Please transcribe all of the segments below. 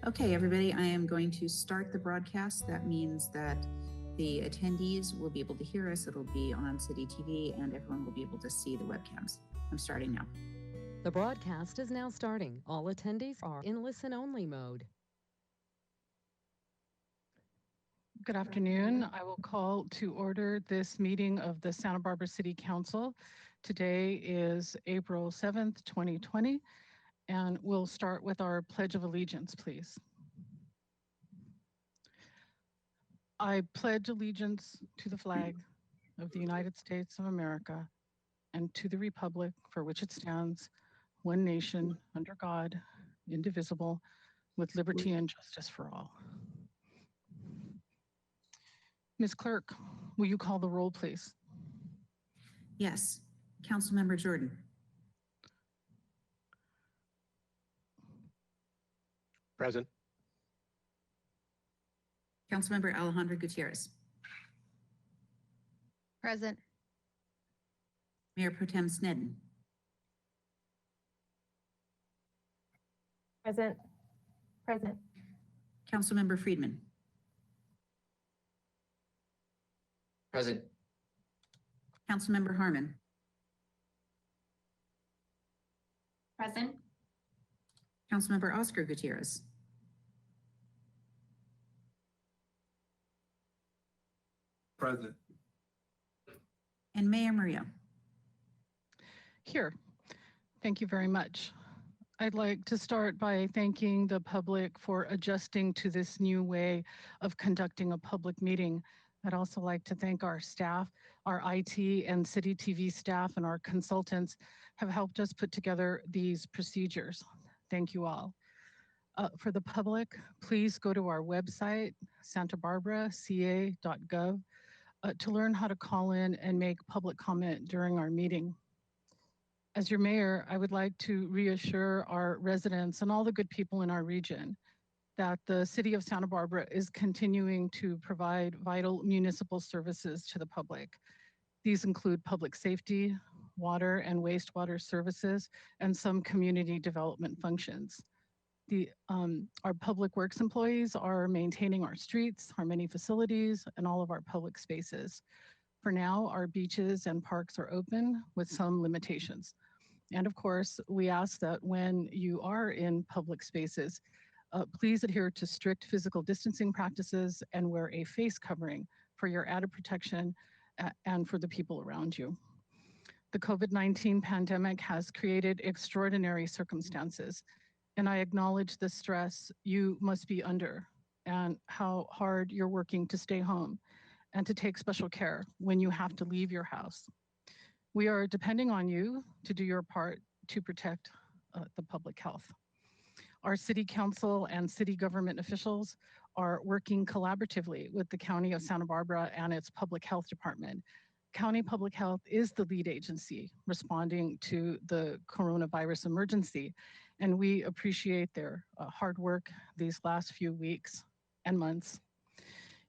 Okay, everybody, I am going to start the broadcast. That means that the attendees will be able to hear us. It'll be on City TV and everyone will be able to see the webcams. I'm starting now. The broadcast is now starting. All attendees are in listen-only mode. Good afternoon. I will call to order this meeting of the Santa Barbara City Council. Today is April 7th, 2020, and we'll start with our Pledge of Allegiance, please. I pledge allegiance to the flag of the United States of America and to the republic for which it stands, one nation, under God, indivisible, with liberty and justice for all. Ms. Clerk, will you call the roll, please? Yes. Councilmember Jordan. Present. Councilmember Alejandra Gutierrez. Present. Mayor Pro Tem Snedden. Present. Present. Councilmember Friedman. Present. Councilmember Harmon. Present. Councilmember Oscar Gutierrez. Present. And Mayor Murillo. Here. Thank you very much. I'd like to start by thanking the public for adjusting to this new way of conducting a public meeting. I'd also like to thank our staff, our IT and City TV staff, and our consultants have helped us put together these procedures. Thank you all. For the public, please go to our website, santabarbaraca.gov, to learn how to call in and make public comment during our meeting. As your mayor, I would like to reassure our residents and all the good people in our region that the city of Santa Barbara is continuing to provide vital municipal services to the public. These include public safety, water and wastewater services, and some community development functions. Our public works employees are maintaining our streets, our many facilities, and all of our public spaces. For now, our beaches and parks are open with some limitations. And of course, we ask that when you are in public spaces, please adhere to strict physical distancing practices and wear a face covering for your added protection and for the people around you. The COVID-19 pandemic has created extraordinary circumstances, and I acknowledge the stress you must be under and how hard you're working to stay home and to take special care when you have to leave your house. We are depending on you to do your part to protect the public health. Our city council and city government officials are working collaboratively with the County of Santa Barbara and its public health department. County Public Health is the lead agency responding to the coronavirus emergency, and we appreciate their hard work these last few weeks and months.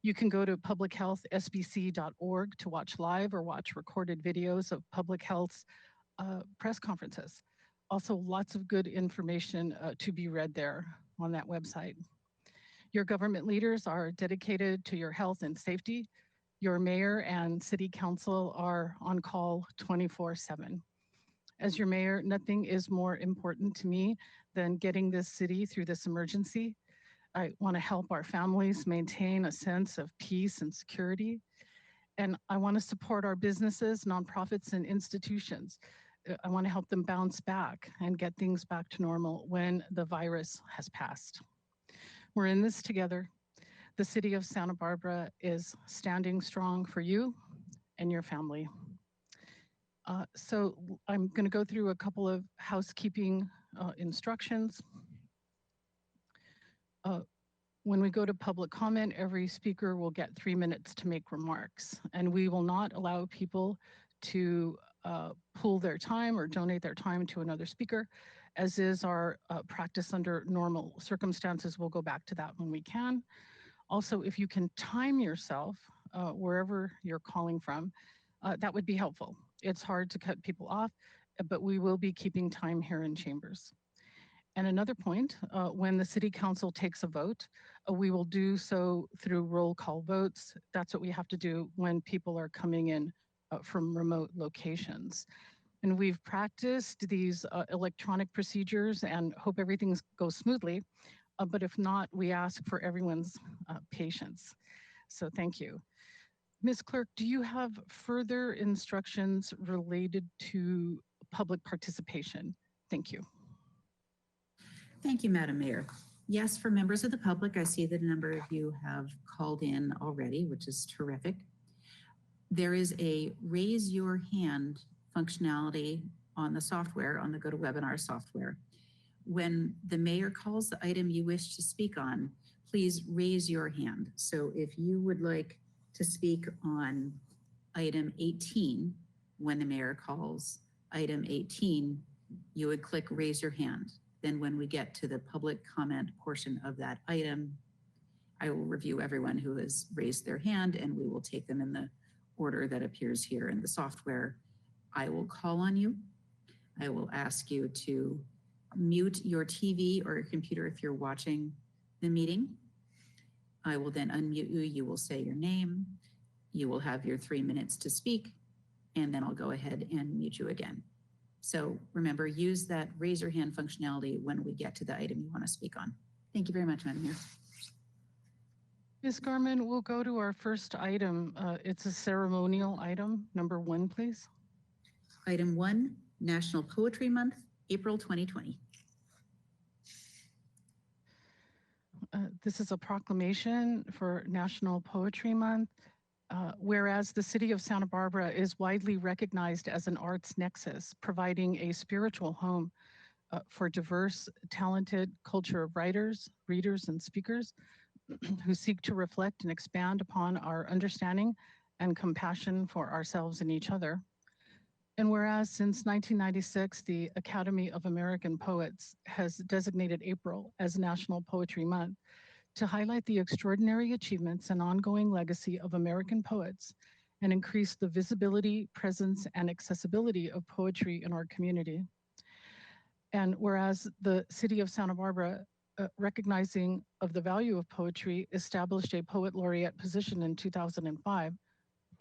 You can go to publichealthsbc.org to watch live or watch recorded videos of public health's press conferences. Also, lots of good information to be read there on that website. Your government leaders are dedicated to your health and safety. Your mayor and city council are on call 24/7. As your mayor, nothing is more important to me than getting this city through this emergency. I want to help our families maintain a sense of peace and security. And I want to support our businesses, nonprofits, and institutions. I want to help them bounce back and get things back to normal when the virus has passed. We're in this together. The city of Santa Barbara is standing strong for you and your family. So I'm going to go through a couple of housekeeping instructions. When we go to public comment, every speaker will get 3 minutes to make remarks, and we will not allow people to pool their time or donate their time to another speaker, as is our practice under normal circumstances. We'll go back to that when we can. Also, if you can time yourself wherever you're calling from, that would be helpful. It's hard to cut people off, but we will be keeping time here in chambers. And another point, when the city council takes a vote, we will do so through roll call votes. That's what we have to do when people are coming in from remote locations. And we've practiced these electronic procedures and hope everything goes smoothly. But if not, we ask for everyone's patience. So thank you. Ms. Clerk, do you have further instructions related to public participation? Thank you. Thank you, Madam Mayor. Yes, for members of the public, I see that a number of you have called in already, which is terrific. There is a raise your hand functionality on the software, on the GoToWebinar software. When the mayor calls the item you wish to speak on, please raise your hand. So if you would like to speak on item 18, when the mayor calls item 18, you would click raise your hand. Then when we get to the public comment portion of that item, I will review everyone who has raised their hand and we will take them in the order that appears here in the software. I will call on you. I will ask you to mute your TV or your computer if you're watching the meeting. I will then unmute you. You will say your name. You will have your 3 minutes to speak, and then I'll go ahead and mute you again. So remember, use that raise your hand functionality when we get to the item you want to speak on. Thank you very much, Madam Mayor. Ms. Garman, we'll go to our first item. It's a ceremonial item, number 1, please. Item 1, National Poetry Month, April 2020. This is a proclamation for National Poetry Month. Whereas the city of Santa Barbara is widely recognized as an arts nexus, providing a spiritual home for diverse, talented culture of writers, readers, and speakers who seek to reflect and expand upon our understanding and compassion for ourselves and each other. And whereas since 1996, the Academy of American Poets has designated April as National Poetry Month to highlight the extraordinary achievements and ongoing legacy of American poets and increase the visibility, presence, and accessibility of poetry in our community. And whereas the city of Santa Barbara, recognizing of the value of poetry, established a poet laureate position in 2005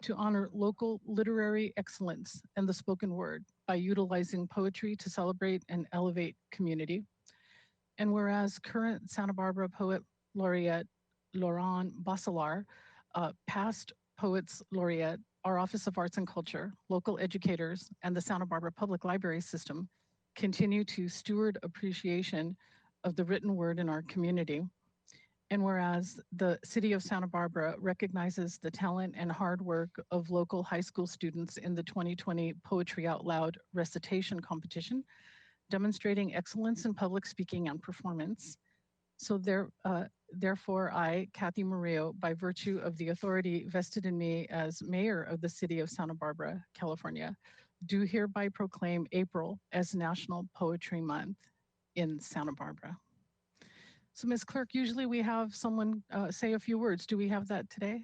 to honor local literary excellence and the spoken word by utilizing poetry to celebrate and elevate community. And whereas current Santa Barbara Poet Laureate Laurent Basselar, past Poets Laureate, our Office of Arts and Culture, local educators, and the Santa Barbara Public Library System continue to steward appreciation of the written word in our community. And whereas the city of Santa Barbara recognizes the talent and hard work of local high school students in the 2020 Poetry Out Loud recitation competition, demonstrating excellence in public speaking and performance. So therefore, I, Kathy Murillo, by virtue of the authority vested in me as mayor of the city of Santa Barbara, California, do hereby proclaim April as National Poetry Month in Santa Barbara. So Ms. Clerk, usually we have someone say a few words. Do we have that today?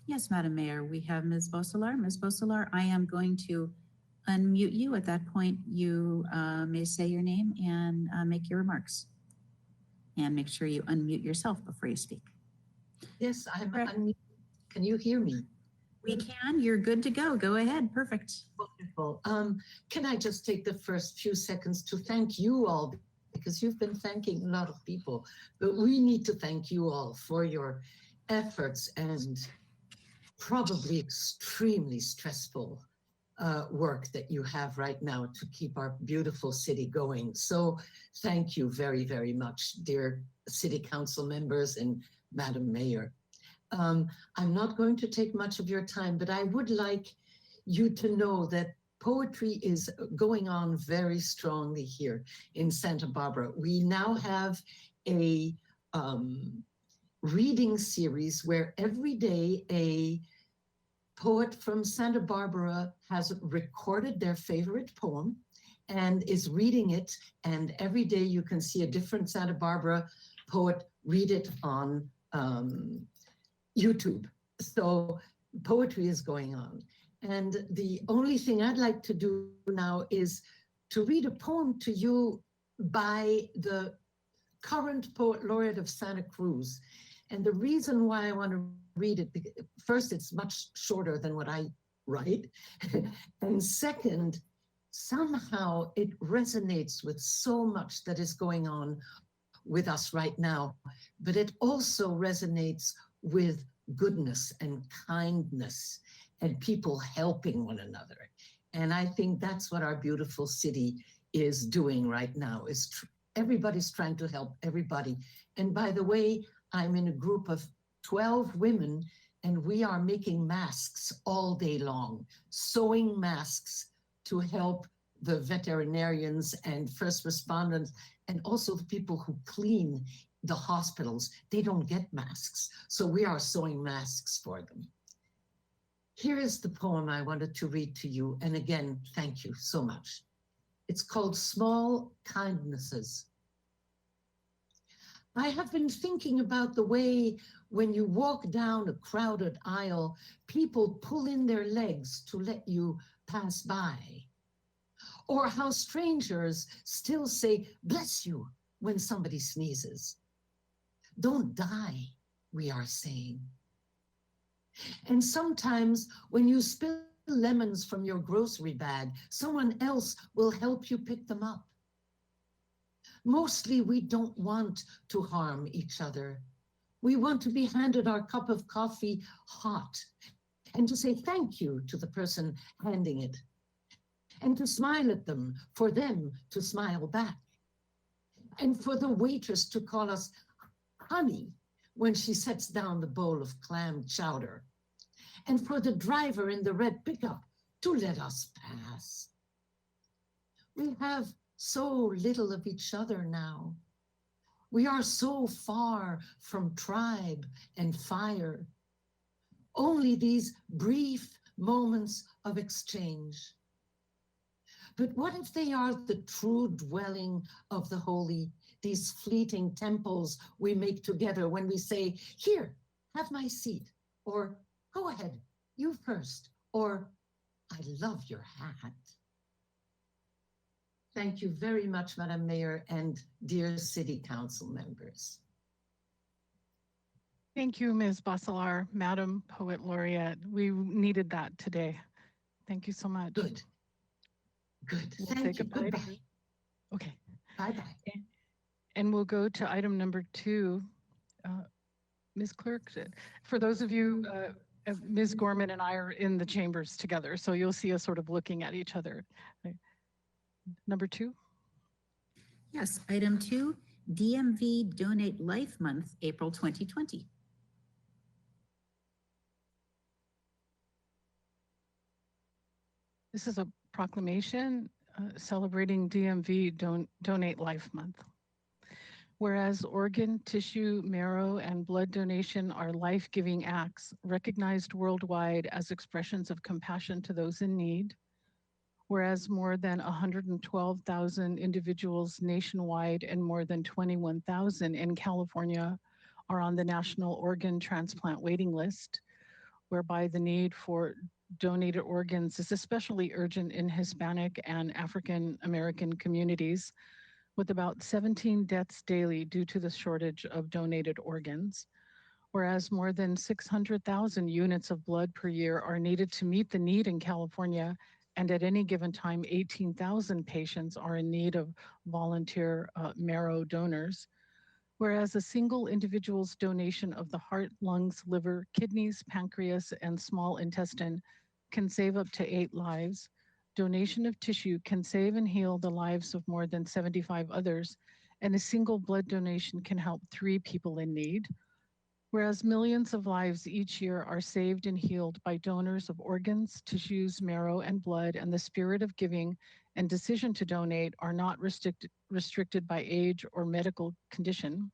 Yes, Madam Mayor, we have Ms. Boselar. Ms. Boselar, I am going to unmute you. At that point, you may say your name and make your remarks. And make sure you unmute yourself before you speak. Yes, I'm unmuted. Can you hear me? We can. You're good to go. Go ahead. Perfect. Wonderful. Can I just take the first few seconds to thank you all, because you've been thanking a lot of people, but we need to thank you all for your efforts and probably extremely stressful work that you have right now to keep our beautiful city going. So thank you very, very much, dear city council members and Madam Mayor. I'm not going to take much of your time, but I would like you to know that poetry is going on very strongly here in Santa Barbara. We now have a reading series where every day a poet from Santa Barbara has recorded their favorite poem and is reading it. And every day you can see a different Santa Barbara poet read it on YouTube. So poetry is going on. And the only thing I'd like to do now is to read a poem to you by the current poet laureate of Santa Cruz. And the reason why I want to read it, first, it's much shorter than what I write. And second, somehow it resonates with so much that is going on with us right now, but it also resonates with goodness and kindness and people helping one another. And I think that's what our beautiful city is doing right now, is everybody's trying to help everybody. And by the way, I'm in a group of 12 women, and we are making masks all day long, sewing masks to help the veterinarians and first responders, and also the people who clean the hospitals. They don't get masks, so we are sewing masks for them. Here is the poem I wanted to read to you, and again, thank you so much. It's called Small Kindnesses. I have been thinking about the way when you walk down a crowded aisle, people pull in their legs to let you pass by. Or how strangers still say, bless you, when somebody sneezes. Don't die, we are saying. And sometimes when you spill lemons from your grocery bag, someone else will help you pick them up. Mostly we don't want to harm each other. We want to be handed our cup of coffee hot and to say thank you to the person handing it and to smile at them, for them to smile back, and for the waitress to call us honey when she sets down the bowl of clam chowder, and for the driver in the red pickup to let us pass. We have so little of each other now. We are so far from tribe and fire. Only these brief moments of exchange. But what if they are the true dwelling of the holy, these fleeting temples we make together when we say, here, have my seat, or go ahead, you first, or I love your hat. Thank you very much, Madam Mayor and dear City Council members. Thank you, Ms. Basalar, Madam Poet Laureate. We needed that today. Thank you so much. Good. Good. We'll say Thank you. goodbye. Goodbye. Okay. Bye-bye. And we'll go to item number 2. Ms. Clerk, for those of you, Ms. Gorman and I are in the chambers together, so you'll see us sort of looking at each other. Number 2. Yes, item 2, DMV Donate Life Month, April 2020. This is a proclamation celebrating DMV Donate Life Month. Whereas organ, tissue, marrow, and blood donation are life-giving acts recognized worldwide as expressions of compassion to those in need, whereas more than 112,000 individuals nationwide and more than 21,000 in California are on the National Organ Transplant waiting list, whereby the need for donated organs is especially urgent in Hispanic and African American communities, with about 17 deaths daily due to the shortage of donated organs, whereas more than 600,000 units of blood per year are needed to meet the need in California, and at any given time, 18,000 patients are in need of volunteer marrow donors. Whereas a single individual's donation of the heart, lungs, liver, kidneys, pancreas, and small intestine can save up to 8 lives, donation of tissue can save and heal the lives of more than 75 others, and a single blood donation can help 3 people in need. Whereas millions of lives each year are saved and healed by donors of organs, tissues, marrow, and blood, and the spirit of giving and decision to donate are not restricted by age or medical condition.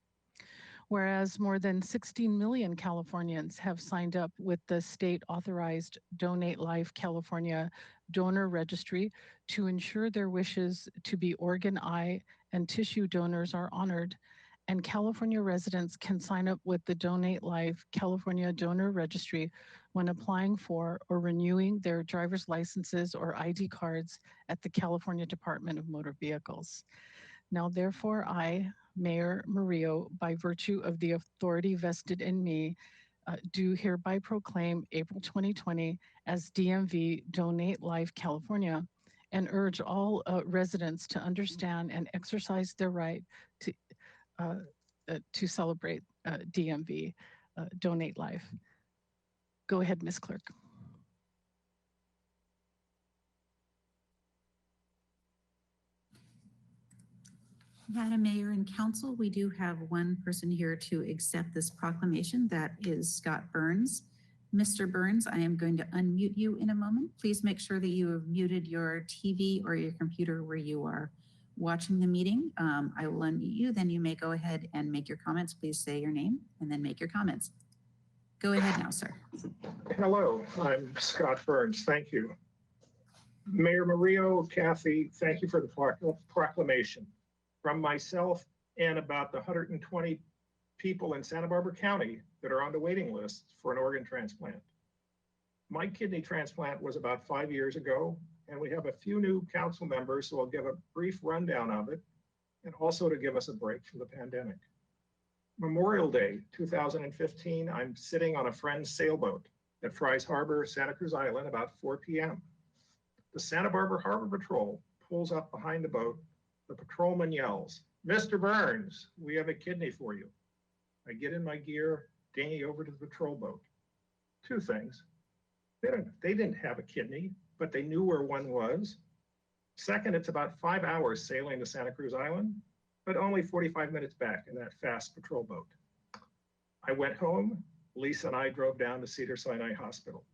Whereas more than 16 million Californians have signed up with the state-authorized Donate Life California donor registry to ensure their wishes to be organ, eye, and tissue donors are honored, and California residents can sign up with the Donate Life California Donor Registry when applying for or renewing their driver's licenses or ID cards at the California Department of Motor Vehicles. Now, therefore, I, Mayor Murillo, by virtue of the authority vested in me, do hereby proclaim April 2020 as DMV Donate Life California, and urge all residents to understand and exercise their right to celebrate DMV Donate Life. Go ahead, Ms. Clerk. Madam Mayor and Council, we do have one person here to accept this proclamation. That is Scott Burns. Mr. Burns, I am going to unmute you in a moment. Please make sure that you have muted your TV or your computer where you are watching the meeting. I will unmute you, then you may go ahead and make your comments. Please say your name and then make your comments. Go ahead now, sir. Hello, I'm Scott Burns. Thank you. Mayor Murillo, Kathy, thank you for the proclamation. From myself and about the 120 people in Santa Barbara County that are on the waiting list for an organ transplant. My kidney transplant was about 5 years ago, and we have a few new council members who will give a brief rundown of it and also to give us a break from the pandemic. Memorial Day 2015, I'm sitting on a friend's sailboat at Fry's Harbor, Santa Cruz Island, about 4 p.m. The Santa Barbara Harbor Patrol pulls up behind the boat. The patrolman yells, "Mr. Burns, we have a kidney for you." I get in my gear, dinghy over to the patrol boat. Two things. They didn't have a kidney, but they knew where one was. Second, it's about 5 hours sailing to Santa Cruz Island, but only 45 minutes back in that fast patrol boat. I went home. Lisa and I drove down to Cedars-Sinai Hospital.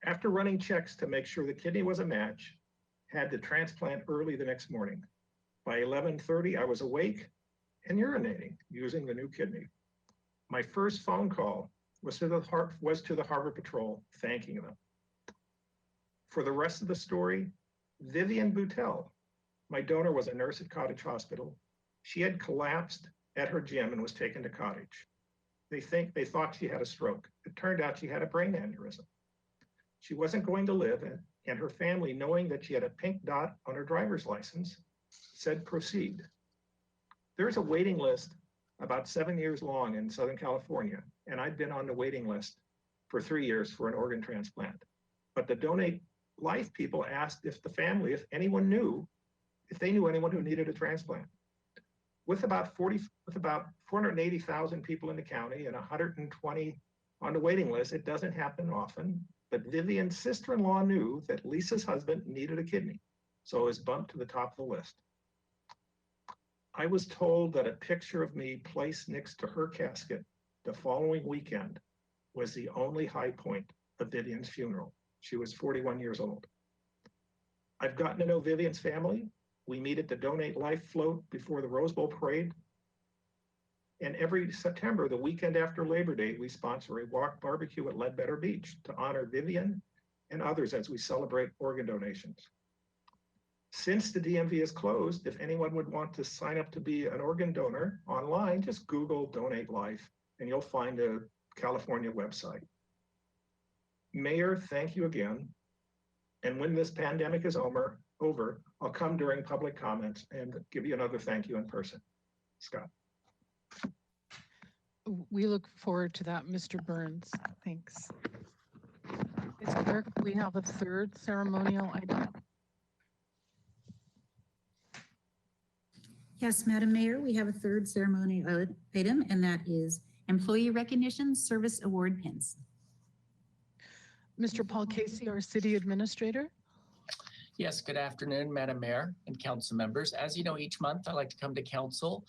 After running checks to make sure the kidney was a match, had to transplant early the next morning. By 11:30, I was awake and urinating using the new kidney. My first phone call was to the Harbor Patrol, thanking them. For the rest of the story, Vivian Boutel, my donor, was a nurse at Cottage Hospital. She had collapsed at her gym and was taken to Cottage. They thought she had a stroke. It turned out she had a brain aneurysm. She wasn't going to live, and her family, knowing that she had a pink dot on her driver's license, said proceed. There's a waiting list about 7 years long in Southern California, and I'd been on the waiting list for 3 years for an organ transplant. But the Donate Life people asked if they knew anyone who needed a transplant. With about 480,000 people in the county and 120 on the waiting list, it doesn't happen often. But Vivian's sister-in-law knew that Lisa's husband needed a kidney, so it was bumped to the top of the list. I was told that a picture of me placed next to her casket the following weekend was the only high point of Vivian's funeral. She was 41 years old. I've gotten to know Vivian's family. We meet at the Donate Life float before the Rose Bowl parade. And every September, the weekend after Labor Day, we sponsor a walk barbecue at Ledbetter Beach to honor Vivian and others as we celebrate organ donations. Since the DMV is closed, if anyone would want to sign up to be an organ donor online, just Google Donate Life and you'll find a California website. Mayor, thank you again. And when this pandemic is over, I'll come during public comments and give you another thank you in person. Scott. We look forward to that, Mr. Burns. Thanks. Ms. Clerk, we have a third ceremonial item. Yes, Madam Mayor, we have a third ceremonial item, and that is Employee Recognition Service Award Pins. Mr. Paul Casey, our City Administrator. Yes, good afternoon, Madam Mayor and council members. As you know, each month I like to come to council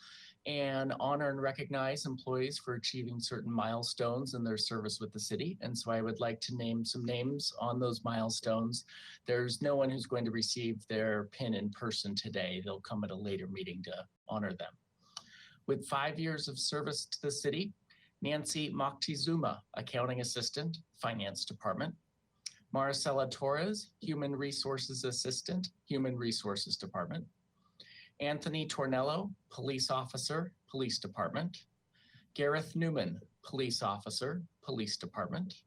and honor and recognize employees for achieving certain milestones in their service with the city. And so I would like to name some names on those milestones. There's no one who's going to receive their pin in person today. They'll come at a later meeting to honor them. With 5 years of service to the city, Nancy Moctezuma, Accounting Assistant, Finance Department. Maricela Torres, Human Resources Assistant, Human Resources Department. Anthony Tornello, Police Officer, Police Department. Gareth Newman, Police Officer, Police Department.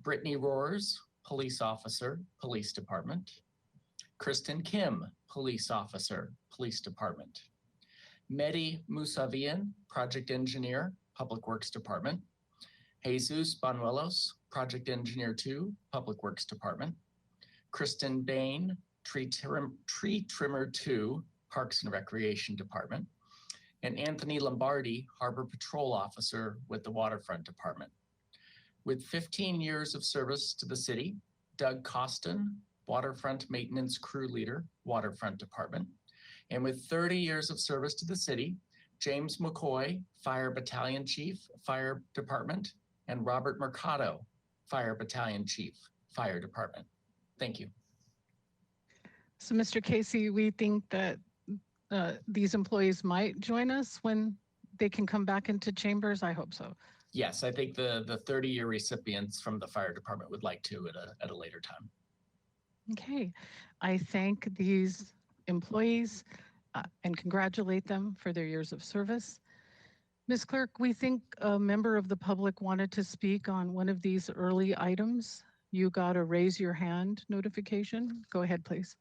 Brittany Roars, police officer, police department. Kristen Kim, police officer, police department. Mehdi Musavian, project engineer, public works department. Jesus Banuelos, project engineer 2, public works department. Kristen Bain, tree trimmer 2, parks and recreation department. And Anthony Lombardi, harbor patrol officer with the waterfront department. With 15 years of service to the city, Doug Costin, waterfront maintenance crew leader, waterfront department. And with 30 years of service to the city, James McCoy, fire battalion chief, fire department, and Robert Mercado, fire battalion chief, fire department. Thank you. So Mr. Casey, we think that these employees might join us when they can come back into chambers. I hope so. Yes, I think the 30-year recipients from the fire department would like to at a later time. Okay, I thank these employees and congratulate them for their years of service. Ms. Clerk, we think a member of the public wanted to speak on one of these early items. You got a raise your hand notification. Go ahead, please.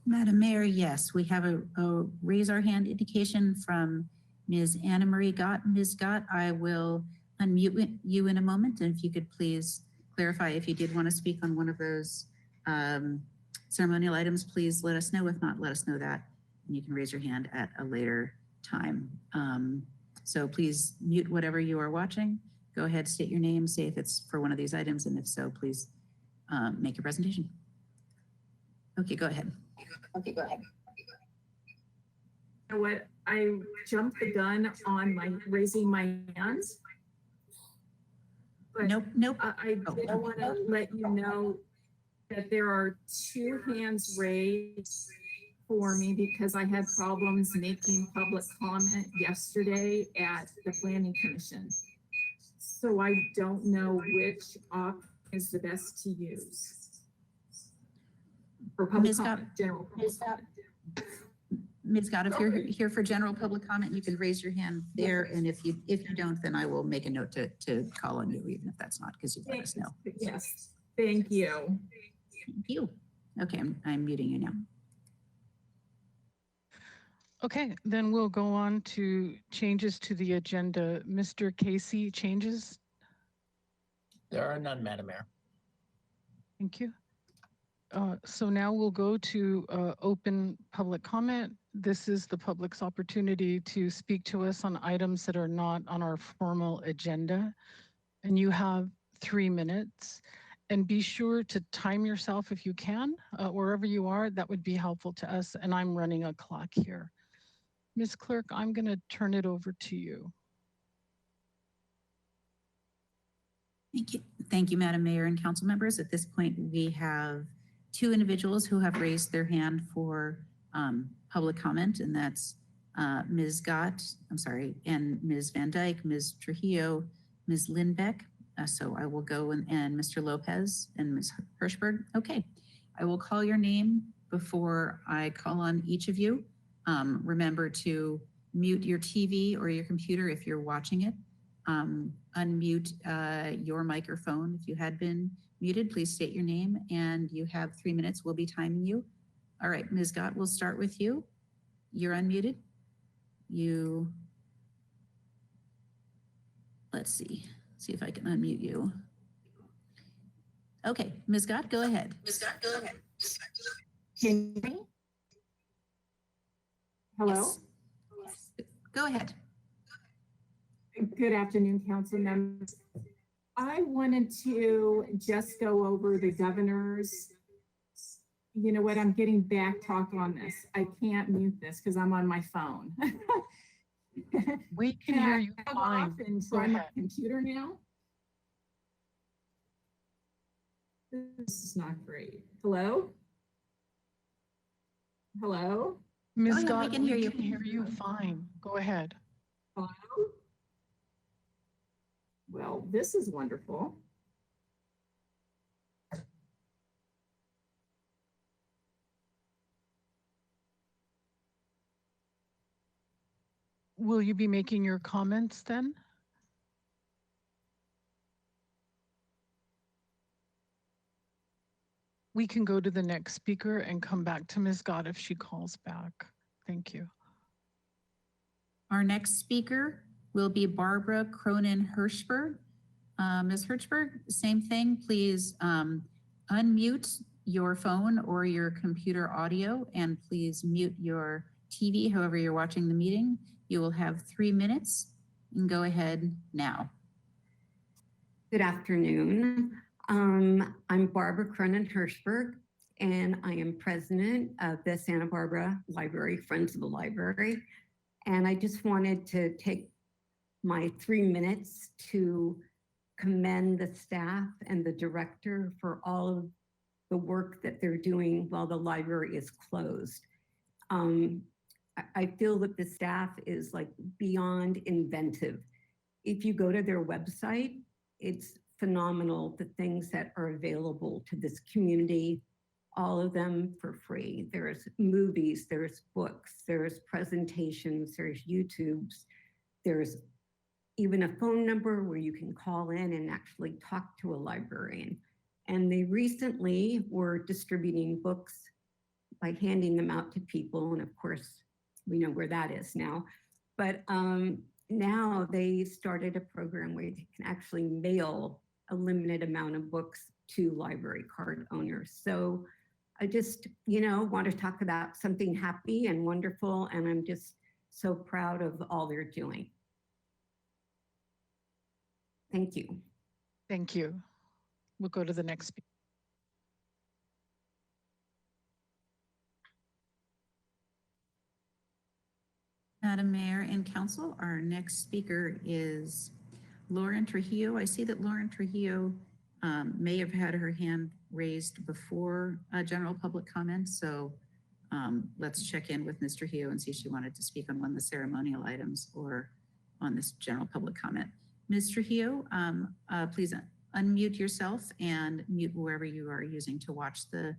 Madam Mayor, yes, we have a raise our hand indication from Ms. Anna Marie Gott. Ms. Gott, I will unmute you in a moment, and if you could please clarify if you did want to speak on one of those ceremonial items, please let us know. If not, let us know that, and you can raise your hand at a later time. So please mute whatever you are watching. Go ahead, state your name, say if it's for one of these items, and if so, please make your presentation. Okay, go ahead. Okay, go ahead. You know what? I jumped the gun on raising my hands. But Nope. I did want to let you know that there are 2 hands raised for me because I had problems making public comment yesterday at the Planning Commission. So I don't know which option is the best to use. For public comment, general public comment. Ms. Scott, if you're here for general public comment, you can raise your hand there. And if you don't, then I will make a note to call on you, even if that's not because you let us know. Yes, thank you. Thank you. Okay, I'm muting you now. Okay, then we'll go on to changes to the agenda. Mr. Casey, changes? There are none, Madam Mayor. Thank you. So now we'll go to open public comment. This is the public's opportunity to speak to us on items that are not on our formal agenda. And you have 3 minutes. And be sure to time yourself if you can, wherever you are. That would be helpful to us. And I'm running a clock here. Ms. Clerk, I'm going to turn it over to you. Thank you, Madam Mayor and council members. At this point, we have 2 individuals who have raised their hand for public comment, and that's Ms. Gott, and Ms. Van Dyke, Ms. Trujillo, Ms. Lindbeck. So I will go and Mr. Lopez and Ms. Hirschberg. Okay, I will call your name before I call on each of you. Remember to mute your TV or your computer if you're watching it. Unmute your microphone if you had been muted. Please state your name, and you have 3 minutes. We'll be timing you. All right, Ms. Gott, we'll start with you. You're unmuted. Let's see if I can unmute you. Okay, Ms. Gott, go ahead. Can you hear me? Hello? Yes. Go ahead. Good afternoon, council members. I wanted to just go over the governor's. You know what? I'm getting back talk on this. I can't mute this because I'm on my phone. We can hear you I fine. off and Go try my ahead. computer now? This is not great. Hello? Hello? Ms. ahead, we Gott, can we hear you. can hear you fine. Go ahead. Hello? Well, this is wonderful. Will you be making your comments then? we can go to the next speaker and come back to Ms. Gott if she calls back. Thank you. Our next speaker will be Barbara Cronin-Hirschberg. Ms. Hirschberg, same thing, please unmute your phone or your computer audio, and please mute your TV, however you're watching the meeting. You will have 3 minutes, and go ahead now. Good afternoon. I'm Barbara Cronin-Hirschberg, and I am president of the Santa Barbara Library, Friends of the Library. And I just wanted to take my 3 minutes to commend the staff and the director for all of the work that they're doing while the library is closed. I feel that the staff is like beyond inventive. If you go to their website, it's phenomenal, the things that are available to this community, all of them for free. There's movies, there's books, there's presentations, there's YouTubes, there's even a phone number where you can call in and actually talk to a librarian. And they recently were distributing books by handing them out to people. And of course, we know where that is now. But now they started a program where you can actually mail a limited amount of books to library card owners. So I just, want to talk about something happy and wonderful. And I'm just so proud of all they're doing. Thank you. Thank you. We'll go to the next speaker. Madam Mayor and Council, our next speaker is Lauren Trujillo. I see that Lauren Trujillo may have had her hand raised before general public comments. So let's check in with Ms. Trujillo and see if she wanted to speak on one of the ceremonial items or on this general public comment. Ms. Trujillo, please unmute yourself and mute whoever you are using to watch the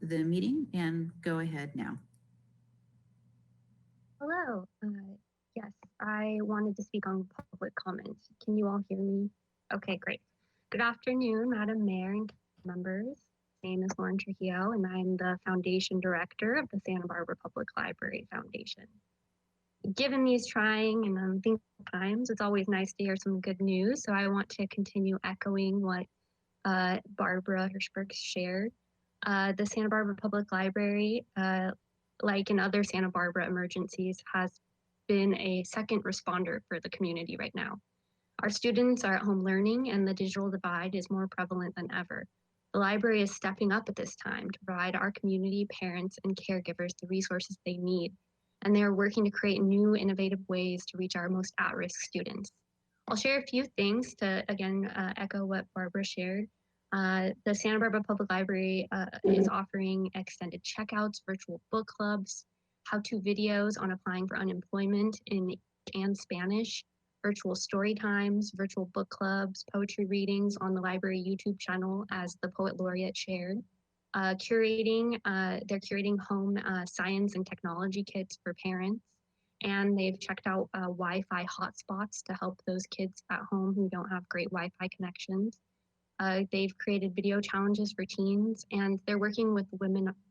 meeting, and go ahead now. Hello. Yes, I wanted to speak on public comment. Can you all hear me? Okay, great. Good afternoon, Madam Mayor and members. My name is Lauren Trujillo, and I'm the Foundation Director of the Santa Barbara Public Library Foundation. Given these trying and unthinkable times, it's always nice to hear some good news. So I want to continue echoing what Barbara Hirschberg shared. The Santa Barbara Public Library, like in other Santa Barbara emergencies, has been a second responder for the community right now. Our students are at home learning, and the digital divide is more prevalent than ever. The library is stepping up at this time to provide our community, parents, and caregivers the resources they need, and they are working to create new, innovative ways to reach our most at-risk students. I'll share a few things to, again, echo what Barbara shared. The Santa Barbara Public Library is offering extended checkouts, virtual book clubs, how-to videos on applying for unemployment in and Spanish, virtual story times, virtual book clubs, poetry readings on the library YouTube channel, as the Poet Laureate shared. They're curating home science and technology kits for parents, and they've checked out Wi-Fi hotspots to help those kids at home who don't have great Wi-Fi connections. They've created video challenges for teens, and they're working with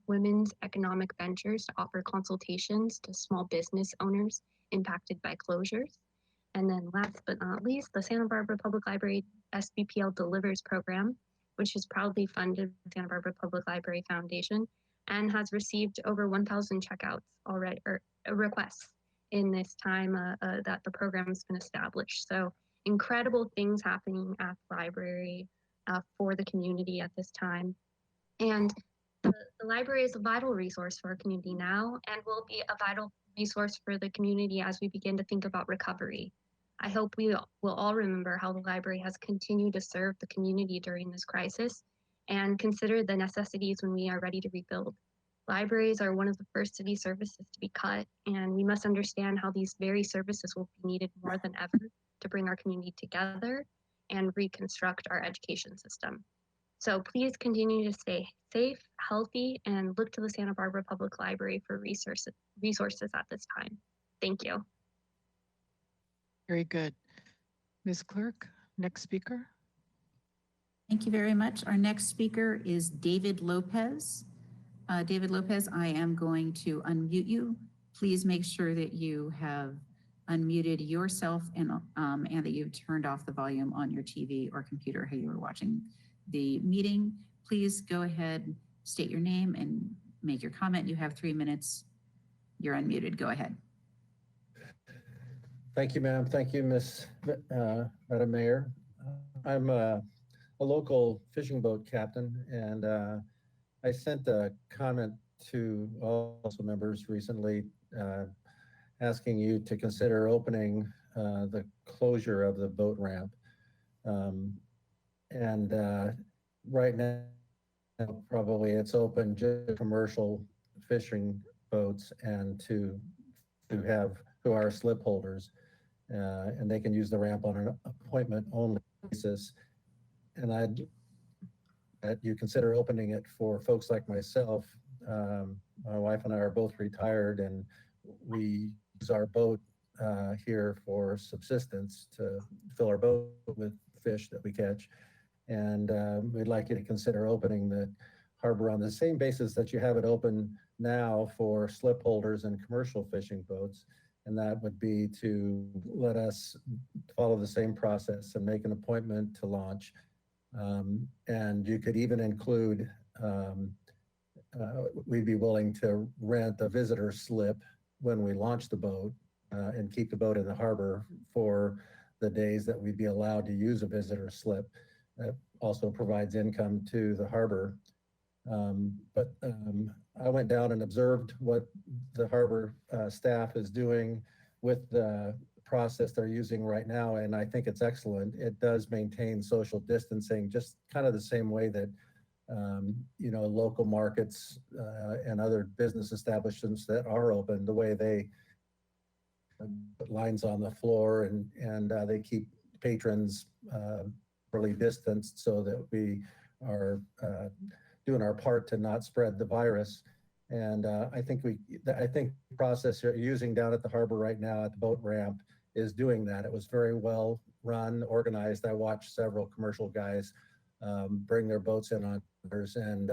women's economic ventures to offer consultations to small business owners impacted by closures. And then last but not least, the Santa Barbara Public Library SBPL Delivers program, which is proudly funded by the Santa Barbara Public Library Foundation and has received over 1,000 checkouts already, or requests in this time that the program has been established. So incredible things happening at the library for the community at this time. And the library is a vital resource for our community now, and will be a vital resource for the community as we begin to think about recovery. I hope we will all remember how the library has continued to serve the community during this crisis, and consider the necessities when we are ready to rebuild. Libraries are one of the first city services to be cut, and we must understand how these very services will be needed more than ever to bring our community together and reconstruct our education system. So please continue to stay safe, healthy, and look to the Santa Barbara Public Library for resources at this time. Thank you. Very good. Ms. Clerk, next speaker. Thank Thank you very much. Our next speaker is David Lopez. David Lopez, I am going to unmute you. Please make sure that you have unmuted yourself and that you've turned off the volume on your TV or computer how you were watching the meeting. Please go ahead, state your name and make your comment. You have 3 minutes. You're unmuted. Go ahead. Thank you, ma'am. Thank you, Madam Mayor. I'm a local fishing boat captain, and I sent a comment to all council members recently asking you to consider opening the closure of the boat ramp. Right now, probably it's open just to commercial fishing boats and to who are slip holders, and they can use the ramp on an appointment only basis. And that you consider opening it for folks like myself. My wife and I are both retired, and we use our boat here for subsistence to fill our boat with fish that we catch. And we'd like you to consider opening the harbor on the same basis that you have it open now for slip holders and commercial fishing boats. And that would be to let us follow the same process and make an appointment to launch. And you could even include, we'd be willing to rent a visitor slip when we launch the boat and keep the boat in the harbor for the days that we'd be allowed to use a visitor slip. That also provides income to the harbor. I went down and observed what the harbor staff is doing with the process they're using right now, and I think it's excellent. It does maintain social distancing, just kind of the same way that local markets and other business establishments that are open, the way they put lines on the floor and they keep patrons really distanced so that we are doing our part to not spread the virus. And I think the process you're using down at the harbor right now at the boat ramp is doing that. It was very well run, organized. I watched several commercial guys bring their boats in on others, and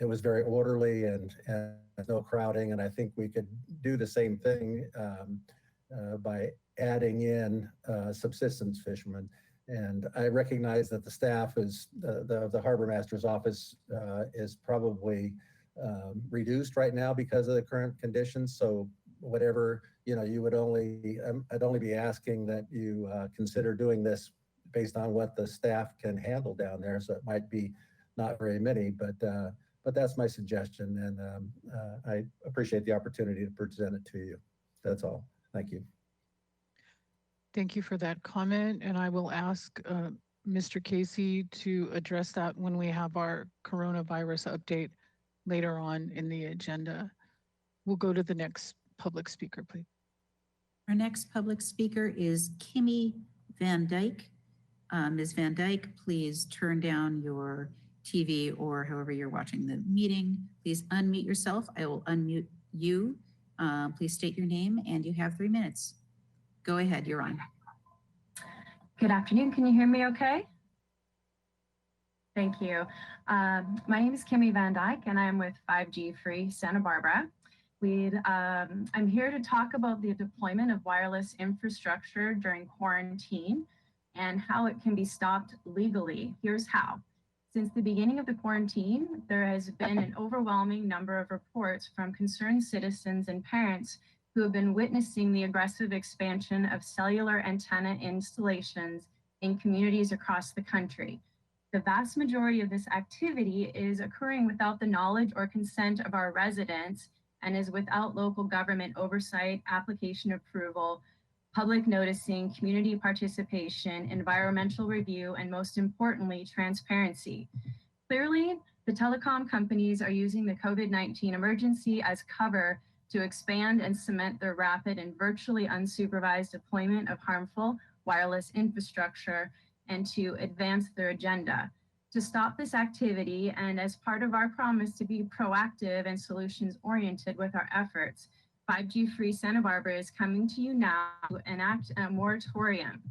it was very orderly and no crowding. And I think we could do the same thing by adding in subsistence fishermen. And I recognize that the staff is the harbor master's office is probably reduced right now because of the current conditions. So whatever you would I'd only be asking that you consider doing this based on what the staff can handle down there. So it might be not very many, but that's my suggestion, and I appreciate the opportunity to present it to you. That's all. Thank you. Thank you for that comment, and I will ask Mr. Casey to address that when we have our coronavirus update later on in the agenda. We'll go to the next public speaker, please. Our next public speaker is Kimmy Van Dyke. Ms. Van Dyke, please turn down your TV or however you're watching the meeting. Please unmute yourself. I will unmute you. Please state your name, and you have 3 minutes. Go ahead, you're on. Good afternoon. Can you hear me okay? Thank you. My name is Kimmy Van Dyke, and I'm with 5G Free Santa Barbara. I'm here to talk about the deployment of wireless infrastructure during quarantine and how it can be stopped legally. Here's how. Since the beginning of the quarantine, there has been an overwhelming number of reports from concerned citizens and parents who have been witnessing the aggressive expansion of cellular antenna installations in communities across the country. The vast majority of this activity is occurring without the knowledge or consent of our residents and is without local government oversight, application approval, public noticing, community participation, environmental review, and most importantly, transparency. Clearly, the telecom companies are using the COVID-19 emergency as cover to expand and cement their rapid and virtually unsupervised deployment of harmful wireless infrastructure and to advance their agenda. To stop this activity, and as part of our promise to be proactive and solutions-oriented with our efforts, 5G Free Santa Barbara is coming to you now to enact a moratorium.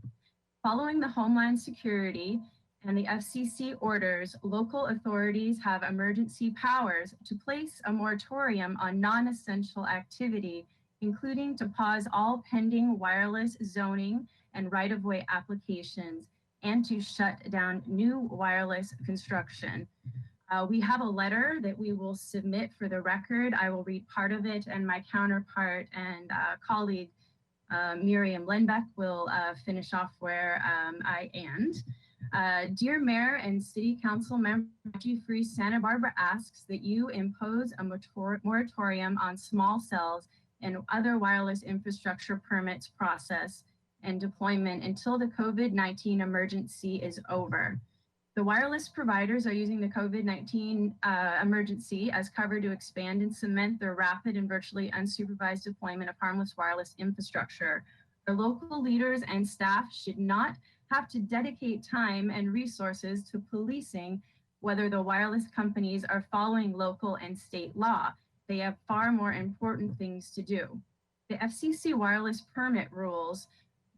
Following the Homeland Security and the FCC orders local authorities have emergency powers to place a moratorium on non-essential activity, including to pause all pending wireless zoning and right-of-way applications and to shut down new wireless construction. We have a letter that we will submit for the record. I will read part of it, and my counterpart and colleague, Miriam Lindbeck, will finish off where I end. Dear Mayor and City Council member, 5G Free Santa Barbara asks that you impose a moratorium on small cells and other wireless infrastructure permits process and deployment until the COVID-19 emergency is over. The wireless providers are using the COVID-19 emergency as cover to expand and cement their rapid and virtually unsupervised deployment of harmless wireless infrastructure. Our local leaders and staff should not have to dedicate time and resources to policing whether the wireless companies are following local and state law. They have far more important things to do. The FCC wireless permit rules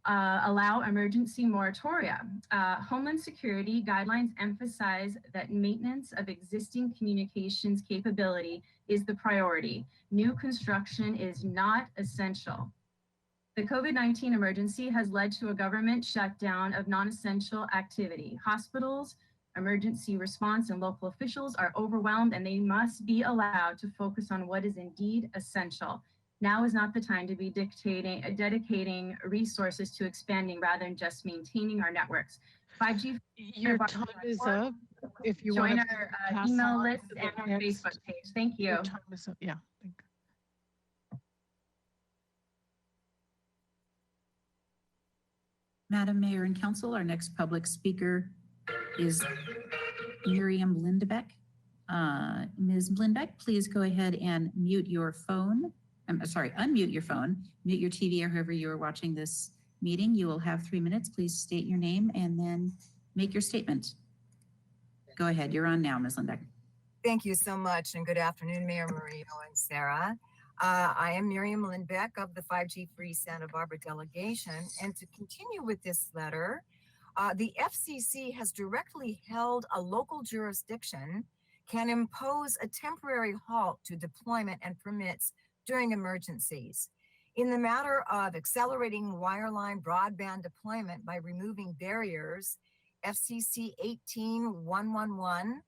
allow emergency moratoria. Homeland Security guidelines emphasize that maintenance of existing communications capability is the priority. New construction is not essential. The COVID-19 emergency has led to a government shutdown of non-essential activity. Hospitals, emergency response, and local officials are overwhelmed, and they must be allowed to focus on what is indeed essential. Now is not the time to be dedicating resources to expanding rather than just maintaining our networks. 5G. Your time is up. If you join want our pass email on list to the and our next- Facebook page. Thank you. Your time is up. Yeah. Madam Mayor and Council, our next public speaker is Miriam Lindbeck. Ms. Lindbeck, please go ahead and mute your phone. I'm sorry, unmute your phone, mute your TV or however you are watching this meeting. You will have 3 minutes. Please state your name and then make your statement. Go ahead. You're on now, Ms. Lindbeck. Thank you so much, and good afternoon, Mayor Murillo and Sarah. I am Miriam Lindbeck of the 5G Free Santa Barbara delegation, and to continue with this letter, the FCC has directly held a local jurisdiction can impose a temporary halt to deployment and permits during emergencies. In the matter of accelerating wireline broadband deployment by removing barriers, FCC 18111,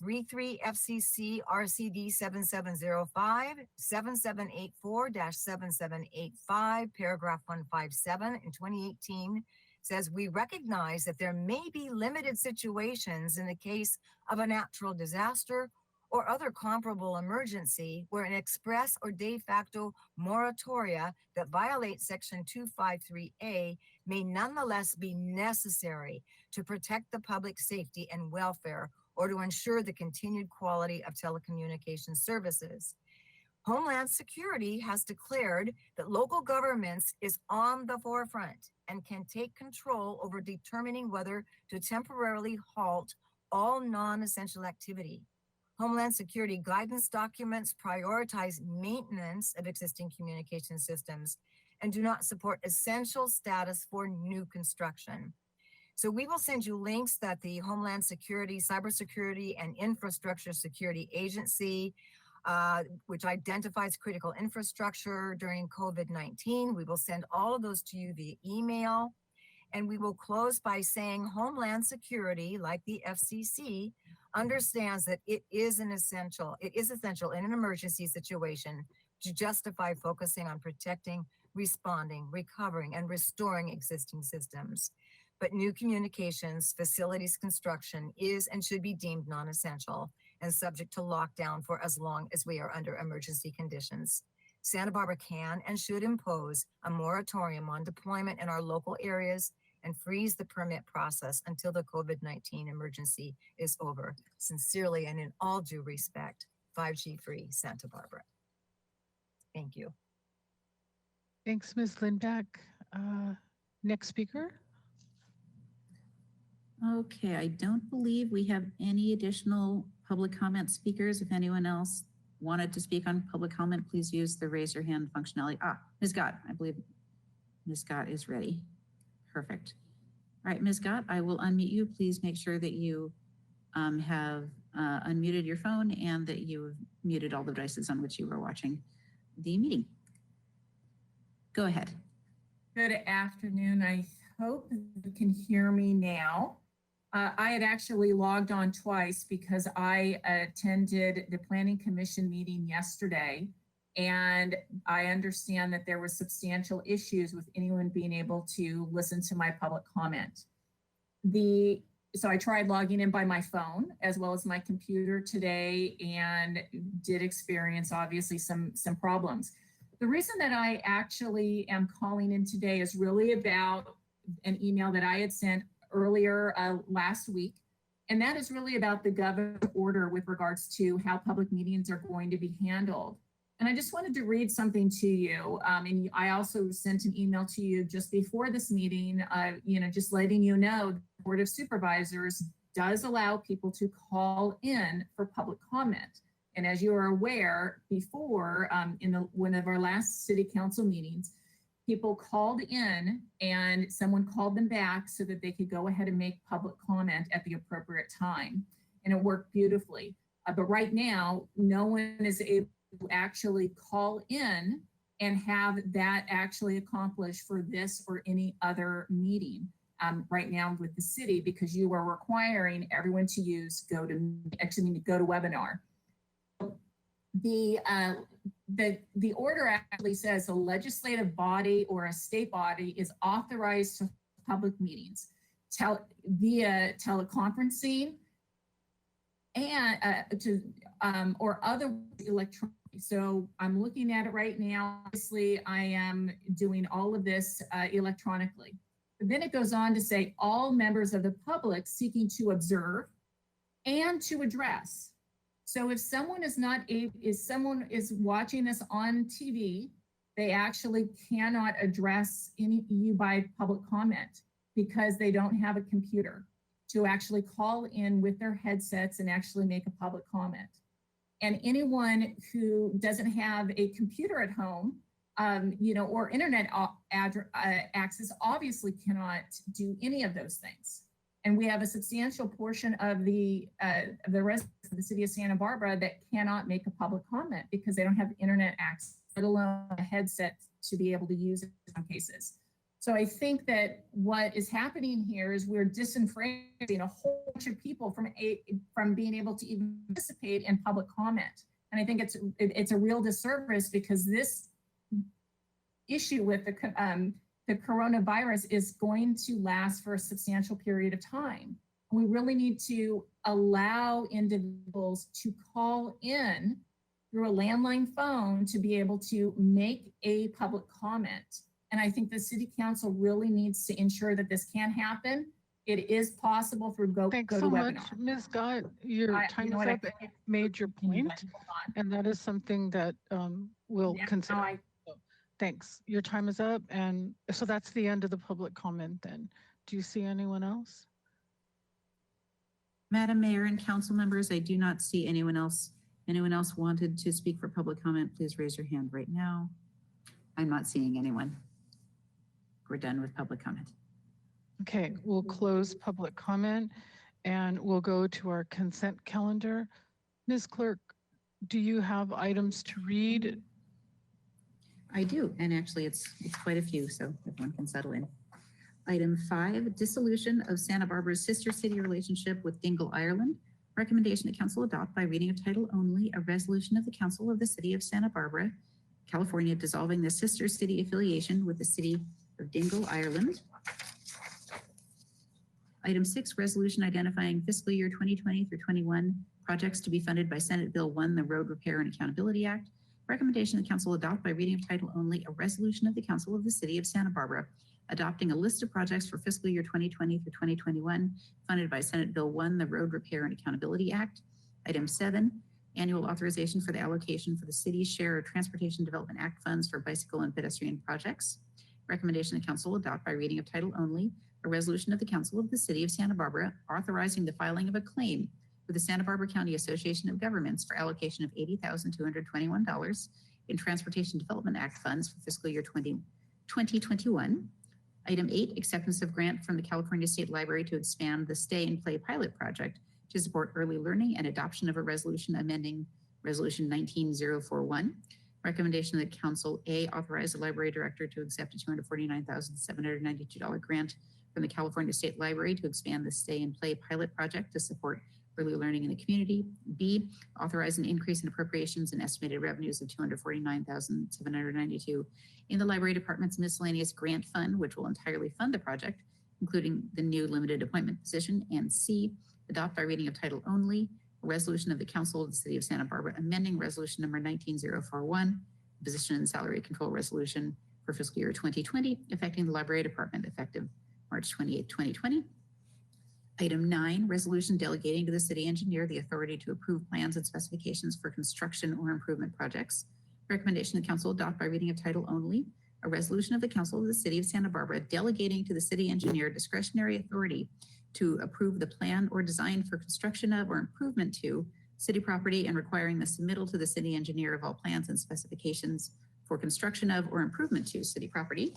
33 FCC RCD 7705, 7784-7785, paragraph 157 in 2018 says, we recognize that there may be limited situations in the case of a natural disaster or other comparable emergency where an express or de facto moratoria that violate Section 253A may nonetheless be necessary to protect the public safety and welfare or to ensure the continued quality of telecommunications services. Homeland Security has declared that local governments is on the forefront and can take control over determining whether to temporarily halt all non-essential activity. Homeland Security guidance documents prioritize maintenance of existing communication systems and do not support essential status for new construction. So we will send you links that the Homeland Security, Cybersecurity, and Infrastructure Security Agency, which identifies critical infrastructure during COVID-19. We will send all of those to you via email. And we will close by saying Homeland Security, like the FCC, understands that it is essential in an emergency situation to justify focusing on protecting, responding, recovering, and restoring existing systems. But new communications facilities construction is and should be deemed non-essential and subject to lockdown for as long as we are under emergency conditions. Santa Barbara can and should impose a moratorium on deployment in our local areas and freeze the permit process until the COVID-19 emergency is over. Sincerely and in all due respect, 5G Free Santa Barbara. Thank you. Thanks, Ms. Lindbeck. Next speaker. Okay, I don't believe we have any additional public comment speakers. If anyone else wanted to speak on public comment, please use the raise your hand functionality. Ms. Gott, I believe Ms. Gott is ready. Perfect. All right, Ms. Scott, I will unmute you. Please make sure that you have unmuted your phone and that you've muted all the devices on which you were watching the meeting. Go ahead. Good afternoon. I hope you can hear me now. I had actually logged on twice because I attended the Planning Commission meeting yesterday, and I understand that there were substantial issues with anyone being able to listen to my public comment. So I tried logging in by my phone as well as my computer today and did experience obviously some problems. The reason that I actually am calling in today is really about an email that I had sent earlier last week. And that is really about the governor's order with regards to how public meetings are going to be handled. And I just wanted to read something to you. And I also sent an email to you just before this meeting, just letting you know the Board of Supervisors does allow people to call in for public comment. And as you are aware, before in one of our last city council meetings, people called in and someone called them back so that they could go ahead and make public comment at the appropriate time. And it worked beautifully. But right now, no one is able to actually call in and have that actually accomplished for this or any other meeting right now with the city, because you are requiring everyone to use go to webinar. The order actually says a legislative body or a state body is authorized to public meetings via teleconferencing and or other electronic. So I'm looking at it right now. Obviously, I am doing all of this electronically. But then it goes on to say all members of the public seeking to observe and to address. So if someone is watching this on TV, they actually cannot address you by public comment because they don't have a computer to actually call in with their headsets and actually make a public comment. And anyone who doesn't have a computer at home, or internet access obviously cannot do any of those things. And we have a substantial portion of the residents of the city of Santa Barbara that cannot make a public comment because they don't have internet access, let alone a headset to be able to use it in some cases. So I think that what is happening here is we're disenfranchising a whole bunch of people from being able to even participate in public comment. And I think it's a real disservice because this issue with the coronavirus is going to last for a substantial period of time. We really need to allow individuals to call in through a landline phone to be able to make a public comment. And I think the city council really needs to ensure that this can happen. It is possible through Thanks go so to much, webinar. Ms. Scott. Your time is up. You made your point, and that is something that we'll consider. Thanks. Your time is up. And so that's the end of the public comment then. Do you see anyone else? Madam Mayor and council members, I do not see anyone else. Anyone else wanted to speak for public comment, please raise your hand right now. I'm not seeing anyone. We're done with public comment. Okay, we'll close public comment and we'll go to our consent calendar. Ms. Clerk, do you have items to read? I do, and actually it's quite a few, so everyone can settle in. Item 5, dissolution of Santa Barbara's sister city relationship with Dingle, Ireland. Recommendation that council adopt by reading of title only a resolution of the council of the city of Santa Barbara, California, dissolving the sister city affiliation with the city of Dingle, Ireland. Item 6, resolution identifying fiscal year 2020 through 21 projects to be funded by Senate Bill 1, the Road Repair and Accountability Act. Recommendation that council adopt by reading of title only a resolution of the council of the city of Santa Barbara adopting a list of projects for fiscal year 2020 through 2021 funded by Senate Bill 1, the Road Repair and Accountability Act. Item 7, annual authorization for the allocation for the city's share of Transportation Development Act funds for bicycle and pedestrian projects. Recommendation that council adopt by reading of title only a resolution of the council of the city of Santa Barbara authorizing the filing of a claim with the Santa Barbara County Association of Governments for allocation of $80,221 in Transportation Development Act funds for fiscal year 2021. Item 8, acceptance of grant from the California State Library to expand the Stay and Play pilot project to support early learning and adoption of a resolution amending Resolution 19041. Recommendation that Council A, authorize the library director to accept a $249,792 grant from the California State Library to expand the Stay and Play pilot project to support early learning in the community. B, authorize an increase in appropriations and estimated revenues of $249,792 in the library department's miscellaneous grant fund, which will entirely fund the project, including the new limited appointment position. And C, adopt by reading of title only a resolution of the Council of the City of Santa Barbara amending resolution number 19041, position and salary control resolution for fiscal year 2020, affecting the library department effective March 28, 2020. Item 9, resolution delegating to the city engineer the authority to approve plans and specifications for construction or improvement projects. Recommendation the council adopt by reading of title only a resolution of the Council of the City of Santa Barbara delegating to the city engineer discretionary authority to approve the plan or design for construction of or improvement to city property and requiring the submittal to the city engineer of all plans and specifications for construction of or improvement to city property.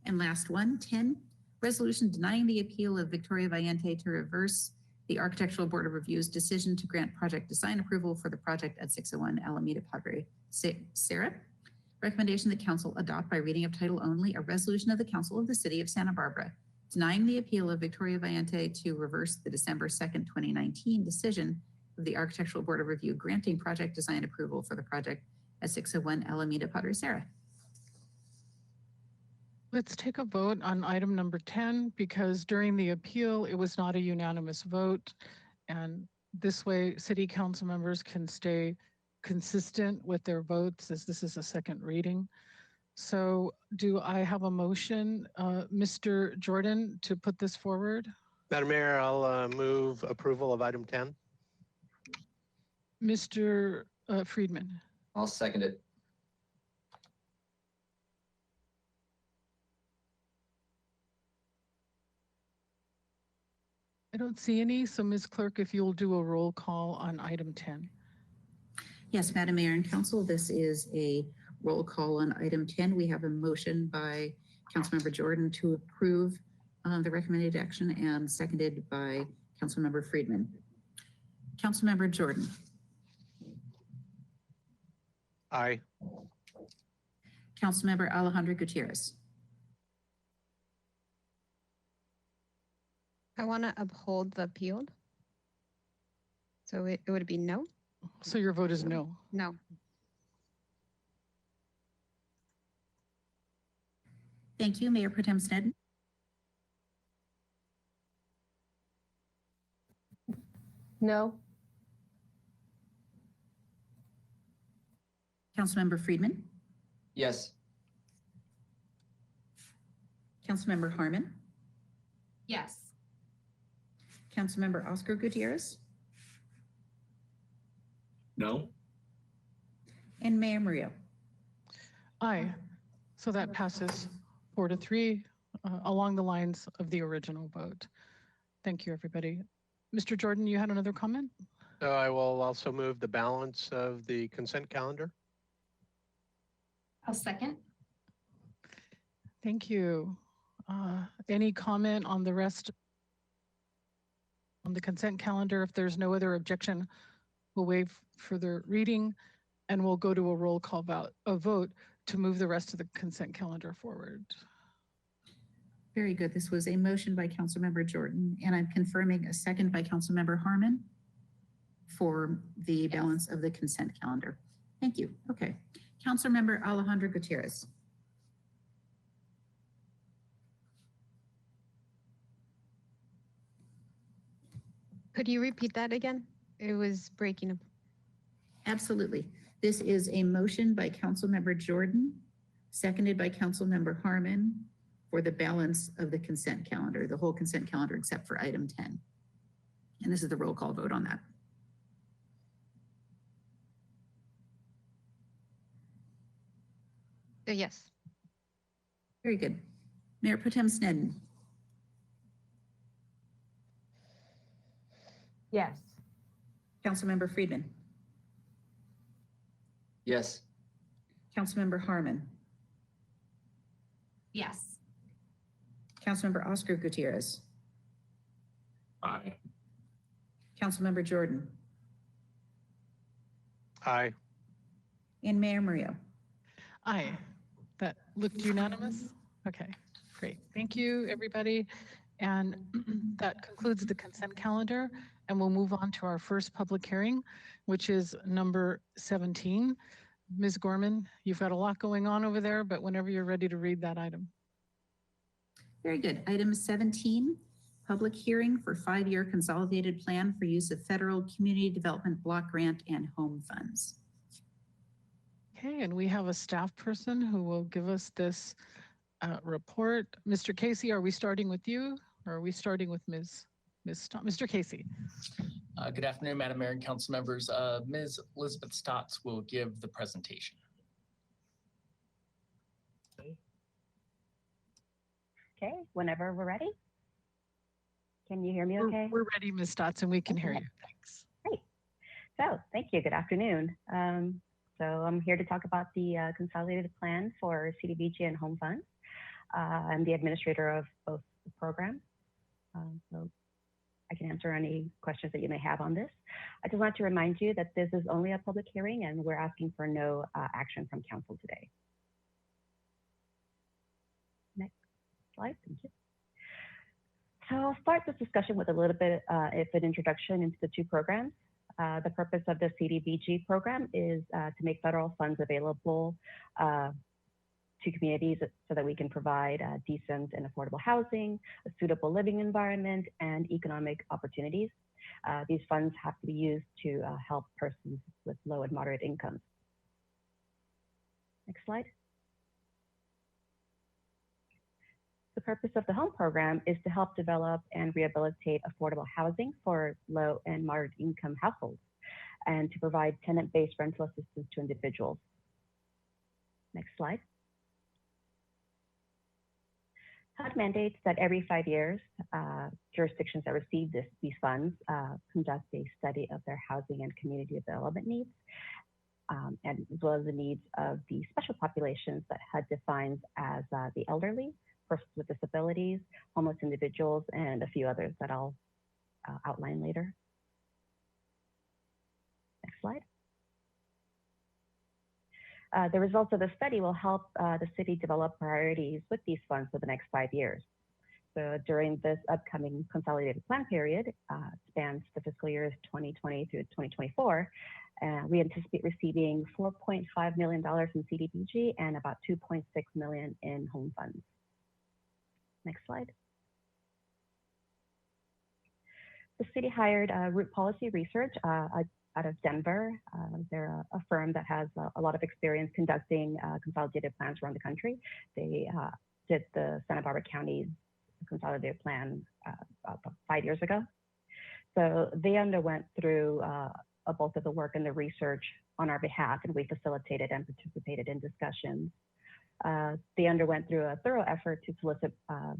And last one, 10, resolution denying the appeal of Victoria Valiente to reverse the Architectural Board of Review's decision to grant project design approval for the project at 601 Alameda Padre Serra. Recommendation that council adopt by reading of title only a resolution of the Council of the City of Santa Barbara denying the appeal of Victoria Valiente to reverse the December 2nd, 2019 decision of the Architectural Board of Review granting project design approval for the project at 601 Alameda Padre Serra. Let's take a vote on item number 10 because during the appeal, it was not a unanimous vote. And this way, city council members can stay consistent with their votes as this is a second reading. So do I have a motion, Mr. Jordan, to put this forward? Madam Mayor, I'll move approval of item 10. Mr. Friedman. I'll second it. I don't see any, so Ms. Clerk, if you'll do a roll call on item 10. Yes, Madam Mayor and Council, this is a roll call on item 10. We have a motion by Councilmember Jordan to approve the recommended action and seconded by Councilmember Friedman. Councilmember Jordan. Aye. Councilmember Alejandro Gutierrez. I want to uphold the appeal. So it would be no? So your vote is no? No. Thank you, Mayor Pro Tem Sneddon. No. Councilmember Friedman. Yes. Councilmember Harmon. Yes. Councilmember Oscar Gutierrez. No. And Mayor Murillo. Aye. So that passes 4-3 along the lines of the original vote. Thank you, everybody. Mr. Jordan, you had another comment? I will also move the balance of the consent calendar. I'll second. Thank you. Any comment on the rest on the consent calendar? If there's no other objection, we'll waive further reading and we'll go to a roll call vote to move the rest of the consent calendar forward. Very good. This was a motion by Councilmember Jordan, and I'm confirming a second by Councilmember Harmon for the balance of the consent calendar. Thank you. Okay. Councilmember Alejandro Gutierrez. Could you repeat that again? It was breaking up. Absolutely. This is a motion by Councilmember Jordan, seconded by Councilmember Harmon for the balance of the consent calendar, the whole consent calendar except for item 10. And this is the roll call vote on that. Yes. Very good. Mayor Pro Tem Sneddon. Yes. Councilmember Friedman. Yes. Councilmember Harmon. Yes. Councilmember Oscar Gutierrez. Aye. Councilmember Jordan. Aye. And Mayor Murillo. Aye. That looked unanimous? Okay, great. Thank you, everybody. And that concludes the consent calendar, and we'll move on to our first public hearing, which is number 17. Ms. Gorman, you've got a lot going on over there, but whenever you're ready to read that item. Very good. Item 17, public hearing for 5-year consolidated plan for use of federal community development block grant and home funds. Okay, and we have a staff person who will give us this report. Mr. Casey, are we starting with you or are we starting with Mr. Casey? Good afternoon, Madam Mayor and council members. Ms. Elizabeth Stotts will give the presentation. Okay, whenever we're ready. Can you hear me okay? We're ready, Ms. Stotts, and we can hear you. Thanks. Great. So thank you. Good afternoon. So I'm here to talk about the consolidated plan for CDBG and home funds. I'm the administrator of both the programs. So I can answer any questions that you may have on this. I just want to remind you that this is only a public hearing and we're asking for no action from council today. Next slide, thank you. So I'll start this discussion with a little bit of an introduction into the two programs. The purpose of the CDBG program is to make federal funds available to communities so that we can provide decent and affordable housing, a suitable living environment, and economic opportunities. These funds have to be used to help persons with low and moderate incomes. Next slide. The purpose of the home program is to help develop and rehabilitate affordable housing for low and moderate income households and to provide tenant-based rental assistance to individuals. Next slide. HUD mandates that every 5 years, jurisdictions that receive these funds conduct a study of their housing and community development needs, and as well as the needs of the special populations that HUD defines as the elderly, persons with disabilities, homeless individuals, and a few others that I'll outline later. Next slide. The results of the study will help the city develop priorities with these funds for the next 5 years. So during this upcoming consolidated plan period, spans the fiscal years 2020 through 2024, we anticipate receiving $4.5 million in CDBG and about $2.6 million in home funds. Next slide. The city hired Root Policy Research out of Denver. They're a firm that has a lot of experience conducting consolidated plans around the country. They did the Santa Barbara County's consolidated plan about 5 years ago. So they underwent through a bulk of the work and the research on our behalf, and we facilitated and participated in discussions. They underwent through a thorough effort to solicit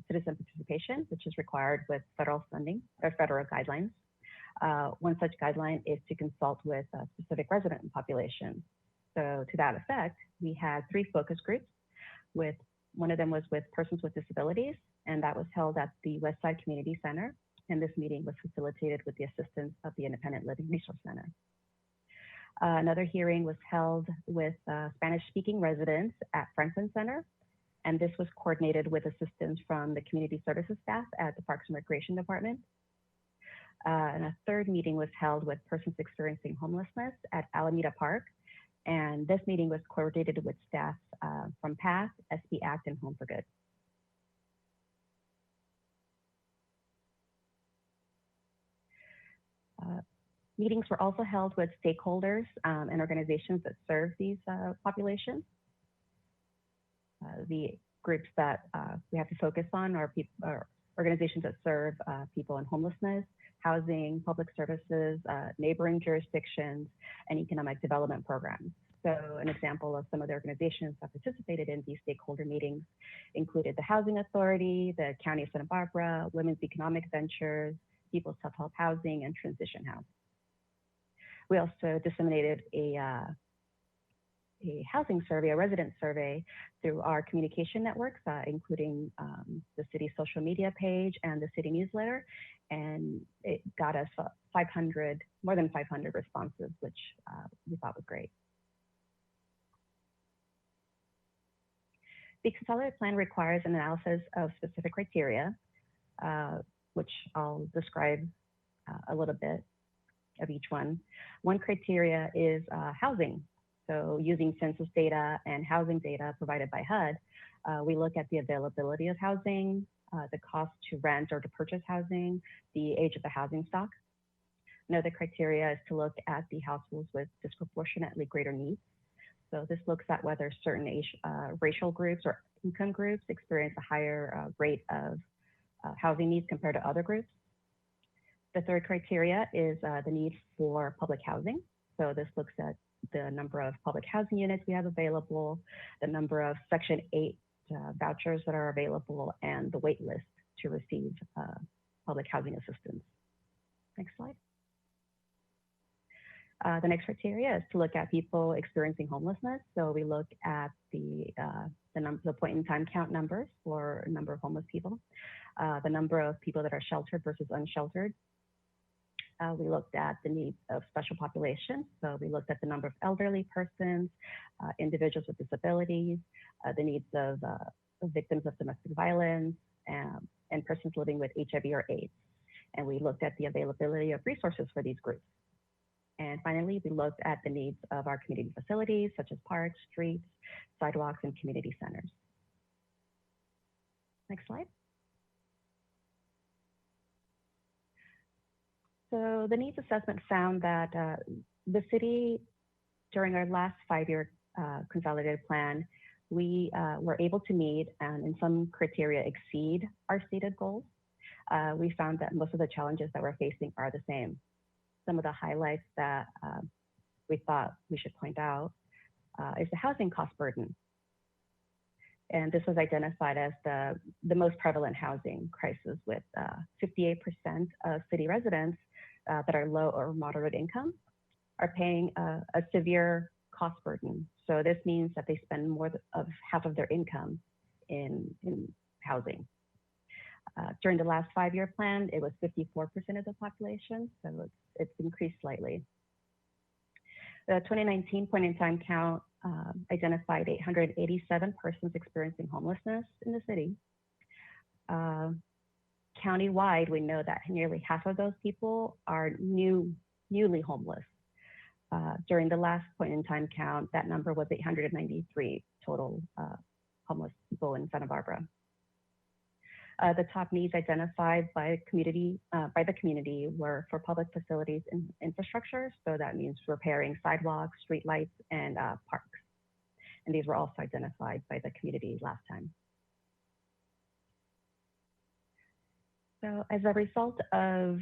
citizen participation, which is required with federal funding or federal guidelines. One such guideline is to consult with a specific resident population. So to that effect, we had 3 focus groups. One of them was with persons with disabilities, and that was held at the Westside Community Center. And this meeting was facilitated with the assistance of the Independent Living Resource Center. Another hearing was held with Spanish-speaking residents at Franklin Center, and this was coordinated with assistance from the community services staff at the Parks and Recreation Department. And a third meeting was held with persons experiencing homelessness at Alameda Park, and this meeting was coordinated with staff from PATH, SB Act, and Home for Good. Meetings were also held with stakeholders and organizations that serve these populations. The groups that we have to focus on are organizations that serve people in homelessness, housing, public services, neighboring jurisdictions, and economic development programs. So an example of some of the organizations that participated in these stakeholder meetings included the Housing Authority, the County of Santa Barbara, Women's Economic Ventures, People's Self-Help Housing, and Transition House. We also disseminated a a housing survey, a resident survey through our communication networks, including the city social media page and the city newsletter. And it got us more than 500 responses, which we thought was great. The consolidated plan requires an analysis of specific criteria, which I'll describe a little bit of each one. One criteria is housing. So using census data and housing data provided by HUD, we look at the availability of housing, the cost to rent or to purchase housing, the age of the housing stock. Another criteria is to look at the households with disproportionately greater needs. So this looks at whether certain racial groups or income groups experience a higher rate of housing needs compared to other groups. The third criteria is the need for public housing. So this looks at the number of public housing units we have available, the number of Section 8 vouchers that are available, and the wait list to receive public housing assistance. Next slide. The next criteria is to look at people experiencing homelessness. So we look at the point in time count numbers for number of homeless people, the number of people that are sheltered versus unsheltered. We looked at the needs of special populations. So we looked at the number of elderly persons, individuals with disabilities, the needs of victims of domestic violence, and persons living with HIV or AIDS. And we looked at the availability of resources for these groups. And finally, we looked at the needs of our community facilities, such as parks, streets, sidewalks, and community centers. Next slide. So the needs assessment found that the city, during our last 5-year consolidated plan, we were able to meet and in some criteria exceed our stated goals. We found that most of the challenges that we're facing are the same. Some of the highlights that we thought we should point out is the housing cost burden. And this was identified as the most prevalent housing crisis, with 58% of city residents that are low or moderate income are paying a severe cost burden. So this means that they spend more of half of their income in housing. During the last 5-year plan, it was 54% of the population, so it's increased slightly. The 2019 point in time count identified 887 persons experiencing homelessness in the city. Countywide, we know that nearly half of those people are newly homeless. During the last point in time count, that number was 893 total homeless people in Santa Barbara. The top needs identified by the community were for public facilities and infrastructure. So that means repairing sidewalks, streetlights, and parks. And these were also identified by the community last time. So as a result of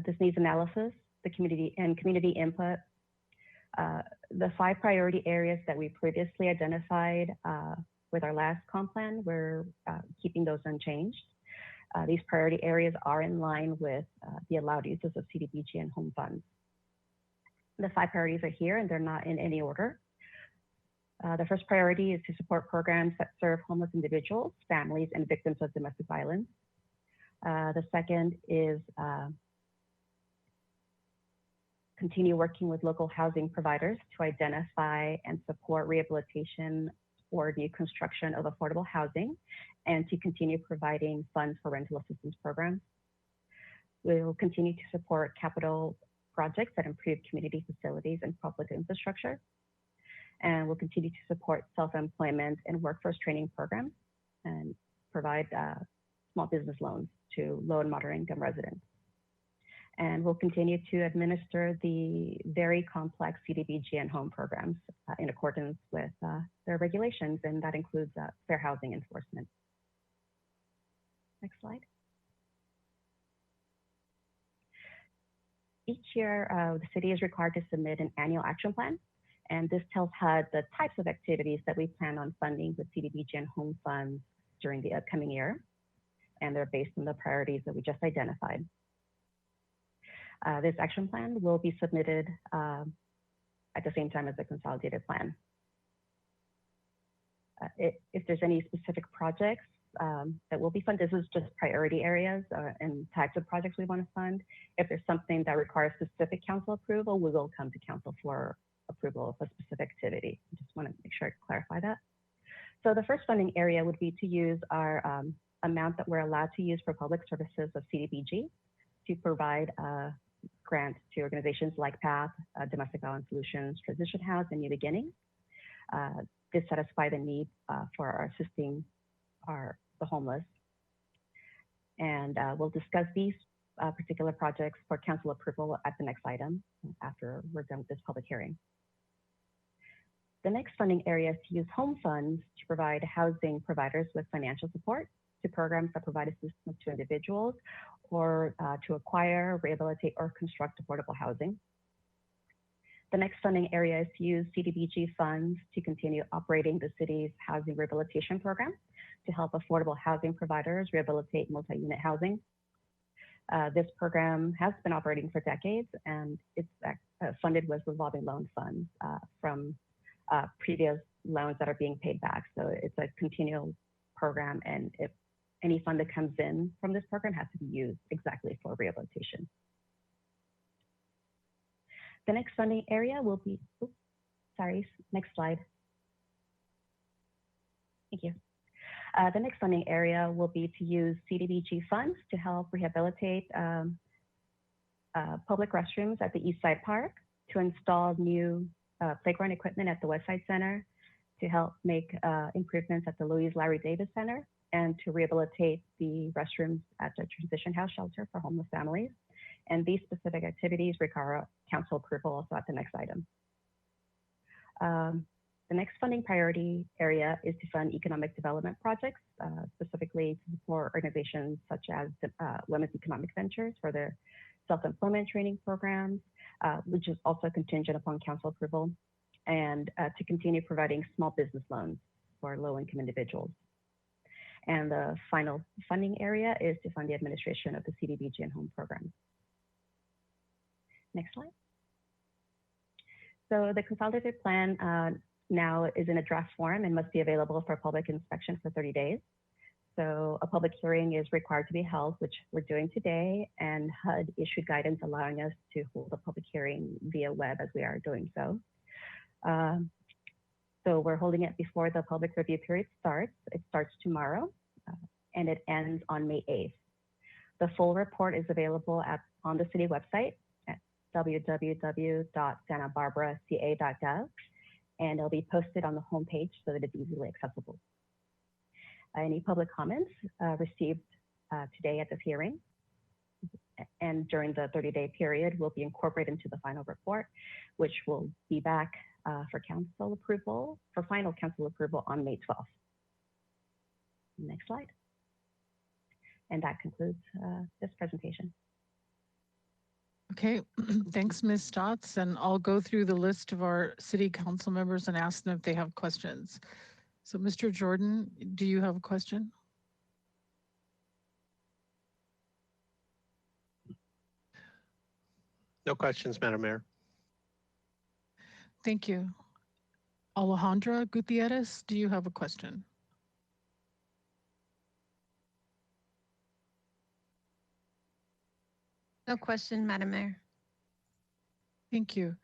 this needs analysis, the community input, the 5 priority areas that we previously identified with our last comp plan, we're keeping those unchanged. These priority areas are in line with the allowed uses of CDBG and home funds. The 5 priorities are here, and they're not in any order. The first priority is to support programs that serve homeless individuals, families, and victims of domestic violence. The second is continue working with local housing providers to identify and support rehabilitation or new construction of affordable housing, and to continue providing funds for rental assistance programs. We will continue to support capital projects that improve community facilities and public infrastructure. And we'll continue to support self-employment and workforce training programs and provide small business loans to low and moderate income residents. And we'll continue to administer the very complex CDBG and home programs in accordance with their regulations, and that includes fair housing enforcement. Next slide. Each year, the city is required to submit an annual action plan, and this tells HUD the types of activities that we plan on funding with CDBG and home funds during the upcoming year, and they're based on the priorities that we just identified. This action plan will be submitted at the same time as the consolidated plan. If there's any specific projects that will be funded, this is just priority areas and types of projects we want to fund. If there's something that requires specific council approval, we will come to council for approval of a specific activity. I just want to make sure I clarify that. So the first funding area would be to use our amount that we're allowed to use for public services of CDBG to provide grants to organizations like PATH, Domestic Violence Solutions, Transition House, and New Beginnings to satisfy the need for assisting the homeless. And we'll discuss these particular projects for council approval at the next item after we're done with this public hearing. The next funding area is to use home funds to provide housing providers with financial support to programs that provide assistance to individuals or to acquire, rehabilitate, or construct affordable housing. The next funding area is to use CDBG funds to continue operating the city's housing rehabilitation program to help affordable housing providers rehabilitate multi-unit housing. This program has been operating for decades, and it's funded with revolving loan funds from previous loans that are being paid back. So it's a continual program, and if any fund that comes in from this program has to be used exactly for rehabilitation. The next funding area will be, next slide. Thank you. The next funding area will be to use CDBG funds to help rehabilitate public restrooms at the East Side Park, to install new playground equipment at the West Side Center, to help make improvements at the Louise Larry Davis Center, and to rehabilitate the restrooms at the Transition House shelter for homeless families. And these specific activities require council approval also at the next item. The next funding priority area is to fund economic development projects, specifically to support organizations such as Women's Economic Ventures for their self-employment training programs, which is also contingent upon council approval, and to continue providing small business loans for low-income individuals. And the final funding area is to fund the administration of the CDBG and home programs. Next slide. So the consolidated plan now is in a draft form and must be available for public inspection for 30 days. So a public hearing is required to be held, which we're doing today, and HUD issued guidance allowing us to hold a public hearing via web as we are doing so. So we're holding it before the public review period starts. It starts tomorrow and it ends on May 8th. The full report is available on the city website at www.santabarbaraca.gov, and it'll be posted on the homepage so that it's easily accessible. Any public comments received today at this hearing and during the 30-day period will be incorporated into the final report, which will be back for council approval, for final council approval on May 12th. Next slide. And that concludes this presentation. Okay, thanks, Ms. Stotts. And I'll go through the list of our city council members and ask them if they have questions. So Mr. Jordan, do you have a question? No questions, Madam Mayor. Thank you. Alejandra Gutierrez, do you have a question? No question, Madam Mayor. Thank you.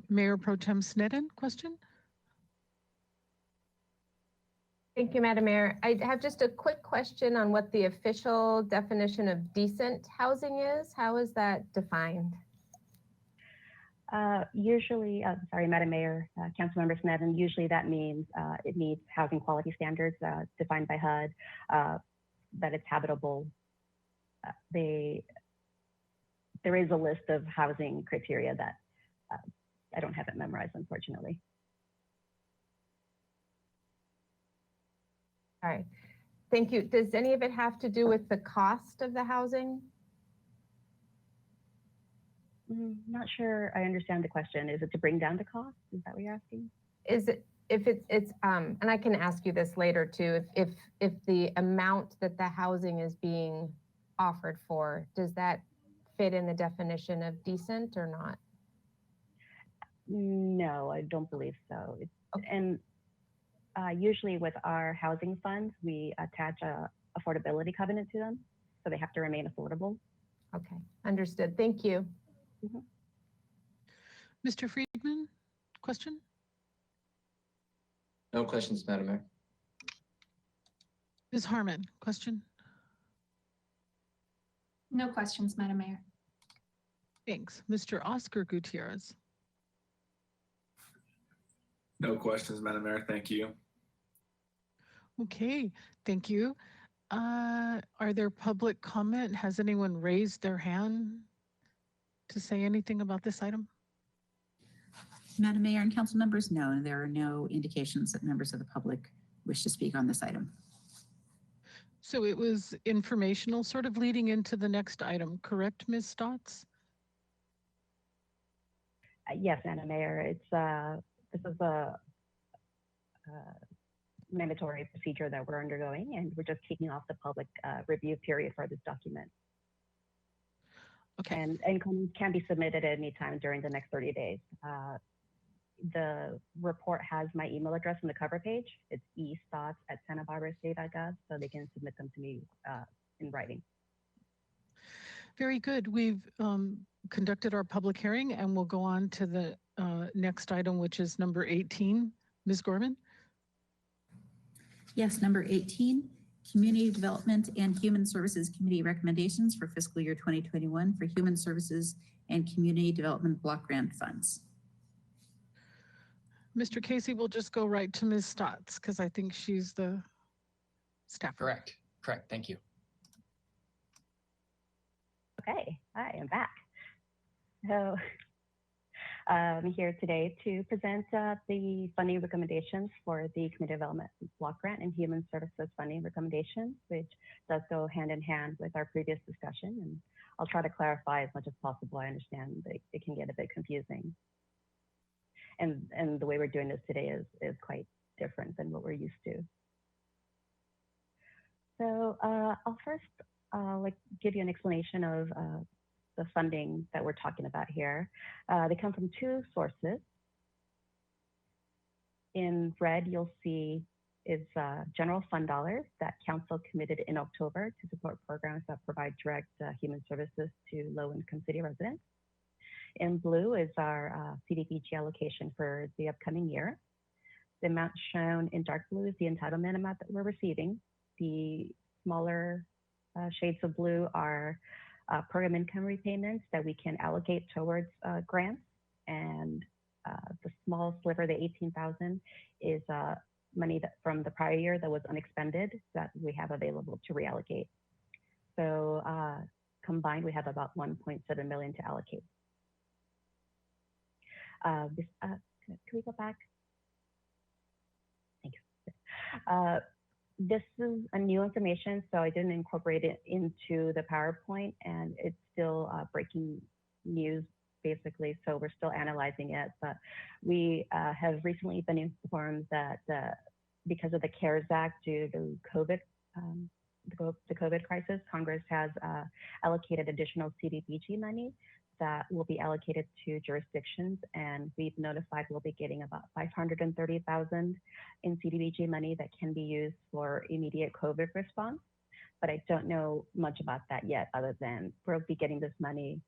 Mayor Pro Tem Snedden, question? Thank you, Madam Mayor. I have just a quick question on what the official definition of decent housing is. How is that defined? Usually, sorry, Madam Mayor, Councilmember Snedden, usually that means it meets housing quality standards defined by HUD, that it's habitable. There is a list of housing criteria that I don't have it memorized, unfortunately. All right, thank you. Does any of it have to do with the cost of the housing? Not sure I understand the question. Is it to bring down the cost? Is that what you're asking? Is it, if it's and I can ask you this later too, if the amount that the housing is being offered for, does that fit in the definition of decent or not? No, I don't believe so. Okay. And Usually with our housing funds, we attach a affordability covenant to them, so they have to remain affordable. Okay, understood. Thank you. Mr. Friedman, question? No questions, Madam Mayor. Ms. Harmon, question? No questions, Madam Mayor. Thanks. Mr. Oscar Gutierrez. No questions, Madam Mayor. Thank you. Okay, thank you. Are there public comment? Has anyone raised their hand to say anything about this item? Madam Mayor and council members, no, there are no indications that members of the public wish to speak on this item. So it was informational, sort of leading into the next item, correct, Ms. Stotts? Yes, Madam Mayor, it's this is a mandatory procedure that we're undergoing, and we're just kicking off the public review period for this document. Okay. And comments can be submitted at any time during the next 30 days. The report has my email address on the cover page. It's estotts@santabarbara.state.gov, so they can submit them to me in writing. Very good. We've conducted our public hearing and we'll go on to the next item, which is number 18. Ms. Gorman? Yes, number 18, Community Development and Human Services Committee recommendations for fiscal year 2021 for Human Services and Community Development Block Grant Funds. Mr. Casey, we'll just go right to Ms. Stotts because I think she's the staffer. Correct. Thank you. Okay, I am back. So I'm here today to present the funding recommendations for the Community Development Block Grant and Human Services funding recommendations, which does go hand in hand with our previous discussion. And I'll try to clarify as much as possible. I understand that it can get a bit confusing. And the way we're doing this today is quite different than what we're used to. So I'll first give you an explanation of the funding that we're talking about here. They come from two sources. In red, you'll see is general fund dollars that council committed in October to support programs that provide direct human services to low-income city residents. In blue is our CDBG allocation for the upcoming year. The amount shown in dark blue is the entitlement amount that we're receiving. The smaller shades of blue are program income repayments that we can allocate towards grants. And the small sliver, the 18,000, is money that from the prior year that was unexpended that we have available to reallocate. So combined, we have about 1.7 million to allocate. Can we go back? Thanks. This is a new information, so I didn't incorporate it into the PowerPoint, and it's still breaking news, basically, so we're still analyzing it. But we have recently been informed that because of the CARES Act due to COVID, the COVID crisis, Congress has allocated additional CDBG money that will be allocated to jurisdictions, and we've notified we'll be getting about 530,000 in CDBG money that can be used for immediate COVID response. But I don't know much about that yet, other than we'll be getting this money.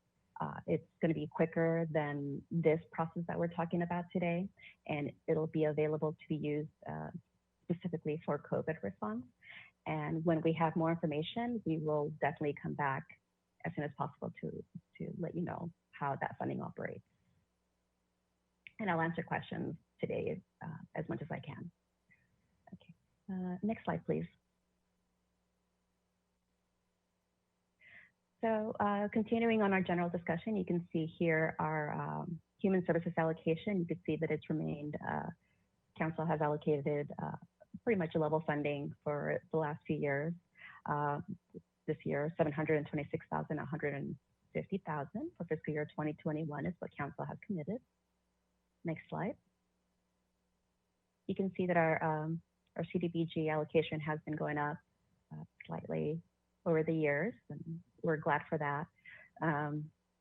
It's going to be quicker than this process that we're talking about today, and it'll be available to be used specifically for COVID response. And when we have more information, we will definitely come back as soon as possible to let you know how that funding operates. And I'll answer questions today as much as I can. Okay, next slide, please. So continuing on our general discussion, you can see here our human services allocation. You can see that it's remained, council has allocated pretty much a level funding for the last few years. This year, 726,150,000 for fiscal year 2021 is what council has committed. Next slide. You can see that our CDBG allocation has been going up slightly over the years, and we're glad for that.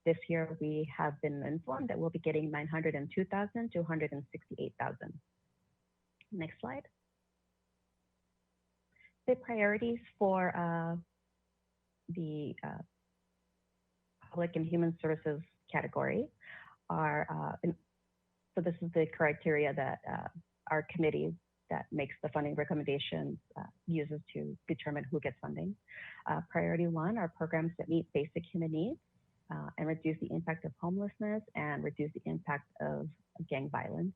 This year, we have been informed that we'll be getting 902,000 to 168,000. Next slide. the priorities for the public and human services category are, so this is the criteria that our committee that makes the funding recommendations uses to determine who gets funding. Priority 1 are programs that meet basic human needs and reduce the impact of homelessness and reduce the impact of gang violence.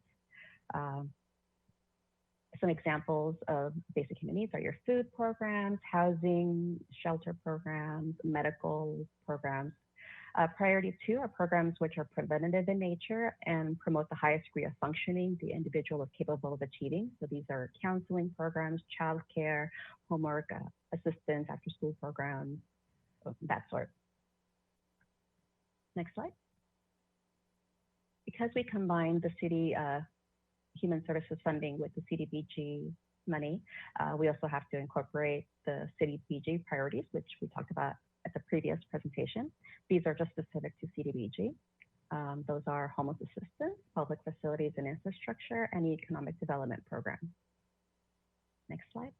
Some examples of basic human needs are your food programs, housing, shelter programs, medical programs. Priority 2 are programs which are preventative in nature and promote the highest degree of functioning the individual is capable of achieving. So these are counseling programs, childcare, homework assistance, after school programs, that sort. Next slide. Because we combine the city human services funding with the CDBG money, we also have to incorporate the CDBG priorities, which we talked about at the previous presentation. These are just specific to CDBG. Those are homeless assistance, public facilities and infrastructure, and economic development program. Next slide.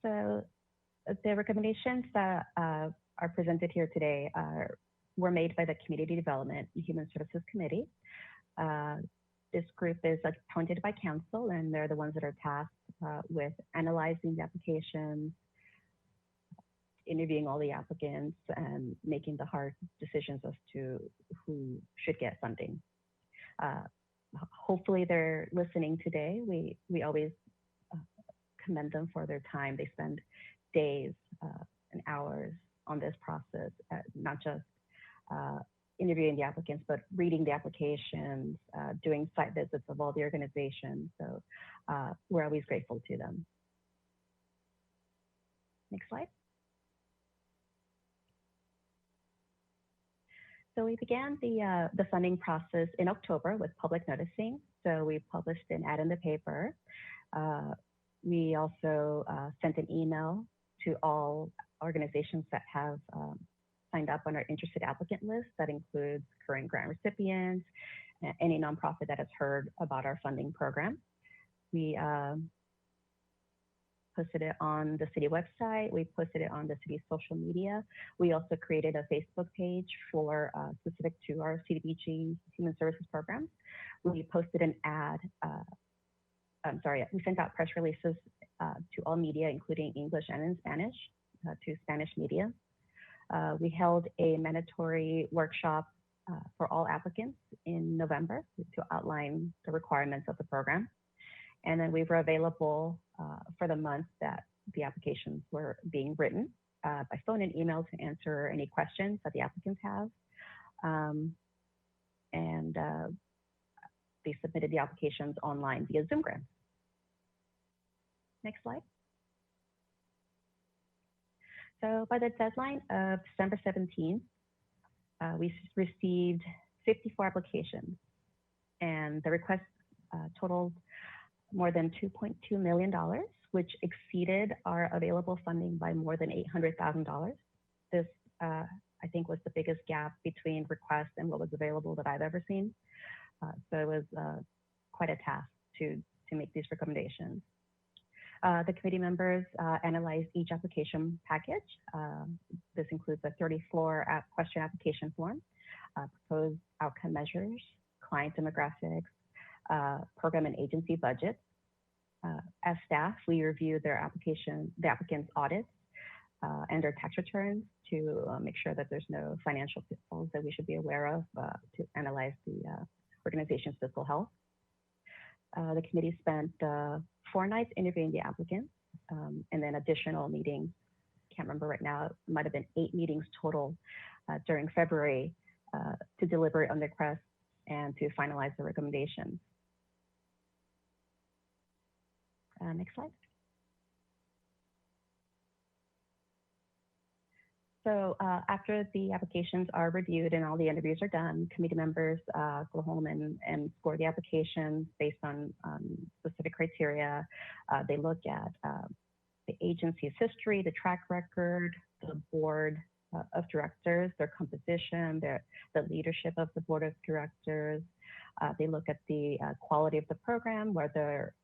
So the recommendations that are presented here today were made by the Community Development and Human Services Committee. This group is appointed by council, and they're the ones that are tasked with analyzing the applications, interviewing all the applicants, and making the hard decisions as to who should get funding. Hopefully they're listening today. We always commend them for their time. They spend days and hours on this process, not just interviewing the applicants, but reading the applications, doing site visits of all the organizations. So we're always grateful to them. Next slide. So we began the funding process in October with public noticing. So we published an ad in the paper. We also sent an email to all organizations that have signed up on our interested applicant list. That includes current grant recipients, any nonprofit that has heard about our funding program. We posted it on the city website. We posted it on the city's social media. We also created a Facebook page for specific to our CDBG Human Services program. We posted an ad, we sent out press releases to all media, including English and in Spanish, to Spanish media. We held a mandatory workshop for all applicants in November to outline the requirements of the program. And then we were available for the month that the applications were being written by phone and email to answer any questions that the applicants have. They submitted the applications online via Zoom grants. Next slide. So by the deadline of December 17th, we received 54 applications, and the requests totaled more than $2.2 million, which exceeded our available funding by more than $800,000. This, I think, was the biggest gap between requests and what was available that I've ever seen. So it was quite a task to make these recommendations. The committee members analyzed each application package. This includes a 30-floor question application form, proposed outcome measures, client demographics, program and agency budgets. As staff, we review the applicant's audits and their tax returns to make sure that there's no financial pitfalls that we should be aware of to analyze the organization's fiscal health. The committee spent 4 nights interviewing the applicants and then additional meetings. Can't remember right now, it might have been 8 meetings total during February to deliberate on the requests and to finalize the recommendations. Next slide. So after the applications are reviewed and all the interviews are done, committee members go home and score the applications based on specific criteria. They look at the agency's history, the track record, the board of directors, their composition, the leadership of the board of directors. They look at the quality of the program, whether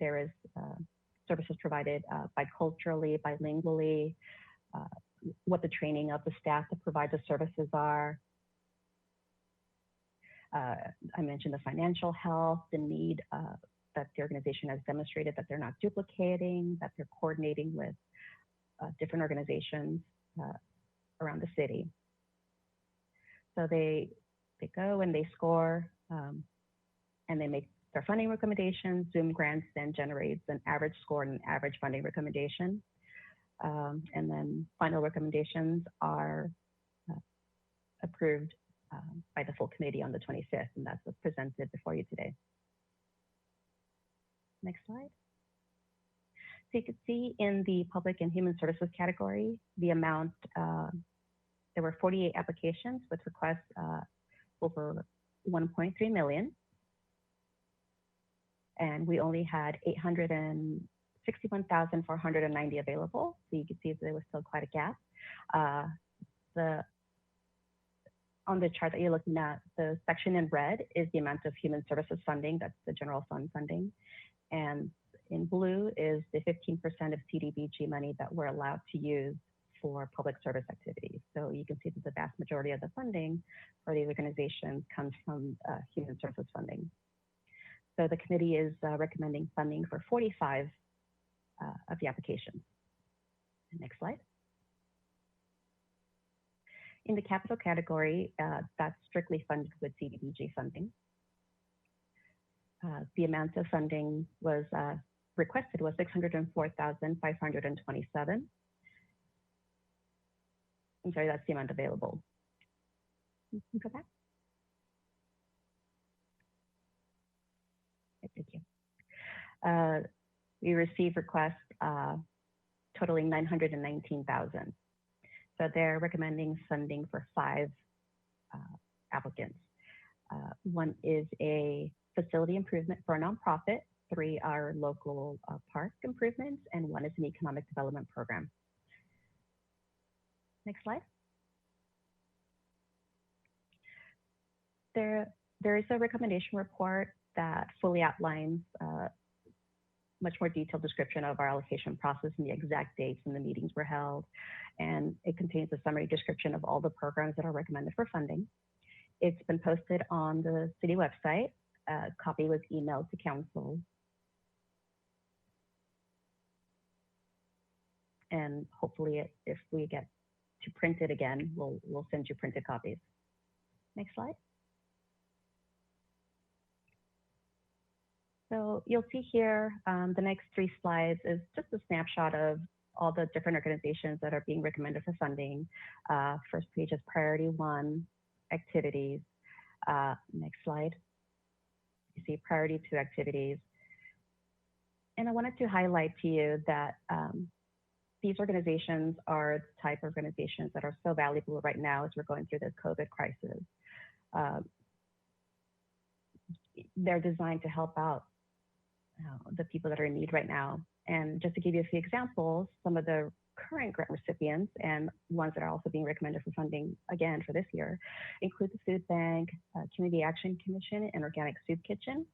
there is services provided biculturally, bilingually, what the training of the staff to provide the services are. I mentioned the financial health, the need that the organization has demonstrated that they're not duplicating, that they're coordinating with different organizations around the city. So they go and they score and they make their funding recommendations. Zoom Grants then generates an average score and an average funding recommendation. And then final recommendations are approved by the full committee on the 25th, and that's what's presented before you today. Next slide. So you can see in the public and human services category, the amount, there were 48 applications with requests over 1.3 million. And we only had 861,490 available. So you can see that there was still quite a gap. On the chart that you're looking at, the section in red is the amount of human services funding, that's the general fund funding. And in blue is the 15% of CDBG money that we're allowed to use for public service activities. So you can see that the vast majority of the funding for these organizations comes from human services funding. So the committee is recommending funding for 45 of the applications. Next slide. In the capital category, that's strictly funded with CDBG funding. The amount of funding was requested was 604,527. I'm sorry, that's the amount available. Go back. Thank you. We received requests totaling 919,000. So they're recommending funding for 5 applicants. One is a facility improvement for a nonprofit, 3 are local park improvements, and 1 is an economic development program. Next slide. There is a recommendation report that fully outlines much more detailed description of our allocation process and the exact dates when the meetings were held. And it contains a summary description of all the programs that are recommended for funding. It's been posted on the city website. A copy was emailed to council. And hopefully if we get to print it again, we'll send you printed copies. Next slide. So you'll see here, the next 3 slides is just a snapshot of all the different organizations that are being recommended for funding. First page is priority 1, activities. Next slide. You see priority 2 activities. And I wanted to highlight to you that these organizations are the type of organizations that are so valuable right now as we're going through this COVID crisis. They're designed to help out the people that are in need right now. And just to give you a few examples, some of the current grant recipients and ones that are also being recommended for funding again for this year include the Food Bank, Community Action Commission, and Organic Soup Kitchen.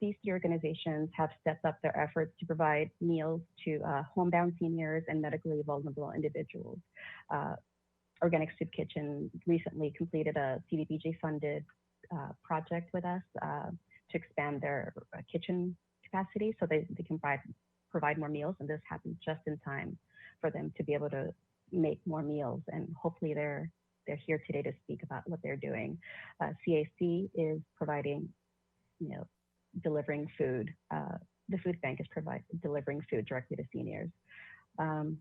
These 3 organizations have stepped up their efforts to provide meals to homebound seniors and medically vulnerable individuals. Organic Soup Kitchen recently completed a CDBG funded project with us to expand their kitchen capacity so they can provide more meals, and this happens just in time for them to be able to make more meals. And hopefully they're here today to speak about what they're doing. CAC is providing, delivering food. The Food Bank is delivering food directly to seniors. Some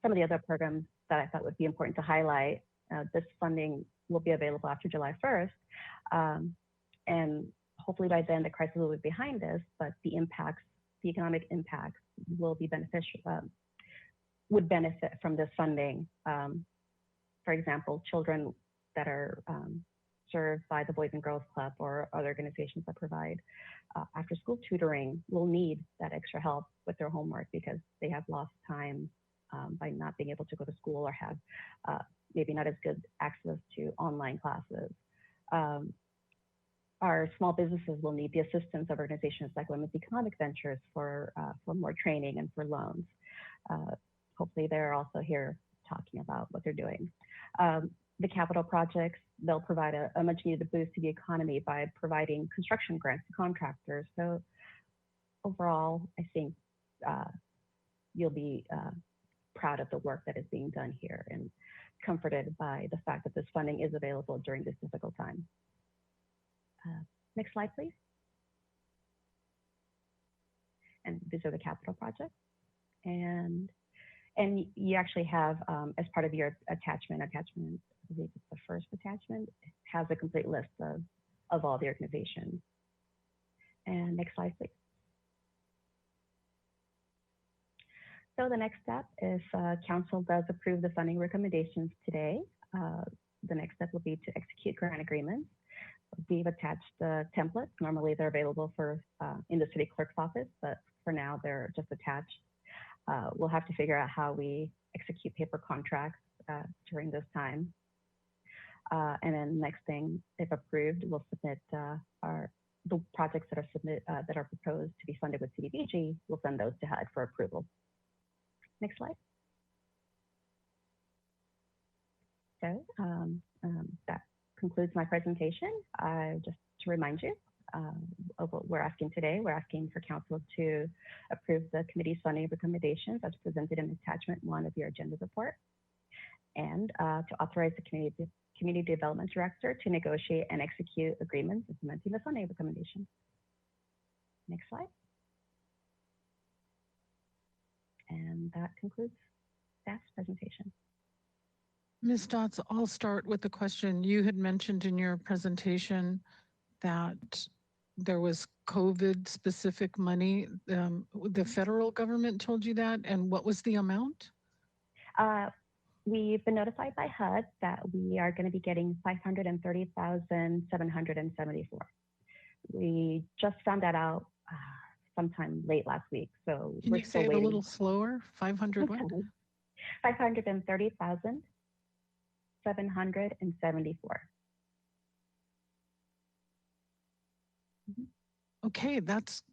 of the other programs that I thought would be important to highlight, this funding will be available after July 1st. And hopefully by then the crisis will be behind us, but the economic impacts will be beneficial, would benefit from this funding. For example, children that are served by the Boys and Girls Club or other organizations that provide after school tutoring will need that extra help with their homework because they have lost time by not being able to go to school or have maybe not as good access to online classes. our small businesses will need the assistance of organizations like Women's Economic Ventures for more training and for loans. Hopefully they're also here talking about what they're doing. The capital projects, they'll provide a much needed boost to the economy by providing construction grants to contractors. So overall, I think you'll be proud of the work that is being done here and comforted by the fact that this funding is available during this difficult time. Next slide, please. And these are the capital projects. And you actually have, as part of your attachment, I believe it's the first attachment, has a complete list of all the organizations. And next slide, please. So the next step, if council does approve the funding recommendations today, the next step will be to execute grant agreements. We've attached templates. Normally they're available for in the city clerk's office, but for now they're just attached. We'll have to figure out how we execute paper contracts during this time. And then next thing, if approved, we'll submit the projects that are proposed to be funded with CDBG. We'll send those to HUD for approval. Next slide. So that concludes my presentation. Just to remind you of what we're asking today, we're asking for council to approve the committee's funding recommendations as presented in attachment 1 of your agenda report, and to authorize the community development director to negotiate and execute agreements implementing the funding recommendations. Next slide. And that concludes staff's presentation. Ms. Stotts, I'll start with the question. You had mentioned in your presentation that there was COVID specific money. The federal government told you that, and what was the amount? We've been notified by HUD that we are going to be getting $530,774. We just found that out sometime late last week, so Can we're you still say it waiting. a little slower? 500 what? 530,774. Okay, that's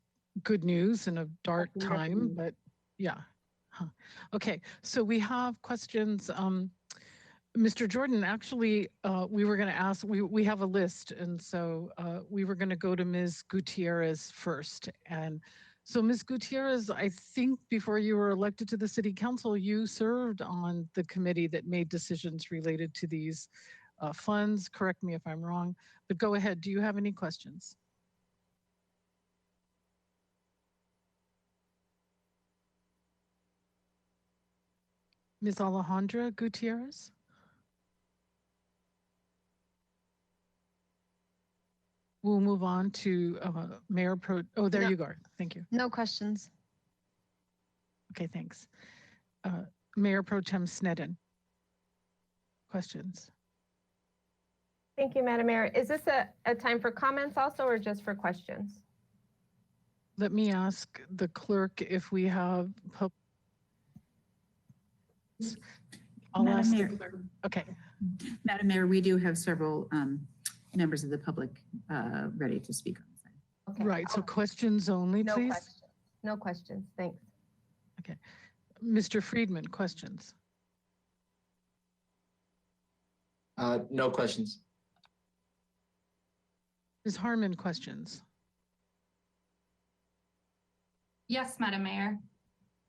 good news in a dark That's time, wonderful. but yeah. Huh. Okay, so we have questions. Mr. Jordan, actually, we were going to ask, we have a list, and so we were going to go to Ms. Gutierrez first. And so Ms. Gutierrez, I think before you were elected to the city council, you served on the committee that made decisions related to these funds. Correct me if I'm wrong, but go ahead. Do you have any questions? Ms. Alejandra Gutierrez? We'll move on to Mayor Pro. Oh, there you go. Thank you. No questions. Okay, thanks. Mayor Pro Tem Sneddon. Questions? Thank you, Madam Mayor. Is this a time for comments also, or just for questions? Let me ask the clerk if we have. I'll Madam ask the Mayor. clerk. Okay. Madam Mayor, we do have several members of the public ready to speak on this. Okay. Right, so questions only, No please. questions. No questions. Thanks. Okay. Mr. Friedman, questions? No questions. Ms. Harmon, questions? Yes, Madam Mayor.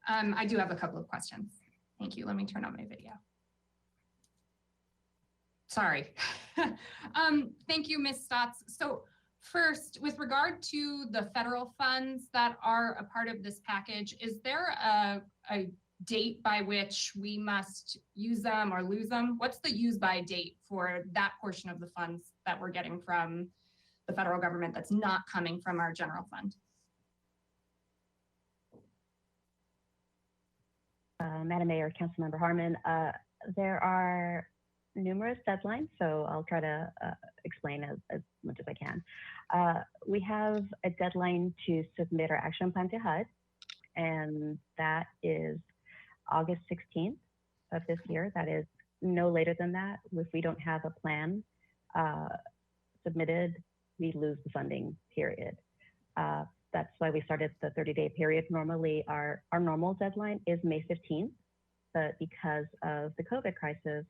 I do have a couple of questions. Thank you. Let me turn on my video. Sorry. Thank you, Ms. Stotts. So first, with regard to the federal funds that are a part of this package, is there a date by which we must use them or lose them? What's the use by date for that portion of the funds that we're getting from the federal government that's not coming from our general fund? Madam Mayor, Councilmember Harmon, there are numerous deadlines, so I'll try to explain as much as I can. We have a deadline to submit our action plan to HUD, and that is August 16th of this year. That is, no later than that. If we don't have a plan submitted, we will not be able to we lose the funding period. That's why we started the 30-day period. Normally, our normal deadline is May 15th, but because of the COVID crisis,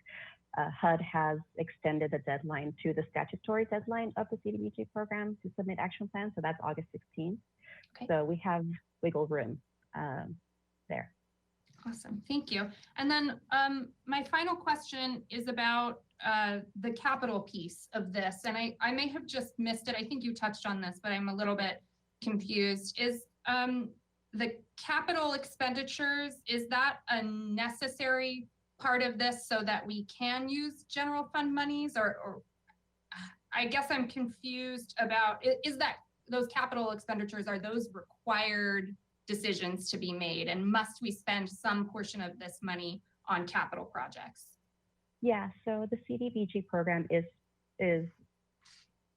HUD has extended the deadline to the statutory deadline of the CDBG program to submit action plans. So that's August 16th. Okay. So we have wiggle room there. Awesome, thank you. And then my final question is about the capital piece of this. And I may have just missed it. I think you touched on this, but I'm a little bit confused. Is the capital expenditures, is that a necessary part of this so that we can use general fund monies? Or I guess I'm confused about, is that those capital expenditures, are those required decisions to be made, and must we spend some portion of this money on capital projects? Yeah, so the CDBG program is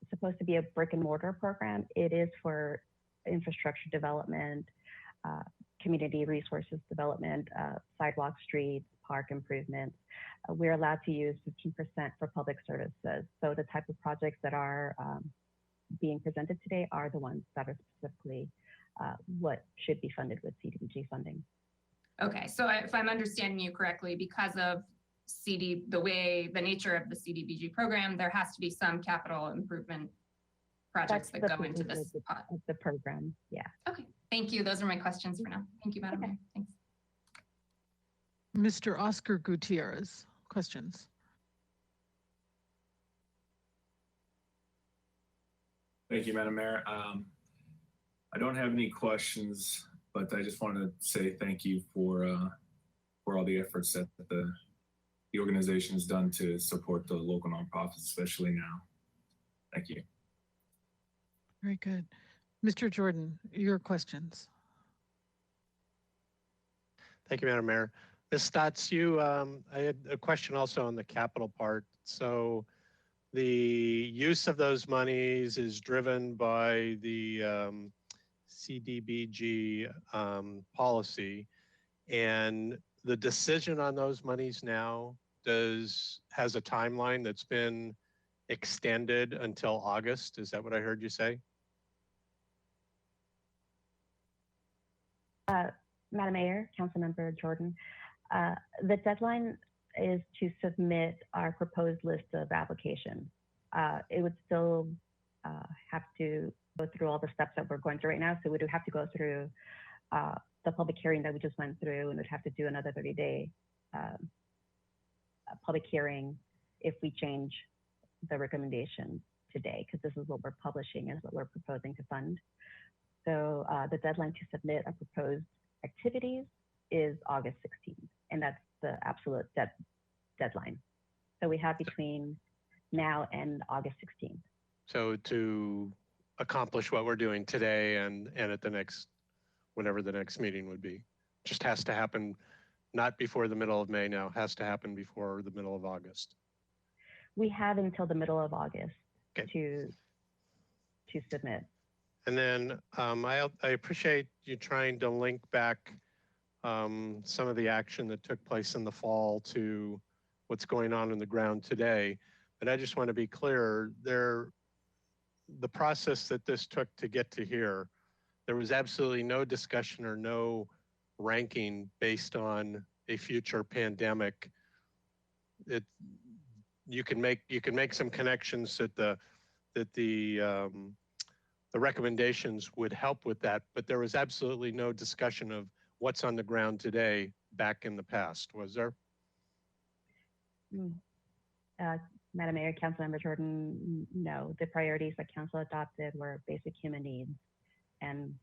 supposed to be a brick and mortar program. It is for infrastructure development, community resources development, sidewalk, streets, park improvements. We're allowed to use 15% for public services. So the type of projects that are being presented today are the ones that are specifically what should be funded with CDBG funding. Okay, so if I'm understanding you correctly, because of the nature of the CDBG program, there has to be some capital improvement projects that go into this pot. The program, yeah. Okay, thank you. Those are my questions for now. Thank you, Madam Mayor. Thanks. Mr. Oscar Gutierrez, questions? Thank you, Madam Mayor. I don't have any questions, but I just wanted to say thank you for all the efforts that the organization has done to support the local nonprofits, especially now. Thank you. Very good. Mr. Jordan, your questions. Thank you, Madam Mayor. Ms. Stotts, I had a question also on the capital part. So the use of those monies is driven by the CDBG policy, and the decision on those monies now has a timeline that's been extended until August. Is that what I heard you say? Madam Mayor, Councilmember Jordan, the deadline is to submit our proposed list of applications. It would still have to go through all the steps that we're going through right now. So we would have to go through the public hearing that we just went through, and we'd have to do another 30-day public hearing if we change the recommendation today, because this is what we're publishing, is what we're proposing to fund. So the deadline to submit our proposed activities is August 16th, and that's the absolute deadline. So we have between now and August 16th. So to accomplish what we're doing today and at the next, whatever the next meeting would be, just has to happen not before the middle of May now, has to happen before the middle of August. We have until the middle of August to submit. And then I appreciate you trying to link back some of the action that took place in the fall to what's going on the ground today. But I just want to be clear, the process that this took to get to here, there was absolutely no discussion or no ranking based on a future pandemic. You can make some connections that the recommendations would help with that, but there was absolutely no discussion of what's on the ground today back in the past, was there? Madam Mayor, Councilmember Jordan, no. The priorities that Council adopted were basic human needs and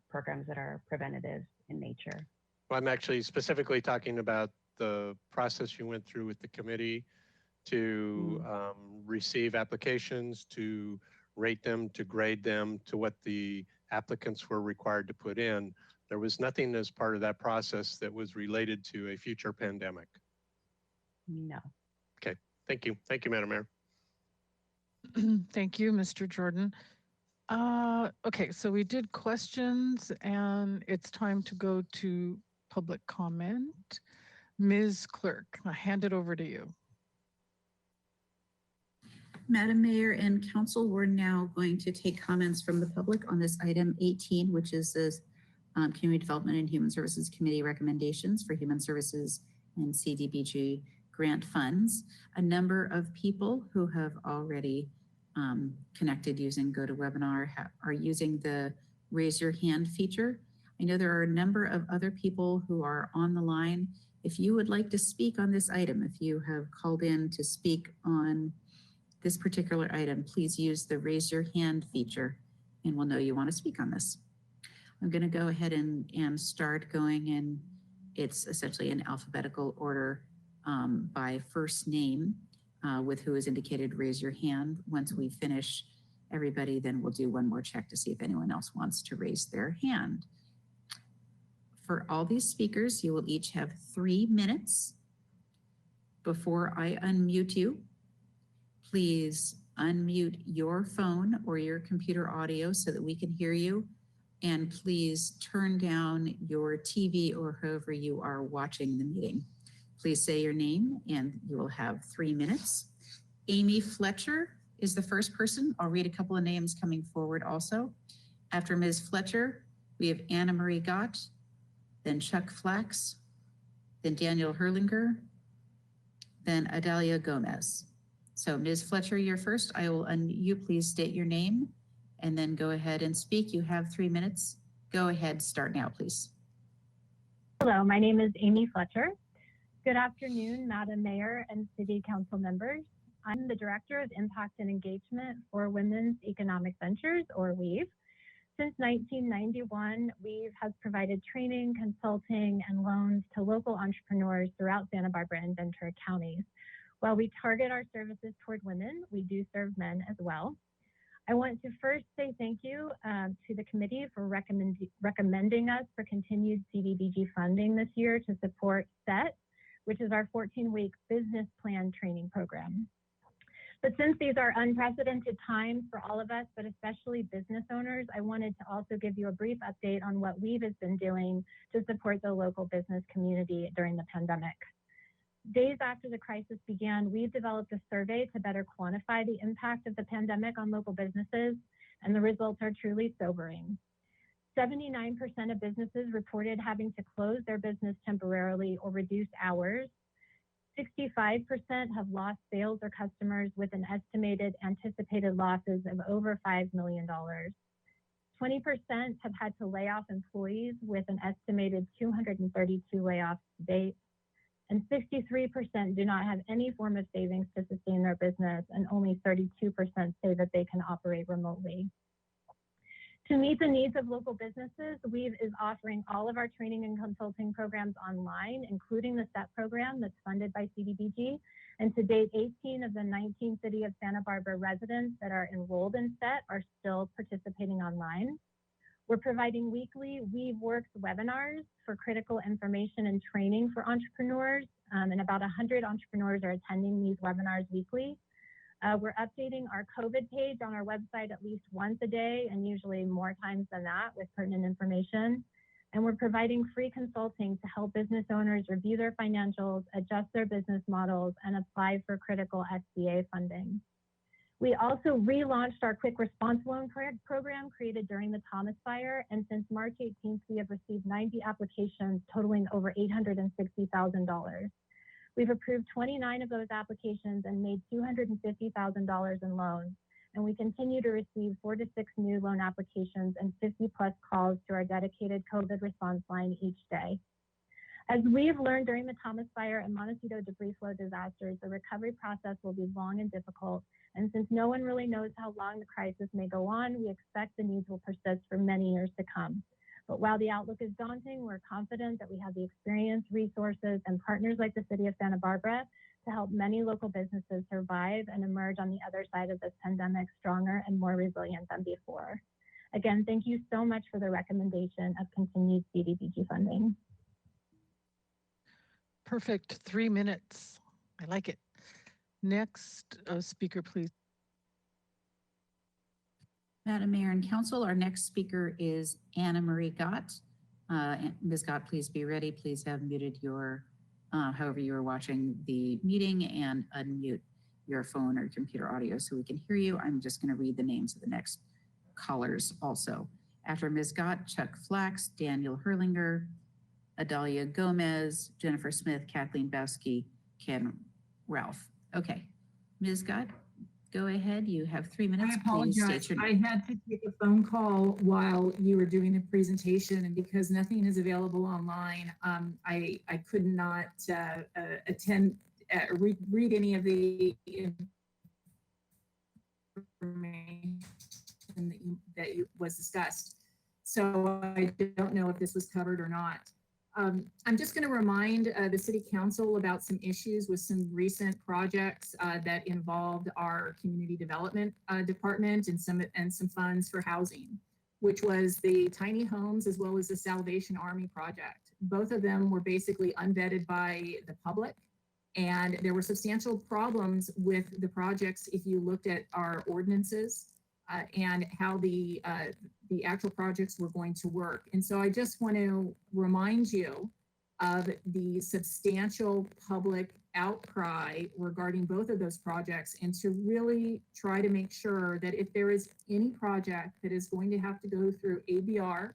programs that are preventative in nature. Well, I'm actually specifically talking about the process you went through with the committee to receive applications, to rate them, to grade them to what the applicants were required to put in. There was nothing as part of that process that was related to a future pandemic. No. Okay, thank you. Thank you, Madam Mayor. Thank you, Mr. Jordan. Okay, so we did questions and it's time to go to public comment. Ms. Clerk, I hand it over to you. Madam Mayor and Council, we're now going to take comments from the public on this item 18, which is the Community Development and Human Services Committee recommendations for human services and CDBG grant funds. A number of people who have already connected using GoToWebinar are using the raise your hand feature. I know there are a number of other people who are on the line. If you would like to speak on this item, if you have called in to speak on this particular item, please use the raise your hand feature and we'll know you want to speak on this. I'm going to go ahead and start going in. It's essentially in alphabetical order by first name with who is indicated raise your hand. Once we finish everybody, then we'll do one more check to see if anyone else wants to raise their hand. For all these speakers, you will each have 3 minutes. Before I unmute you, please unmute your phone or your computer audio so that we can hear you. And please turn down your TV or however you are watching the meeting. Please say your name and you will have 3 minutes. Amy Fletcher is the first person. I'll read a couple of names coming forward also. After Ms. Fletcher, we have Anna Marie Gott, then Chuck Flax, then Daniel Herlinger, then Adalia Gomez. So Ms. Fletcher, you're first. I will unmute you. Please state your name and then go ahead and speak. You have 3 minutes. Go ahead, start now, please. Hello, my name is Amy Fletcher. Good afternoon, Madam Mayor and City Council members. I'm the Director of Impact and Engagement for Women's Economic Ventures, or WEAVE. Since 1991, WEAVE has provided training, consulting, and loans to local entrepreneurs throughout Santa Barbara and Ventura counties. While we target our services toward women, we do serve men as well. I want to first say thank you to the committee for recommending us for continued CDBG funding this year to support SET, which is our 14-week business plan training program. But since these are unprecedented times for all of us, but especially business owners, I wanted to also give you a brief update on what WEAVE has been doing to support the local business community during the pandemic. Days after the crisis began, we've developed a survey to better quantify the impact of the pandemic on local businesses, and the results are truly sobering. 79% of businesses reported having to close their business temporarily or reduce hours. 65% have lost sales or customers with an estimated anticipated losses of over $5 million. 20% have had to lay off employees with an estimated 232 layoffs to date. And 63% do not have any form of savings to sustain their business, and only 32% say that they can operate remotely. To meet the needs of local businesses, WEAVE is offering all of our training and consulting programs online, including the SET program that's funded by CDBG. And to date, 18 of the 19 City of Santa Barbara residents that are enrolled in SET are still participating online. We're providing weekly WEAVE Works webinars for critical information and training for entrepreneurs, and about 100 entrepreneurs are attending these webinars weekly. We're updating our COVID page on our website at least once a day, and usually more times than that, with pertinent information. And we're providing free consulting to help business owners review their financials, adjust their business models, and apply for critical SBA funding. We also relaunched our quick response loan program created during the Thomas Fire, and since March 18th, we have received 90 applications totaling over $860,000. We've approved 29 of those applications and made $250,000 in loans, and we continue to receive 4 to 6 new loan applications and 50+ calls to our dedicated COVID response line each day. As we've learned during the Thomas Fire and Montecito debris flow disasters, the recovery process will be long and difficult, and since no one really knows how long the crisis may go on, we expect the needs will persist for many years to come. But while the outlook is daunting, we're confident that we have the experience, resources, and partners like the City of Santa Barbara to help many local businesses survive and emerge on the other side of this pandemic stronger and more resilient than before. Again, thank you so much for the recommendation of continued CDBG funding. Perfect, 3 minutes. I like it. Next speaker, please. Madam Mayor and Council, our next speaker is Anna Marie Gott. Ms. Gott, please be ready. Please have muted your, however you are watching the meeting, and unmute. your phone or computer audio so we can hear you. I'm just going to read the names of the next callers also. After Ms. Gott, Chuck Flax, Daniel Herlinger, Adalia Gomez, Jennifer Smith, Kathleen Bowski, Ken Ralph. Okay, Ms. Gott, go ahead. You have 3 minutes. I apologize. I had to take a phone call while you were doing the presentation, and because nothing is available online, I could not read any of the information that was discussed. So I don't know if this was covered or not. I'm just going to remind the City Council about some issues with some recent projects that involved our Community Development Department and some funds for housing, which was the tiny homes as well as the Salvation Army project. Both of them were basically unvetted by the public, and there were substantial problems with the projects if you looked at our ordinances and how the actual projects were going to work. And so I just want to remind you of the substantial public outcry regarding both of those projects, and to really try to make sure that if there is any project that is going to have to go through ABR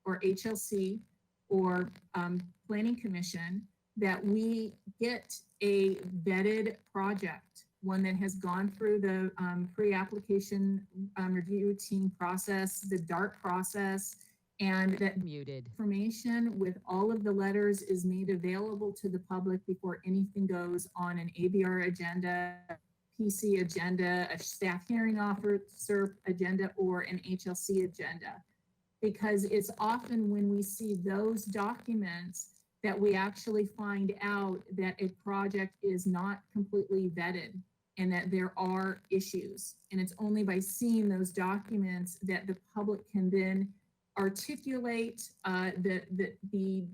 or HLC or Planning Commission, that we get a vetted project, one that has gone through the pre-application review team process, the DART process, and that information with all of the letters is made available to the public before anything goes on an ABR agenda, PC agenda, a staff hearing officer agenda, or an HLC agenda. Because it's often when we see those documents that we actually find out that a project is not completely vetted and that there are issues. And it's only by seeing those documents that the public can then articulate the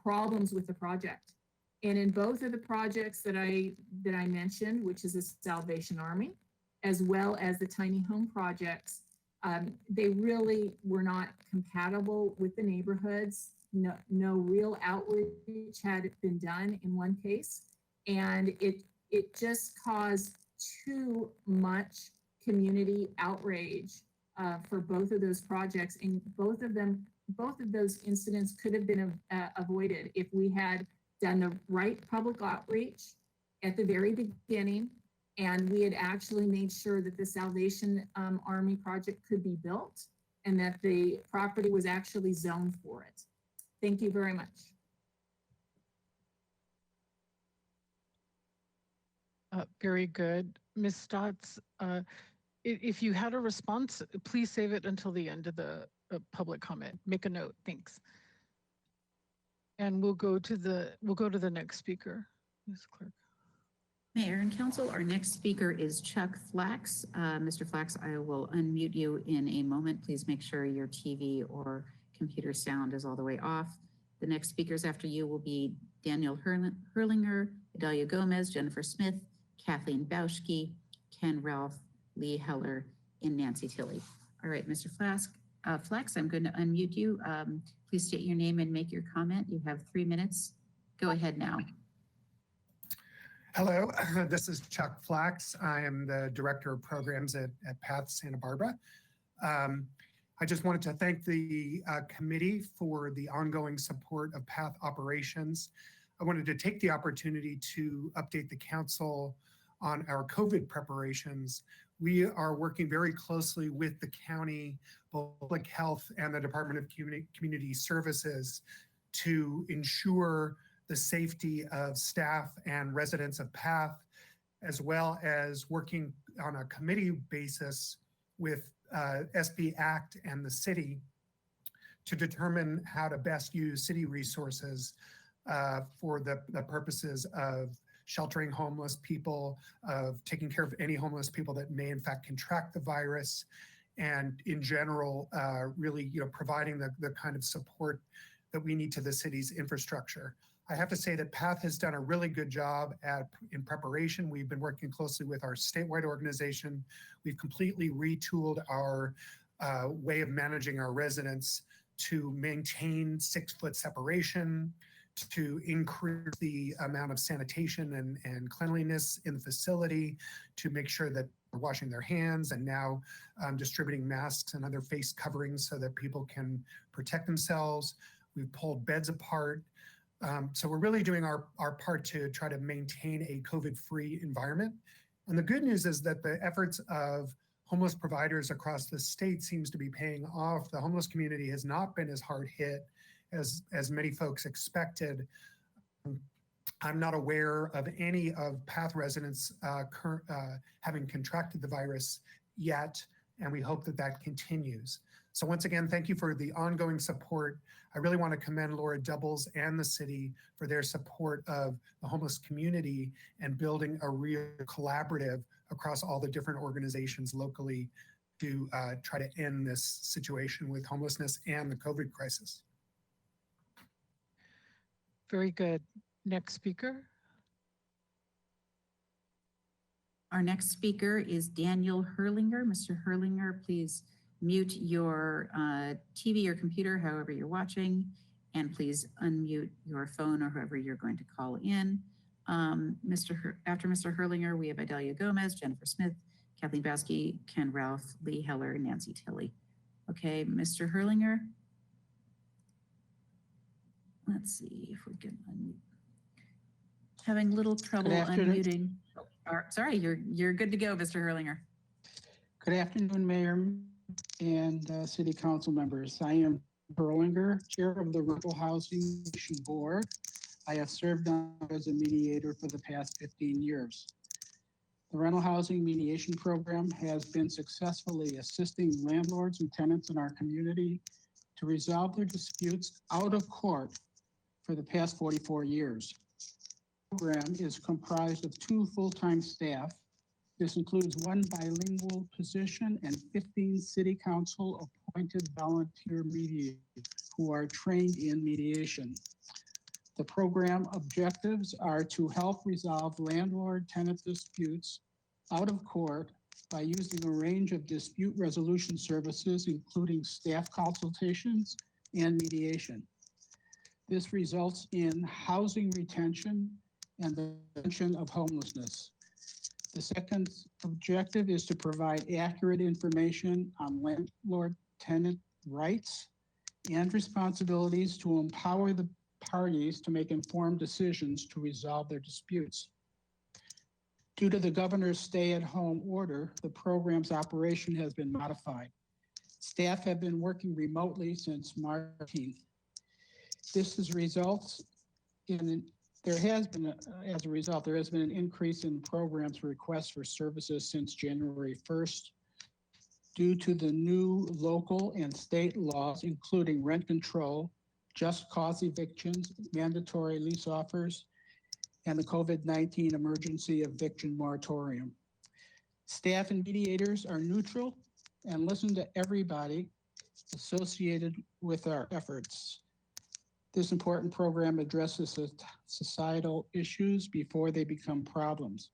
problems with the project. And in both of the projects that I mentioned, which is the Salvation Army, as well as the tiny home projects, they really were not compatible with the neighborhoods. No real outreach had been done in one case, and it just caused too much community outrage for both of those projects. And both of those incidents could have been avoided if we had done the right public outreach at the very beginning, and we had actually made sure that the Salvation Army project could be built and that the property was actually zoned for it. Thank you very much. Very good. Ms. Stotts, if you had a response, please save it until the end of the public comment. Make a note. Thanks. And we'll go to the next speaker, Ms. Clerk. Mayor and Council, our next speaker is Chuck Flax. Mr. Flax, I will unmute you in a moment. Please make sure your TV or computer sound is all the way off. The next speakers after you will be Daniel Herlinger, Adalia Gomez, Jennifer Smith, Kathleen Bowski, Ken Ralph, Lee Heller, and Nancy Tilley. All right, Mr. Flax, I'm going to unmute you. Please state your name and make your comment. You have 3 minutes. Go ahead now. Hello, this is Chuck Flax. I am the Director of Programs at PATH Santa Barbara. I just wanted to thank the committee for the ongoing support of PATH operations. I wanted to take the opportunity to update the council on our COVID preparations. We are working very closely with the county, public health, and the Department of Community Services to ensure the safety of staff and residents of PATH, as well as working on a committee basis with SB Act and the city to determine how to best use city resources for the purposes of sheltering homeless people, of taking care of any homeless people that may in fact contract the virus, and in general, really providing the kind of support that we need to the city's infrastructure. I have to say that PATH has done a really good job in preparation. We've been working closely with our statewide organization. We've completely retooled our way of managing our residents to maintain 6-foot separation, to increase the amount of sanitation and cleanliness in the facility, to make sure that they're washing their hands, and now distributing masks and other face coverings so that people can protect themselves. We've pulled beds apart. So we're really doing our part to try to maintain a COVID-free environment. And the good news is that the efforts of homeless providers across the state seems to be paying off. The homeless community has not been as hard hit as many folks expected. I'm not aware of any of PATH residents having contracted the virus yet, and we hope that that continues. So once again, thank you for the ongoing support. I really want to commend Laura Doubles and the city for their support of the homeless community and building a real collaborative across all the different organizations locally to try to end this situation with homelessness and the COVID crisis. Very good. Next speaker. Our next speaker is Daniel Herlinger. Mr. Herlinger, please mute your TV or computer, however you're watching, and please unmute your phone or whoever you're going to call in. After Mr. Herlinger, we have Idalia Gomez, Jennifer Smith, Kathleen Baskey, Ken Ralph, Lee Heller, and Nancy Tilley. Okay, Mr. Herlinger. Let's see if we can unmute. Having a little trouble unmuting. Sorry, you're good to go, Mr. Herlinger. Good afternoon, Mayor and City Council members. I am Herlinger, Chair of the Rental Housing Mediation Board. I have served as a mediator for the past 15 years. The Rental Housing Mediation Program has been successfully assisting landlords and tenants in our community to resolve their disputes out of court for the past 44 years. The program is comprised of 2 full-time staff. This includes 1 bilingual position and 15 City Council appointed volunteer mediators who are trained in mediation. The program objectives are to help resolve landlord-tenant disputes out of court by using a range of dispute resolution services, including staff consultations and mediation. This results in housing retention and the prevention of homelessness. The second objective is to provide accurate information on landlord-tenant rights and responsibilities to empower the parties to make informed decisions to resolve their disputes. Due to the governor's stay-at-home order, the program's operation has been modified. Staff have been working remotely since March 18th. This has resulted in there has been an increase in programs requests for services since January 1st due to the new local and state laws, including rent control, just cause evictions, mandatory lease offers, and the COVID-19 emergency eviction moratorium. Staff and mediators are neutral and listen to everybody associated with our efforts. This important program addresses societal issues before they become problems.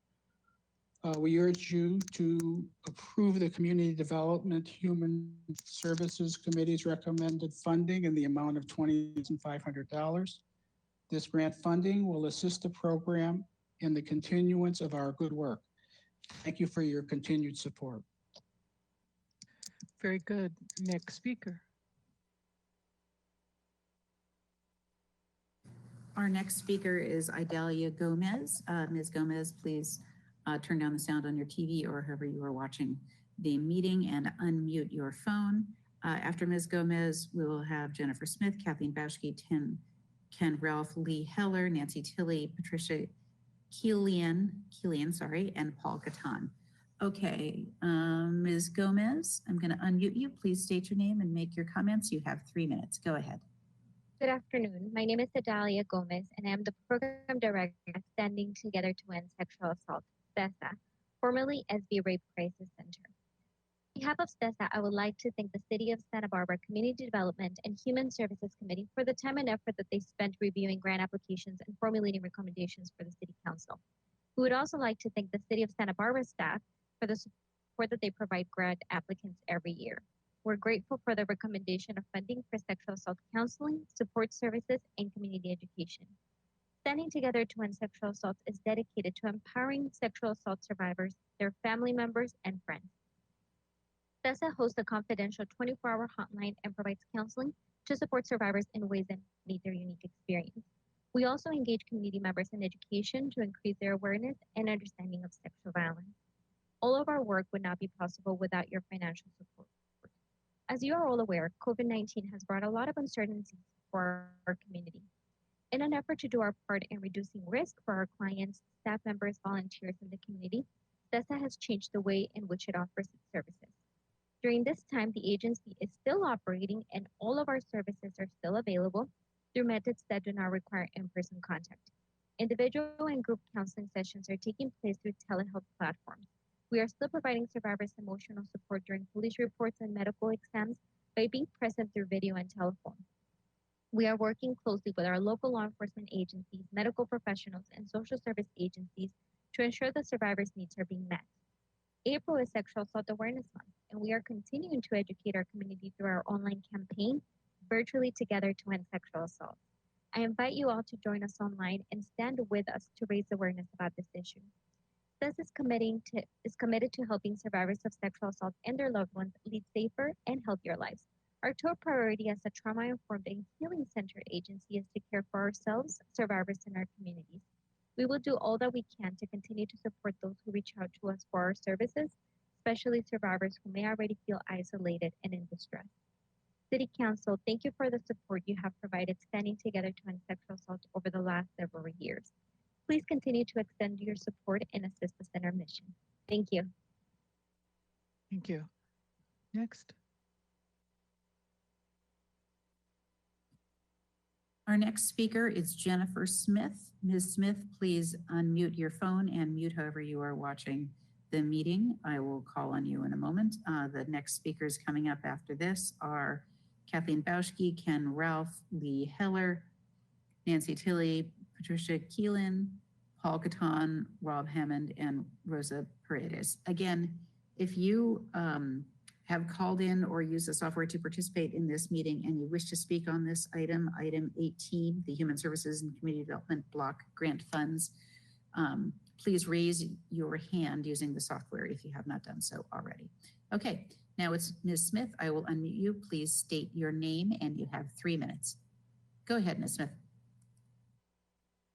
We urge you to approve the Community Development Human Services Committee's recommended funding in the amount of $20,500. This grant funding will assist the program in the continuance of our good work. Thank you for your continued support. Very good. Next speaker. Our next speaker is Idalia Gomez. Ms. Gomez, please turn down the sound on your TV or however you are watching the meeting and unmute your phone. After Ms. Gomez, we will have Jennifer Smith, Kathleen Baschke, Ken Ralph, Lee Heller, Nancy Tilley, Patricia Keelian, and Paul Catan. Okay, Ms. Gomez, I'm going to unmute you. Please state your name and make your comments. You have 3 minutes. Go ahead. Good afternoon. My name is Idalia Gomez, and I am the Program Director at Standing Together to End Sexual Assault, STESA, formerly SB Rape Crisis Center. On behalf of STESA, I would like to thank the City of Santa Barbara Community Development and Human Services Committee for the time and effort that they spent reviewing grant applications and formulating recommendations for the City Council. We would also like to thank the City of Santa Barbara staff for the support that they provide grant applicants every year. We're grateful for the recommendation of funding for sexual assault counseling, support services, and community education. Standing Together to End Sexual Assault is dedicated to empowering sexual assault survivors, their family members, and friends. CESA hosts a confidential 24-hour hotline and provides counseling to support survivors in ways that meet their unique experience. We also engage community members in education to increase their awareness and understanding of sexual violence. All of our work would not be possible without your financial support. As you are all aware, COVID-19 has brought a lot of uncertainties for our community. In an effort to do our part in reducing risk for our clients, staff members, volunteers, and the community, CESA has changed the way in which it offers its services. During this time, the agency is still operating and all of our services are still available through methods that do not require in-person contact. Individual and group counseling sessions are taking place through telehealth platforms. We are still providing survivors emotional support during police reports and medical exams by being present through video and telephone. We are working closely with our local law enforcement agencies, medical professionals, and social service agencies to ensure that survivors' needs are being met. April is Sexual Assault Awareness Month, and we are continuing to educate our community through our online campaign, Virtually Together to End Sexual Assault. I invite you all to join us online and stand with us to raise awareness about this issue. CES is committed to helping survivors of sexual assault and their loved ones lead safer and healthier lives. Our top priority as a trauma-informed and healing-centered agency is to care for ourselves, survivors, and our communities. We will do all that we can to continue to support those who reach out to us for our services, especially survivors who may already feel isolated and in distress. City Council, thank you for the support you have provided standing together to end sexual assault over the last several years. Please continue to extend your support and assist us in our mission. Thank you. Thank you. Next. Our next speaker is Jennifer Smith. Ms. Smith, please unmute your phone and mute however you are watching the meeting. I will call on you in a moment. The next speakers coming up after this are Kathleen Bauschke, Ken Ralph, Lee Heller, Nancy Tilley, Patricia Keelan, Paul Catan, Rob Hammond, and Rosa Paredes. Again, if you have called in or used the software to participate in this meeting and you wish to speak on this item, item 18, the Human Services and Community Development Block Grant Funds, please raise your hand using the software if you have not done so already. Okay, now it's Ms. Smith. I will unmute you. Please state your name and you have 3 minutes. Go ahead, Ms. Smith.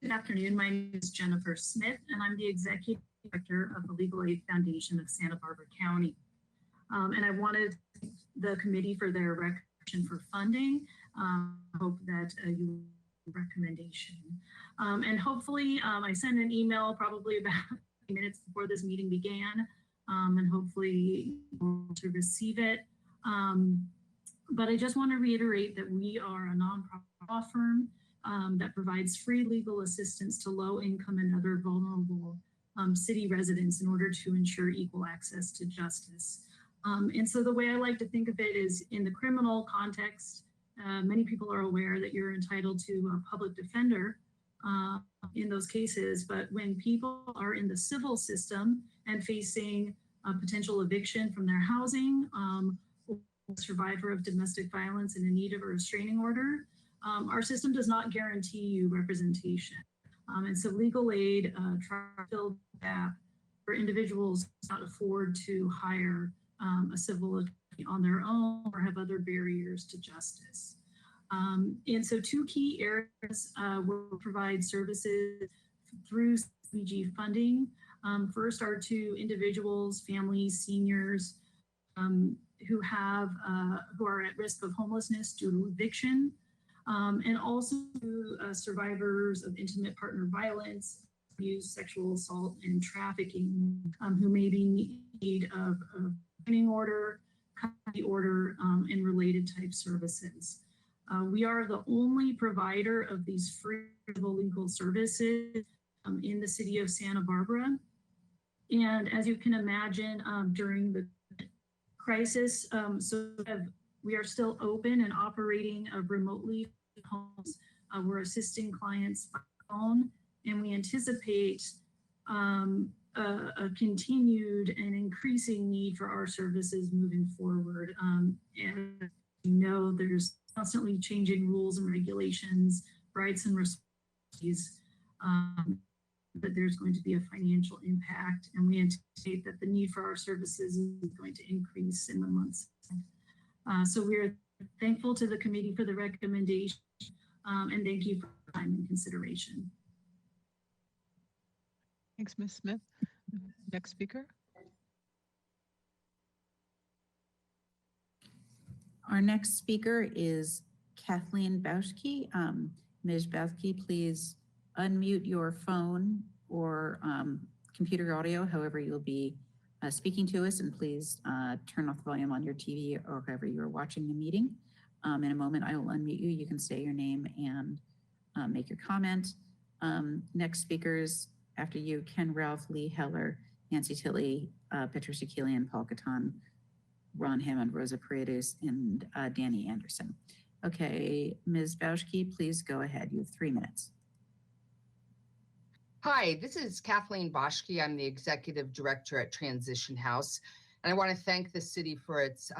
Good afternoon. My name is Jennifer Smith, and I'm the Executive Director of the Legal Aid Foundation of Santa Barbara County. And I wanted to thank the committee for their recommendation for funding. I hope that you recommendation. And hopefully I sent an email probably about 20 minutes before this meeting began, and hopefully you'll to receive it. But I just want to reiterate that we are a nonprofit law firm that provides free legal assistance to low-income and other vulnerable city residents in order to ensure equal access to justice. And so the way I like to think of it is in the criminal context, many people are aware that you're entitled to a public defender in those cases, but when people are in the civil system and facing a potential eviction from their housing, or a survivor of domestic violence and in need of a restraining order, our system does not guarantee you representation. And so legal aid tries to fill the gap for individuals who cannot afford to hire a civil attorney on their own or have other barriers to justice. And so 2 key areas where we provide services through CBG funding. First are to individuals, families, seniors who are at risk of homelessness due to eviction, and also to survivors of intimate partner violence, abuse, sexual assault, and trafficking, who may be in need of a restraining order, custody order, and related type services. We are the only provider of these free legal services in the city of Santa Barbara. And as you can imagine, during the crisis, we are still open and operating remotely homes. We're assisting clients by phone, and we anticipate a continued and increasing need for our services moving forward. And you know, there's constantly changing rules and regulations, rights and responsibilities, that there's going to be a financial impact, and we anticipate that the need for our services is going to increase in the months ahead. So we're thankful to the committee for the recommendation, and thank you for your time and consideration. Thanks, Ms. Smith. Next speaker. Our next speaker is Kathleen Bauschke. Ms. Bauschke, please unmute your phone or computer audio, however you'll be speaking to us, and please turn off the volume on your TV or however you're watching the meeting. In a moment, I will unmute you. You can say your name and make your comment. Next speakers after you, Ken Ralph, Lee Heller, Nancy Tilley, Patricia Keelian, Paul Catan, Ron Hammond, Rosa Paredes, and Danny Anderson. Okay, Ms. Bauschke, please go ahead. You have 3 minutes. Hi, this is Kathleen Boschke. I'm the Executive Director at Transition House. And I want to thank the city for its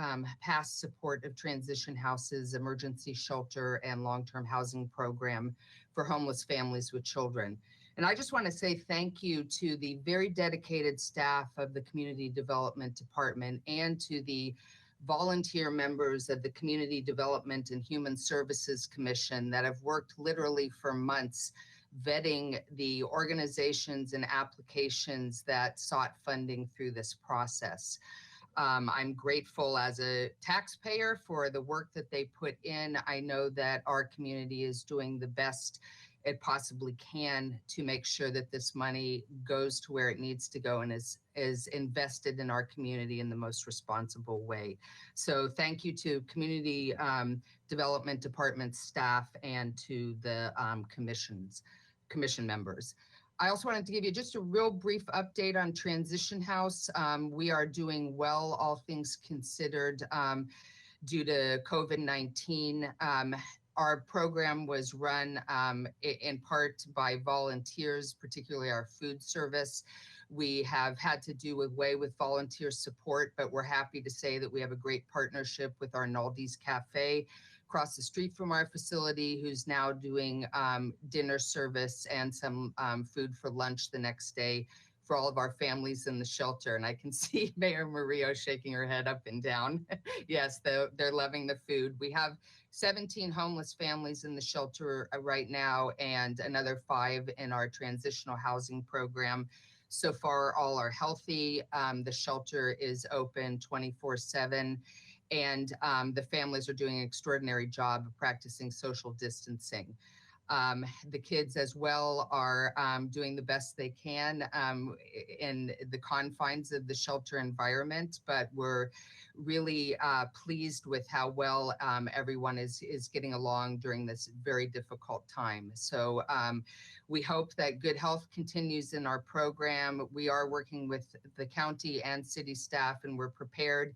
past support of Transition House's emergency shelter and long-term housing program for homeless families with children. And I just want to say thank you to the very dedicated staff of the Community Development Department and to the volunteer members of the Community Development and Human Services Commission that have worked literally for months vetting the organizations and applications that sought funding through this process. I'm grateful as a taxpayer for the work that they put in. I know that our community is doing the best it possibly can to make sure that this money goes to where it needs to go and is invested in our community in the most responsible way. So thank you to Community Development Department staff and to the commission members. I also wanted to give you just a real brief update on Transition House. We are doing well, all things considered, due to COVID-19. Our program was run in part by volunteers, particularly our food service. We have had to do away with volunteer support, but we're happy to say that we have a great partnership with our Naldi's Cafe across the street from our facility, who's now doing dinner service and some food for lunch the next day for all of our families in the shelter. And I can see Mayor Murillo shaking her head up and down. Yes, they're loving the food. We have 17 homeless families in the shelter right now and another 5 in our transitional housing program. So far, all are healthy. The shelter is open 24/7. And the families are doing an extraordinary job of practicing social distancing. The kids as well are doing the best they can in the confines of the shelter environment, but we're really pleased with how well everyone is getting along during this very difficult time. So we hope that good health continues in our program. We are working with the county and city staff, and we're prepared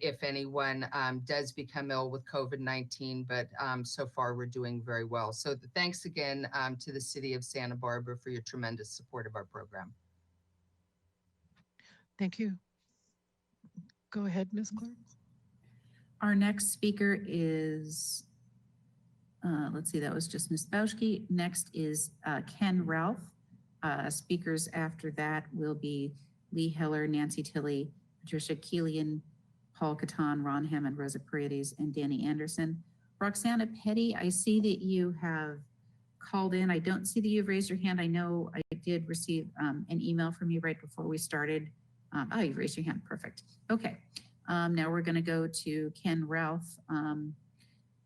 if anyone does become ill with COVID-19, but so far we're doing very well. So thanks again to the city of Santa Barbara for your tremendous support of our program. Thank you. Go ahead, Ms. Clark. Our next speaker is, let's see, that was just Ms. Bauschke. Next is Ken Ralph. Speakers after that will be Lee Heller, Nancy Tilley, Patricia Keelian, Paul Catan, Ron Hammond, Rosa Paredes, and Danny Anderson. Roxana Petty, I see that you have called in. I don't see that you've raised your hand. I know I did receive an email from you right before we started. Oh, you've raised your hand. Perfect. Okay. Now we're going to go to Ken Ralph.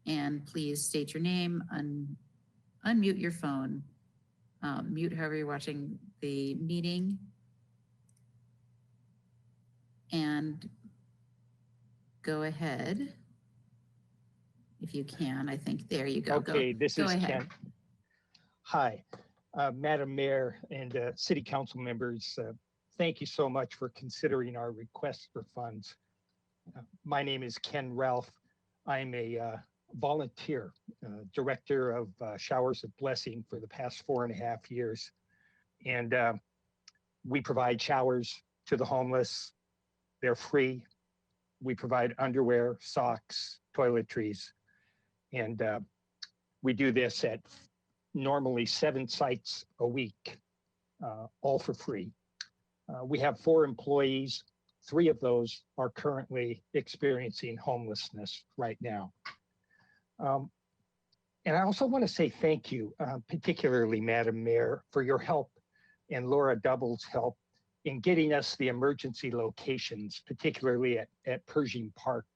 And please state your name, unmute your phone, mute however you're watching the meeting, and go ahead if you can. I think there you go. Okay, this is ahead. Ken. Hi, Madam Mayor and City Council members. Thank you so much for considering our request for funds. My name is Ken Ralph. I'm a volunteer, director of Showers of Blessing for the past 4.5 years. And We provide showers to the homeless. They're free. We provide underwear, socks, toiletries. And we do this at normally 7 sites a week, all for free. We have 4 employees. 3 of those are currently experiencing homelessness right now. And I also want to say thank you, particularly Madam Mayor, for your help and Laura Double's help in getting us the emergency locations, particularly at Pershing Park.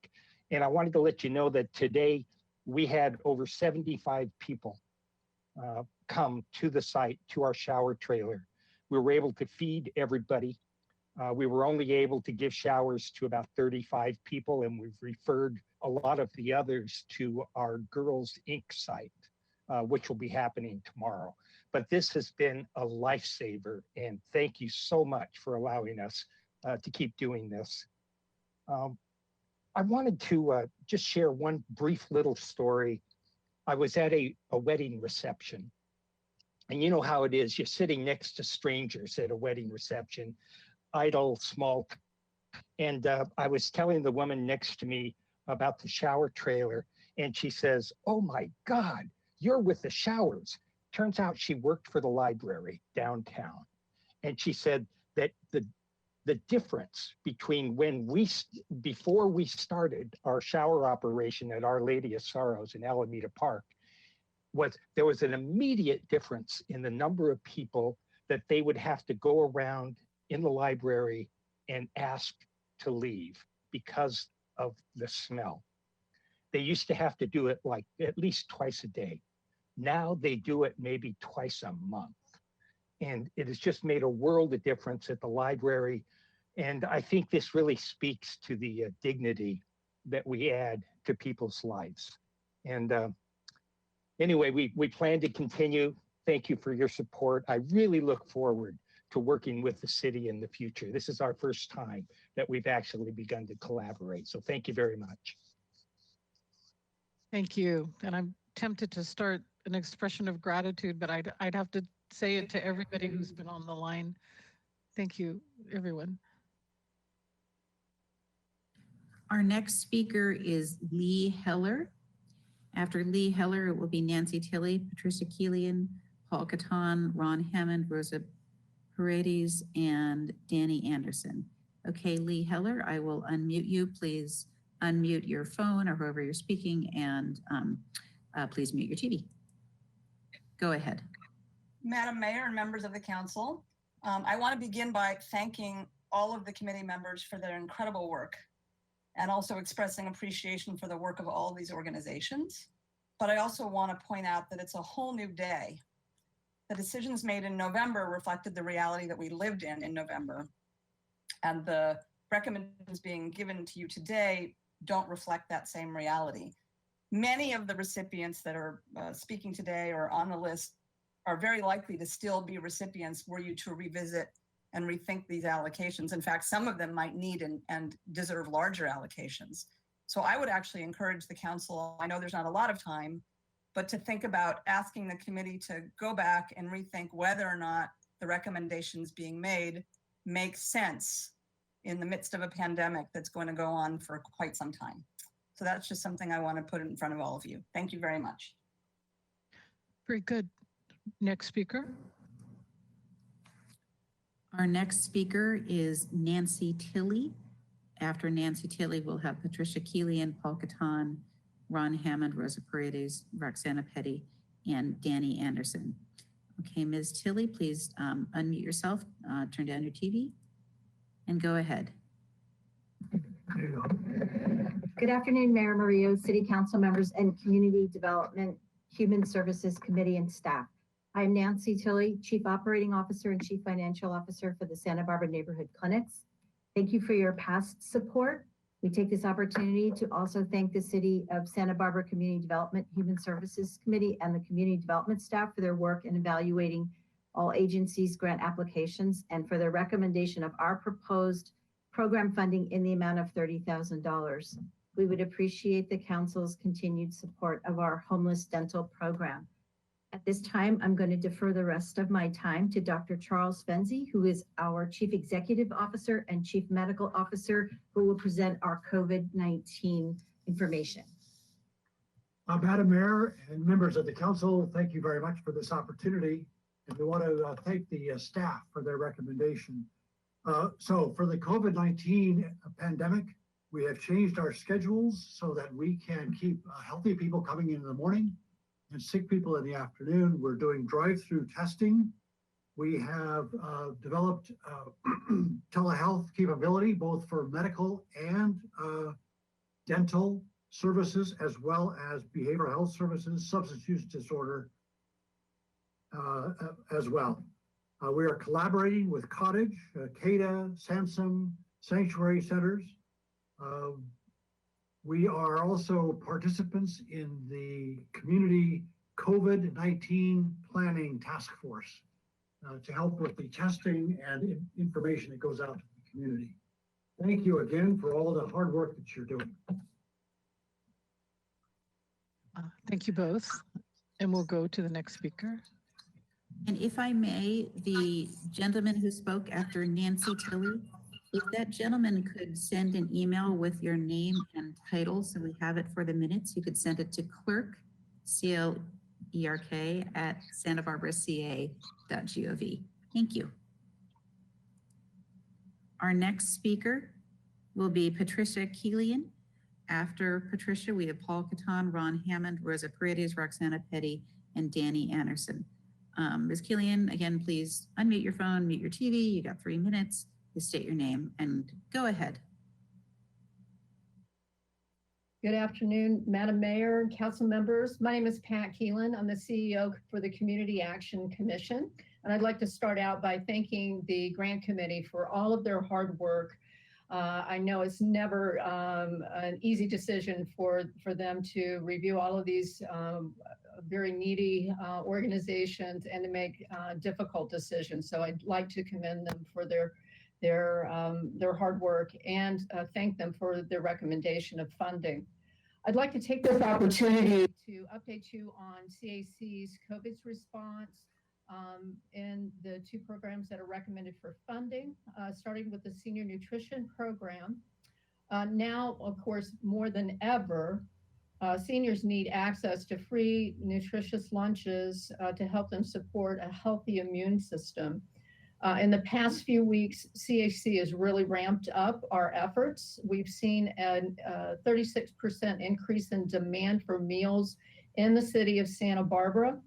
And I wanted to let you know that today we had over 75 people come to the site, to our shower trailer. We were able to feed everybody. We were only able to give showers to about 35 people, and we've referred a lot of the others to our Girls Inc. site, which will be happening tomorrow. But this has been a lifesaver, and thank you so much for allowing us to keep doing this. I wanted to just share one brief little story. I was at a wedding reception, and you know how it is. You're sitting next to strangers at a wedding reception, idle, small. And I was telling the woman next to me about the shower trailer, and she says, "Oh my God, you're with the showers." Turns out she worked for the library downtown. And she said that the difference between before we started our shower operation at Our Lady of Sorrows in Alameda Park, there was an immediate difference in the number of people that they would have to go around in the library and ask to leave because of the smell. They used to have to do it like at least twice a day. Now they do it maybe twice a month. And it has just made a world of difference at the library. And I think this really speaks to the dignity that we add to people's lives. And anyway, we plan to continue. Thank you for your support. I really look forward to working with the city in the future. This is our first time that we've actually begun to collaborate. So thank you very much. Thank you. And I'm tempted to start an expression of gratitude, but I'd have to say it to everybody who's been on the line. Thank you, everyone. Our next speaker is Lee Heller. After Lee Heller, it will be Nancy Tilley, Patricia Keelian, Paul Catan, Ron Hammond, Rosa Paredes, and Danny Anderson. Okay, Lee Heller, I will unmute you. Please unmute your phone or whoever you're speaking, and please mute your TV. Go ahead. Madam Mayor and members of the council, I want to begin by thanking all of the committee members for their incredible work and also expressing appreciation for the work of all of these organizations. But I also want to point out that it's a whole new day. The decisions made in November reflected the reality that we lived in November. And the recommendations being given to you today don't reflect that same reality. Many of the recipients that are speaking today or on the list are very likely to still be recipients were you to revisit and rethink these allocations. In fact, some of them might need and deserve larger allocations. So I would actually encourage the council, I know there's not a lot of time, but to think about asking the committee to go back and rethink whether or not the recommendations being made make sense in the midst of a pandemic that's going to go on for quite some time. So that's just something I want to put in front of all of you. Thank you very much. Very good. Next speaker. Our next speaker is Nancy Tilley. After Nancy Tilley, we'll have Patricia Keelian, Paul Catan, Ron Hammond, Rosa Paredes, Roxana Petty, and Danny Anderson. Okay, Ms. Tilley, please unmute yourself, turn down your TV, and go ahead. Good afternoon, Mayor Murillo, City Council members, and Community Development, Human Services Committee and staff. I'm Nancy Tilley, Chief Operating Officer and Chief Financial Officer for the Santa Barbara Neighborhood Clinics. Thank you for your past support. We take this opportunity to also thank the City of Santa Barbara Community Development, Human Services Committee, and the Community Development staff for their work in evaluating all agencies' grant applications and for their recommendation of our proposed program funding in the amount of $30,000. We would appreciate the council's continued support of our homeless dental program. At this time, I'm going to defer the rest of my time to Dr. Charles Fenzi, who is our Chief Executive Officer and Chief Medical Officer, who will present our COVID-19 information. Madam Mayor and members of the council, thank you very much for this opportunity. And we want to thank the staff for their recommendation. So for the COVID-19 pandemic, we have changed our schedules so that we can keep healthy people coming in the morning and sick people in the afternoon. We're doing drive-through testing. We have developed telehealth capability, both for medical and dental services, as well as behavioral health services, substance use disorder as well. We are collaborating with Cottage, CADA, Sansom, Sanctuary Centers. We are also participants in the community COVID-19 planning task force to help with the testing and information that goes out to the community. Thank you again for all the hard work that you're doing. Thank you both. And we'll go to the next speaker. And if I may, the gentleman who spoke after Nancy Tilley, if that gentleman could send an email with your name and title so we have it for the minutes, you could send it to clerk, CLERK, at santabarbaraca.gov. Thank you. Our next speaker will be Patricia Keelian. After Patricia, we have Paul Catan, Ron Hammond, Rosa Paredes, Roxana Petty, and Danny Anderson. Ms. Keelian, again, please unmute your phone, mute your TV. You got 3 minutes. You state your name and go ahead. Good afternoon, Madam Mayor and council members. My name is Pat Keelan. I'm the CEO for the Community Action Commission. And I'd like to start out by thanking the grant committee for all of their hard work. I know it's never an easy decision for them to review all of these very needy organizations and to make difficult decisions. So I'd like to commend them for their hard work and thank them for their recommendation of funding. I'd like to take this opportunity to update you on CAC's COVID response in the 2 programs that are recommended for funding, starting with the Senior Nutrition Program. Now, of course, more than ever, seniors need access to free, nutritious lunches to help them support a healthy immune system. In the past few weeks, CAC has really ramped up our efforts. We've seen a 36% increase in demand for meals in the city of Santa Barbara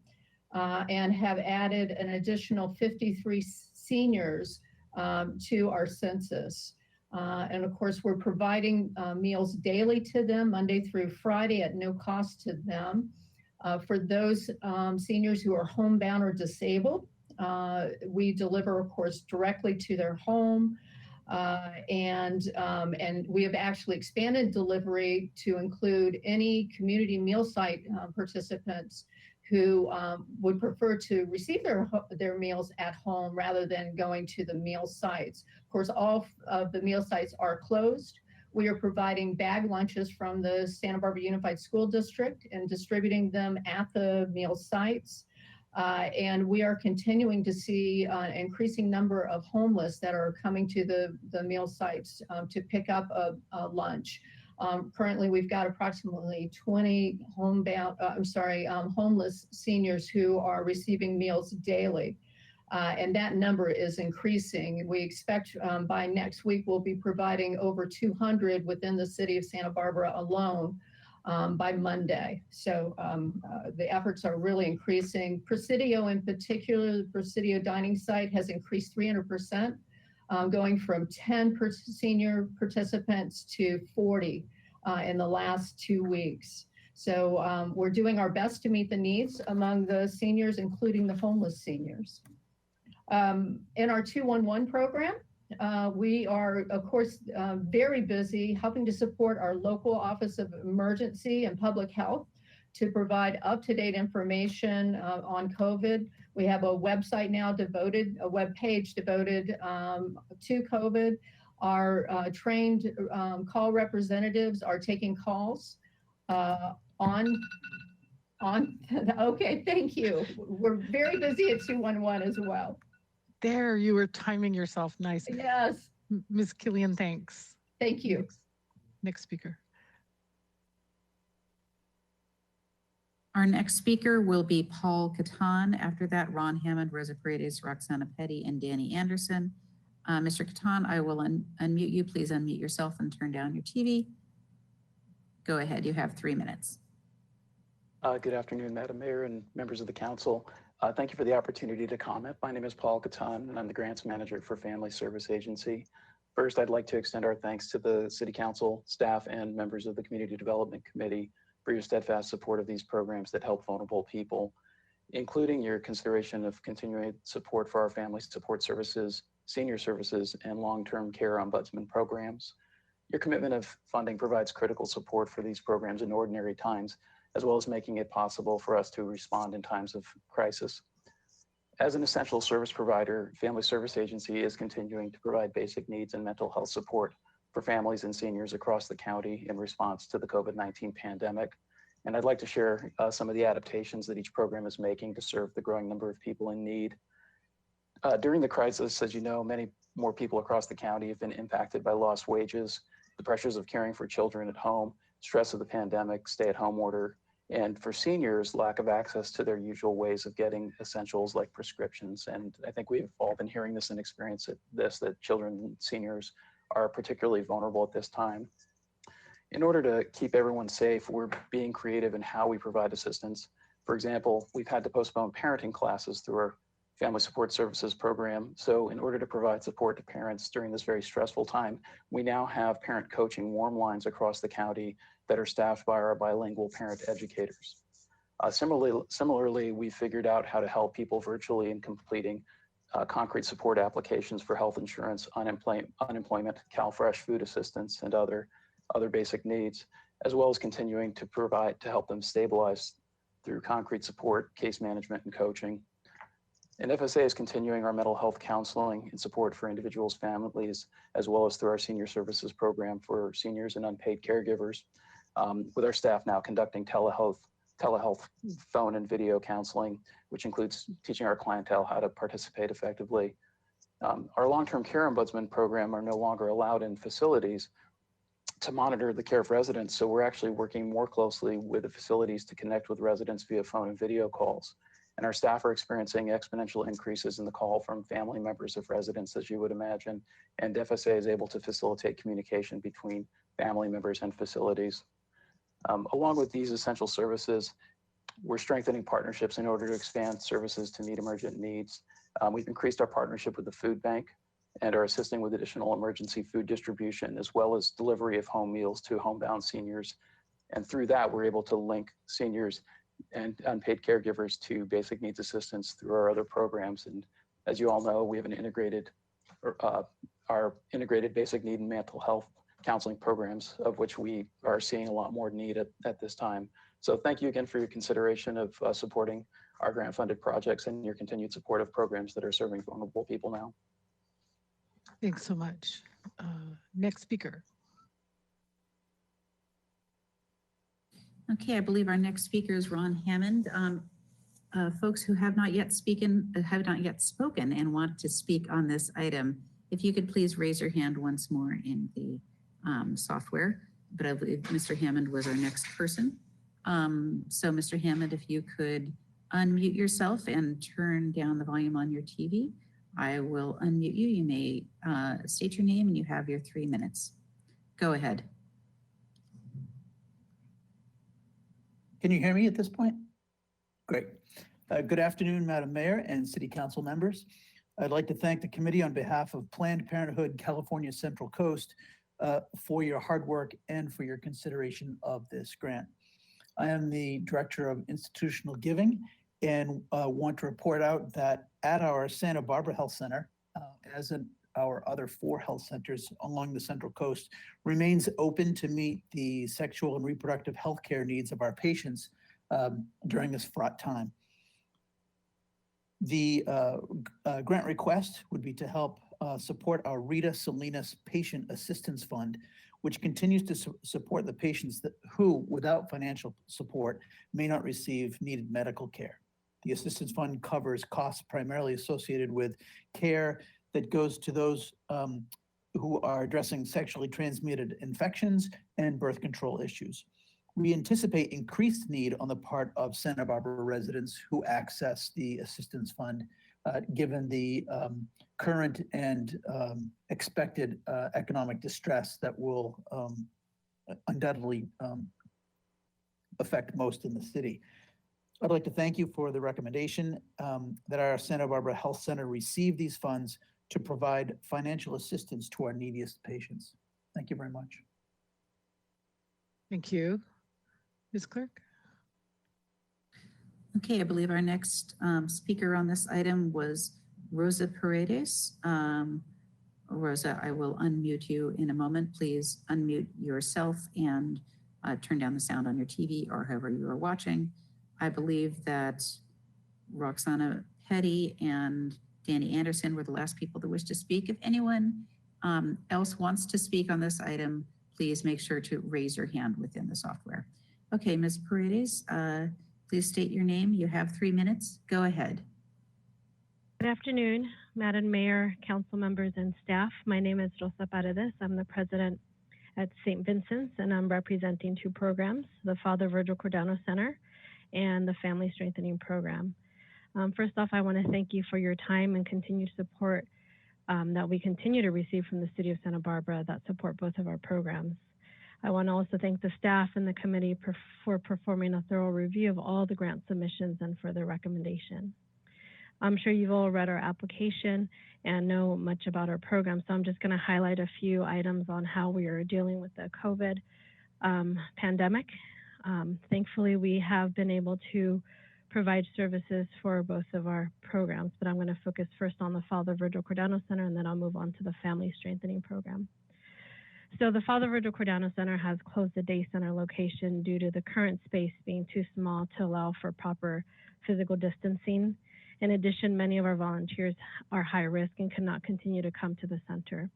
and have added an additional 53 seniors to our census. And of course, we're providing meals daily to them, Monday through Friday, at no cost to them. For those seniors who are homebound or disabled, we deliver, of course, directly to their home. And we have actually expanded delivery to include any community meal site participants who would prefer to receive their meals at home rather than going to the meal sites. Of course, all of the meal sites are closed. We are providing bag lunches from the Santa Barbara Unified School District and distributing them at the meal sites. And we are continuing to see an increasing number of homeless that are coming to the meal sites to pick up a lunch. Currently, we've got approximately 20 homeless seniors who are receiving meals daily. And that number is increasing. We expect by next week, we'll be providing over 200 within the city of Santa Barbara alone by Monday. So the efforts are really increasing. Presidio in particular, the Presidio dining site has increased 300%, going from 10 senior participants to 40 in the last 2 weeks. So we're doing our best to meet the needs among the seniors, including the homeless seniors. In our 211 program, we are, of course, very busy helping to support our local Office of Emergency and Public Health to provide up-to-date information on COVID. We have a website now devoted, a web page devoted to COVID. Our trained call representatives are taking calls on Okay, thank you. We're very busy at 211 as well. There, you were timing yourself nice. Yes. Ms. Killian, thanks. Thank you. Next speaker. Our next speaker will be Paul Catan. After that, Ron Hammond, Rosa Paredes, Roxana Petty, and Danny Anderson. Mr. Catan, I will unmute you. Please unmute yourself and turn down your TV. Go ahead, you have 3 minutes. Good afternoon, Madam Mayor and members of the council. Thank you for the opportunity to comment. My name is Paul Catan, and I'm the Grants Manager for Family Service Agency. First, I'd like to extend our thanks to the City Council, staff, and members of the Community Development Committee for your steadfast support of these programs that help vulnerable people, including your consideration of continuing support for our family support services, senior services, and long-term care ombudsman programs. Your commitment of funding provides critical support for these programs in ordinary times, as well as making it possible for us to respond in times of crisis. As an essential service provider, Family Service Agency is continuing to provide basic needs and mental health support for families and seniors across the county in response to the COVID-19 pandemic. And I'd like to share some of the adaptations that each program is making to serve the growing number of people in need. During the crisis, as you know, many more people across the county have been impacted by lost wages, the pressures of caring for children at home, stress of the pandemic, stay-at-home order, and for seniors, lack of access to their usual ways of getting essentials like prescriptions. And I think we've all been hearing this and experienced this, that children and seniors are particularly vulnerable at this time. In order to keep everyone safe, we're being creative in how we provide assistance. For example, we've had to postpone parenting classes through our Family Support Services program. So in order to provide support to parents during this very stressful time, we now have parent coaching warm lines across the county that are staffed by our bilingual parent educators. Similarly, we figured out how to help people virtually in completing concrete support applications for health insurance, unemployment, CalFresh food assistance, and other basic needs, as well as continuing to provide to help them stabilize through concrete support, case management, and coaching. And FSA is continuing our mental health counseling and support for individuals, families, as well as through our senior services program for seniors and unpaid caregivers, with our staff now conducting telehealth phone and video counseling, which includes teaching our clientele how to participate effectively. Our long-term care ombudsman program are no longer allowed in facilities to monitor the care of residents, so we're actually working more closely with the facilities to connect with residents via phone and video calls. And our staff are experiencing exponential increases in the call from family members of residents, as you would imagine, and FSA is able to facilitate communication between family members and facilities. Along with these essential services, we're strengthening partnerships in order to expand services to meet emergent needs. We've increased our partnership with the food bank and are assisting with additional emergency food distribution, as well as delivery of home meals to homebound seniors. And through that, we're able to link seniors and unpaid caregivers to basic needs assistance through our other programs. And as you all know, we have an our integrated basic need and mental health counseling programs, of which we are seeing a lot more need at this time. So thank you again for your consideration of supporting our grant funded projects and your continued support of programs that are serving vulnerable people now. Thanks so much. Next speaker. Okay, I believe our next speaker is Ron Hammond. Folks who have not yet spoken and want to speak on this item, if you could please raise your hand once more in the software. But I believe Mr. Hammond was our next person. So Mr. Hammond, if you could unmute yourself and turn down the volume on your TV, I will unmute you. You may state your name and you have your 3 minutes. Go ahead. Can you hear me at this point? Great. Good afternoon, Madam Mayor and City Council members. I'd like to thank the committee on behalf of Planned Parenthood California Central Coast for your hard work and for your consideration of this grant. I am the Director of Institutional Giving and want to report out that at our Santa Barbara Health Center, as in our other 4 health centers along the Central Coast, remains open to meet the sexual and reproductive health care needs of our patients during this fraught time. The grant request would be to help support our Rita Salinas Patient Assistance Fund, which continues to support the patients who, without financial support, may not receive needed medical care. The assistance fund covers costs primarily associated with care that goes to those who are addressing sexually transmitted infections and birth control issues. We anticipate increased need on the part of Santa Barbara residents who access the assistance fund, given the current and expected economic distress that will undoubtedly affect most in the city. I'd like to thank you for the recommendation that our Santa Barbara Health Center receive these funds to provide financial assistance to our neediest patients. Thank you very much. Thank you. Ms. Clerk? Okay, I believe our next speaker on this item was Rosa Paredes. Rosa, I will unmute you in a moment. Please unmute yourself and turn down the sound on your TV or however you are watching. I believe that Roxana Petty and Danny Anderson were the last people that wish to speak. If anyone else wants to speak on this item, please make sure to raise your hand within the software. Okay, Ms. Paredes, please state your name. You have 3 minutes. Go ahead. Good afternoon, Madam Mayor, council members, and staff. My name is Rosa Paredes. I'm the president at St. Vincent's, and I'm representing 2 programs, the Father Virgil Cordano Center and the Family Strengthening Program. First off, I want to thank you for your time and continued support that we continue to receive from the City of Santa Barbara that support both of our programs. I want to also thank the staff and the committee for performing a thorough review of all the grant submissions and for their recommendation. I'm sure you've all read our application and know much about our program, so I'm just going to highlight a few items on how we are dealing with the COVID pandemic. Thankfully, we have been able to provide services for both of our programs, but I'm going to focus first on the Father Virgil Cordano Center, and then I'll move on to the Family Strengthening Program. So the Father Virgil Cordano Center has closed the day center location due to the current space being too small to allow for proper physical distancing. In addition, many of our volunteers are high risk and cannot continue to come to the center.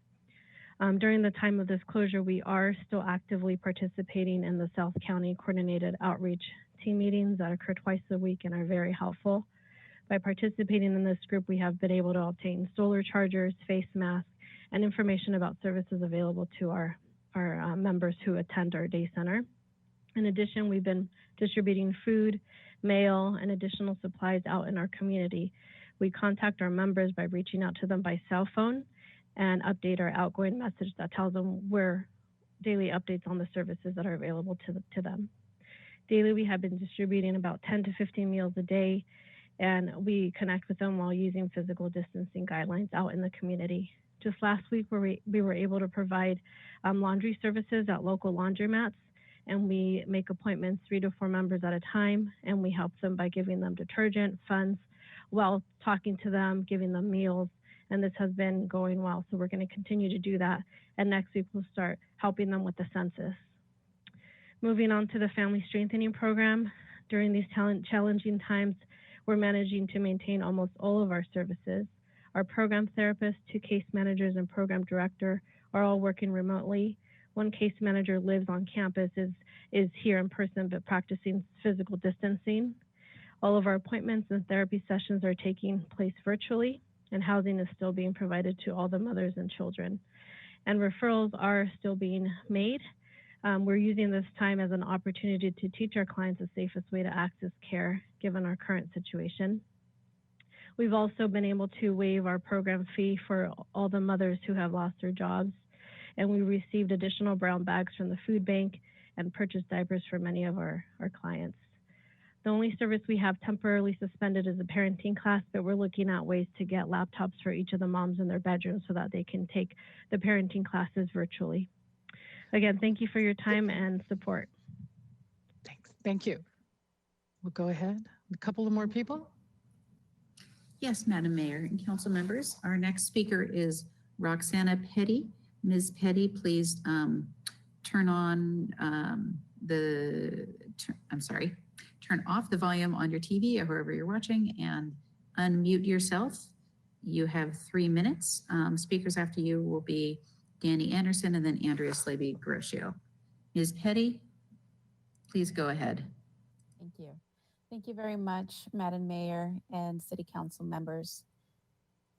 During the time of this closure, we are still actively participating in the South County Coordinated Outreach team meetings that occur twice a week and are very helpful. By participating in this group, we have been able to obtain solar chargers, face masks, and information about services available to our members who attend our day center. In addition, we've been distributing food, mail, and additional supplies out in our community. We contact our members by reaching out to them by cell phone and update our outgoing message that tells them where daily updates on the services that are available to them. Daily, we have been distributing about 10 to 15 meals a day, and we connect with them while using physical distancing guidelines out in the community. Just last week, we were able to provide laundry services at local laundromats, and we make appointments 3 to 4 members at a time, and we help them by giving them detergent, funds, while talking to them, giving them meals, and this has been going well. So we're going to continue to do that, and next week we'll start helping them with the census. Moving on to the Family Strengthening Program, during these challenging times, we're managing to maintain almost all of our services. Our program therapists, 2 case managers, and program director are all working remotely. 1 case manager lives on campus, is here in person, but practicing physical distancing. All of our appointments and therapy sessions are taking place virtually, and housing is still being provided to all the mothers and children. And referrals are still being made. We're using this time as an opportunity to teach our clients the safest way to access care, given our current situation. We've also been able to waive our program fee for all the mothers who have lost their jobs, and we received additional brown bags from the food bank and purchased diapers for many of our clients. The only service we have temporarily suspended is a parenting class, but we're looking at ways to get laptops for each of the moms in their bedrooms so that they can take the parenting classes virtually. Again, thank you for your time and support. Thanks. Thank you. We'll go ahead. A couple of more people. Yes, Madam Mayor and council members. Our next speaker is Roxana Petty. Ms. Petty, please turn off the volume on your TV or wherever you're watching and unmute yourself. You have 3 minutes. Speakers after you will be Danny Anderson, and then Andrea Slavy-Garoccio. Ms. Petty, please go ahead. Thank you. Thank you very much, Madam Mayor and City Council members.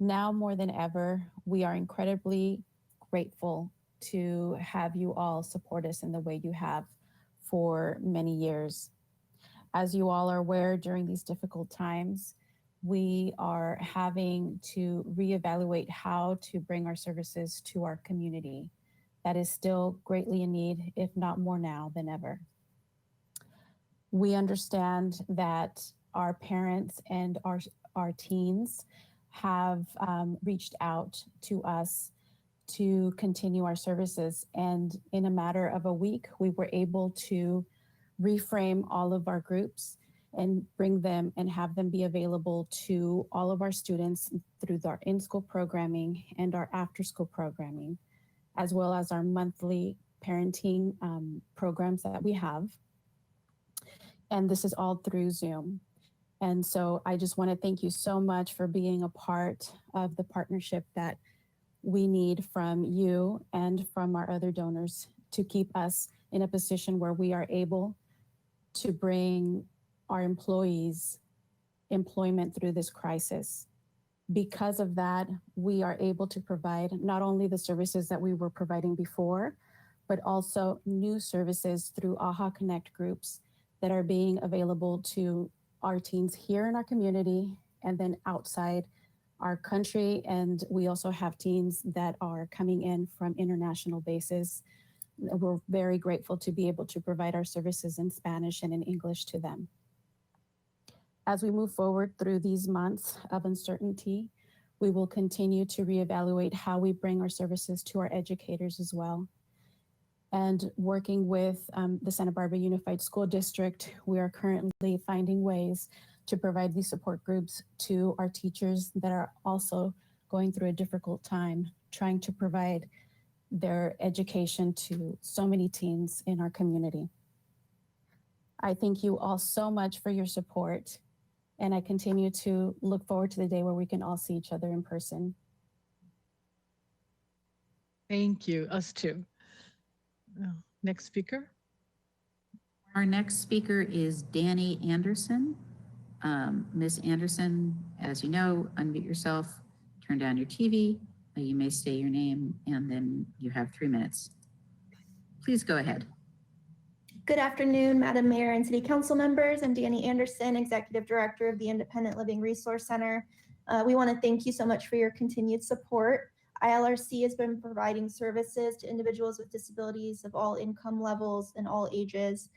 Now more than ever, we are incredibly grateful to have you all support us in the way you have for many years. As you all are aware, during these difficult times, we are having to reevaluate how to bring our services to our community that is still greatly in need, if not more now than ever. We understand that our parents and our teens have reached out to us to continue our services. And in a matter of a week, we were able to reframe all of our groups and bring them and have them be available to all of our students through our in-school programming and our after-school programming, as well as our monthly parenting programs that we have. And this is all through Zoom. And so I just want to thank you so much for being a part of the partnership that we need from you and from our other donors to keep us in a position where we are able to bring our employees employment through this crisis. Because of that, we are able to provide not only the services that we were providing before, but also new services through AHA Connect groups that are being available to our teens here in our community and then outside our country. And we also have teens that are coming in from international bases. We're very grateful to be able to provide our services in Spanish and in English to them. As we move forward through these months of uncertainty, we will continue to reevaluate how we bring our services to our educators as well. And working with the Santa Barbara Unified School District, we are currently finding ways to provide these support groups to our teachers that are also going through a difficult time, trying to provide their education to so many teens in our community. I thank you all so much for your support, and I continue to look forward to the day where we can all see each other in person. Thank you, us too. Next speaker. Our next speaker is Danny Anderson. Ms. Anderson, as you know, unmute yourself, turn down your TV. You may say your name, and then you have 3 minutes. Please go ahead. Good afternoon, Madam Mayor and City Council members. I'm Danny Anderson, Executive Director of the Independent Living Resource Center. We want to thank you so much for your continued support. ILRC has been providing services to individuals with disabilities of all income levels and all ages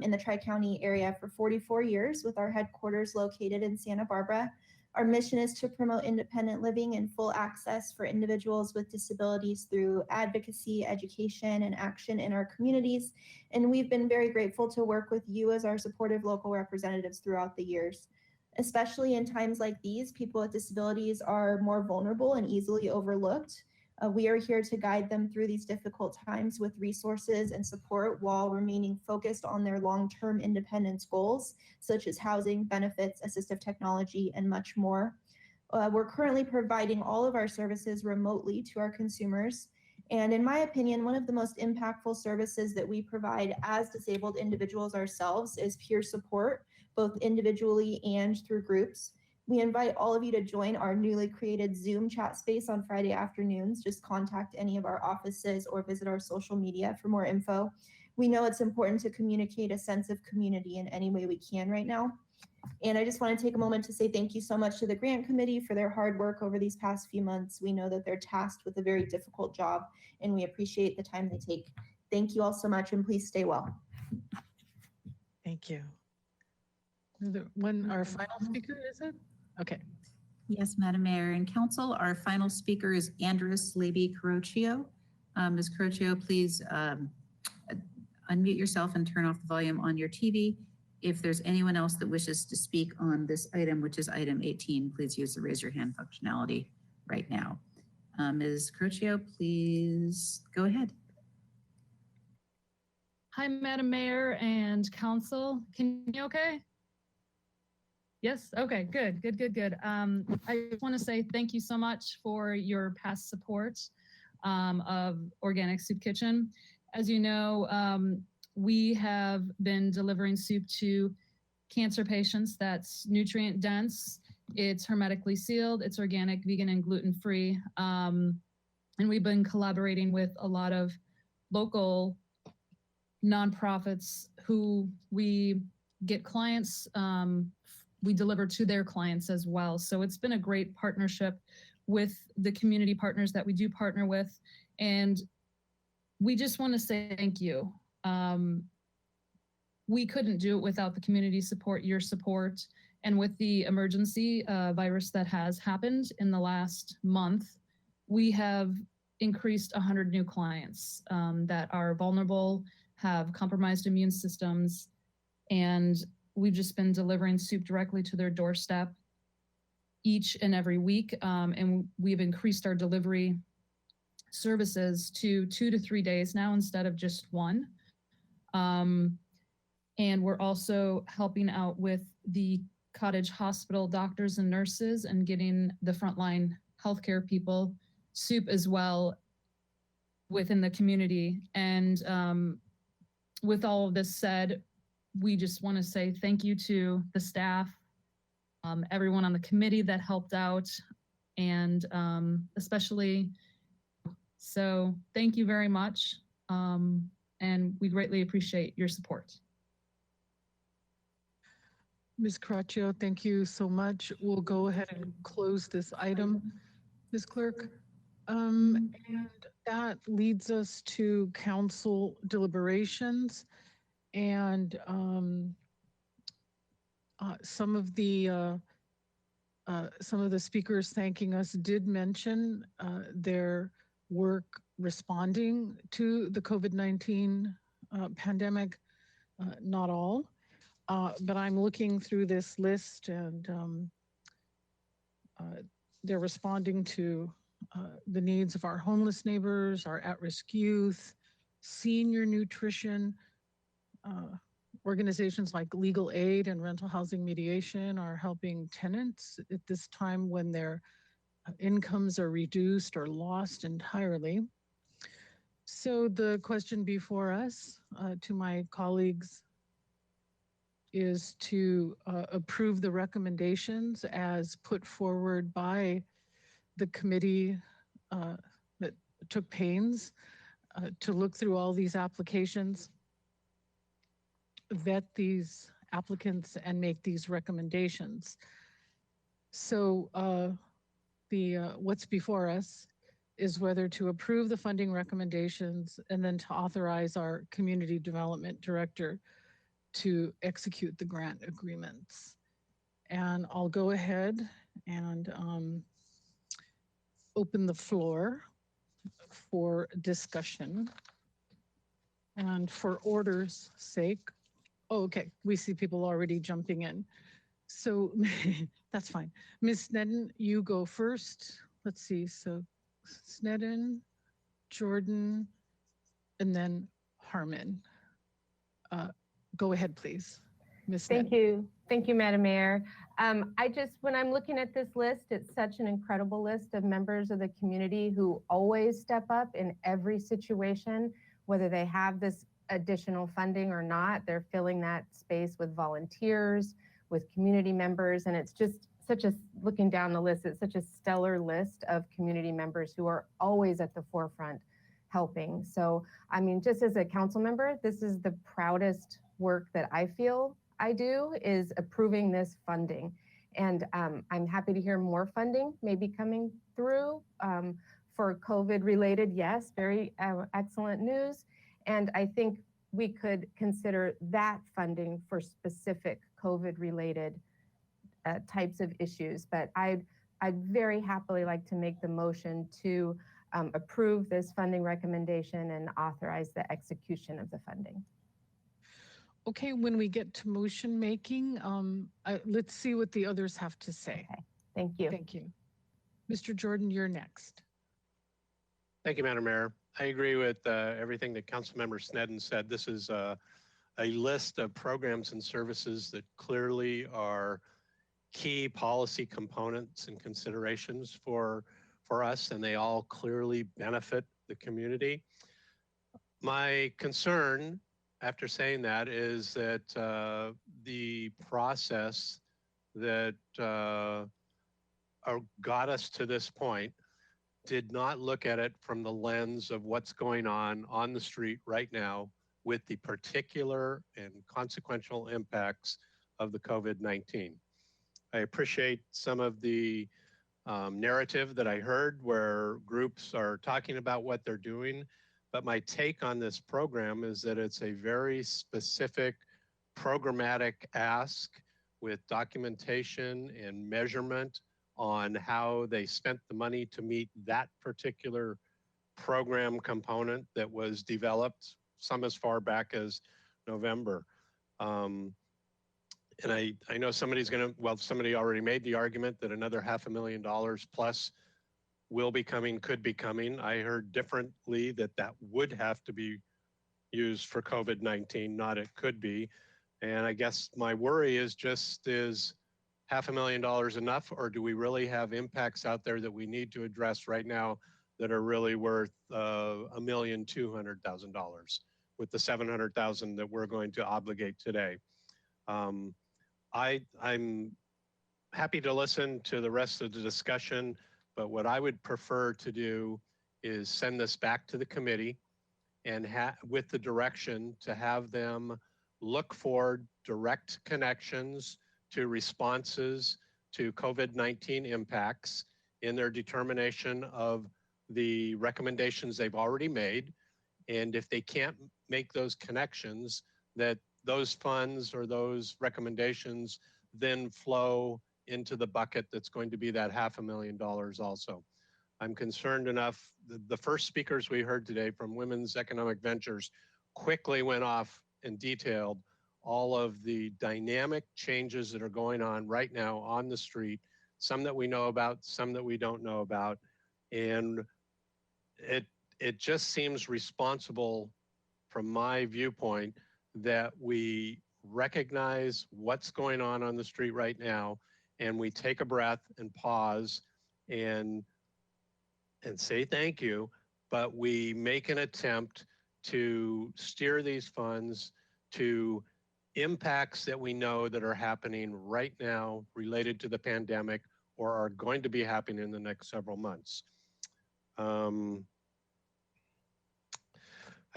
in the Tri-County area for 44 years, with our headquarters located in Santa Barbara. Our mission is to promote independent living and full access for individuals with disabilities through advocacy, education, and action in our communities. And we've been very grateful to work with you as our supportive local representatives throughout the years. Especially in times like these, people with disabilities are more vulnerable and easily overlooked. We are here to guide them through these difficult times with resources and support while remaining focused on their long-term independence goals, such as housing, benefits, assistive technology, and much more. We're currently providing all of our services remotely to our consumers. And in my opinion, one of the most impactful services that we provide as disabled individuals ourselves is peer support, both individually and through groups. We invite all of you to join our newly created Zoom chat space on Friday afternoons. Just contact any of our offices or visit our social media for more info. We know it's important to communicate a sense of community in any way we can right now. And I just want to take a moment to say thank you so much to the grant committee for their hard work over these past few months. We know that they're tasked with a very difficult job, and we appreciate the time they take. Thank you all so much, and please stay well. Thank you. When our final speaker, is it? Okay. Yes, Madam Mayor and Council, our final speaker is Andrea Slavy-Garoccio. Ms. Garoccio, please unmute yourself and turn off the volume on your TV. If there's anyone else that wishes to speak on this item, which is item 18, please use the raise your hand functionality right now. Ms. Garoccio, please go ahead. Hi, Madam Mayor and Council. Can you hear me okay? Yes, okay, good. I just want to say thank you so much for your past support. of Organic Soup Kitchen. As you know, we have been delivering soup to cancer patients that's nutrient dense. It's hermetically sealed, it's organic, vegan, and gluten-free. And we've been collaborating with a lot of local nonprofits who we get clients, we deliver to their clients as well. So it's been a great partnership with the community partners that we do partner with. And we just want to say thank you. We couldn't do it without the community support, your support, and with the emergency virus that has happened in the last month, we have increased 100 new clients that are vulnerable, have compromised immune systems, and we've just been delivering soup directly to their doorstep each and every week. And we've increased our delivery services to 2 to 3 days now instead of just 1. And we're also helping out with the cottage hospital doctors and nurses and getting the frontline healthcare people soup as well within the community. And with all of this said, we just want to say thank you to the staff, everyone on the committee that helped out, and especially, so thank you very much. And we greatly appreciate your support. Ms. Caraccio, thank you so much. We'll go ahead and close this item, Ms. Clerk. And that leads us to council deliberations. And some of the speakers thanking us did mention their work responding to the COVID-19 pandemic. Not all. But I'm looking through this list, and they're responding to the needs of our homeless neighbors, our at-risk youth, senior nutrition. Organizations like Legal Aid and Rental Housing Mediation are helping tenants at this time when their incomes are reduced or lost entirely. So the question before us, to my colleagues, is to approve the recommendations as put forward by the committee that took pains to look through all these applications, vet these applicants, and make these recommendations. So what's before us is whether to approve the funding recommendations and then to authorize our community development director to execute the grant agreements. And I'll go ahead and open the floor for discussion. And for order's sake, oh, okay, we see people already jumping in. So that's fine. Ms. Sneddon, you go first. Let's see, so Sneddon, Jordan, and then Harmon. Go ahead, please. Ms. Thank you. Thank you, Madam Mayor. When I'm looking at this list, it's such an incredible list of members of the community who always step up in every situation, whether they have this additional funding or not. They're filling that space with volunteers, with community members, and it's just looking down the list, it's such a stellar list of community members who are always at the forefront helping. So, I mean, just as a council member, this is the proudest work that I feel I do, is approving this funding. And I'm happy to hear more funding maybe coming through for COVID related. Yes, very excellent news. And I think we could consider that funding for specific COVID related types of issues. But I'd very happily like to make the motion to approve this funding recommendation and authorize the execution of the funding. Okay, when we get to motion making, let's see what the others have to say. Okay, thank you. Thank you. Mr. Jordan, you're next. Thank you, Madam Mayor. I agree with everything that Councilmember Sneddon said. This is a list of programs and services that clearly are key policy components and considerations for us, and they all clearly benefit the community. My concern after saying that is that the process that got us to this point did not look at it from the lens of what's going on the street right now with the particular and consequential impacts of the COVID-19. I appreciate some of the narrative that I heard where groups are talking about what they're doing, but my take on this program is that it's a very specific programmatic ask with documentation and measurement on how they spent the money to meet that particular program component that was developed, some as far back as November. And I know somebody's somebody already made the argument that another $500,000 plus will be coming, could be coming. I heard differently that that would have to be used for COVID-19, not it could be. And I guess my worry is just, is $500,000 enough, or do we really have impacts out there that we need to address right now that are really worth $1,200,000 with the $700,000 that we're going to obligate today? I'm happy to listen to the rest of the discussion, but what I would prefer to do is send this back to the committee and with the direction to have them look for direct connections to responses to COVID-19 impacts in their determination of the recommendations they've already made. And if they can't make those connections, that those funds or those recommendations then flow into the bucket that's going to be that $500,000 also. I'm concerned enough. The first speakers we heard today from Women's Economic Ventures quickly went off and detailed all of the dynamic changes that are going on right now on the street, some that we know about, some that we don't know about. And it just seems responsible from my viewpoint that we recognize what's going on the street right now, and we take a breath and pause and say thank you, but we make an attempt to steer these funds to impacts that we know that are happening right now related to the pandemic or are going to be happening in the next several months. I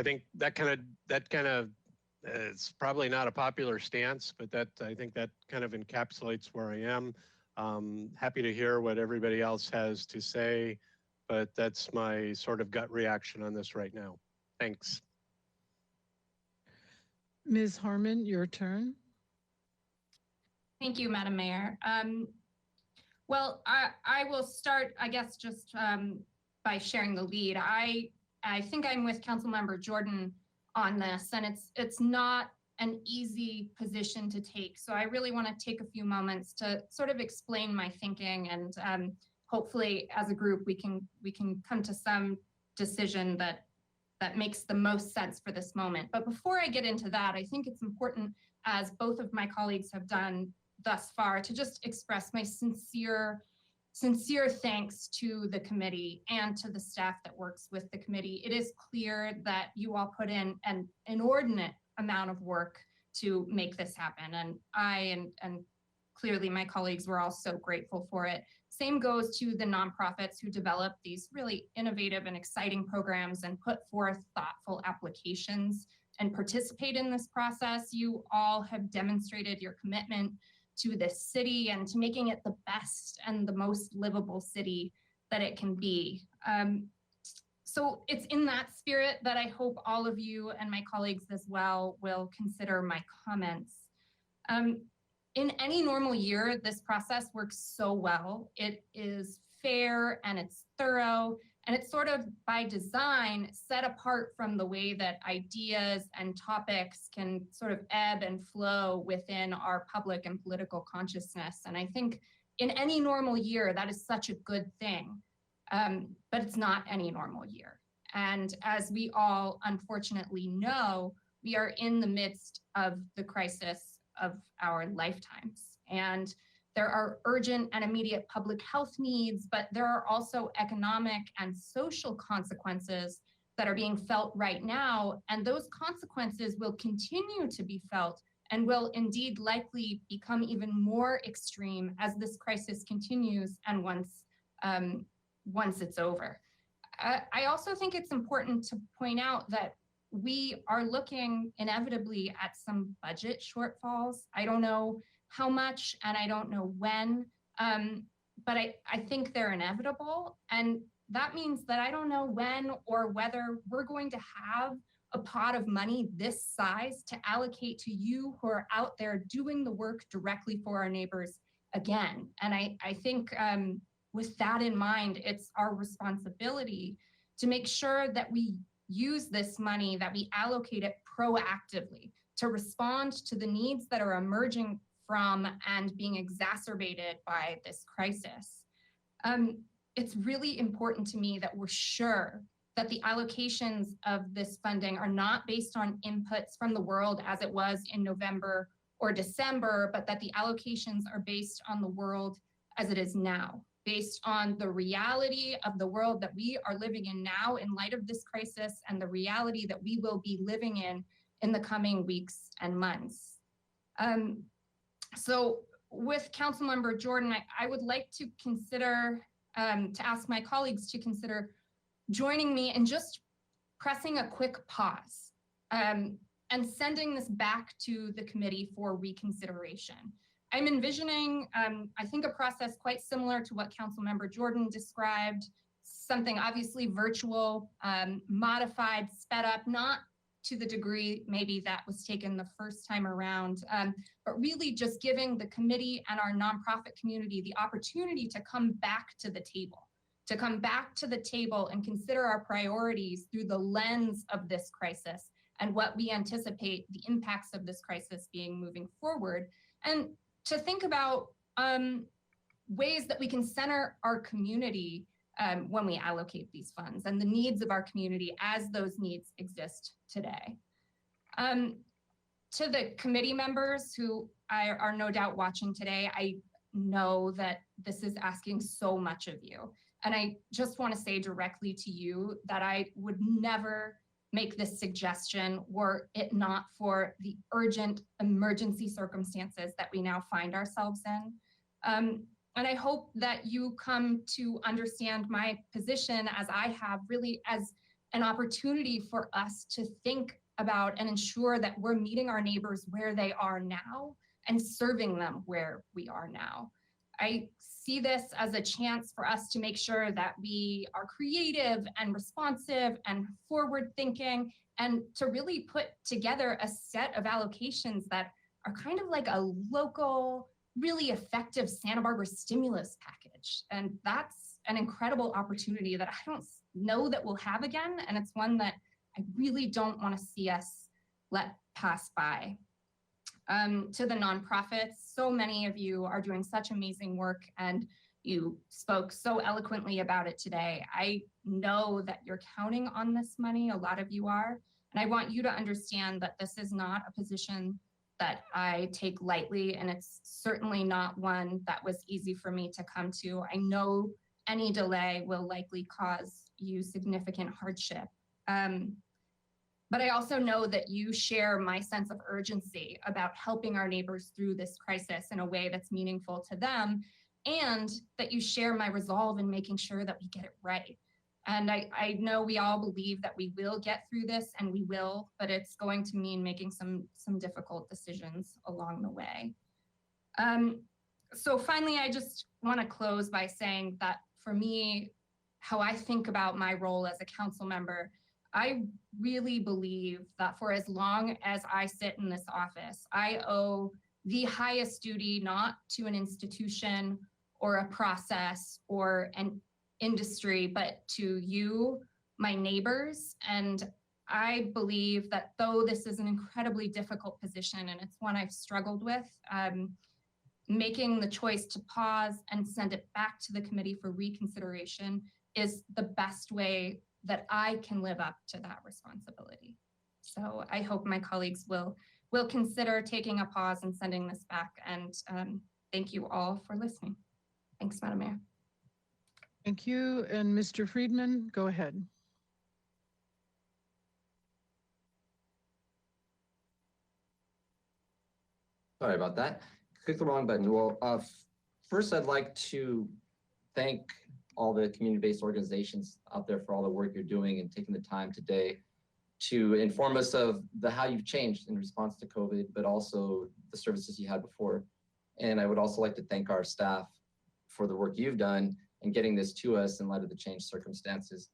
think that kind of it's probably not a popular stance, but I think that kind of encapsulates where I am. Happy to hear what everybody else has to say, but that's my sort of gut reaction on this right now. Thanks. Ms. Harmon, your turn. Thank you, Madam Mayor. Well, I will start, I guess, just by sharing the lead. I think I'm with Councilmember Jordan on this, and it's not an easy position to take. So I really want to take a few moments to sort of explain my thinking, and hopefully as a group we can come to some decision that makes the most sense for this moment. But before I get into that, I think it's important, as both of my colleagues have done thus far, to just express my sincere thanks to the committee and to the staff that works with the committee. It is clear that you all put in an inordinate amount of work to make this happen. And I and clearly my colleagues were all so grateful for it. Same goes to the nonprofits who develop these really innovative and exciting programs and put forth thoughtful applications and participate in this process. You all have demonstrated your commitment to this city and to making it the best and the most livable city that it can be. So it's in that spirit that I hope all of you and my colleagues as well will consider my comments. In any normal year, this process works so well. It is fair and it's thorough, and it's sort of by design set apart from the way that ideas and topics can sort of ebb and flow within our public and political consciousness. And I think in any normal year, that is such a good thing, but it's not any normal year. And as we all unfortunately know, we are in the midst of the crisis of our lifetimes. And there are urgent and immediate public health needs, but there are also economic and social consequences that are being felt right now. And those consequences will continue to be felt and will indeed likely become even more extreme as this crisis continues and once it's over. I also think it's important to point out that we are looking inevitably at some budget shortfalls. I don't know how much and I don't know when, but I think they're inevitable. And that means that I don't know when or whether we're going to have a pot of money this size to allocate to you who are out there doing the work directly for our neighbors again. And I think with that in mind, it's our responsibility to make sure that we use this money, that we allocate it proactively to respond to the needs that are emerging from and being exacerbated by this crisis. It's really important to me that we're sure that the allocations of this funding are not based on inputs from the world as it was in November or December, but that the allocations are based on the world as it is now, based on the reality of the world that we are living in now in light of this crisis and the reality that we will be living in the coming weeks and months. So with Councilmember Jordan, I would like to consider, to ask my colleagues to consider joining me in just pressing a quick pause and sending this back to the committee for reconsideration. I'm envisioning, I think, a process quite similar to what Councilmember Jordan described, something obviously virtual, modified, sped up, not to the degree maybe that was taken the first time around, but really just giving the committee and our nonprofit community the opportunity to come back to the table, and consider our priorities through the lens of this crisis and what we anticipate the impacts of this crisis being moving forward, and to think about ways that we can center our community when we allocate these funds and the needs of our community as those needs exist today. To the committee members who are no doubt watching today, I know that this is asking so much of you. And I just want to say directly to you that I would never make this suggestion were it not for the urgent emergency circumstances that we now find ourselves in. And I hope that you come to understand my position as I have, really as an opportunity for us to think about and ensure that we're meeting our neighbors where they are now and serving them where we are now. I see this as a chance for us to make sure that we are creative and responsive and forward thinking, and to really put together a set of allocations that are kind of like a local, really effective Santa Barbara stimulus package. And that's an incredible opportunity that I don't know that we'll have again. And it's one that I really don't want to see us let pass by. To the nonprofits, so many of you are doing such amazing work and you spoke so eloquently about it today. I know that you're counting on this money, a lot of you are, and I want you to understand that this is not a position that I take lightly, and it's certainly not one that was easy for me to come to. I know any delay will likely cause you significant hardship. But I also know that you share my sense of urgency about helping our neighbors through this crisis in a way that's meaningful to them, and that you share my resolve in making sure that we get it right. And I know we all believe that we will get through this, and we will, but it's going to mean making some difficult decisions along the way. So finally, I just want to close by saying that for me, how I think about my role as a council member, I really believe that for as long as I sit in this office, I owe the highest duty not to an institution or a process or an industry, but to you, my neighbors. And I believe that though this is an incredibly difficult position and it's one I've struggled with, making the choice to pause and send it back to the committee for reconsideration is the best way that I can live up to that responsibility. So I hope my colleagues will consider taking a pause and sending this back and thank you all for listening. Thanks, Madam Mayor. Thank you. And Mr. Friedman, go ahead. Sorry about that. Click the wrong button. Well, first I'd like to thank all the community-based organizations out there for all the work you're doing and taking the time today to inform us of how you've changed in response to COVID, but also the services you had before. And I would also like to thank our staff for the work you've done in getting this to us in light of the changed circumstances.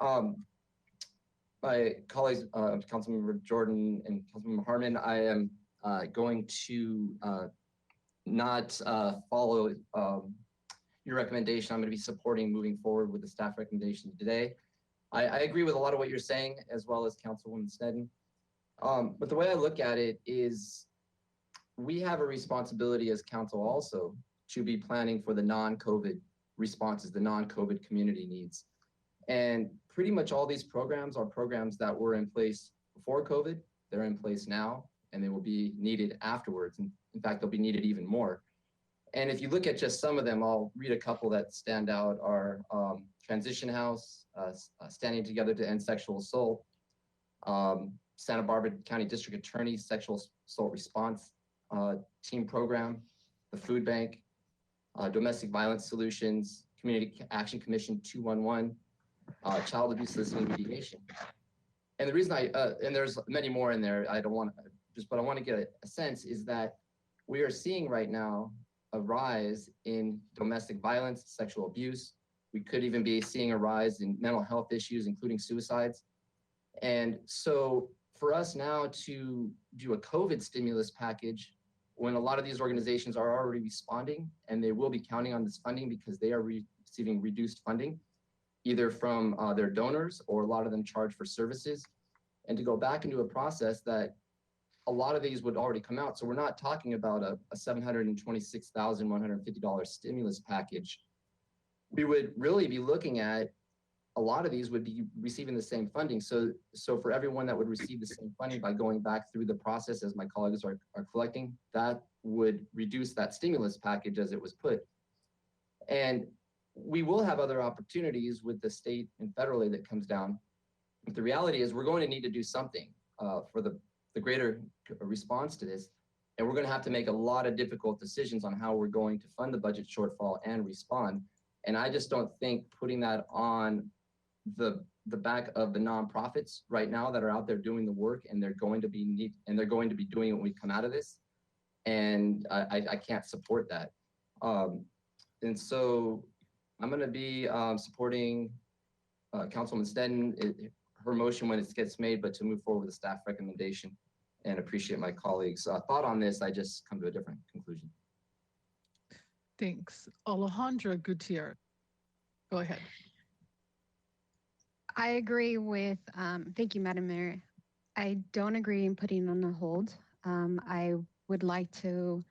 My colleagues, Councilmember Jordan and Councilmember Harmon, I am going to not follow your recommendation. I'm going to be supporting moving forward with the staff recommendation today. I agree with a lot of what you're saying, as well as Councilwoman Sneddon. But the way I look at it is we have a responsibility as council also to be planning for the non-COVID responses, the non-COVID community needs. And pretty much all these programs are programs that were in place before COVID, they're in place now, and they will be needed afterwards. And in fact, they'll be needed even more. And if you look at just some of them, I'll read a couple that stand out are Transition House, Standing Together to End Sexual Assault, Santa Barbara County District Attorney Sexual Assault Response Team Program, the Food Bank, Domestic Violence Solutions, Community Action Commission 211, Child Abuse Listening Mediation. And the reason and there's many more in there, I don't want to, but I want to get a sense is that we are seeing right now a rise in domestic violence, sexual abuse. We could even be seeing a rise in mental health issues, including suicides. And so for us now to do a COVID stimulus package, when a lot of these organizations are already responding and they will be counting on this funding because they are receiving reduced funding, either from their donors or a lot of them charge for services, and to go back into a process that a lot of these would already come out. So we're not talking about a $726,150 stimulus package. We would really be looking at a lot of these would be receiving the same funding. So for everyone that would receive the same funding by going back through the process as my colleagues are collecting, that would reduce that stimulus package as it was put. And we will have other opportunities with the state and federal aid that comes down. But the reality is we're going to need to do something for the greater response to this. And we're going to have to make a lot of difficult decisions on how we're going to fund the budget shortfall and respond. And I just don't think putting that on the back of the nonprofits right now that are out there doing the work, and they're going to be doing it when we come out of this. And I can't support that. And so I'm going to be supporting Councilwoman Sneddon, her motion when it gets made, but to move forward with the staff recommendation, and appreciate my colleagues' thought on this. I just come to a different conclusion. Thanks. Alejandra Gutierrez, go ahead. I agree with, thank you, Madam Mayor. I don't agree in putting on a hold. I would like to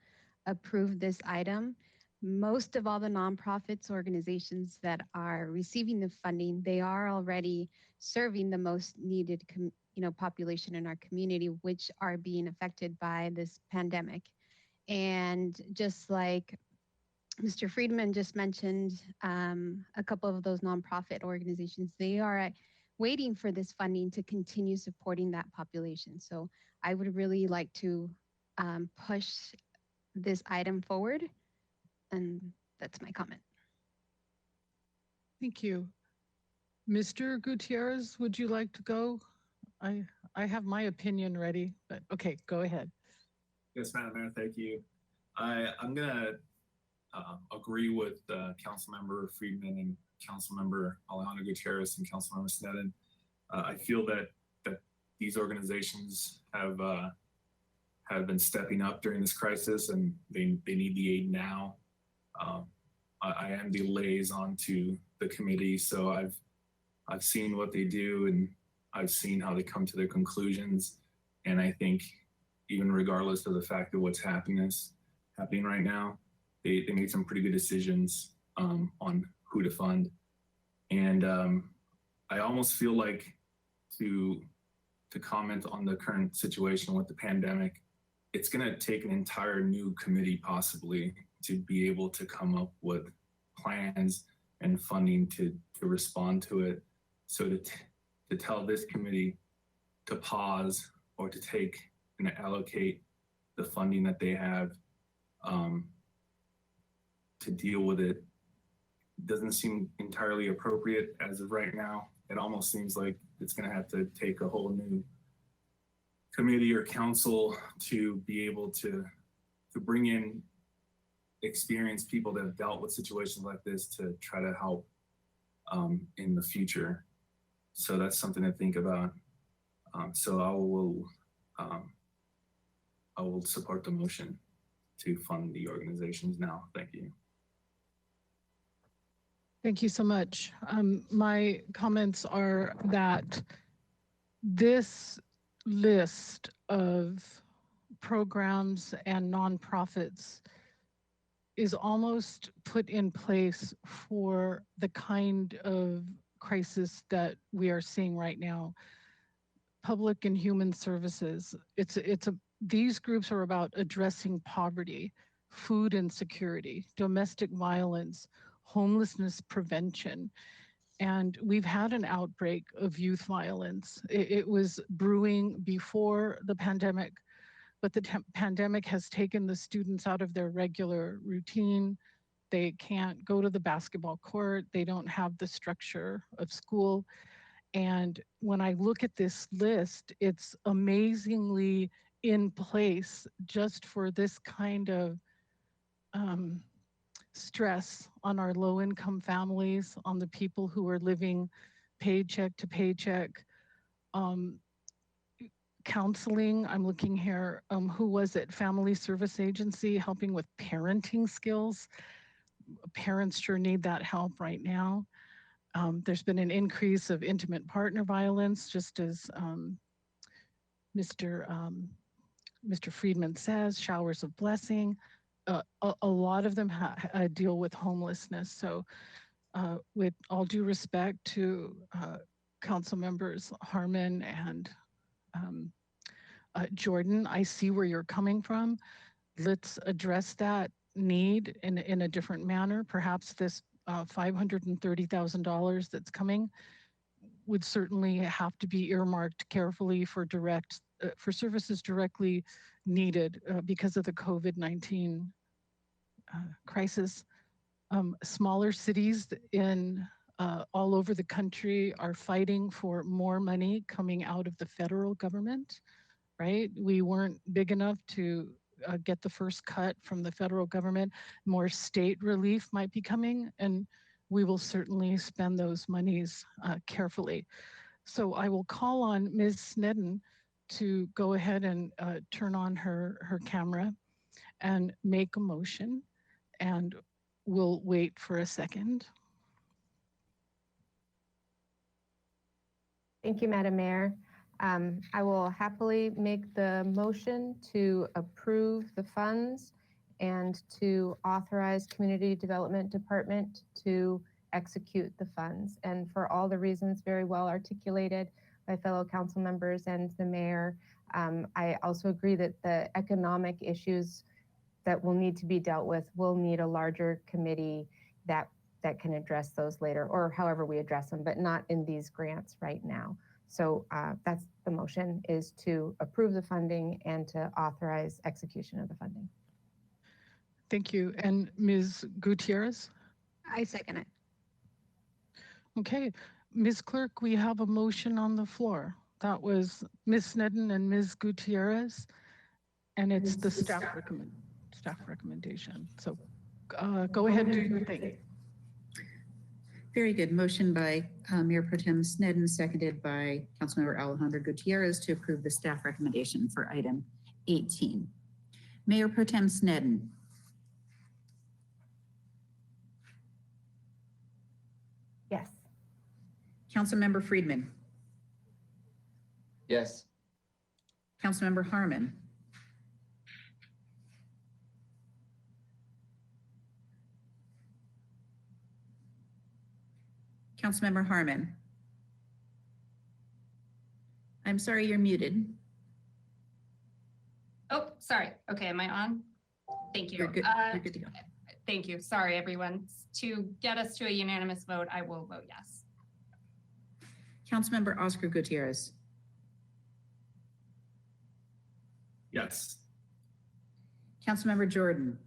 approve this item. Most of all the nonprofits organizations that are receiving the funding, they are already serving the most needed population in our community, which are being affected by this pandemic. And just like Mr. Friedman just mentioned, a couple of those nonprofit organizations, they are waiting for this funding to continue supporting that population. So I would really like to push this item forward. And that's my comment. Thank you. Mr. Gutierrez, would you like to go? I have my opinion ready, but okay, go ahead. Yes, Madam Mayor, thank you. I'm gonna agree with Councilmember Friedman and Councilmember Alejandro Gutierrez and Councilmember Sneddon. I feel that these organizations have been stepping up during this crisis, and they need the aid now. I am the liaison to the committee, so I've seen what they do, and I've seen how they come to their conclusions. And I think even regardless of the fact of what's happening right now, they made some pretty good decisions on who to fund. And I almost feel like to comment on the current situation with the pandemic, it's going to take an entire new committee possibly to be able to come up with plans and funding to respond to it. So to tell this committee to pause or to take and allocate the funding that they have to deal with it doesn't seem entirely appropriate as of right now. It almost seems like it's going to have to take a whole new committee or council to be able to bring in experienced people that have dealt with situations like this to try to help in the future. So that's something to think about. So I will support the motion to fund the organizations now. Thank you. Thank you so much. My comments are that this list of programs and nonprofits is almost put in place for the kind of crisis that we are seeing right now. Public and human services. These groups are about addressing poverty, food insecurity, domestic violence, homelessness prevention. And we've had an outbreak of youth violence. It was brewing before the pandemic, but the pandemic has taken the students out of their regular routine. They can't go to the basketball court. They don't have the structure of school. And when I look at this list, it's amazingly in place just for this kind of stress on our low-income families, on the people who are living paycheck to paycheck. Counseling, I'm looking here, who was it? Family Service Agency, helping with parenting skills. Parents sure need that help right now. There's been an increase of intimate partner violence, just as Mr. Friedman says, showers of blessing. A lot of them deal with homelessness. So with all due respect to council members Harmon and Jordan, I see where you're coming from. Let's address that need in a different manner. Perhaps this $530,000 that's coming would certainly have to be earmarked carefully for for services directly needed because of the COVID-19 crisis. Smaller cities in all over the country are fighting for more money coming out of the federal government, right? We weren't big enough to get the first cut from the federal government. More state relief might be coming, and we will certainly spend those monies carefully. So I will call on Ms. Snedden to go ahead and turn on her camera and make a motion, and we'll wait for a second. Thank you, Madam Mayor. I will happily make the motion to approve the funds and to authorize Community Development Department to execute the funds. And for all the reasons very well articulated by fellow council members and the mayor, I also agree that the economic issues that will need to be dealt with will need a larger committee that can address those later, or however we address them, but not in these grants right now. So that's the motion, is to approve the funding and to authorize execution of the funding. Thank you. And Ms. Gutierrez? I second it. Okay, Ms. Clerk, we have a motion on the floor. That was Ms. Snedden and Ms. Gutierrez, and it's the staff recommendation. So go ahead and do your thing. Very good. Motion by Mayor Pro Tem Snedden, seconded by Councilmember Alejandro Gutierrez to approve the staff recommendation for item 18. Mayor Pro Tem Snedden. Yes. Councilmember Friedman. Yes. Councilmember Harmon. Councilmember Harmon. I'm sorry, you're muted. Oh, sorry. Okay, am I on? Thank you. You're good. You're good to go. Thank you. Sorry, everyone. To get us to a unanimous vote, I will vote yes. Councilmember Oscar Gutierrez. Yes. Councilmember Jordan.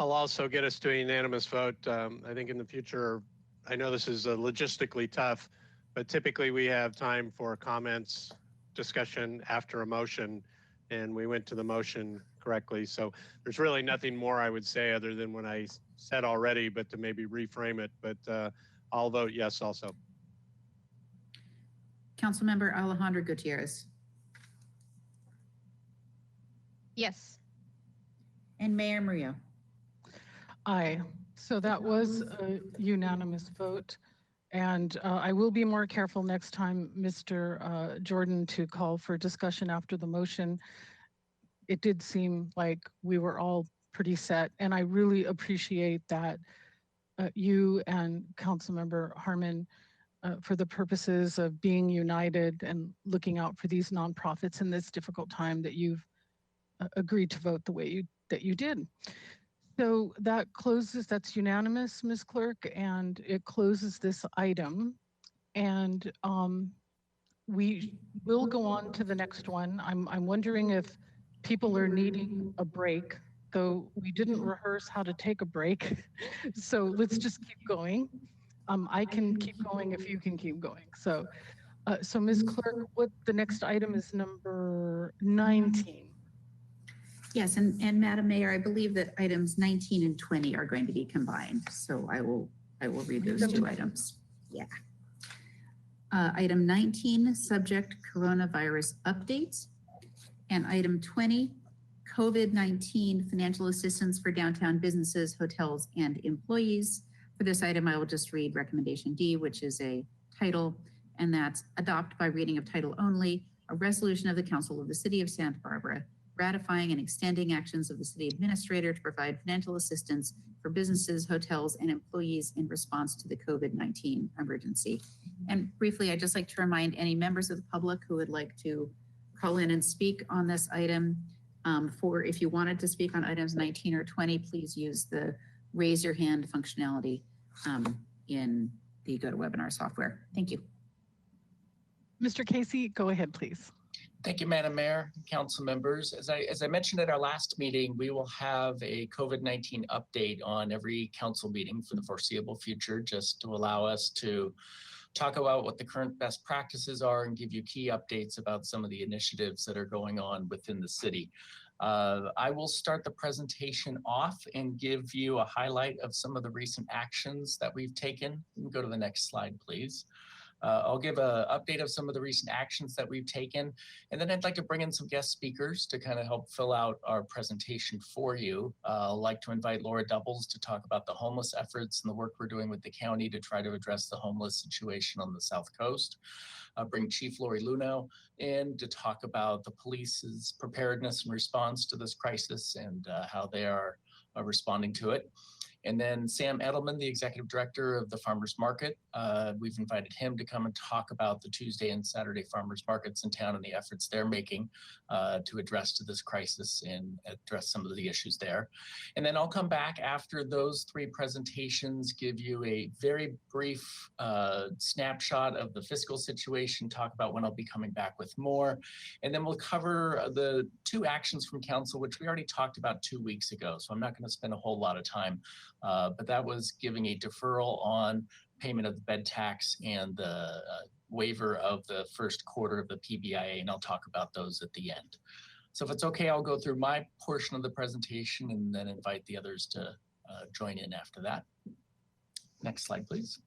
I'll also get us to a unanimous vote. I think in the future, I know this is logistically tough, but typically we have time for comments, discussion after a motion, and we went to the motion correctly. So there's really nothing more I would say other than what I said already, but to maybe reframe it. But I'll vote yes also. Councilmember Alejandro Gutierrez. Yes. And Mayor Murillo. Aye. So that was a unanimous vote. And I will be more careful next time, Mr. Jordan, to call for discussion after the motion. It did seem like we were all pretty set, and I really appreciate that you and Councilmember Harmon, for the purposes of being united and looking out for these nonprofits in this difficult time, that you've agreed to vote the way that you did. So that closes, that's unanimous, Ms. Clerk, and it closes this item. And we will go on to the next one. I'm wondering if people are needing a break, though we didn't rehearse how to take a break. So let's just keep going. I can keep going if you can keep going. So, so Ms. Clerk, what the next item is number 19. Yes, and Madam Mayor, I believe that items 19 and 20 are going to be combined. So I will read those two items. Yeah. Item 19, subject coronavirus updates. And item 20, COVID-19 financial assistance for downtown businesses, hotels, and employees. For this item, I will just read recommendation D, which is a title, and that's adopt by reading of title only, a resolution of the Council of the City of Santa Barbara ratifying and extending actions of the city administrator to provide financial assistance for businesses, hotels, and employees in response to the COVID-19 emergency. And briefly, I'd just like to remind any members of the public who would like to call in and speak on this item, if you wanted to speak on items 19 or 20, please use the raise your hand functionality in the GoToWebinar software. Thank you. Mr. Casey, go ahead, please. Thank you, Madam Mayor, council members. As I mentioned at our last meeting, we will have a COVID-19 update on every council meeting for the foreseeable future, just to allow us to talk about what the current best practices are and give you key updates about some of the initiatives that are going on within the city. I will start the presentation off and give you a highlight of some of the recent actions that we've taken. You can go to the next slide, please. I'll give an update of some of the recent actions that we've taken, and then I'd like to bring in some guest speakers to kind of help fill out our presentation for you. I'd like to invite Laura Doubles to talk about the homeless efforts and the work we're doing with the county to try to address the homeless situation on the South Coast. Bring Chief Lori Luno in to talk about the police's preparedness and response to this crisis and how they are responding to it. And then Sam Edelman, the executive director of the Farmers Market, we've invited him to come and talk about the Tuesday and Saturday farmers markets in town and the efforts they're making to address to this crisis and address some of the issues there. And then I'll come back after those three presentations, give you a very brief snapshot of the fiscal situation, talk about when I'll be coming back with more. And then we'll cover the two actions from council, which we already talked about 2 weeks ago. So I'm not going to spend a whole lot of time. But that was giving a deferral on payment of the bed tax and the waiver of the first quarter of the PBIA, and I'll talk about those at the end. So if it's okay, I'll go through my portion of the presentation and then invite the others to join in after that. Next slide, please.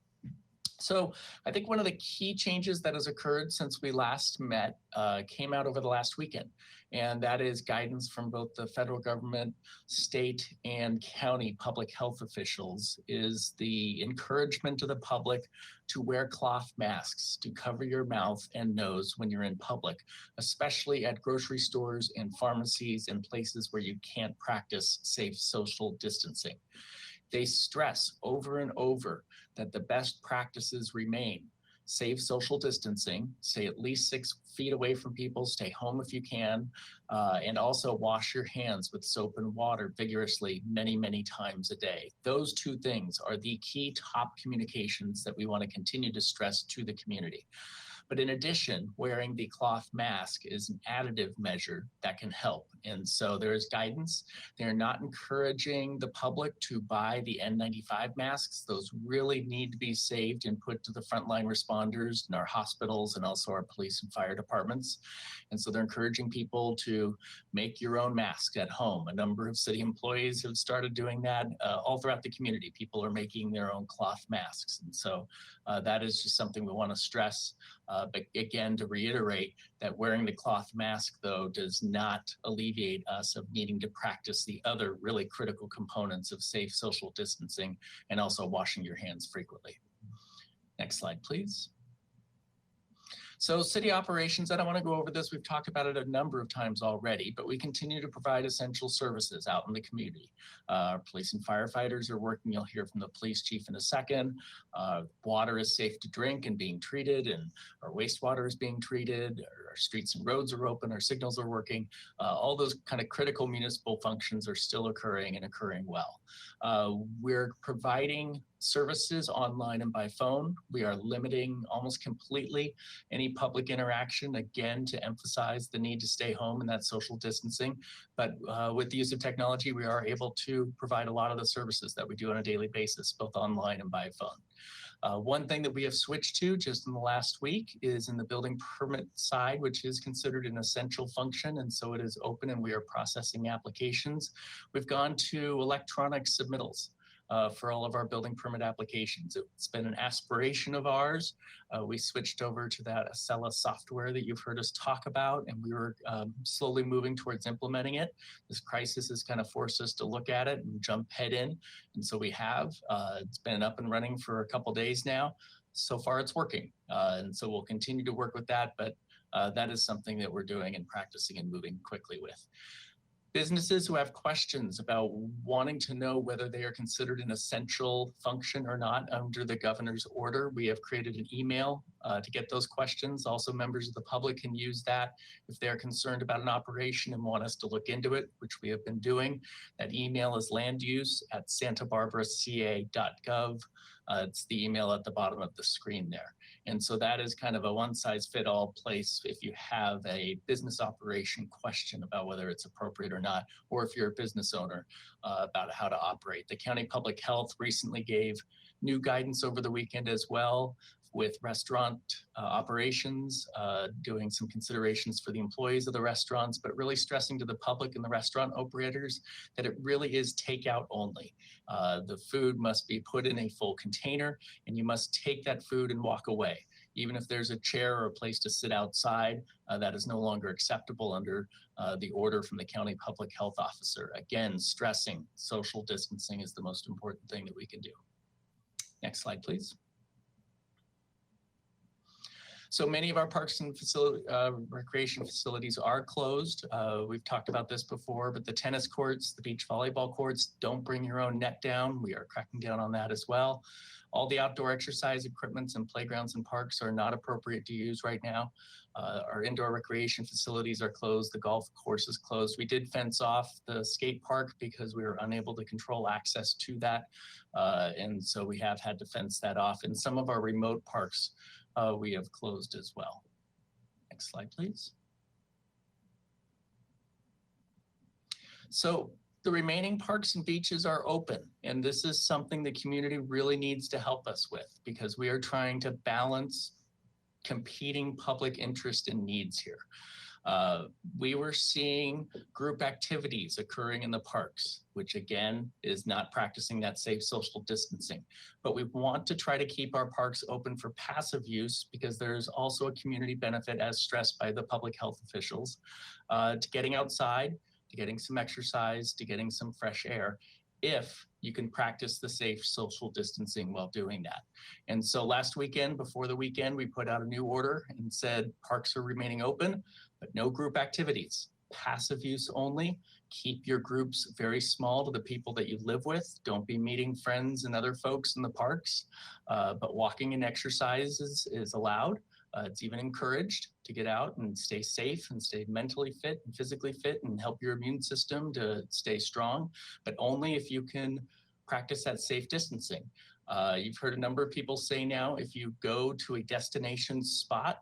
So I think one of the key changes that has occurred since we last met came out over the last weekend, and that is guidance from both the federal government, state, and county public health officials is the encouragement to the public to wear cloth masks to cover your mouth and nose when you're in public, especially at grocery stores and pharmacies and places where you can't practice safe social distancing. They stress over and over that the best practices remain save social distancing, stay at least 6 feet away from people, stay home if you can, and also wash your hands with soap and water vigorously many, many times a day. Those two things are the key top communications that we want to continue to stress to the community. But in addition, wearing the cloth mask is an additive measure that can help. And so there is guidance. They're not encouraging the public to buy the N95 masks. Those really need to be saved and put to the frontline responders in our hospitals and also our police and fire departments. And so they're encouraging people to make your own mask at home. A number of city employees have started doing that all throughout the community. People are making their own cloth masks. And so that is just something we want to stress. But again, to reiterate that wearing the cloth mask, though, does not alleviate us of needing to practice the other really critical components of safe social distancing and also washing your hands frequently. Next slide, please. So city operations, I don't want to go over this. We've talked about it a number of times already, but we continue to provide essential services out in the community. Our police and firefighters are working. You'll hear from the police chief in a second. Water is safe to drink and being treated, and our wastewater is being treated. Our streets and roads are open. Our signals are working. All those kind of critical municipal functions are still occurring and occurring well. We're providing services online and by phone. We are limiting almost completely any public interaction, again, to emphasize the need to stay home and that social distancing. But with the use of technology, we are able to provide a lot of the services that we do on a daily basis, both online and by phone. One thing that we have switched to just in the last week is in the building permit side, which is considered an essential function. And so it is open and we are processing applications. We've gone to electronic submittals for all of our building permit applications. It's been an aspiration of ours. We switched over to that Acela software that you've heard us talk about, and we were slowly moving towards implementing it. This crisis has kind of forced us to look at it and jump head in. And so we have. It's been up and running for a couple days now. So far it's working. And so we'll continue to work with that, but that is something that we're doing and practicing and moving quickly with. Businesses who have questions about wanting to know whether they are considered an essential function or not under the governor's order, we have created an email to get those questions. Also, members of the public can use that if they're concerned about an operation and want us to look into it, which we have been doing. That email is landuse@santabarbaraca.gov. It's the email at the bottom of the screen there. And so that is kind of a one-size-fit-all place if you have a business operation question about whether it's appropriate or not, or if you're a business owner about how to operate. The county public health recently gave new guidance over the weekend as well with restaurant operations, doing some considerations for the employees of the restaurants, but really stressing to the public and the restaurant operators that it really is takeout only. The food must be put in a full container and you must take that food and walk away. Even if there's a chair or a place to sit outside, that is no longer acceptable under the order from the county public health officer. Again, stressing social distancing is the most important thing that we can do. Next slide, please. So many of our parks and recreation facilities are closed. We've talked about this before, but the tennis courts, the beach volleyball courts, don't bring your own net down. We are cracking down on that as well. All the outdoor exercise equipments and playgrounds and parks are not appropriate to use right now. Our indoor recreation facilities are closed. The golf course is closed. We did fence off the skate park because we were unable to control access to that. And so we have had to fence that off. And some of our remote parks we have closed as well. Next slide, please. So the remaining parks and beaches are open, and this is something the community really needs to help us with because we are trying to balance competing public interest and needs here. We were seeing group activities occurring in the parks, which again is not practicing that safe social distancing. But we want to try to keep our parks open for passive use because there's also a community benefit as stressed by the public health officials to getting outside, to getting some exercise, to getting some fresh air, if you can practice the safe social distancing while doing that. And so last weekend, before the weekend, we put out a new order and said parks are remaining open, but no group activities. passive use only. Keep your groups very small to the people that you live with. Don't be meeting friends and other folks in the parks, but walking and exercise is allowed. It's even encouraged to get out and stay safe and stay mentally fit and physically fit and help your immune system to stay strong, but only if you can practice that safe distancing. You've heard a number of people say now, if you go to a destination spot,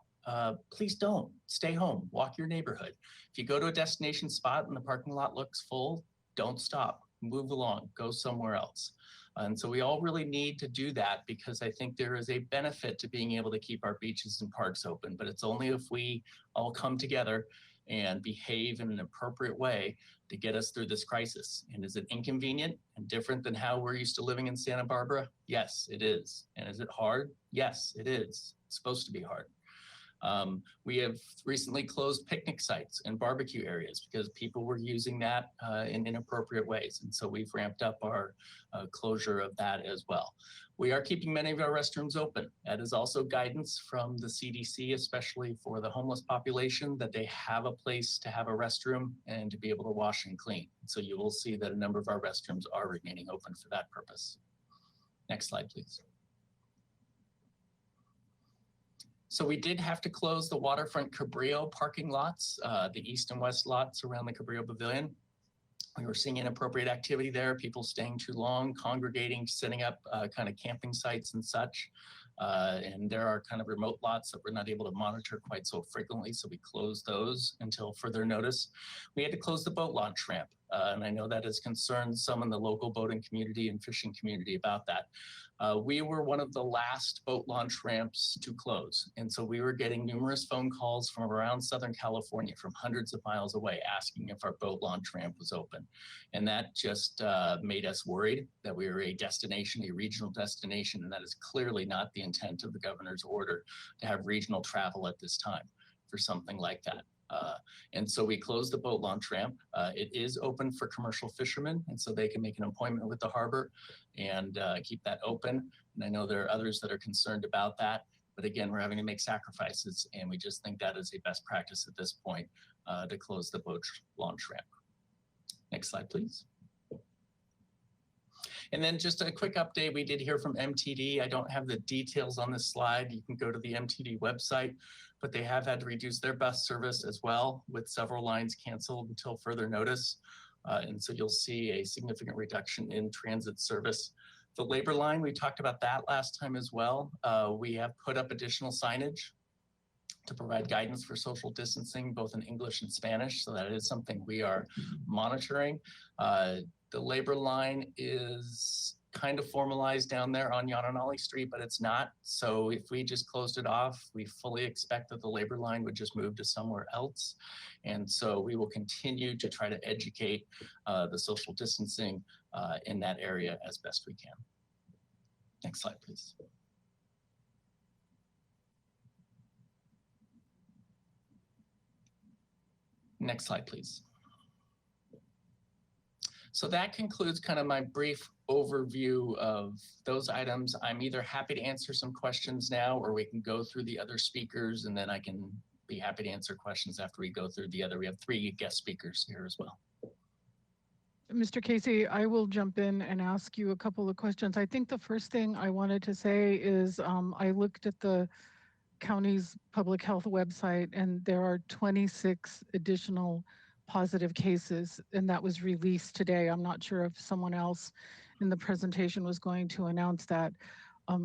please don't stay home, walk your neighborhood. If you go to a destination spot and the parking lot looks full, don't stop, move along, go somewhere else. And so we all really need to do that, because I think there is a benefit to being able to keep our beaches and parks open, but it's only if we all come together and behave in an appropriate way to get us through this crisis. And is it inconvenient and different than how we're used to living in Santa Barbara? Yes, it is. And is it hard? Yes, it is. It's supposed to be hard. We have recently closed picnic sites and barbecue areas because people were using that in inappropriate ways. And so we've ramped up our closure of that as well. We are keeping many of our restrooms open. That is also guidance from the CDC, especially for the homeless population, that they have a place to have a restroom and to be able to wash and clean. So you will see that a number of our restrooms are remaining open for that purpose. Next slide, please. So we did have to close the waterfront Cabrillo parking lots, the east and west lots around the Cabrillo Pavilion. We were seeing inappropriate activity there, people staying too long, congregating, setting up kind of camping sites and such. And there are kind of remote lots that we're not able to monitor quite so frequently, so we closed those until further notice. We had to close the boat launch ramp, and I know that has concerned some in the local boating community and fishing community about that. We were one of the last boat launch ramps to close, and so we were getting numerous phone calls from around Southern California, from hundreds of miles away, asking if our boat launch ramp was open. And that just made us worried that we were a destination, a regional destination, and that is clearly not the intent of the governor's order to have regional travel at this time for something like that. And so we closed the boat launch ramp. It is open for commercial fishermen, and so they can make an appointment with the harbor and keep that open. And I know there are others that are concerned about that, but again, we're having to make sacrifices, and we just think that is a best practice at this point to close the boat launch ramp. Next slide, please. And then just a quick update, we did hear from MTD. I don't have the details on this slide. You can go to the MTD website, but they have had to reduce their bus service as well, with several lines canceled until further notice. And so you'll see a significant reduction in transit service. The labor line, we talked about that last time as well. We have put up additional signage to provide guidance for social distancing, both in English and Spanish. So that is something we are monitoring. The labor line is kind of formalized down there on Yananali Street, but it's not. So if we just closed it off, we fully expect that the labor line would just move to somewhere else. And so we will continue to try to educate the social distancing in that area as best we can. Next slide, please. Next slide, please. So that concludes kind of my brief overview of those items. I'm either happy to answer some questions now, or we can go through the other speakers, and then I can be happy to answer questions after we go through the other. We have 3 guest speakers here as well. Mr. Casey, I will jump in and ask you a couple of questions. I think the first thing I wanted to say is I looked at the county's public health website, and there are 26 additional positive cases, and that was released today. I'm not sure if someone else in the presentation was going to announce that.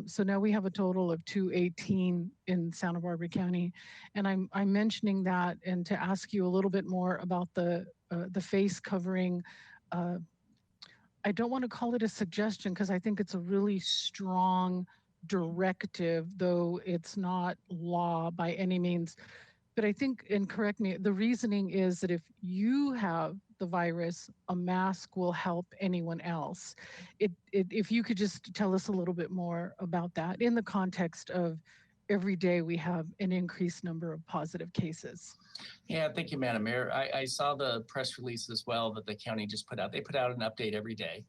So now we have a total of 218 in Santa Barbara County. And I'm mentioning that and to ask you a little bit more about the face covering. I don't want to call it a suggestion, because I think it's a really strong directive, though it's not law by any means. But I think, and correct me, the reasoning is that if you have the virus, a mask will help anyone else. If you could just tell us a little bit more about that in the context of every day we have an increased number of positive cases. Yeah, thank you, Madam Mayor. I saw the press release as well that the county just put out. They put out an update every day.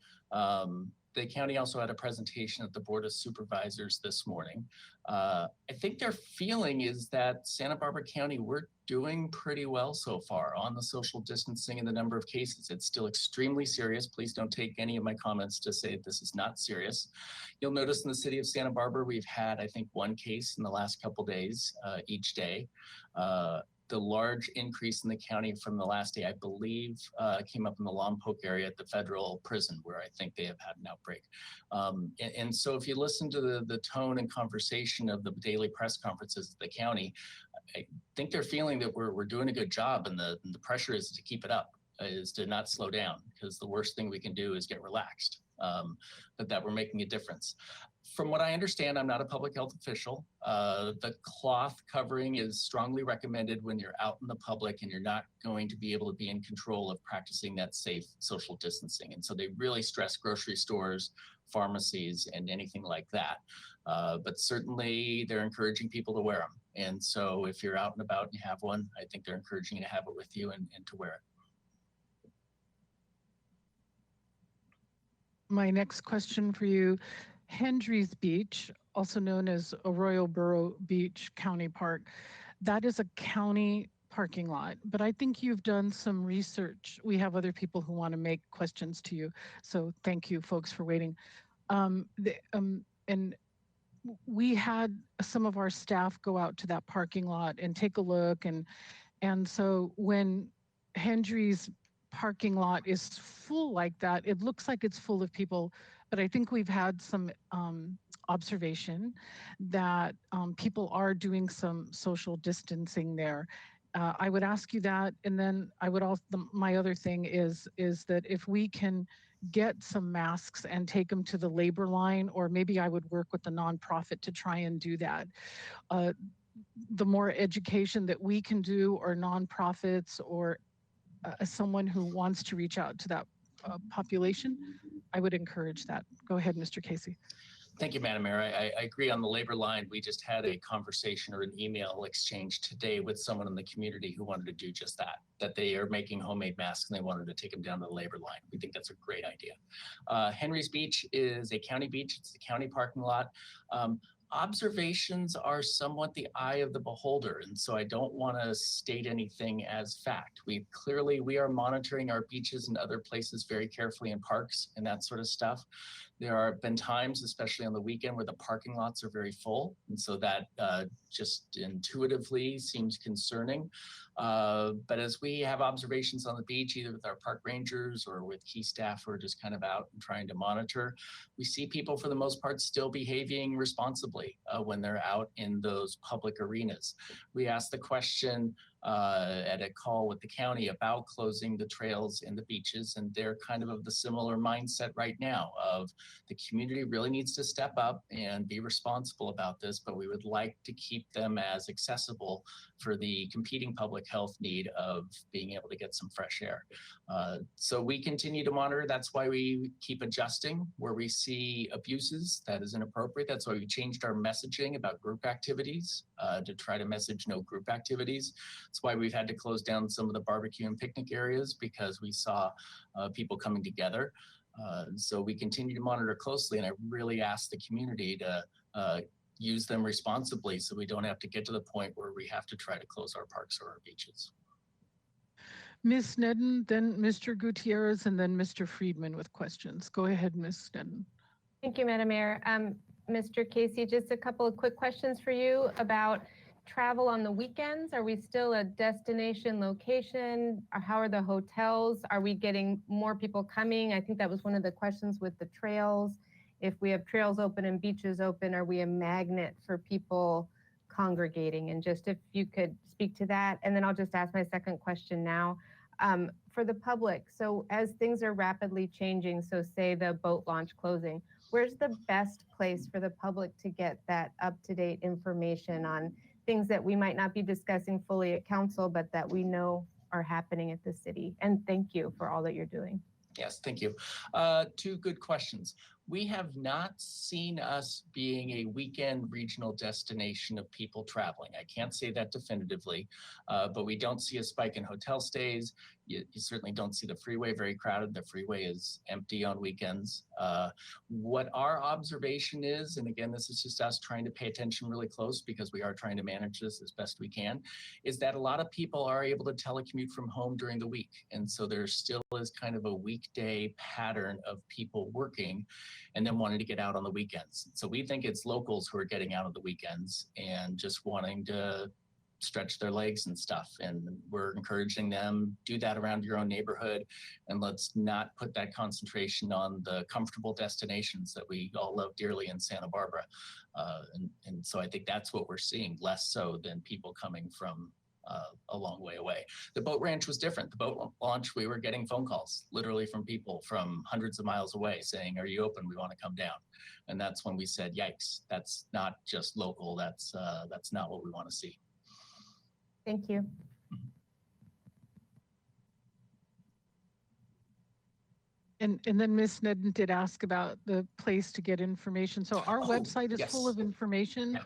the county also had a presentation at the Board of Supervisors this morning. I think their feeling is that Santa Barbara County, we're doing pretty well so far on the social distancing and the number of cases. It's still extremely serious. Please don't take any of my comments to say this is not serious. You'll notice in the city of Santa Barbara, we've had, I think, 1 case in the last couple days each day. The large increase in the county from the last day, I believe, came up in the Lompoc area at the federal prison, where I think they have had an outbreak. And so if you listen to the tone and conversation of the daily press conferences at the county, I think they're feeling that we're doing a good job, and the pressure is to keep it up, is to not slow down, because the worst thing we can do is get relaxed, but that we're making a difference. From what I understand, I'm not a public health official. The cloth covering is strongly recommended when you're out in the public and you're not going to be able to be in control of practicing that safe social distancing. And so they really stress grocery stores, pharmacies, and anything like that. But certainly they're encouraging people to wear them. And so if you're out and about and you have one, I think they're encouraging you to have it with you and to wear it. My next question for you, Hendry's Beach, also known as Arroyo Burro Beach County Park, that is a county parking lot, but I think you've done some research. We have other people who want to make questions to you, so thank you folks for waiting. And we had some of our staff go out to that parking lot and take a look, and so when Hendry's parking lot is full like that, it looks like it's full of people, but I think we've had some observation that people are doing some social distancing there. I would ask you that, and then I would also, my other thing is that if we can get some masks and take them to the labor line, or maybe I would work with the nonprofit to try and do that. The more education that we can do, or nonprofits, or someone who wants to reach out to that population, I would encourage that. Go ahead, Mr. Casey. Thank you, Madam Mayor. I agree on the labor line. We just had a conversation or an email exchange today with someone in the community who wanted to do just that they are making homemade masks and they wanted to take them down to the labor line. We think that's a great idea. Henry's Beach is a county beach. It's a county parking lot. Observations are somewhat the eye of the beholder, and so I don't want to state anything as fact. We are monitoring our beaches and other places very carefully, in parks and that sort of stuff. There have been times, especially on the weekend, where the parking lots are very full, and so that just intuitively seems concerning. But as we have observations on the beach, either with our park rangers or with key staff who are just kind of out and trying to monitor, we see people for the most part still behaving responsibly when they're out in those public arenas. We asked the question at a call with the county about closing the trails and the beaches, and they're kind of the similar mindset right now of the community really needs to step up and be responsible about this, but we would like to keep them as accessible for the competing public health need of being able to get some fresh air. So we continue to monitor. That's why we keep adjusting where we see abuses that is inappropriate. That's why we changed our messaging about group activities to try to message no group activities. That's why we've had to close down some of the barbecue and picnic areas, because we saw people coming together. So we continue to monitor closely, and I really ask the community to use them responsibly so we don't have to get to the point where we have to try to close our parks or our beaches. Ms. Sneddon, then Mr. Gutierrez, and then Mr. Friedman with questions. Go ahead, Ms. Sneddon. Thank you, Madam Mayor. Mr. Casey, just a couple of quick questions for you about travel on the weekends. Are we still a destination location? Or how are the hotels? Are we getting more people coming? I think that was one of the questions with the trails. If we have trails open and beaches open, are we a magnet for people congregating? And just if you could speak to that. And then I'll just ask my second question now. For the public, so as things are rapidly changing, so say the boat launch closing, where's the best place for the public to get that up-to-date information on things that we might not be discussing fully at council, but that we know are happening at the city? And thank you for all that you're doing. Yes, thank you. Two good questions. We have not seen us being a weekend regional destination of people traveling. I can't say that definitively, but we don't see a spike in hotel stays. You certainly don't see the freeway very crowded. The freeway is empty on weekends. What our observation is, and again, this is just us trying to pay attention really close because we are trying to manage this as best we can, is that a lot of people are able to telecommute from home during the week. And so there still is kind of a weekday pattern of people working and then wanting to get out on the weekends. So we think it's locals who are getting out on the weekends and just wanting to stretch their legs and stuff. And we're encouraging them, do that around your own neighborhood, and let's not put that concentration on the comfortable destinations that we all love dearly in Santa Barbara. And so I think that's what we're seeing, less so than people coming from a long way away. The boat ranch was different. The boat launch, we were getting phone calls literally from people from hundreds of miles away saying, are you open? We want to come down. And that's when we said, yikes, that's not just local. That's not what we want to see. Thank you. And then Ms. Nedden did ask about the place to get information. So our website is full of information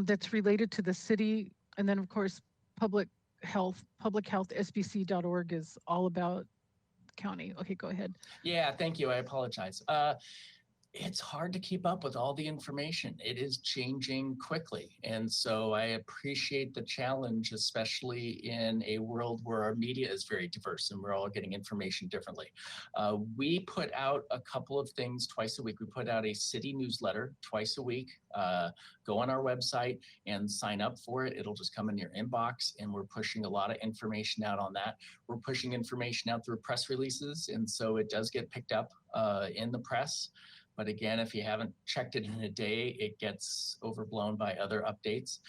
that's related to the city. And then of course, public health, sbc.org is all about the county. Okay, go ahead. Yeah, thank you. I apologize. It's hard to keep up with all the information. It is changing quickly. And so I appreciate the challenge, especially in a world where our media is very diverse and we're all getting information differently. We put out a couple of things twice a week. We put out a city newsletter twice a week. Go on our website and sign up for it. It'll just come in your inbox, and we're pushing a lot of information out on that. We're pushing information out through press releases, and so it does get picked up in the press. But again, if you haven't checked it in a day, it gets overblown by other updates.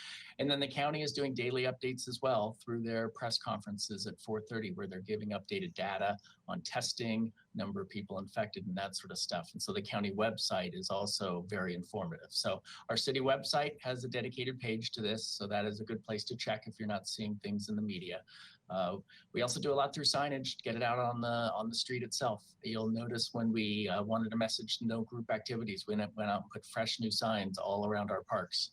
And then the county is doing daily updates as well through their press conferences at 4:30, where they're giving updated data on testing, number of people infected, and that sort of stuff. And so the county website is also very informative. So our city website has a dedicated page to this, so that is a good place to check if you're not seeing things in the media. We also do a lot through signage to get it out on the street itself. You'll notice when we wanted to message no group activities, we went out and put fresh new signs all around our parks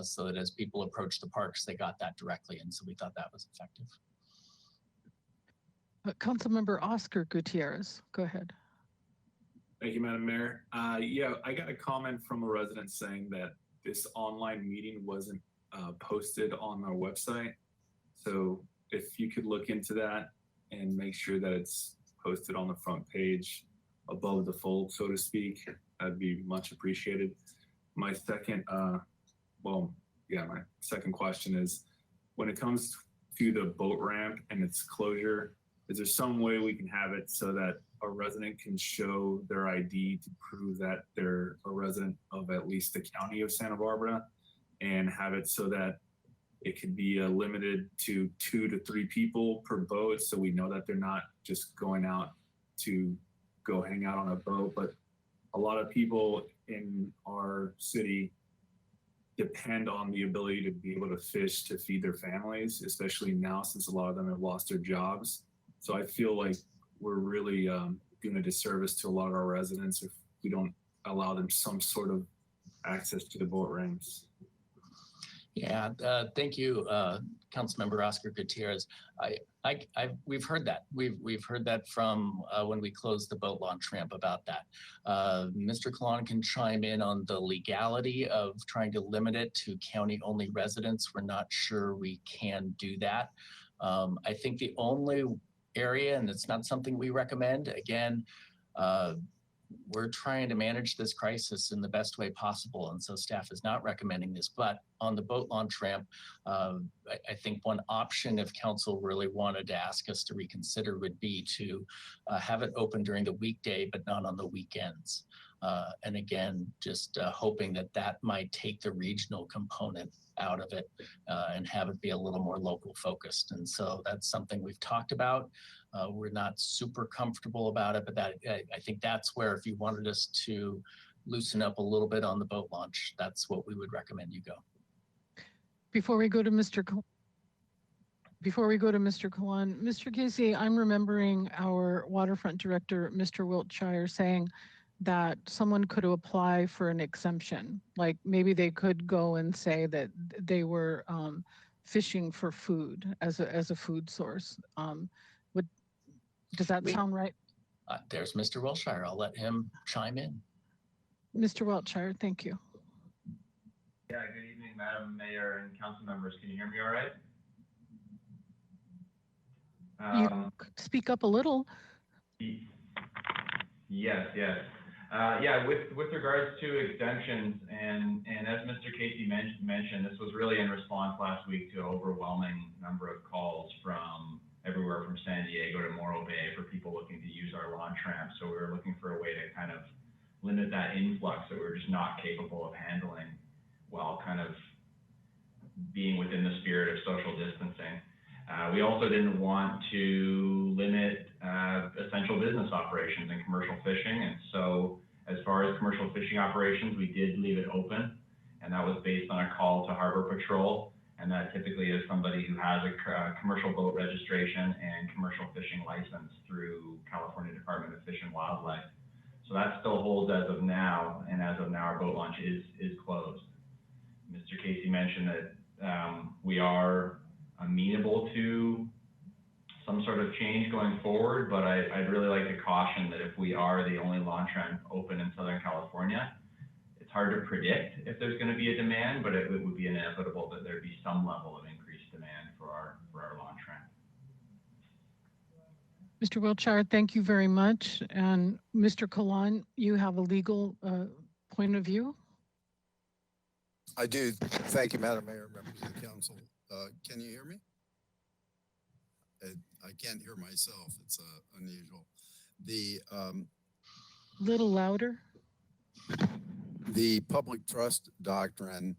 so that as people approach the parks, they got that directly. And so we thought that was effective. Councilmember Oscar Gutierrez, go ahead. Thank you, Madam Mayor. Yeah, I got a comment from a resident saying that this online meeting wasn't posted on our website. So if you could look into that and make sure that it's posted on the front page above the fold, so to speak, that'd be much appreciated. My second, my second question is, when it comes to the boat ramp and its closure, is there some way we can have it so that a resident can show their ID to prove that they're a resident of at least the county of Santa Barbara, and have it so that it could be limited to 2 to 3 people per boat, so we know that they're not just going out to go hang out on a boat. But a lot of people in our city depend on the ability to be able to fish to feed their families, especially now since a lot of them have lost their jobs. So I feel like we're really doing a disservice to a lot of our residents if we don't allow them some sort of access to the boat ramps. Yeah, thank you, Councilmember Oscar Gutierrez. We've heard that. We've heard that from when we closed the boat launch ramp about that. Mr. Kalan can chime in on the legality of trying to limit it to county-only residents. We're not sure we can do that. I think the only area, and it's not something we recommend, again, we're trying to manage this crisis in the best way possible, and so staff is not recommending this. But on the boat launch ramp, I think one option, if council really wanted to ask us to reconsider, would be to have it open during the weekday, but not on the weekends. And again, just hoping that that might take the regional component out of it and have it be a little more local focused. And so that's something we've talked about. We're not super comfortable about it, but that I think that's where, if you wanted us to loosen up a little bit on the boat launch, that's what we would recommend you go. Before we go to Mr. Kalan, Mr. Casey, I'm remembering our waterfront director, Mr. Wiltshire, saying that someone could apply for an exemption. Like maybe they could go and say that they were fishing for food as a food source. Does that sound right? There's Mr. Wilshire. I'll let him chime in. Mr. Wiltshire, thank you. Yeah, good evening, Madam Mayor and council members. Can you hear me all right? You could speak up a little. Yes. Yeah, with regards to exemptions, and as Mr. Casey mentioned, this was really in response last week to an overwhelming number of calls from everywhere from San Diego to Morro Bay for people looking to use our launch ramp. So we were looking for a way to kind of limit that influx that we were just not capable of handling while kind of being within the spirit of social distancing. We also didn't want to limit essential business operations and commercial fishing. And so as far as commercial fishing operations, we did leave it open. And that was based on a call to Harbor Patrol. And that typically is somebody who has a commercial boat registration and commercial fishing license through California Department of Fish and Wildlife. So that still holds as of now. And as of now, our boat launch is closed. Mr. Casey mentioned that we are amenable to some sort of change going forward, but I'd really like to caution that if we are the only launch ramp open in Southern California, it's hard to predict if there's going to be a demand, but it would be inevitable that there'd be some level of increased demand for our launch ramp. Mr. Wiltshire, thank you very much. And Mr. Kalan, you have a legal point of view? I do. Thank you, Madam Mayor, members of the council. Can you hear me? I can't hear myself. It's unusual. The little louder. The public trust doctrine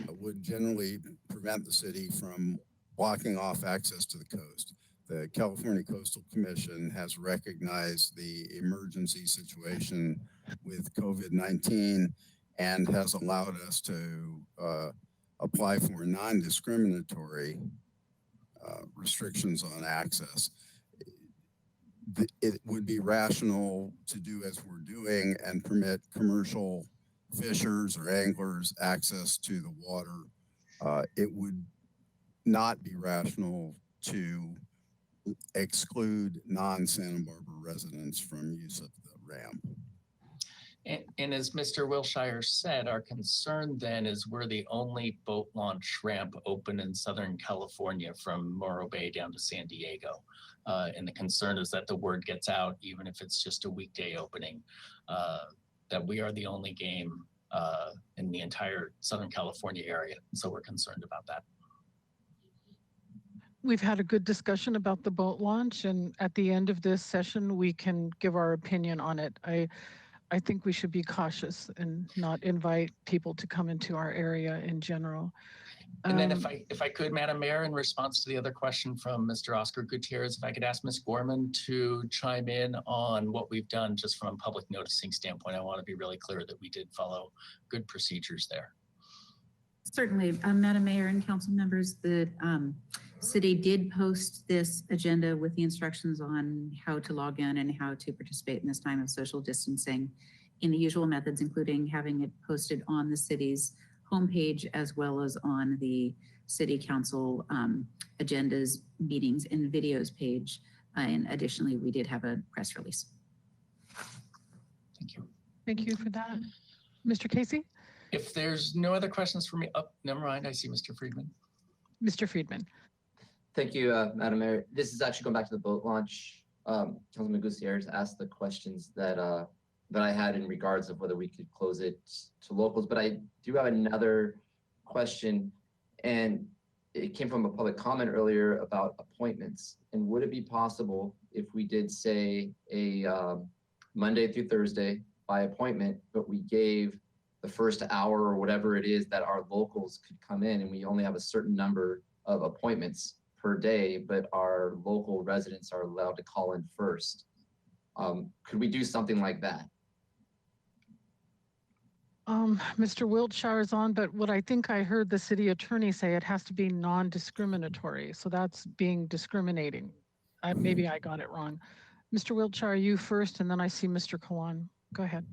would generally prevent the city from blocking off access to the coast. The California Coastal Commission has recognized the emergency situation with COVID-19 and has allowed us to apply for non-discriminatory restrictions on access. It would be rational to do as we're doing and permit commercial fishers or anglers access to the water. It would not be rational to exclude non-Santa Barbara residents from use of the ramp. And as Mr. Wilshire said, our concern then is we're the only boat launch ramp open in Southern California from Morro Bay down to San Diego. And the concern is that the word gets out, even if it's just a weekday opening, that we are the only game in the entire Southern California area. So we're concerned about that. We've had a good discussion about the boat launch, and at the end of this session, we can give our opinion on it. I think we should be cautious and not invite people to come into our area in general. And then if I could, Madam Mayor, in response to the other question from Mr. Oscar Gutierrez, if I could ask Ms. Gorman to chime in on what we've done just from a public noticing standpoint. I want to be really clear that we did follow good procedures there. Certainly, Madam Mayor and council members, the city did post this agenda with the instructions on how to log in and how to participate in this time of social distancing in the usual methods, including having it posted on the city's homepage as well as on the city council agendas, meetings, and videos page. And additionally, we did have a press release. Thank you. Thank you for that. Mr. Casey? If there's no other questions for me, never mind, I see Mr. Friedman. Mr. Friedman. Thank you, Madam Mayor. This is actually going back to the boat launch. Councilman Gutierrez asked the questions that I had in regards of whether we could close it to locals, but I do have another question, and it came from a public comment earlier about appointments. And would it be possible if we did say a Monday through Thursday by appointment, but we gave the first hour or whatever it is that our locals could come in, and we only have a certain number of appointments per day, but our local residents are allowed to call in first? Could we do something like that? Mr. Wiltshire is on, but what I think I heard the city attorney say, it has to be non-discriminatory. So that's being discriminating. Maybe I got it wrong. Mr. Wiltshire, you first, and then I see Mr. Kawan. Go ahead.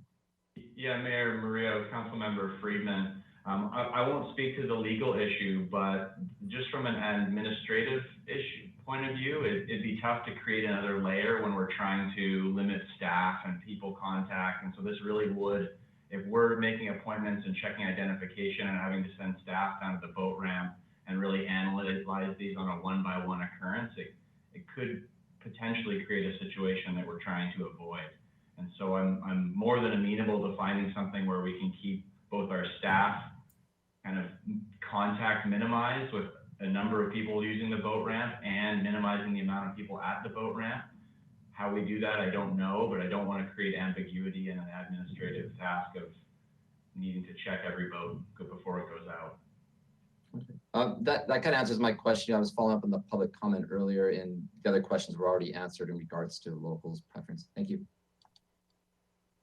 Yeah, Mayor Murillo, Councilmember Friedman. I won't speak to the legal issue, but just from an administrative issue point of view, it'd be tough to create another layer when we're trying to limit staff and people contact. And so this really would, if we're making appointments and checking identification and having to send staff down to the boat ramp and really analyze these on a one-by-one occurrence, it could potentially create a situation that we're trying to avoid. And so I'm more than amenable to finding something where we can keep both our staff kind of contact minimized with a number of people using the boat ramp and minimizing the amount of people at the boat ramp. How we do that, I don't know, but I don't want to create ambiguity in an administrative task of needing to check every boat before it goes out. That kind of answers my question. I was following up on the public comment earlier, and the other questions were already answered in regards to locals' preference. Thank you.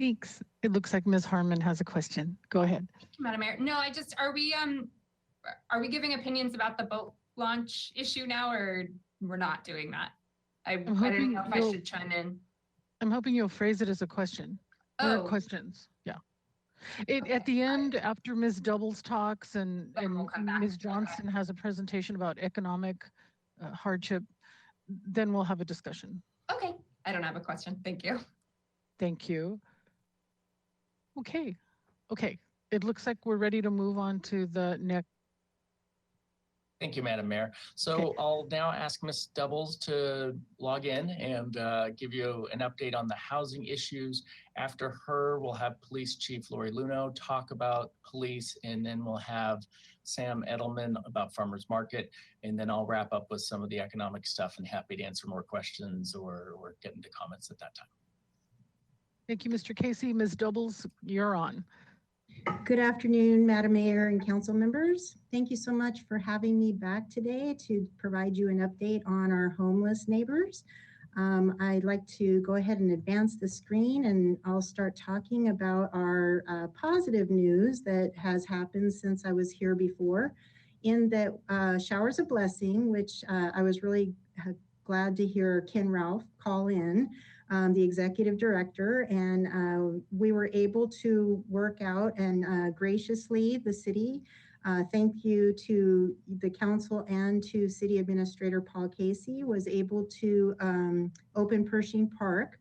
Thanks. It looks like Ms. Harmon has a question. Go ahead. Thank you, Madam Mayor. No, are we giving opinions about the boat launch issue now, or we're not doing that? I didn't know if I should chime in. I'm hoping you'll phrase it as a question. Oh. Or questions. Yeah. At the end, after Ms. Doubles talks and Ms. Johnson has a presentation about economic hardship, then we'll have a discussion. Okay. I don't have a question. Thank you. Thank you. Okay. It looks like we're ready to move on to the next. Thank you, Madam Mayor. So I'll now ask Ms. Doubles to log in and give you an update on the housing issues. After her, we'll have Police Chief Lori Luno talk about police, and then we'll have Sam Edelman about Farmers Market, and then I'll wrap up with some of the economic stuff and happy to answer more questions or get into comments at that time. Thank you, Mr. Casey. Ms. Doubles, you're on. Good afternoon, Madam Mayor and council members. Thank you so much for having me back today to provide you an update on our homeless neighbors. I'd like to go ahead and advance the screen, and I'll start talking about our positive news that has happened since I was here before. In that Showers of Blessing, which I was really glad to hear Ken Ralph call in, the executive director, and we were able to work out and graciously the city, thank you to the council and to City Administrator Paul Casey, was able to open Pershing Park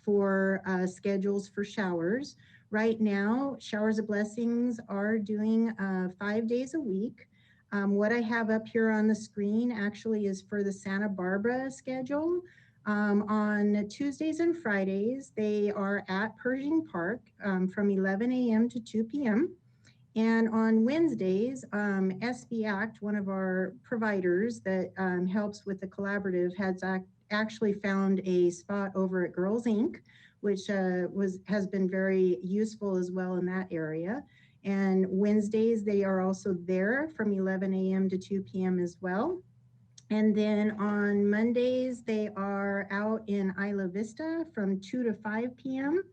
for schedules for showers. Right now, Showers of Blessings are doing 5 days a week. What I have up here on the screen actually is for the Santa Barbara schedule. On Tuesdays and Fridays, they are at Pershing Park from 11 a.m. to 2 p.m. And on Wednesdays, SB Act, one of our providers that helps with the collaborative, has actually found a spot over at Girls Inc., which has been very useful as well in that area. And Wednesdays, they are also there from 11 a.m. to 2 p.m. as well. And then on Mondays, they are out in Isla Vista from 2 to 5 p.m.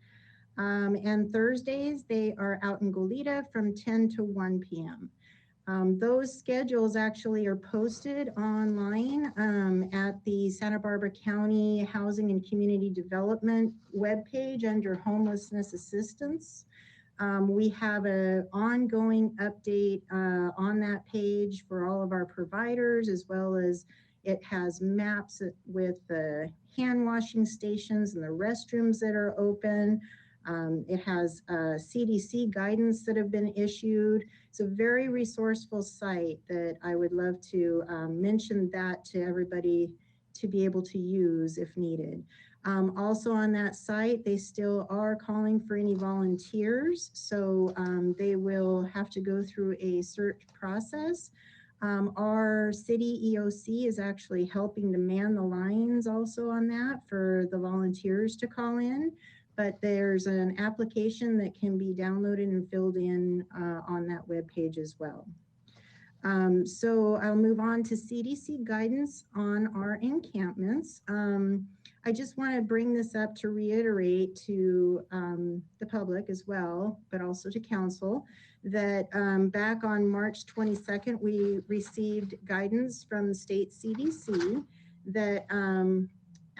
And Thursdays, they are out in Goleta from 10 to 1 p.m. Those schedules actually are posted online at the Santa Barbara County Housing and Community Development webpage under Homelessness Assistance. We have an ongoing update on that page for all of our providers, as well as it has maps with the hand washing stations and the restrooms that are open. It has CDC guidance that have been issued. It's a very resourceful site that I would love to mention that to everybody to be able to use if needed. Also on that site, they still are calling for any volunteers, so they will have to go through a search process. Our city EOC is actually helping to man the lines also on that for the volunteers to call in, but there's an application that can be downloaded and filled in on that webpage as well. So I'll move on to CDC guidance on our encampments. I just want to bring this up to reiterate to the public as well, but also to council, that back on March 22nd, we received guidance from the state CDC that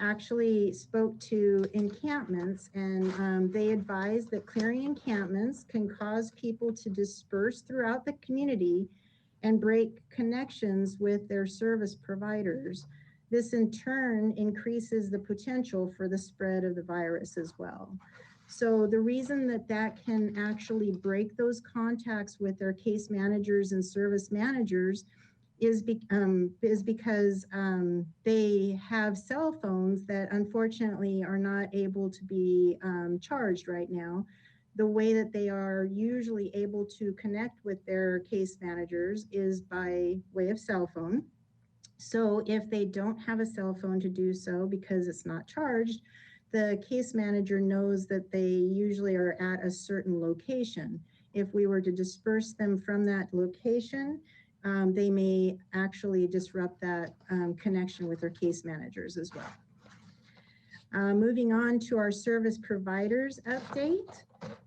actually spoke to encampments, and they advised that clearing encampments can cause people to disperse throughout the community and break connections with their service providers. This in turn increases the potential for the spread of the virus as well. So the reason that that can actually break those contacts with their case managers and service managers is because they have cell phones that unfortunately are not able to be charged right now. The way that they are usually able to connect with their case managers is by way of cell phone. So if they don't have a cell phone to do so because it's not charged, the case manager knows that they usually are at a certain location. If we were to disperse them from that location, they may actually disrupt that connection with their case managers as well. Moving on to our service providers update.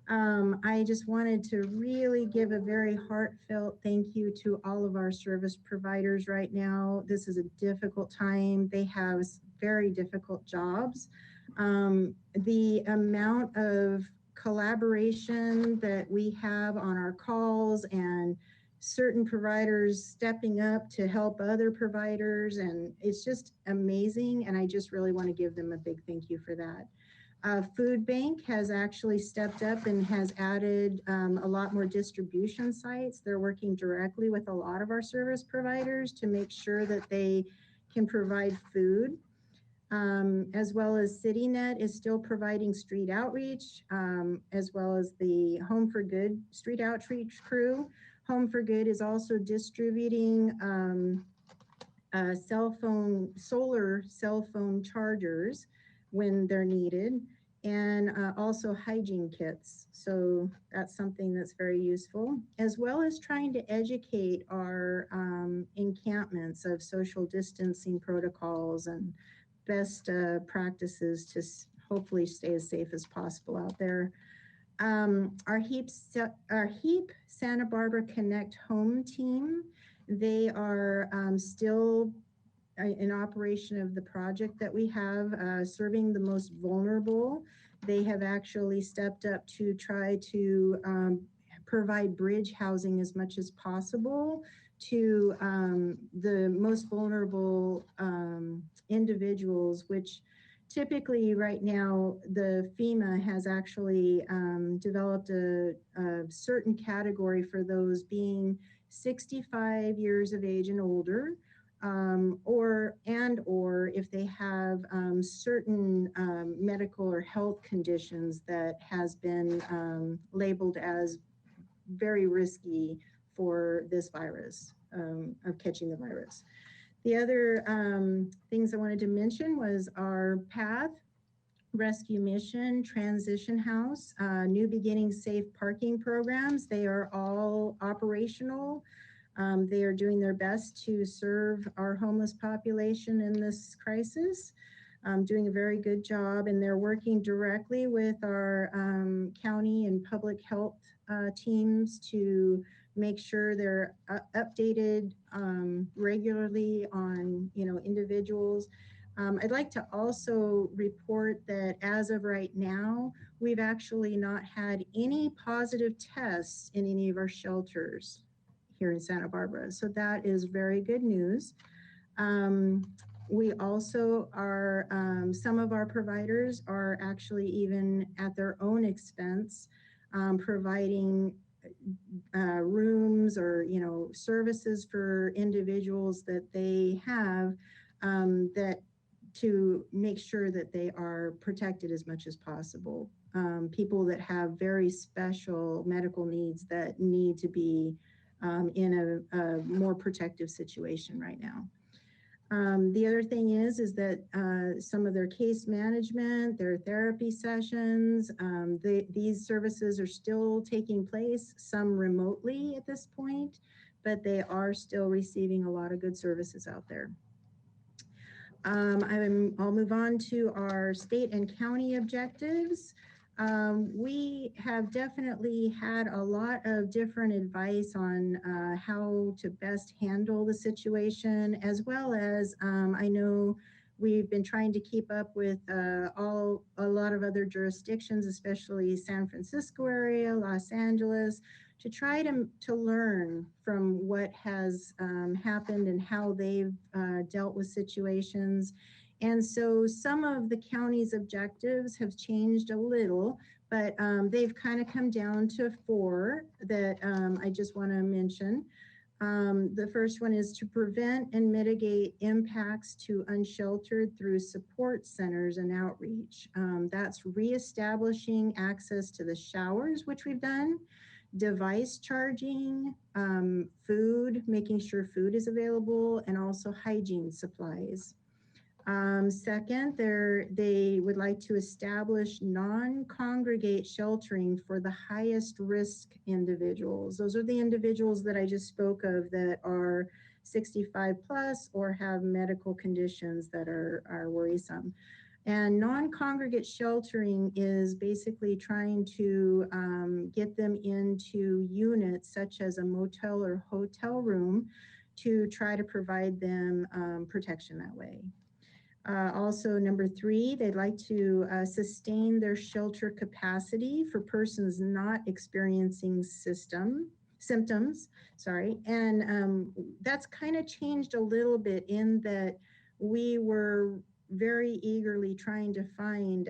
I just wanted to really give a very heartfelt thank you to all of our service providers right now. This is a difficult time. They have very difficult jobs. The amount of collaboration that we have on our calls and certain providers stepping up to help other providers, and it's just amazing, and I just really want to give them a big thank you for that. Food Bank has actually stepped up and has added a lot more distribution sites. They're working directly with a lot of our service providers to make sure that they can provide food. As well as CityNet is still providing street outreach, as well as the Home for Good street outreach crew. Home for Good is also distributing solar cell phone chargers when they're needed, and also hygiene kits. So that's something that's very useful, as well as trying to educate our encampments of social distancing protocols and best practices to hopefully stay as safe as possible out there. Our HEAP Santa Barbara Connect Home team, they are still in operation of the project that we have, serving the most vulnerable. They have actually stepped up to try to provide bridge housing as much as possible to the most vulnerable individuals, which typically right now the FEMA has actually developed a certain category for those being 65 years of age and older, or if they have certain medical or health conditions that has been labeled as very risky for this virus, of catching the virus. The other things I wanted to mention was our PATH, Rescue Mission, Transition House, New Beginning Safe Parking programs. They are all operational. They are doing their best to serve our homeless population in this crisis, doing a very good job, and they're working directly with our county and public health teams to make sure they're updated regularly on individuals. I'd like to also report that as of right now, we've actually not had any positive tests in any of our shelters here in Santa Barbara. So that is very good news. We also are, some of our providers are actually even at their own expense providing rooms or services for individuals that they have that to make sure that they are protected as much as possible. People that have very special medical needs that need to be in a more protective situation right now. The other thing is that some of their case management, their therapy sessions, these services are still taking place, some remotely at this point, but they are still receiving a lot of good services out there. I'll move on to our state and county objectives. We have definitely had a lot of different advice on how to best handle the situation, as well as I know we've been trying to keep up with a lot of other jurisdictions, especially San Francisco area, Los Angeles, to try to learn from what has happened and how they've dealt with situations. And so some of the county's objectives have changed a little, but they've kind of come down to 4 that I just want to mention. The first one is to prevent and mitigate impacts to unsheltered through support centers and outreach. That's reestablishing access to the showers, which we've done, device charging, food, making sure food is available, and also hygiene supplies. Second, they would like to establish non-congregate sheltering for the highest risk individuals. Those are the individuals that I just spoke of that are 65 plus or have medical conditions that are worrisome. And non-congregate sheltering is basically trying to get them into units such as a motel or hotel room to try to provide them protection that way. Also, number 3, they'd like to sustain their shelter capacity for persons not experiencing symptoms. And that's kind of changed a little bit in that we were very eagerly trying to find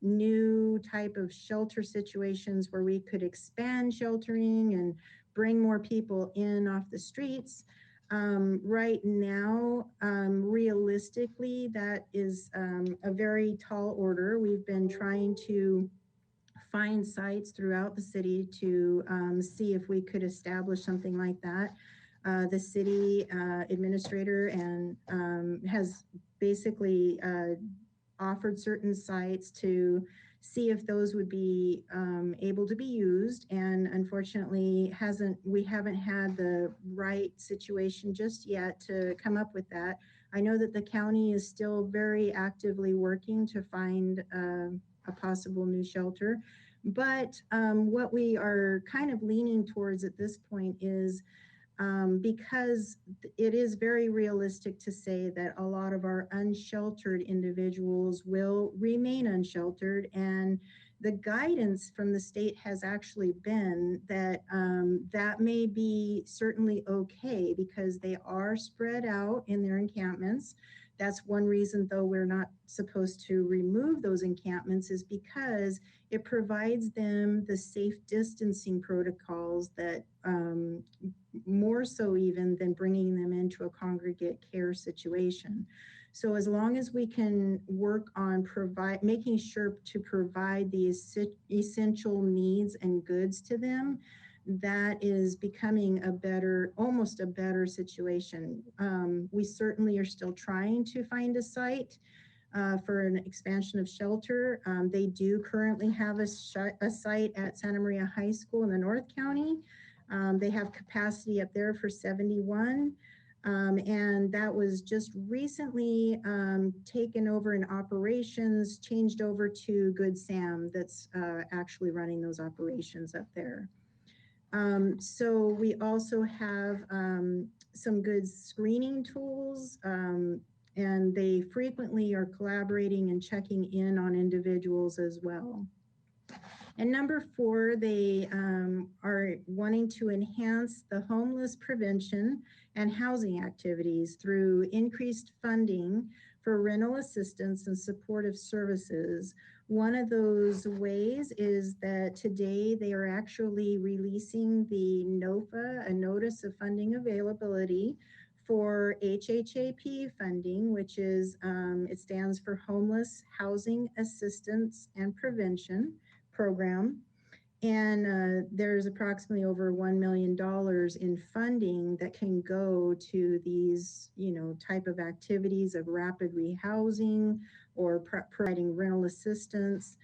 new type of shelter situations where we could expand sheltering and bring more people in off the streets. Right now, realistically, that is a very tall order. We've been trying to find sites throughout the city to see if we could establish something like that. The city administrator and has basically offered certain sites to see if those would be able to be used, and unfortunately we haven't had the right situation just yet to come up with that. I know that the county is still very actively working to find a possible new shelter, but what we are kind of leaning towards at this point is because it is very realistic to say that a lot of our unsheltered individuals will remain unsheltered, and the guidance from the state has actually been that that may be certainly okay because they are spread out in their encampments. That's one reason, though, we're not supposed to remove those encampments, is because it provides them the safe distancing protocols that more so even than bringing them into a congregate care situation. So as long as we can work on making sure to provide these essential needs and goods to them, that is becoming almost a better situation. We certainly are still trying to find a site for an expansion of shelter. They do currently have a site at Santa Maria High School in the North County. They have capacity up there for 71. And that was just recently taken over in operations, changed over to Good Sam that's actually running those operations up there. So we also have some good screening tools, and they frequently are collaborating and checking in on individuals as well. And number 4, they are wanting to enhance the homeless prevention and housing activities through increased funding for rental assistance and supportive services. One of those ways is that today they are actually releasing the NOFA, a Notice of Funding Availability, for HHAP funding, which is, it stands for Homeless Housing Assistance and Prevention Program. And there's approximately over $1 million in funding that can go to these, type of activities of rapid rehousing or providing rental assistance.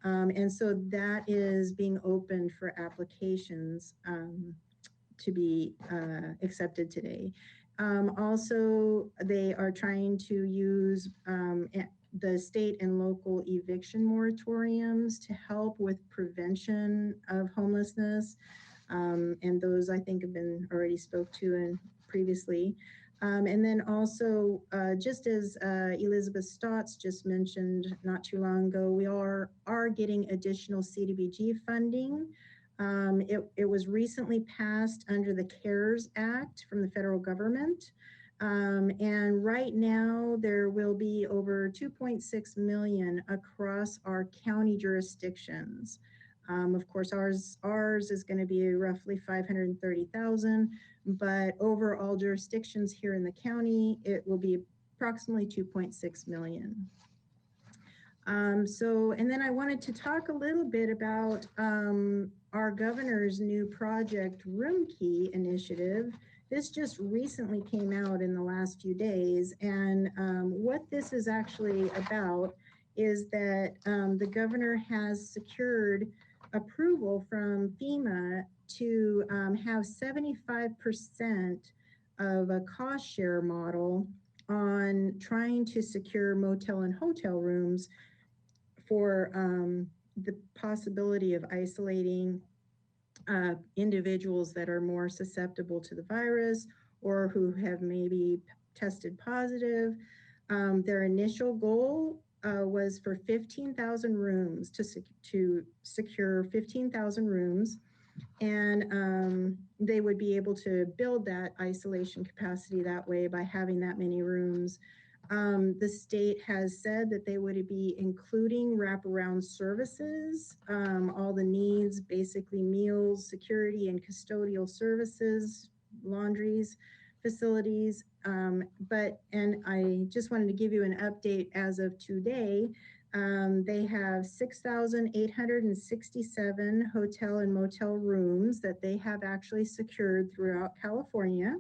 And so that is being opened for applications to be accepted today. Also, they are trying to use the state and local eviction moratoriums to help with prevention of homelessness. And those I think have been already spoke to previously. And then also, just as Elizabeth Stotts just mentioned not too long ago, we are getting additional CDBG funding. It was recently passed under the CARES Act from the federal government. And right now there will be over 2.6 million across our county jurisdictions. Of course, ours is going to be roughly 530,000, but over all jurisdictions here in the county, it will be approximately 2.6 million. And then I wanted to talk a little bit about our governor's new project Room Key initiative. This just recently came out in the last few days, and what this is actually about is that the governor has secured approval from FEMA to have 75% of a cost share model on trying to secure motel and hotel rooms for the possibility of isolating individuals that are more susceptible to the virus or who have maybe tested positive. Their initial goal was for 15,000 rooms, to secure 15,000 rooms, and they would be able to build that isolation capacity that way by having that many rooms. The state has said that they would be including wraparound services, all the needs, basically meals, security and custodial services, laundries, facilities. And I just wanted to give you an update as of today. They have 6,867 hotel and motel rooms that they have actually secured throughout California.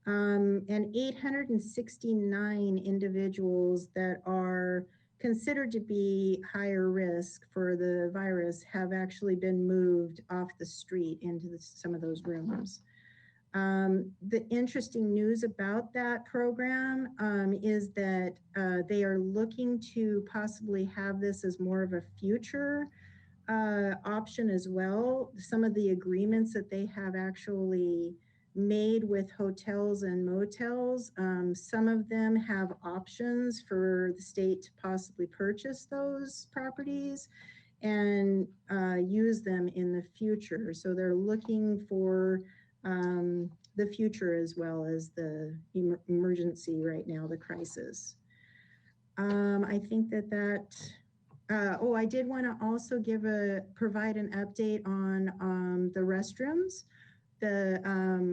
And 869 individuals that are considered to be higher risk for the virus have actually been moved off the street into some of those rooms. The interesting news about that program is that they are looking to possibly have this as more of a future option as well. Some of the agreements that they have actually made with hotels and motels, some of them have options for the state to possibly purchase those properties and use them in the future. So they're looking for the future as well as the emergency right now, the crisis. I think that I did want to also provide an update on the restrooms.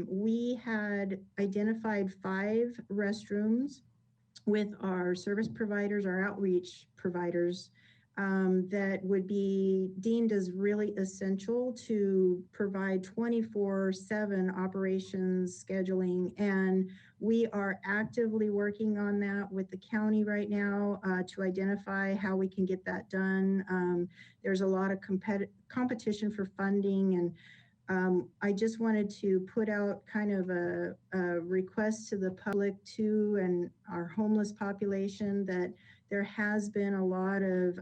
We had identified 5 restrooms with our service providers, our outreach providers, that would be deemed as really essential to provide 24/7 operations scheduling. And we are actively working on that with the county right now to identify how we can get that done. There's a lot of competition for funding, and I just wanted to put out kind of a request to the public too, and our homeless population, that there has been a lot of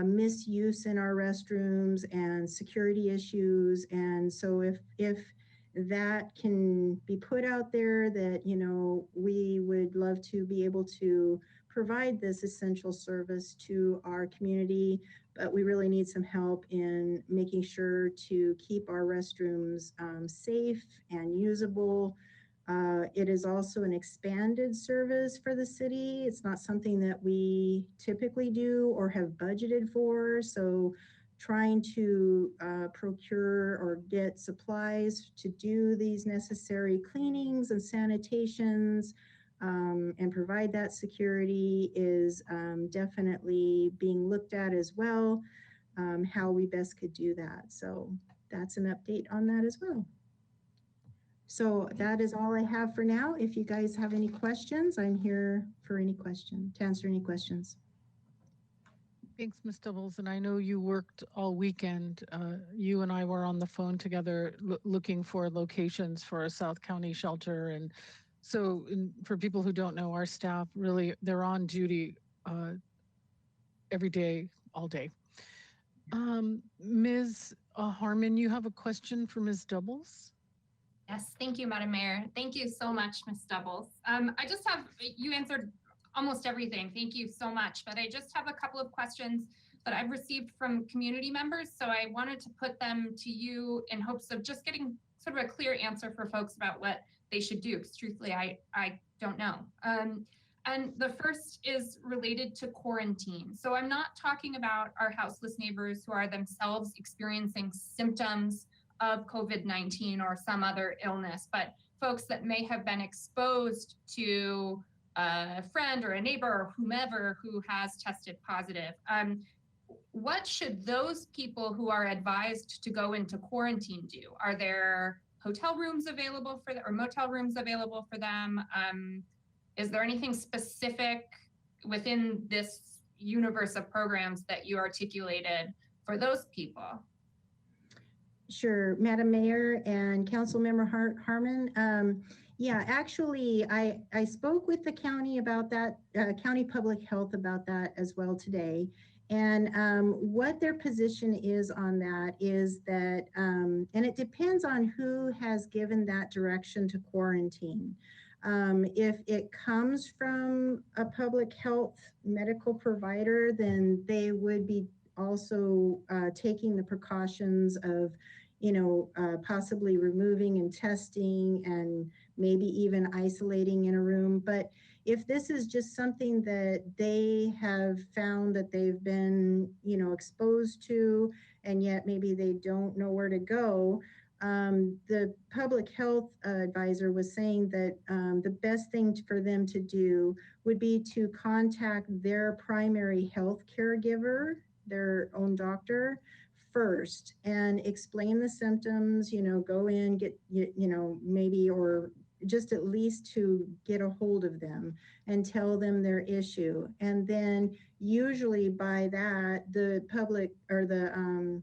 misuse in our restrooms and security issues. And so if that can be put out there, that, you know, we would love to be able to provide this essential service to our community, but we really need some help in making sure to keep our restrooms safe and usable. It is also an expanded service for the city. It's not something that we typically do or have budgeted for. So trying to procure or get supplies to do these necessary cleanings and sanitations and provide that security is definitely being looked at as well, how we best could do that. So that's an update on that as well. So that is all I have for now. If you guys have any questions, I'm here for any question, to answer any questions. Thanks, Ms. Doubles. And I know you worked all weekend. You and I were on the phone together looking for locations for a South County shelter. And so for people who don't know, our staff really, they're on duty every day, all day. Ms. Harmon, you have a question for Ms. Doubles? Yes, thank you, Madam Mayor. Thank you so much, Ms. Doubles. I just have, you answered almost everything. Thank you so much. But I just have a couple of questions that I've received from community members. So I wanted to put them to you in hopes of just getting sort of a clear answer for folks about what they should do. Because truthfully, I don't know. And the first is related to quarantine. So I'm not talking about our houseless neighbors who are themselves experiencing symptoms of COVID-19 or some other illness, but folks that may have been exposed to a friend or a neighbor or whomever who has tested positive. What should those people who are advised to go into quarantine do? Are there hotel rooms available for them or motel rooms available for them? Is there anything specific within this universe of programs that you articulated for those people? Sure, Madam Mayor and Councilmember Harmon. Yeah, actually, I spoke with the county about that, County Public Health about that as well today. And what their position is on that is that, and it depends on who has given that direction to quarantine. If it comes from a public health medical provider, then they would be also taking the precautions of, possibly removing and testing and maybe even isolating in a room. But if this is just something that they have found that they've been, exposed to, and yet maybe they don't know where to go, the public health advisor was saying that the best thing for them to do would be to contact their primary health caregiver, their own doctor, first, and explain the symptoms, go in, get, maybe, or just at least to get a hold of them and tell them their issue. And then usually by that, the public or the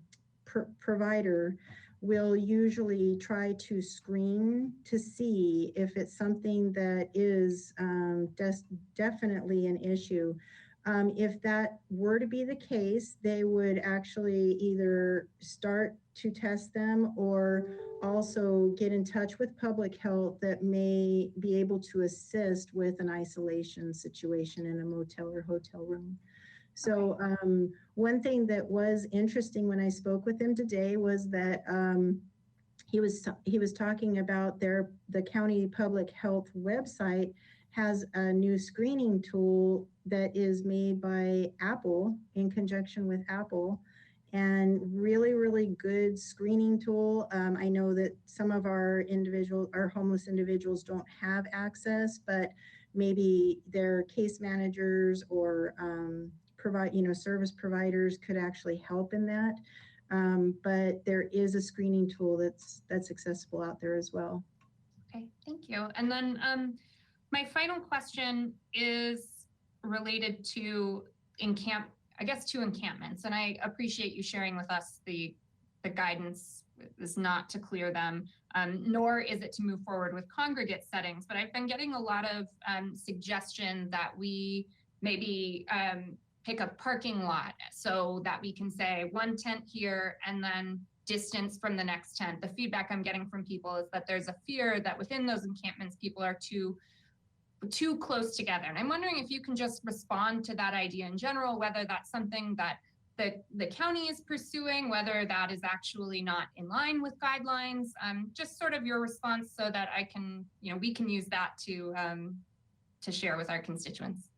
provider will usually try to screen to see if it's something that is definitely an issue. If that were to be the case, they would actually either start to test them or also get in touch with public health that may be able to assist with an isolation situation in a motel or hotel room. So one thing that was interesting when I spoke with him today was that he was talking about the county public health website has a new screening tool that is made by Apple in conjunction with Apple, and really, really good screening tool. I know that some of our homeless individuals don't have access, but maybe their case managers or service providers could actually help in that. But there is a screening tool that's accessible out there as well. Okay, thank you. And then my final question is related to encampments. And I appreciate you sharing with us the guidance is not to clear them, nor is it to move forward with congregate settings. But I've been getting a lot of suggestion that we maybe pick a parking lot so that we can say one tent here and then distance from the next tent. The feedback I'm getting from people is that there's a fear that within those encampments, people are too close together. And I'm wondering if you can just respond to that idea in general, whether that's something that the county is pursuing, whether that is actually not in line with guidelines, just sort of your response so that I can, we can use that to share with our constituents.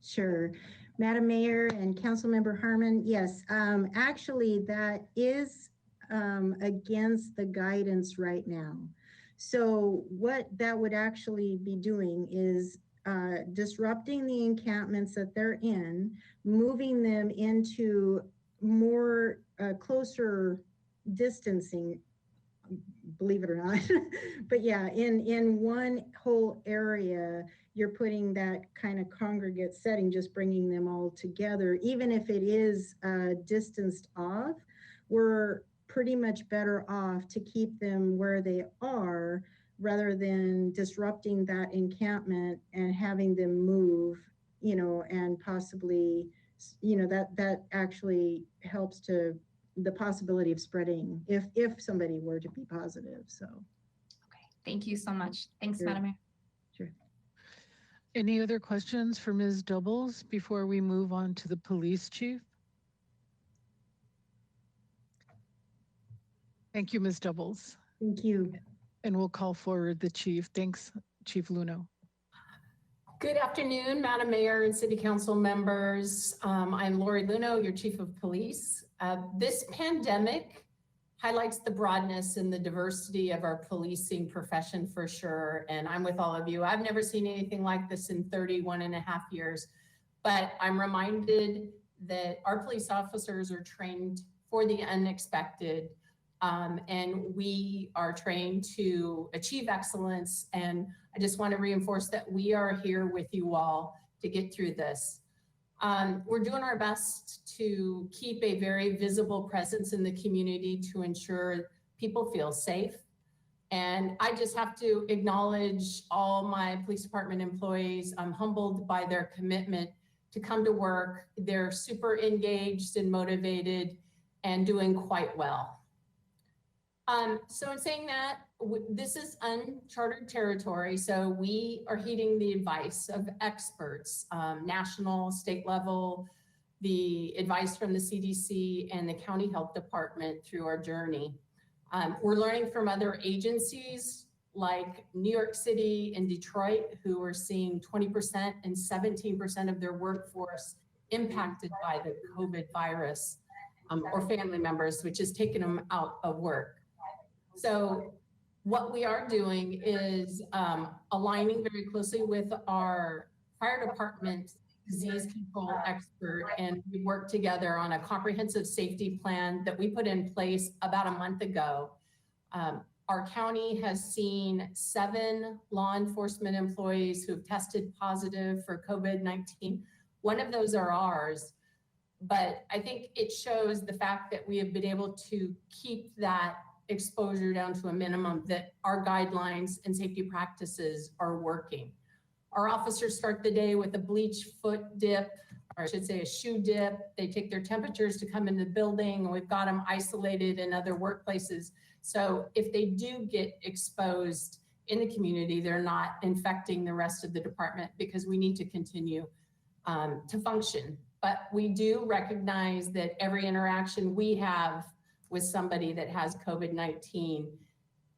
Sure. Madam Mayor and Councilmember Harmon, yes, actually that is against the guidance right now. So what that would actually be doing is disrupting the encampments that they're in, moving them into more closer distancing, believe it or not. But yeah, in one whole area, you're putting that kind of congregate setting, just bringing them all together. Even if it is distanced off, we're pretty much better off to keep them where they are rather than disrupting that encampment and having them move, and possibly, that actually helps to the possibility of spreading if somebody were to be positive. So. Okay, Thank you so much. Thanks, Sure. Madam Mayor. Sure. Any other questions for Ms. Doubles before we move on to the police chief? Thank you, Ms. Doubles. Thank you. And we'll call forward the chief. Thanks, Chief Luno. Good afternoon, Madam Mayor and City Council members. I'm Lori Luno, your Chief of Police. This pandemic highlights the broadness and the diversity of our policing profession for sure. And I'm with all of you. I've never seen anything like this in 31 and a half years, but I'm reminded that our police officers are trained for the unexpected. And we are trained to achieve excellence. And I just want to reinforce that we are here with you all to get through this. We're doing our best to keep a very visible presence in the community to ensure people feel safe. And I just have to acknowledge all my police department employees. I'm humbled by their commitment to come to work. They're super engaged and motivated and doing quite well. So in saying that, this is uncharted territory. So we are heeding the advice of experts, national, state level, the advice from the CDC and the county health department through our journey. We're learning from other agencies like New York City and Detroit, who are seeing 20% and 17% of their workforce impacted by the COVID virus, or family members, which has taken them out of work. So what we are doing is aligning very closely with our fire department disease control expert, and we work together on a comprehensive safety plan that we put in place about a month ago. Our county has seen 7 law enforcement employees who have tested positive for COVID-19. One of those are ours, but I think it shows the fact that we have been able to keep that exposure down to a minimum, that our guidelines and safety practices are working. Our officers start the day with a bleach foot dip, or I should say a shoe dip. They take their temperatures to come into the building, and we've got them isolated in other workplaces. So if they do get exposed in the community, they're not infecting the rest of the department, because we need to continue to function. But we do recognize that every interaction we have with somebody that has COVID-19,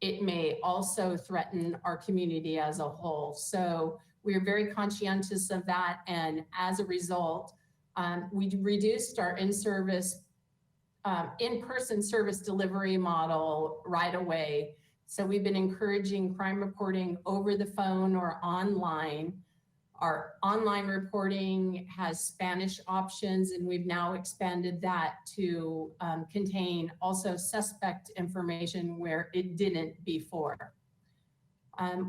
it may also threaten our community as a whole. So we are very conscientious of that. And as a result, we reduced our in-person service delivery model right away. So we've been encouraging crime reporting over the phone or online. Our online reporting has Spanish options, and we've now expanded that to contain also suspect information where it didn't before.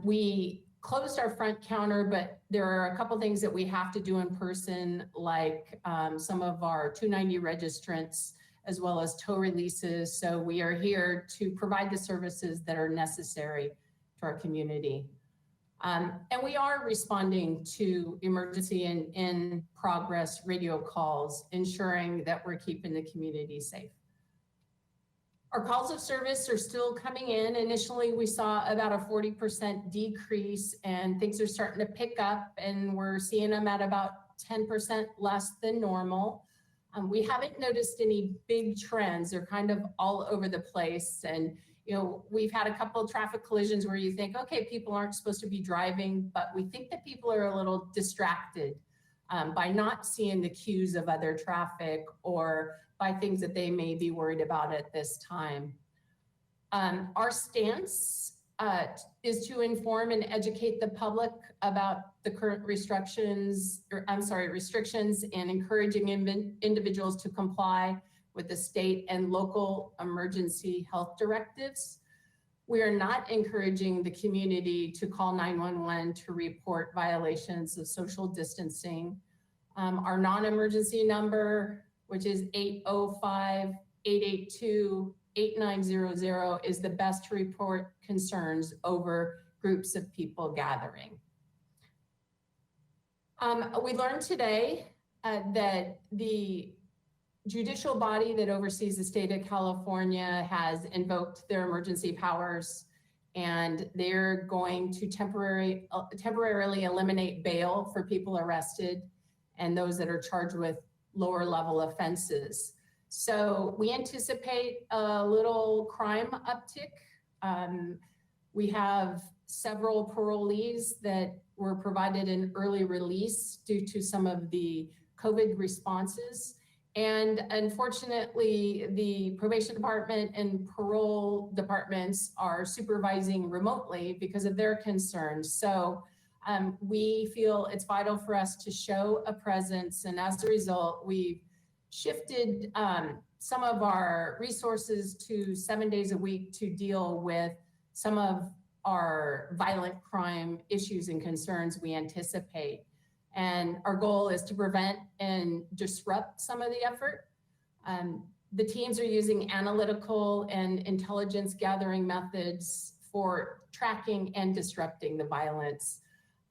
We closed our front counter, but there are a couple things that we have to do in person, like some of our 290 registrants, as well as tow releases. So we are here to provide the services that are necessary to our community. And we are responding to emergency and in progress radio calls, ensuring that we're keeping the community safe. Our calls of service are still coming in. Initially, we saw about a 40% decrease, and things are starting to pick up, and we're seeing them at about 10% less than normal. We haven't noticed any big trends. They're kind of all over the place. And we've had a couple of traffic collisions where you think, okay, people aren't supposed to be driving, but we think that people are a little distracted by not seeing the cues of other traffic or by things that they may be worried about at this time. Our stance is to inform and educate the public about the current restrictions and encouraging individuals to comply with the state and local emergency health directives. We are not encouraging the community to call 911 to report violations of social distancing. Our non-emergency number, which is 805-882-8900, is the best to report concerns over groups of people gathering. We learned today that the judicial body that oversees the state of California has invoked their emergency powers, and they're going to temporarily eliminate bail for people arrested and those that are charged with lower level offenses. So we anticipate a little crime uptick. We have several parolees that were provided an early release due to some of the COVID responses. And unfortunately, the probation department and parole departments are supervising remotely because of their concerns. So we feel it's vital for us to show a presence. And as a result, we've shifted some of our resources to 7 days a week to deal with some of our violent crime issues and concerns we anticipate. And our goal is to prevent and disrupt some of the effort. The teams are using analytical and intelligence gathering methods for tracking and disrupting the violence.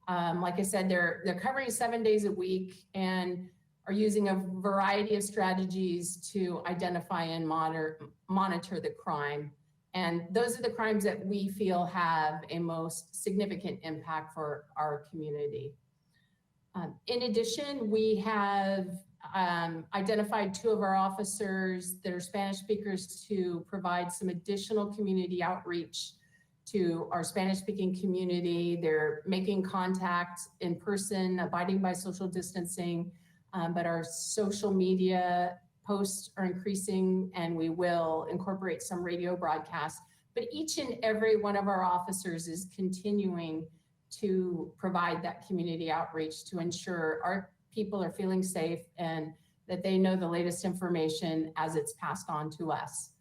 Like I said, they're covering 7 days a week and are using a variety of strategies to identify and monitor the crime. And those are the crimes that we feel have a most significant impact for our community. In addition, we have identified 2 of our officers that are Spanish speakers to provide some additional community outreach to our Spanish-speaking community. They're making contact in person, abiding by social distancing, but our social media posts are increasing, and we will incorporate some radio broadcasts. But each and every one of our officers is continuing to provide that community outreach to ensure our people are feeling safe and that they know the latest information as it's passed on to us.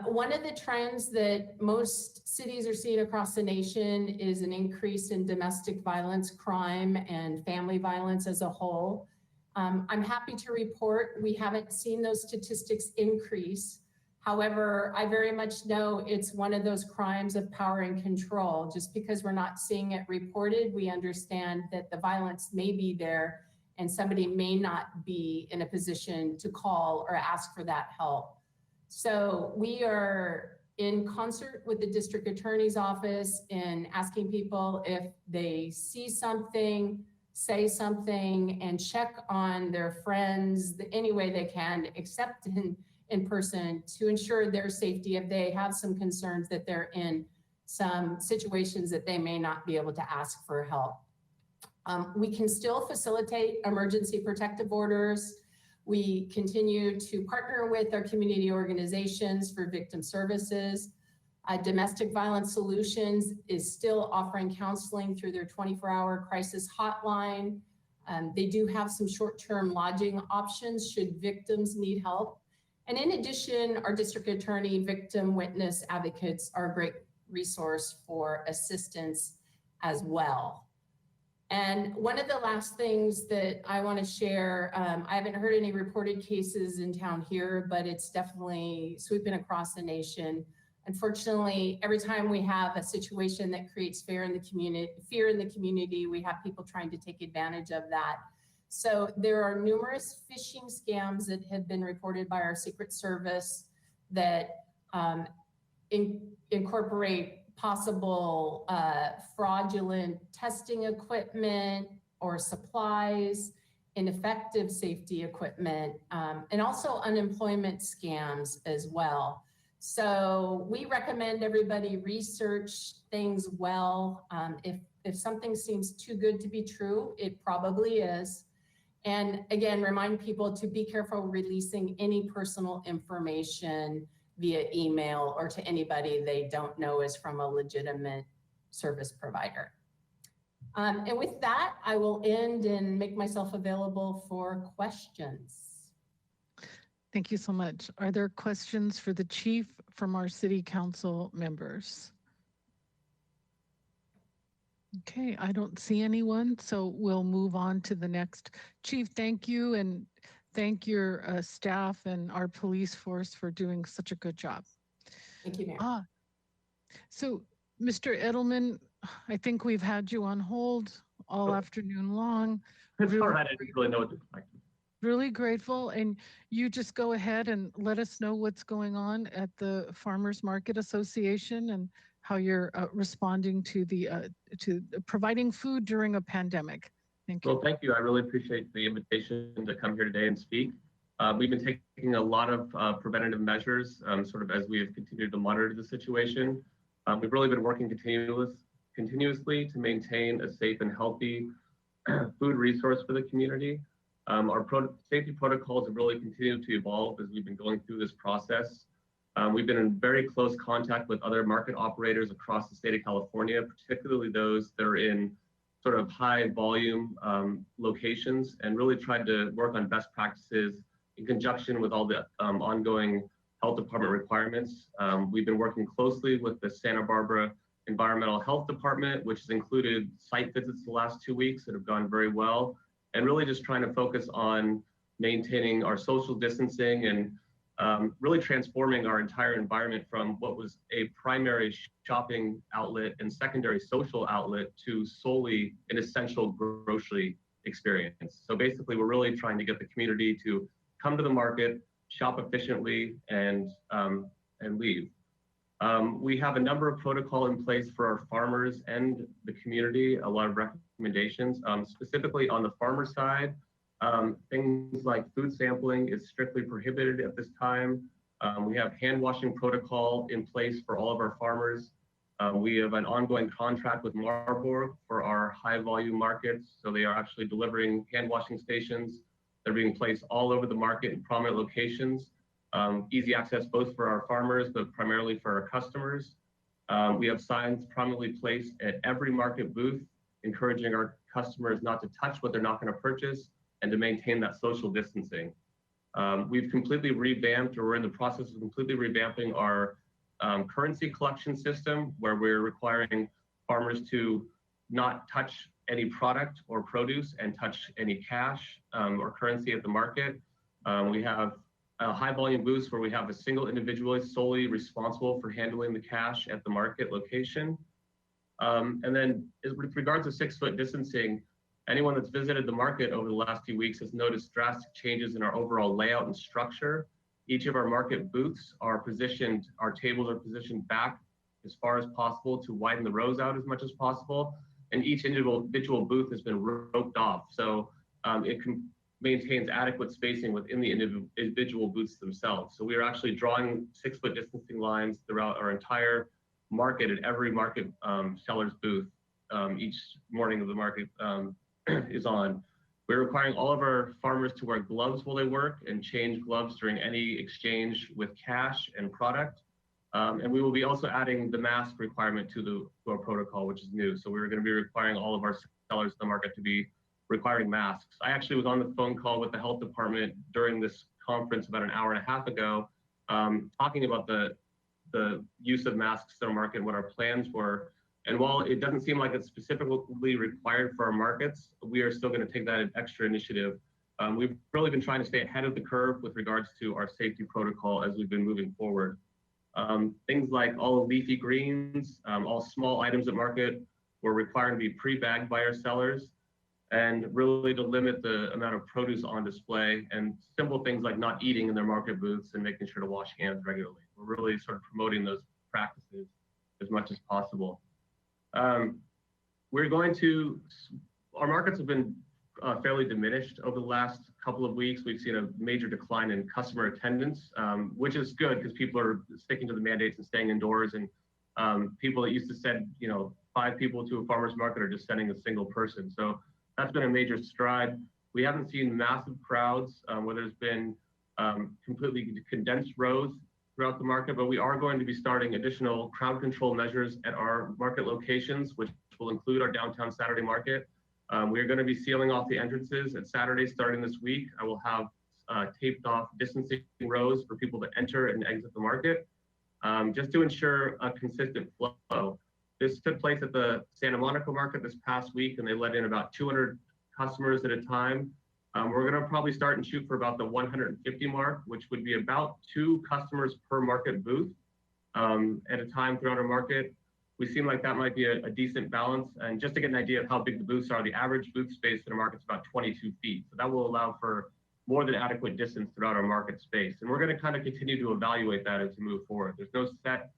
One of the trends that most cities are seeing across the nation is an increase in domestic violence, crime, and family violence as a whole. I'm happy to report we haven't seen those statistics increase. However, I very much know it's one of those crimes of power and control. Just because we're not seeing it reported, we understand that the violence may be there and somebody may not be in a position to call or ask for that help. So we are in concert with the district attorney's office in asking people if they see something, say something, and check on their friends any way they can, except in person, to ensure their safety if they have some concerns that they're in some situations that they may not be able to ask for help. We can still facilitate emergency protective orders. We continue to partner with our community organizations for victim services. Domestic Violence Solutions is still offering counseling through their 24-hour crisis hotline. They do have some short-term lodging options should victims need help. And in addition, our district attorney victim witness advocates are a great resource for assistance as well. And one of the last things that I want to share, I haven't heard any reported cases in town here, but it's definitely sweeping across the nation. Unfortunately, every time we have a situation that creates fear in the community, we have people trying to take advantage of that. So there are numerous phishing scams that have been reported by our Secret Service that incorporate possible fraudulent testing equipment or supplies, ineffective safety equipment, and also unemployment scams as well. So we recommend everybody research things well. If something seems too good to be true, it probably is. And again, remind people to be careful releasing any personal information via email or to anybody they don't know is from a legitimate service provider. And with that, I will end and make myself available for questions. Thank you so much. Are there questions for the chief from our city council members? Okay, I don't see anyone, so we'll move on to the next. Chief, thank you, and thank your staff and our police force for doing such a good job. Thank you, Mayor. So, Mr. Edelman, I think we've had you on hold all afternoon long. It's all right. I didn't really know what to expect. really grateful. And you just go ahead and let us know what's going on at the Farmers Market Association and how you're responding to the to providing food during a pandemic. Thank you. Well, thank you. I really appreciate the invitation to come here today and speak. We've been taking a lot of preventative measures, sort of as we have continued to monitor the situation. We've really been working continuously to maintain a safe and healthy food resource for the community. Our safety protocols have really continued to evolve as we've been going through this process. We've been in very close contact with other market operators across the state of California, particularly those that are in sort of high volume locations, and really tried to work on best practices in conjunction with all the ongoing health department requirements. We've been working closely with the Santa Barbara Environmental Health Department, which has included site visits the last 2 weeks that have gone very well, and really just trying to focus on maintaining our social distancing and really transforming our entire environment from what was a primary shopping outlet and secondary social outlet to solely an essential grocery experience. So basically, we're really trying to get the community to come to the market, shop efficiently, and leave. We have a number of protocol in place for our farmers and the community, a lot of recommendations. Specifically on the farmer side, things like food sampling is strictly prohibited at this time. We have hand washing protocol in place for all of our farmers. We have an ongoing contract with Marburg for our high volume markets. So they are actually delivering hand washing stations. They're being placed all over the market in prominent locations. Easy access both for our farmers, but primarily for our customers. We have signs prominently placed at every market booth, encouraging our customers not to touch what they're not going to purchase and to maintain that social distancing. We've completely revamped, or we're in the process of completely revamping our currency collection system, where we're requiring farmers to not touch any product or produce and touch any cash or currency at the market. We have high volume booths where we have a single individual solely responsible for handling the cash at the market location. And then with regards to 6 foot distancing, anyone that's visited the market over the last few weeks has noticed drastic changes in our overall layout and structure. Each of our market booths are positioned, our tables are positioned back as far as possible to widen the rows out as much as possible. And each individual booth has been roped off. So it maintains adequate spacing within the individual booths themselves. So we are actually drawing 6 foot distancing lines throughout our entire market at every market seller's booth each morning of the market is on. We're requiring all of our farmers to wear gloves while they work and change gloves during any exchange with cash and product. And we will be also adding the mask requirement to our protocol, which is new. So we're going to be requiring all of our sellers in the market to be requiring masks. I actually was on the phone call with the health department during this conference about an hour and a half ago, talking about the use of masks in our market and what our plans were. And while it doesn't seem like it's specifically required for our markets, we are still going to take that extra initiative. We've really been trying to stay ahead of the curve with regards to our safety protocol as we've been moving forward. Things like all leafy greens, all small items at market, we're requiring to be pre-bagged by our sellers, and really to limit the amount of produce on display, and simple things like not eating in their market booths and making sure to wash hands regularly. We're really sort of promoting those practices as much as possible. Our markets have been fairly diminished over the last couple of weeks. We've seen a major decline in customer attendance, which is good because people are sticking to the mandates and staying indoors. And people that used to send, 5 people to a farmer's market are just sending a single person. So that's been a major stride. We haven't seen massive crowds where there's been completely condensed rows throughout the market, but we are going to be starting additional crowd control measures at our market locations, which will include our downtown Saturday market. We are going to be sealing off the entrances at Saturday starting this week. I will have taped off distancing rows for people to enter and exit the market, just to ensure a consistent flow. This took place at the Santa Monica market this past week, and they let in about 200 customers at a time. We're going to probably start and shoot for about the 150 mark, which would be about 2 customers per market booth at a time throughout our market. We seem like that might be a decent balance. And just to get an idea of how big the booths are, the average booth space in a market is about 22 feet. So that will allow for more than adequate distance throughout our market space. And we're going to kind of continue to evaluate that as we move forward. There's no set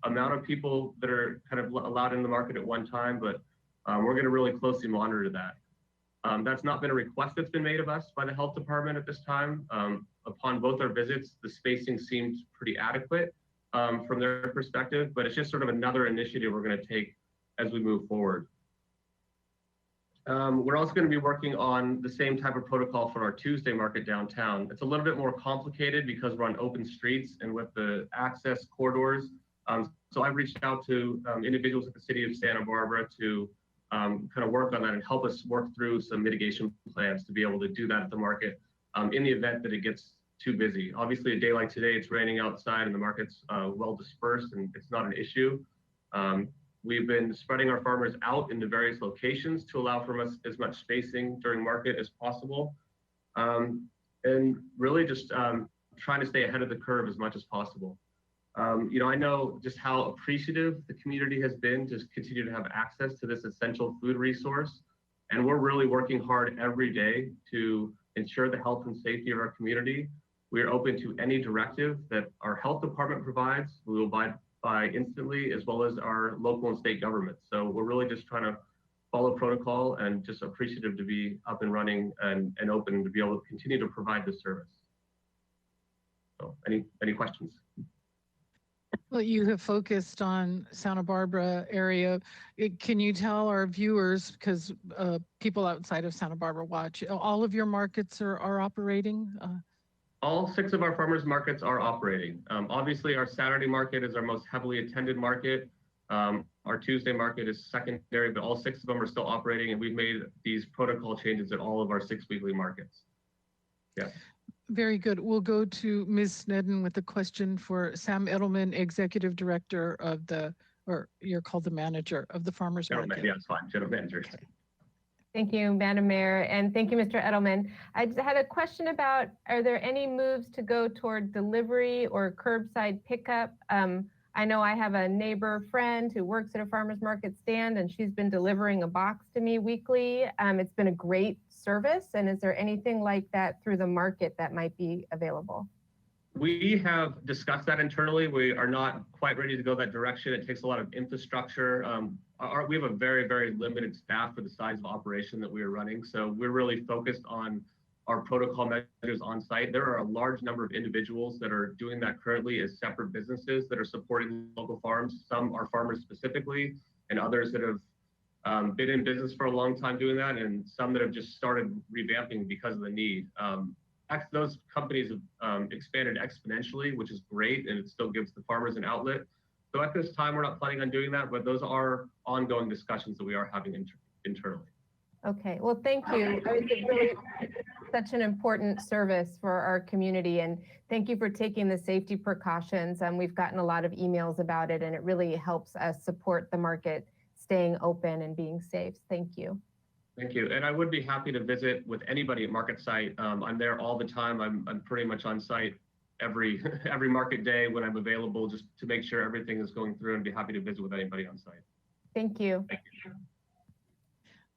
amount of people that are kind of allowed in the market at one time, but we're going to really closely monitor that. That's not been a request that's been made of us by the health department at this time. Upon both our visits, the spacing seemed pretty adequate from their perspective, but it's just sort of another initiative we're going to take as we move forward. We're also going to be working on the same type of protocol for our Tuesday market downtown. It's a little bit more complicated because we're on open streets and with the access corridors. So I've reached out to individuals at the city of Santa Barbara to kind of work on that and help us work through some mitigation plans to be able to do that at the market in the event that it gets too busy. Obviously, a day like today, it's raining outside and the market's well dispersed and it's not an issue. We've been spreading our farmers out into various locations to allow for as much spacing during market as possible. And really just trying to stay ahead of the curve as much as possible. You know, I know just how appreciative the community has been to continue to have access to this essential food resource. And we're really working hard every day to ensure the health and safety of our community. We are open to any directive that our health department provides. We will abide by instantly, as well as our local and state governments. So we're really just trying to follow protocol and just appreciative to be up and running and open to be able to continue to provide this service. So any questions? Well, you have focused on Santa Barbara area. Can you tell our viewers, because people outside of Santa Barbara watch, all of your markets are operating? All 6 of our farmers markets are operating. Obviously, our Saturday market is our most heavily attended market. Our Tuesday market is secondary, but all 6 of them are still operating, and we've made these protocol changes at all of our 6 weekly markets. Yeah. Very good. We'll go to Ms. Sneddon with a question for Sam Edelman, Executive Director of the, or you're called the manager of the Farmers Market. Yeah, it's fine. General Manager. Okay. Thank you, Madam Mayor, and thank you, Mr. Edelman. I just had a question about, are there any moves to go toward delivery or curbside pickup? I know I have a neighbor friend who works at a farmer's market stand, and she's been delivering a box to me weekly. It's been a great service, and is there anything like that through the market that might be available? We have discussed that internally. We are not quite ready to go that direction. It takes a lot of infrastructure. We have a very, very limited staff for the size of operation that we are running. So we're really focused on our protocol measures on site. There are a large number of individuals that are doing that currently as separate businesses that are supporting local farms. Some are farmers specifically, and others that have been in business for a long time doing that, and some that have just started revamping because of the need. Those companies have expanded exponentially, which is great, and it still gives the farmers an outlet. So at this time, we're not planning on doing that, but those are ongoing discussions that we are having internally. Okay, well, thank you. It's really such an important service for our community, and thank you for taking the safety precautions. We've gotten a lot of emails about it, and it really helps us support the market staying open and being safe. Thank you. Thank you. And I would be happy to visit with anybody at market site. I'm there all the time. I'm pretty much on site every market day when I'm available, just to make sure everything is going through, and be happy to visit with anybody on site. Thank you. Thank you.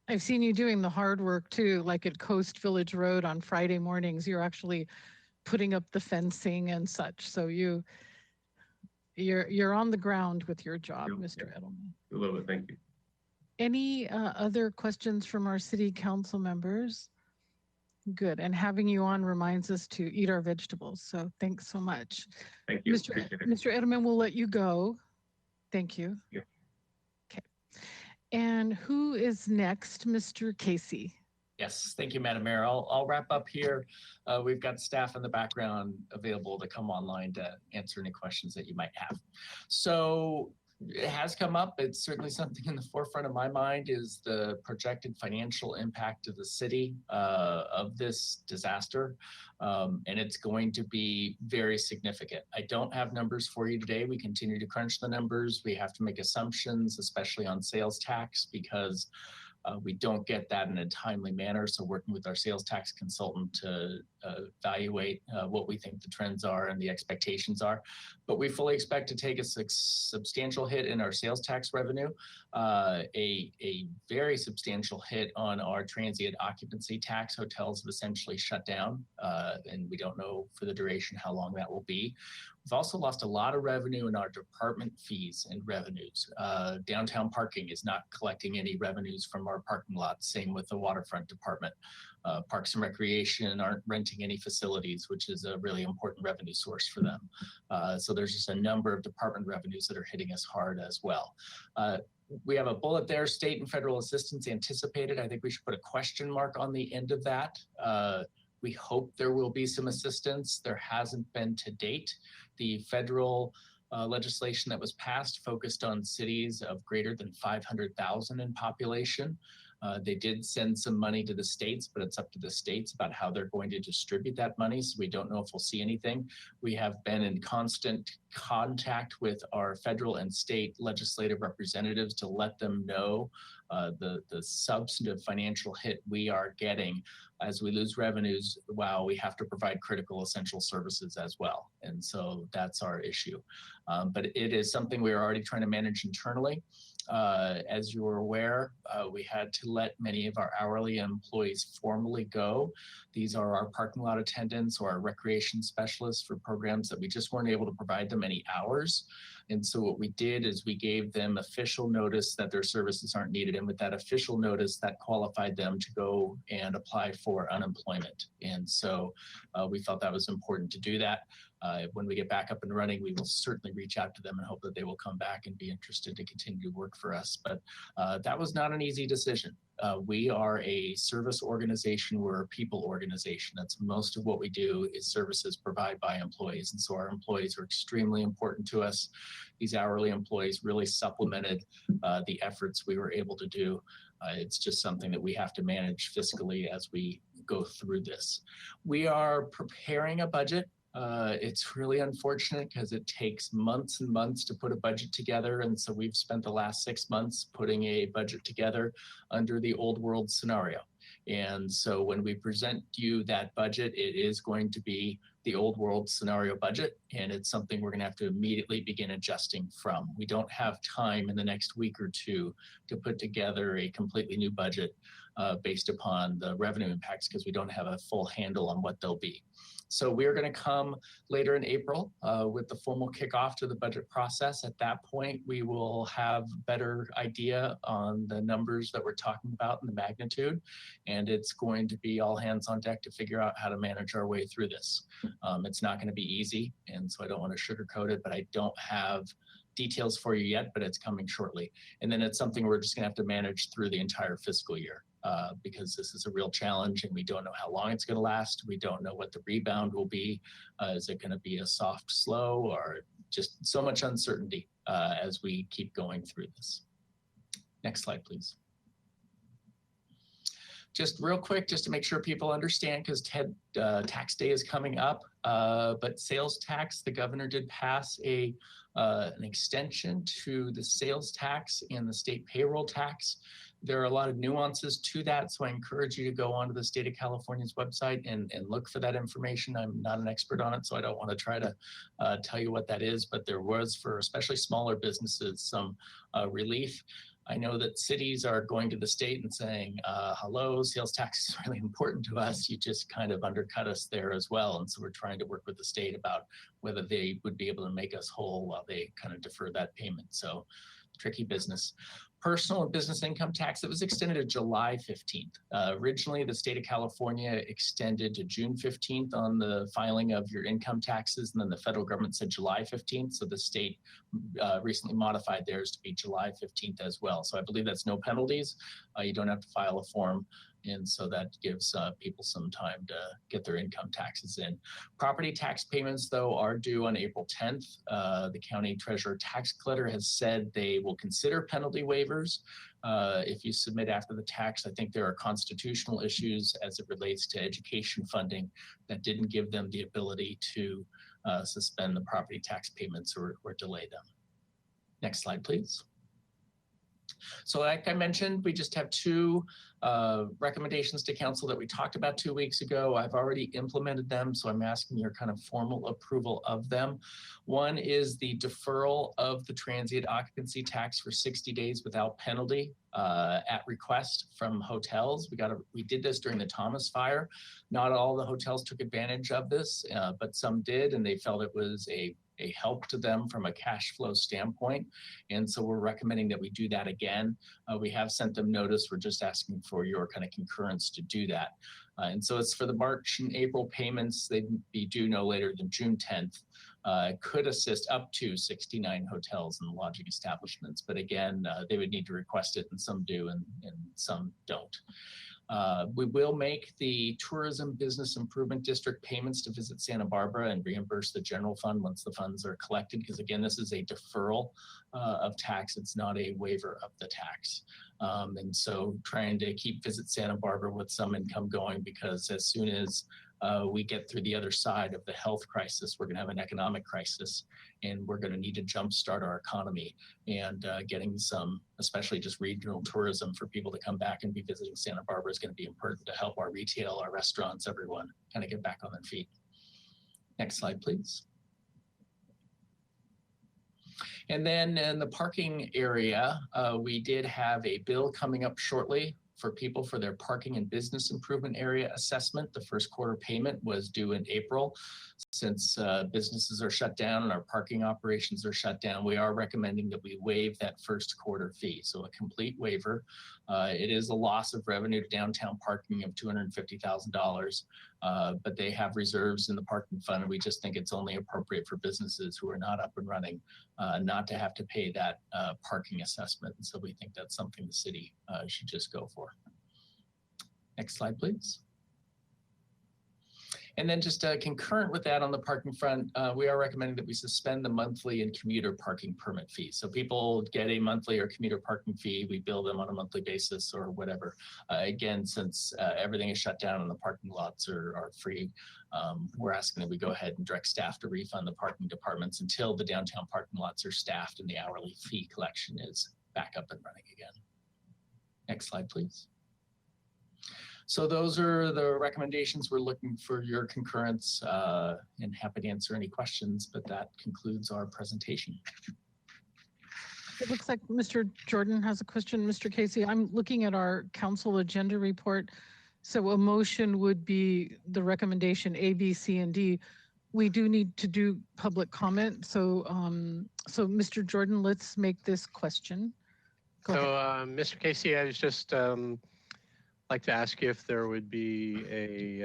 I've seen you doing the hard work too, like at Coast Village Road on Friday mornings. You're actually putting up the fencing and such. So you're on the ground with your job, Mr. Edelman. A little bit, thank you. Any other questions from our city council members? Good, and having you on reminds us to eat our vegetables. So thanks so much. Thank you. Mr. Edelman, we'll let you go. Thank you. Yeah. Okay. And who is next? Mr. Casey. Yes, thank you, Madam Mayor. I'll wrap up here. We've got staff in the background available to come online to answer any questions that you might have. So it has come up. It's certainly something in the forefront of my mind, is the projected financial impact to the city of this disaster. And it's going to be very significant. I don't have numbers for you today. We continue to crunch the numbers. We have to make assumptions, especially on sales tax, because We don't get that in a timely manner, so working with our sales tax consultant to evaluate what we think the trends are and the expectations are. But we fully expect to take a substantial hit in our sales tax revenue, a very substantial hit on our transient occupancy tax. Hotels have essentially shut down, and we don't know for the duration how long that will be. We've also lost a lot of revenue in our department fees and revenues. Downtown parking is not collecting any revenues from our parking lots. Same with the waterfront department. Parks and Recreation aren't renting any facilities, which is a really important revenue source for them. So there's just a number of department revenues that are hitting us hard as well. We have a bullet there, state and federal assistance anticipated. I think we should put a question mark on the end of that. We hope there will be some assistance. There hasn't been to date. The federal legislation that was passed focused on cities of greater than 500,000 in population. They did send some money to the states, but it's up to the states about how they're going to distribute that money. So we don't know if we'll see anything. We have been in constant contact with our federal and state legislative representatives to let them know the substantive financial hit we are getting as we lose revenues while we have to provide critical essential services as well. And so that's our issue. But it is something we're already trying to manage internally. As you are aware, we had to let many of our hourly employees formally go. These are our parking lot attendants or our recreation specialists for programs that we just weren't able to provide them any hours. And so what we did is we gave them official notice that their services aren't needed. And with that official notice, that qualified them to go and apply for unemployment. And so we felt that was important to do that. When we get back up and running, we will certainly reach out to them and hope that they will come back and be interested to continue to work for us. But that was not an easy decision. We are a service organization. We're a people organization. That's most of what we do is services provided by employees. And so our employees are extremely important to us. These hourly employees really supplemented the efforts we were able to do. It's just something that we have to manage fiscally as we go through this. We are preparing a budget. It's really unfortunate because it takes months and months to put a budget together. And so we've spent the last 6 months putting a budget together under the old world scenario. And so when we present you that budget, it is going to be the old world scenario budget. And it's something we're going to have to immediately begin adjusting from. We don't have time in the next week or two to put together a completely new budget based upon the revenue impacts because we don't have a full handle on what they'll be. So we're going to come later in April with the formal kickoff to the budget process. At that point, we will have a better idea on the numbers that we're talking about and the magnitude. And it's going to be all hands on deck to figure out how to manage our way through this. It's not going to be easy. And so I don't want to sugarcoat it, but I don't have details for you yet, but it's coming shortly. And then it's something we're just going to have to manage through the entire fiscal year. Because this is a real challenge and we don't know how long it's going to last. We don't know what the rebound will be. Is it going to be a soft, slow, or just so much uncertainty as we keep going through this. Next slide, please. Just real quick, just to make sure people understand, because tax day is coming up, but sales tax, the governor did pass an extension to the sales tax and the state payroll tax. There are a lot of nuances to that, so I encourage you to go onto the state of California's website and look for that information. I'm not an expert on it, so I don't want to try to tell you what that is, but there was, for especially smaller businesses, some relief. I know that cities are going to the state and saying, hello, sales tax is really important to us. You just kind of undercut us there as well. And so we're trying to work with the state about whether they would be able to make us whole while they kind of defer that payment. So tricky business. Personal and business income tax, it was extended to July 15th. Originally, the state of California extended to June 15th on the filing of your income taxes, and then the federal government said July 15th. So the state recently modified theirs to be July 15th as well. So I believe that's no penalties. You don't have to file a form. And so that gives people some time to get their income taxes in. Property tax payments, though, are due on April 10th. The county treasurer tax collector has said they will consider penalty waivers if you submit after the tax. I think there are constitutional issues as it relates to education funding that didn't give them the ability to suspend the property tax payments or delay them. Next slide, please. So like I mentioned, we just have two recommendations to council that we talked about 2 weeks ago. I've already implemented them, so I'm asking your kind of formal approval of them. One is the deferral of the transient occupancy tax for 60 days without penalty at request from hotels. We did this during the Thomas fire. Not all the hotels took advantage of this, but some did, and they felt it was a help to them from a cash flow standpoint. And so we're recommending that we do that again. We have sent them notice. We're just asking for your kind of concurrence to do that. And so it's for the March and April payments. They'd be due no later than June 10th. Could assist up to 69 hotels and lodging establishments. But again, they would need to request it, and some do and some don't. We will make the Tourism Business Improvement District payments to Visit Santa Barbara and reimburse the general fund once the funds are collected, because again, this is a deferral of tax. It's not a waiver of the tax. And so trying to keep Visit Santa Barbara with some income going, because as soon as we get through the other side of the health crisis, we're going to have an economic crisis, and we're going to need to jumpstart our economy. And getting some, especially just regional tourism for people to come back and be visiting Santa Barbara is going to be important to help our retail, our restaurants, everyone kind of get back on their feet. Next slide, please. And then in the parking area, we did have a bill coming up shortly for people for their parking and business improvement area assessment. The first quarter payment was due in April. Since businesses are shut down and our parking operations are shut down, we are recommending that we waive that first quarter fee. So a complete waiver. It is a loss of revenue to downtown parking of $250,000, but they have reserves in the parking fund, and we just think it's only appropriate for businesses who are not up and running not to have to pay that parking assessment. And so we think that's something the city should just go for. Next slide, please. And then just concurrent with that on the parking front, we are recommending that we suspend the monthly and commuter parking permit fee. So people get a monthly or commuter parking fee, we bill them on a monthly basis or whatever. Again, since everything is shut down and the parking lots are free, we're asking that we go ahead and direct staff to refund the parking departments until the downtown parking lots are staffed and the hourly fee collection is back up and running again. Next slide, please. So those are the recommendations. We're looking for your concurrence and happy to answer any questions, but that concludes our presentation. It looks like Mr. Jordan has a question. Mr. Casey, I'm looking at our council agenda report. So a motion would be the recommendation A, B, C, and D. We do need to do public comment. So, so Mr. Jordan, let's make this question. Go ahead. Mr. Casey, I was just like to ask you if there would be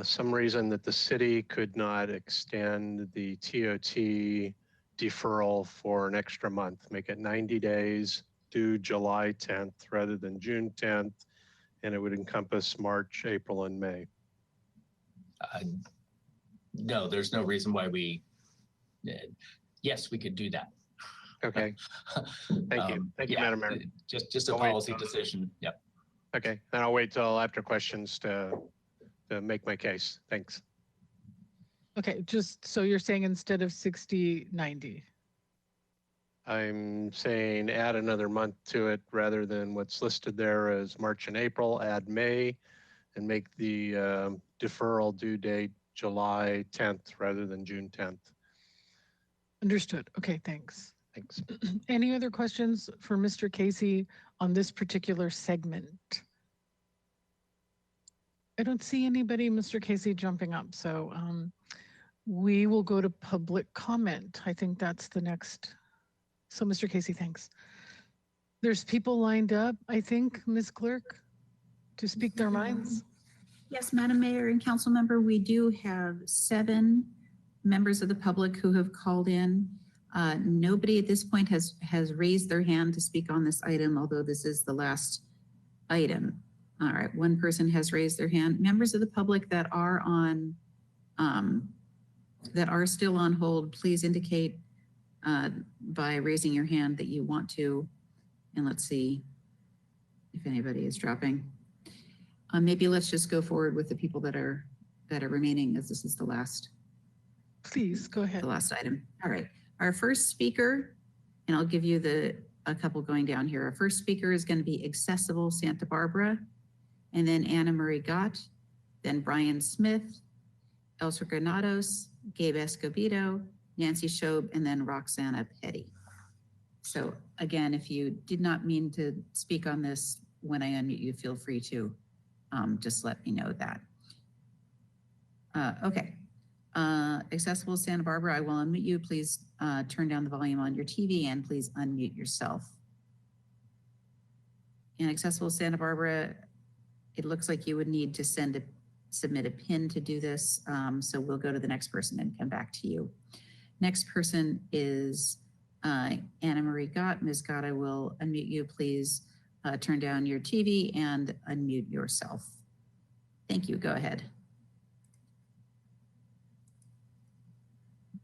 some reason that the city could not extend the TOT deferral for an extra month, make it 90 days, due July 10th rather than June 10th, and it would encompass March, April, and May. No, there's no reason why we, yes, we could do that. Okay. Thank you. Thank you, Madam Mayor. Just a policy decision. Yep. Okay. Then I'll wait till after questions to make my case. Thanks. Okay. Just so you're saying instead of 60, 90. I'm saying add another month to it rather than what's listed there as March and April, add May, and make the deferral due date July 10th rather than June 10th. Understood. Okay. Thanks. Thanks. Any other questions for Mr. Casey on this particular segment? I don't see anybody, Mr. Casey, jumping up. So we will go to public comment. I think that's the next. So Mr. Casey, thanks. There's people lined up, I think, Ms. Clerk, to speak their minds. Yes, Madam Mayor and Council Member, we do have 7 members of the public who have called in. Nobody at this point has raised their hand to speak on this item, although this is the last item. All right, 1 person has raised their hand. Members of the public that are on, that are still on hold, please indicate by raising your hand that you want to. And let's see if anybody is dropping. Maybe let's just go forward with the people that are remaining, as this is the last. Please go ahead. The last item. All right. Our first speaker And I'll give you a couple going down here. Our first speaker is going to be Accessible Santa Barbara, and then Anna Marie Gott, then Brian Smith, Elsa Granados, Gabe Escobedo, Nancy Schob, and then Roxana Petty. So again, if you did not mean to speak on this when I unmute you, feel free to just let me know that. Okay. Accessible Santa Barbara, I will unmute you. Please turn down the volume on your TV and please unmute yourself. And Accessible Santa Barbara, it looks like you would need to submit a PIN to do this. So we'll go to the next person and come back to you. Next person is Anna Marie Gott. Ms. Gott, I will unmute you. Please turn down your TV and unmute yourself. Thank you. Go ahead.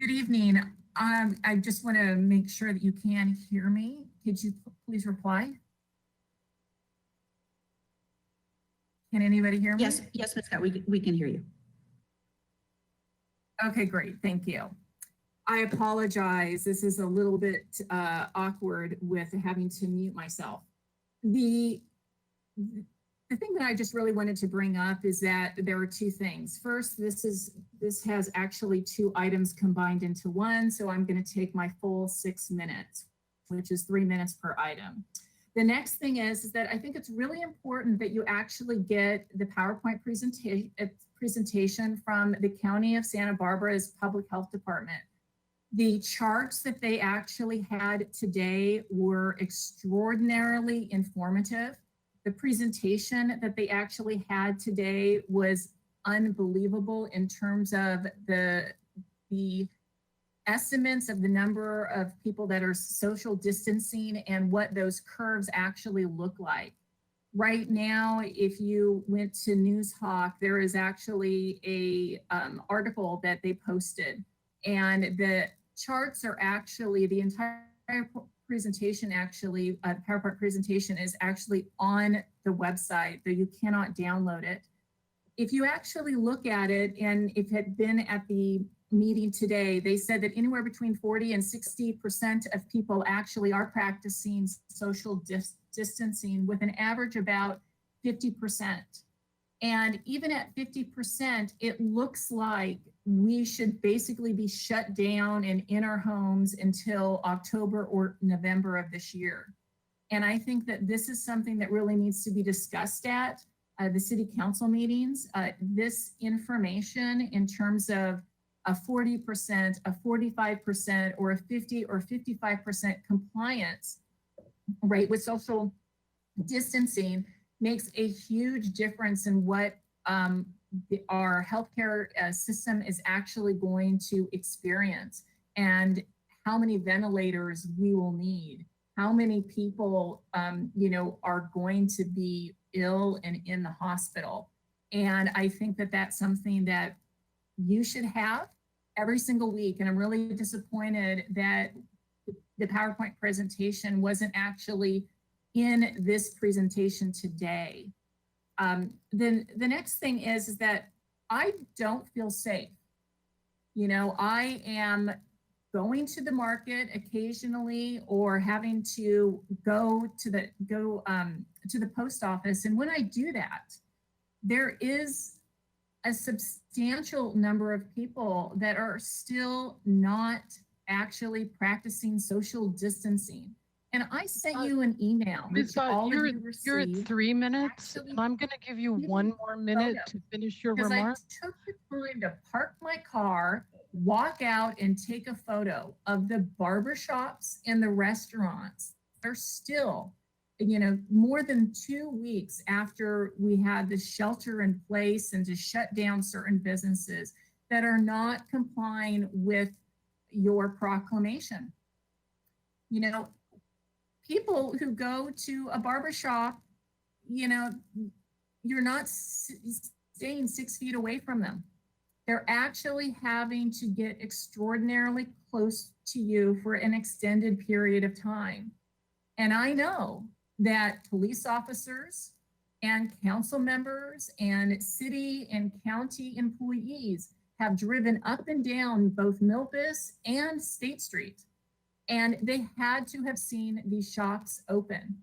Good evening. I just want to make sure that you can hear me. Could you please reply? Can anybody hear me? Yes, yes, Ms. Gott, we can hear you. Okay, great. Thank you. I apologize. This is a little bit awkward with having to mute myself. The thing that I just really wanted to bring up is that there are two things. First, this has actually two items combined into one, so I'm going to take my full 6 minutes, which is 3 minutes per item. The next thing is that I think it's really important that you actually get the PowerPoint presentation from the County of Santa Barbara's Public Health Department. The charts that they actually had today were extraordinarily informative. The presentation that they actually had today was unbelievable in terms of the estimates of the number of people that are social distancing and what those curves actually look like. Right now, if you went to Newshawk, there is actually a article that they posted, and the charts are actually, the entire presentation actually, PowerPoint presentation is actually on the website, though you cannot download it. If you actually look at it, and if it had been at the meeting today, they said that anywhere between 40 and 60% of people actually are practicing social distancing with an average about 50%. And even at 50%, it looks like we should basically be shut down and in our homes until October or November of this year. And I think that this is something that really needs to be discussed at the city council meetings. This information in terms of a 40%, a 45%, or a 50 or 55% compliance rate with social distancing makes a huge difference in what our healthcare system is actually going to experience, and how many ventilators we will need, how many people, are going to be ill and in the hospital. And I think that that's something that you should have every single week. And I'm really disappointed that the PowerPoint presentation wasn't actually in this presentation today. Then the next thing is that I don't feel safe. I am going to the market occasionally or having to go to the post office. And when I do that, there is a substantial number of people that are still not actually practicing social distancing. And I sent you an email. Ms. Gott, you're at 3 minutes, Actually, and I'm going to give you 1 more minute to finish your because remark. I took the time to park my car, walk out and take a photo of the barbershops and the restaurants. They're still, more than 2 weeks after we had the shelter in place and to shut down certain businesses that are not complying with your proclamation. People who go to a barbershop, you're not staying 6 feet away from them. They're actually having to get extraordinarily close to you for an extended period of time. And I know that police officers and council members and city and county employees have driven up and down both Milpas and State Street. And they had to have seen these shops open.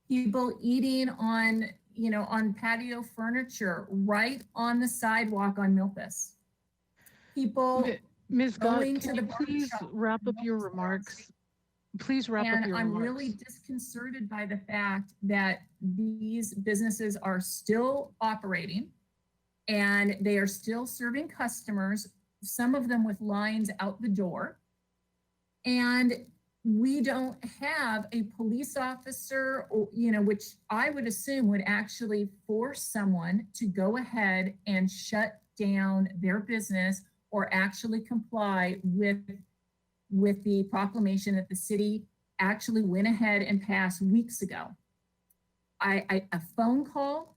People eating on, on patio furniture right on the sidewalk on Milpas. People Ms. Gott, going can to you the please barbershop. wrap up your remarks? Please wrap up And your I'm remarks. really disconcerted by the fact that these businesses are still operating and they are still serving customers, some of them with lines out the door. And we don't have a police officer, or, which I would assume would actually force someone to go ahead and shut down their business or actually comply with the proclamation that the city actually went ahead and passed weeks ago. A phone call,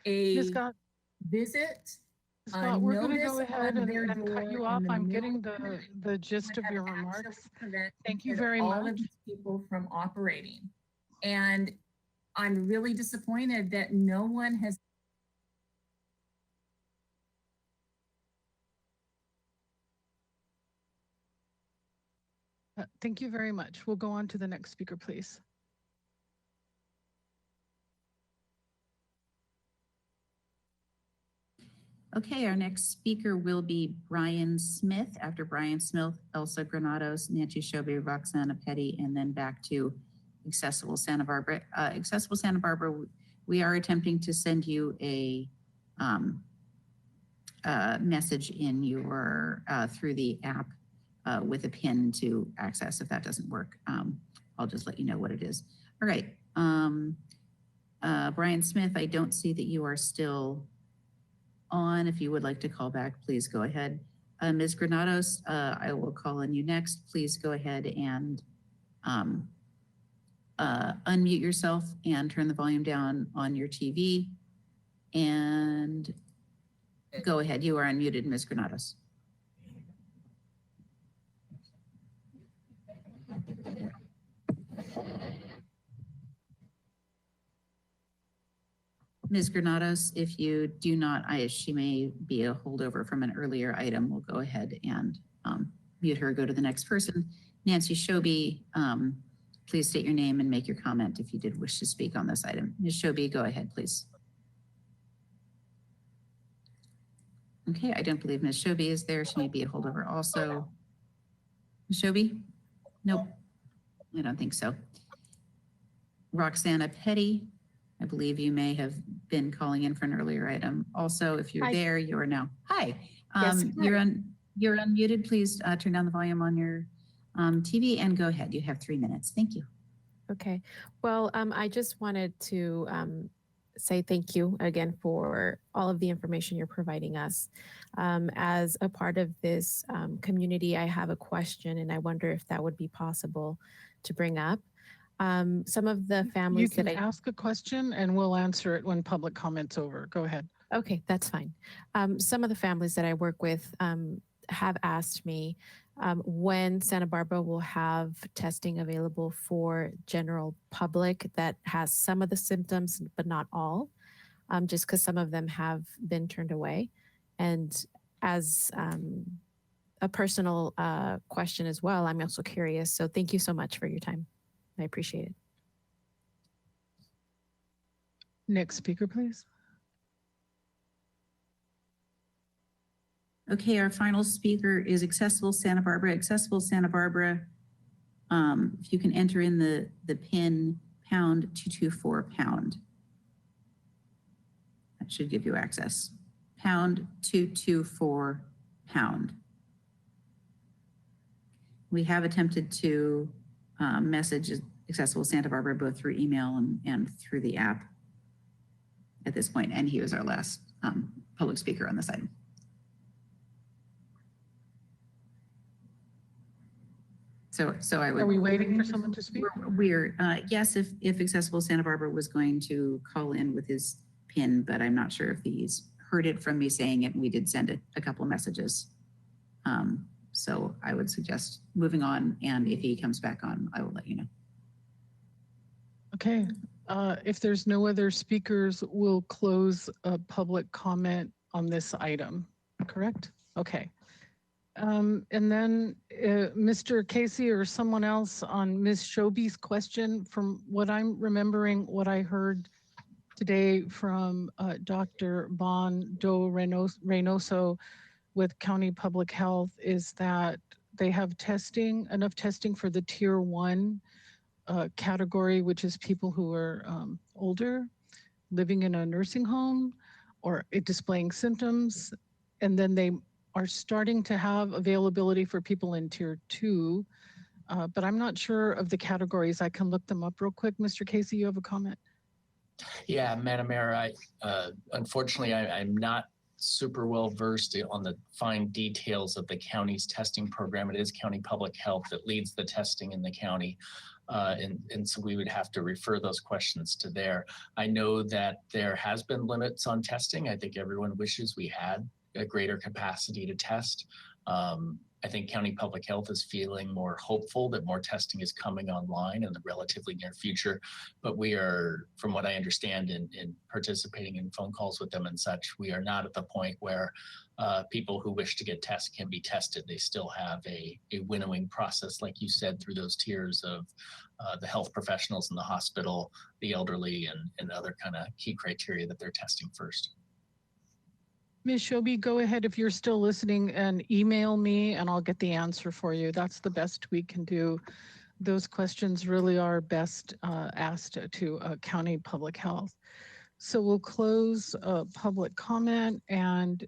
a visit, Scott, we're going to go notice ahead on their and cut door you in off. the I'm middle getting of night the gist would of your have actually remarks. prevented Thank you very all much. of these people from operating. And I'm really disappointed that no one has Thank you very much. We'll go on to the next speaker, please. Okay, our next speaker will be Brian Smith. After Brian Smith, Elsa Granados, Nancy Shobe, Roxana Petty, and then back to Accessible Santa Barbara. Accessible Santa Barbara, we are attempting to send you a message in your through the app with a pin to access. If that doesn't work, I'll just let you know what it is. All right, Brian Smith, I don't see that you are still on. If you would like to call back, please go ahead. Ms. Granados, I will call on you next. Please go ahead and unmute yourself and turn the volume down on your TV. And go ahead. You are unmuted, Ms. Granados. Ms. Granados, if you do not, she may be a holdover from an earlier item. We'll go ahead and mute her, go to the next person. Nancy Shobe, please state your name and make your comment if you did wish to speak on this item. Ms. Shobe, go ahead, please. Okay, I don't believe Ms. Shobe is there. She may be a holdover also. Ms. Shobe? Nope, I don't think so. Roxana Petty, I believe you may have been calling in for an earlier item. Also, if you're there, you are now. Hi. Yes, You're unmuted. Please turn down the volume on your TV and go ahead. You have 3 minutes. Thank you. Okay. Well, I just wanted to say thank you again for all of the information you're providing us. As a part of this community, I have a question, and I wonder if that would be possible to bring up. Some of the families that ask a question and we'll answer it when public comment's over. Go ahead. Okay, that's fine. Some of the families that I work with have asked me when Santa Barbara will have testing available for general public that has some of the symptoms, but not all, just because some of them have been turned away. And as a personal question as well, I'm also curious. So thank you so much for your time. I appreciate it. Next speaker, please. Okay, our final speaker is Accessible Santa Barbara. Accessible Santa Barbara, if you can enter in the pin #224#. That should give you access. #224#. We have attempted to message Accessible Santa Barbara both through email and through the app at this point, and he was our last public speaker on this item. So I would. Are we waiting for someone to speak? We're yes, if Accessible Santa Barbara was going to call in with his PIN, but I'm not sure if he's heard it from me saying it, and we did send a couple of messages. So I would suggest moving on, and if he comes back on, I will let you know. Okay, if there's no other speakers, we'll close public comment on this item, correct? Okay. And then Mr. Casey or someone else on Ms. Shobi's question, from what I'm remembering, what I heard today from Dr. Bon Do Reynoso with County Public Health is that they have testing, enough testing for the tier 1 category, which is people who are older, living in a nursing home, or displaying symptoms. And then they are starting to have availability for people in tier 2, but I'm not sure of the categories. I can look them up real quick. Mr. Casey, you have a comment? Yeah, Madam Mayor, unfortunately, I'm not super well versed on the fine details of the county's testing program. It is County Public Health that leads the testing in the county. And so we would have to refer those questions to there. I know that there has been limits on testing. I think everyone wishes we had a greater capacity to test. I think County Public Health is feeling more hopeful that more testing is coming online in the relatively near future. But we are, from what I understand in participating in phone calls with them and such, we are not at the point where people who wish to get tested can be tested. They still have a winnowing process, like you said, through those tiers of the health professionals in the hospital, the elderly, and other kind of key criteria that they're testing first. Ms. Shobi, go ahead if you're still listening and email me and I'll get the answer for you. That's the best we can do. Those questions really are best asked to County Public Health. So we'll close public comment, and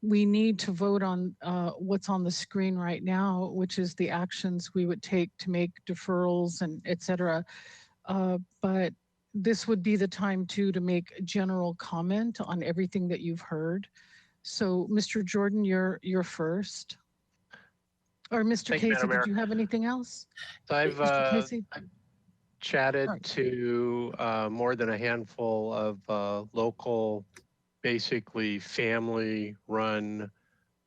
we need to vote on what's on the screen right now, which is the actions we would take to make deferrals and et cetera. But this would be the time too to make a general comment on everything that you've heard. So Mr. Jordan, you're first. Or Mr. Casey, did you have anything else? So I've Mr. Casey? chatted to more than a handful of local, basically family-run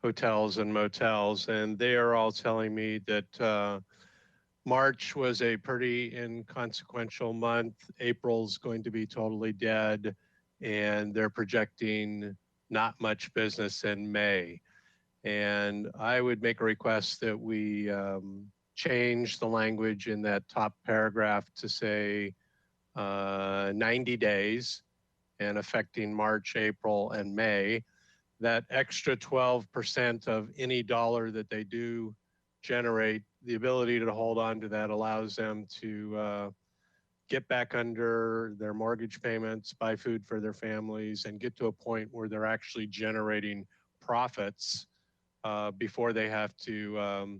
hotels and motels, and they are all telling me that March was a pretty inconsequential month. April's going to be totally dead, and they're projecting not much business in May. And I would make a request that we change the language in that top paragraph to say 90 days and affecting March, April, and May. That extra 12% of any dollar that they do generate, the ability to hold on to that allows them to get back under their mortgage payments, buy food for their families, and get to a point where they're actually generating profits before they have to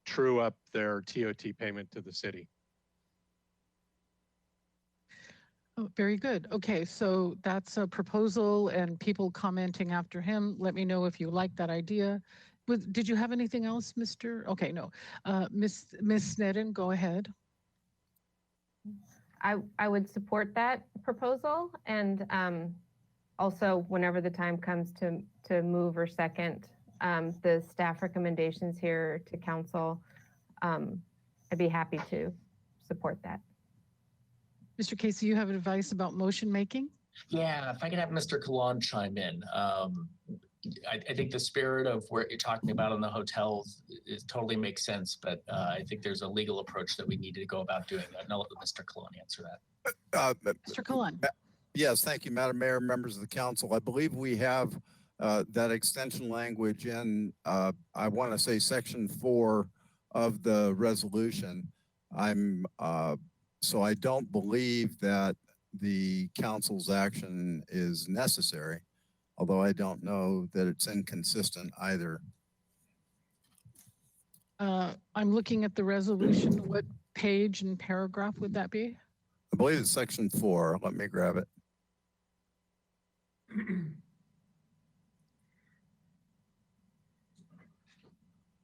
true up their TOT payment to the city. Oh, very good. Okay, so that's a proposal and people commenting after him. Let me know if you like that idea. Did you have anything else, Mr.? Okay, no. Ms. Sneddon, go ahead. I would support that proposal, and also whenever the time comes to move or second the staff recommendations here to council, I'd be happy to support that. Mr. Casey, you have advice about motion making? Yeah, if I could have Mr. Kalan chime in. I think the spirit of what you're talking about in the hotels totally makes sense, but I think there's a legal approach that we need to go about doing that. And I'll let Mr. Kalan answer that. Mr. Kalan. Yes, thank you, Madam Mayor, members of the council. I believe we have that extension language in, I want to say section 4 of the resolution. So I don't believe that the council's action is necessary, although I don't know that it's inconsistent either. I'm looking at the resolution. What page and paragraph would that be? I believe it's section 4. Let me grab it.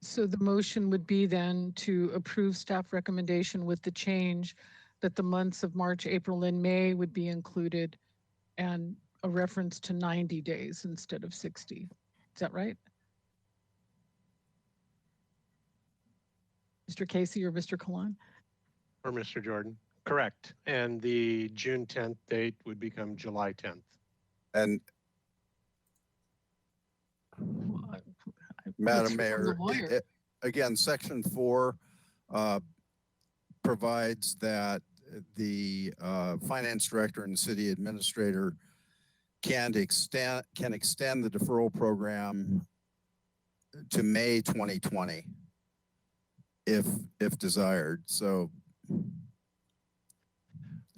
So the motion would be then to approve staff recommendation with the change that the months of March, April, and May would be included, and a reference to 90 days instead of 60. Is that right? Mr. Casey or Mr. Kalan? Or Mr. Jordan, correct. And the June 10th date would become July 10th. And Madam Let's hear from the Mayor, lawyer. again, Section 4 provides that the finance director and city administrator can extend the deferral program to May 2020 if desired. So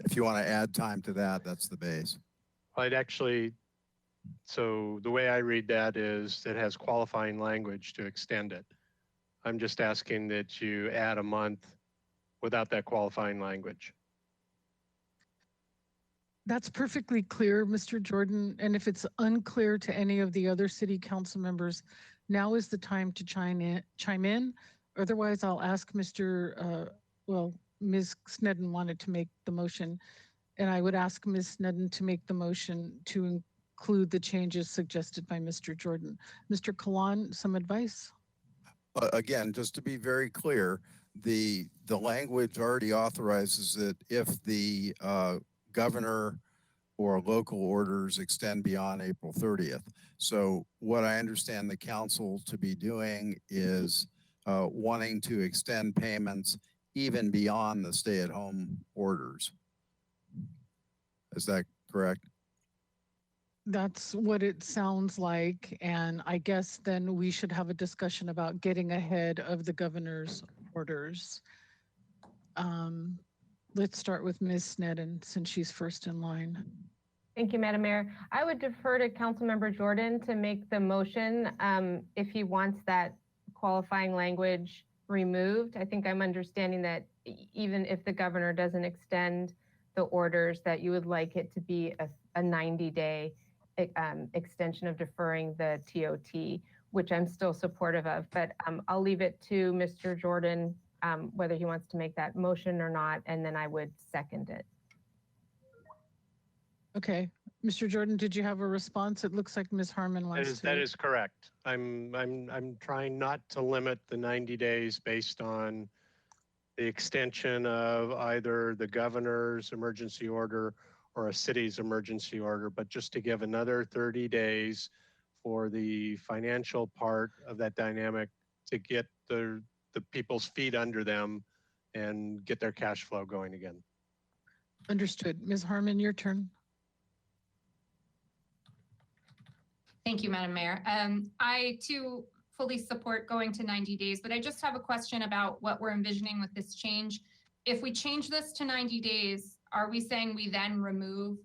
if you want to add time to that, that's the base. I'd actually, so the way I read that is it has qualifying language to extend it. I'm just asking that you add a month without that qualifying language. That's perfectly clear, Mr. Jordan. And if it's unclear to any of the other city council members, now is the time to chime in. Otherwise, I'll ask Ms. Snedden wanted to make the motion, and I would ask Ms. Snedden to make the motion to include the changes suggested by Mr. Jordan. Mr. Kalan, some advice? Again, just to be very clear, the language already authorizes it if the governor or local orders extend beyond April 30th. So what I understand the council to be doing is wanting to extend payments even beyond the stay-at-home orders. Is that correct? That's what it sounds like. And I guess then we should have a discussion about getting ahead of the governor's orders. Let's start with Ms. Snedden since she's first in line. Thank you, Madam Mayor. I would defer to Councilmember Jordan to make the motion if he wants that qualifying language removed. I think I'm understanding that even if the governor doesn't extend the orders, that you would like it to be a 90-day extension of deferring the TOT, which I'm still supportive of. But I'll leave it to Mr. Jordan whether he wants to make that motion or not, and then I would second it. Okay, Mr. Jordan, did you have a response? It looks like Ms. Harmon wants to. That is correct. I'm trying not to limit the 90 days based on the extension of either the governor's emergency order or a city's emergency order, but just to give another 30 days for the financial part of that dynamic to get the people's feet under them and get their cash flow going again. Understood. Ms. Harmon, your turn. Thank you, Madam Mayor. I too fully support going to 90 days, but I just have a question about what we're envisioning with this change. If we change this to 90 days, are we saying we then remove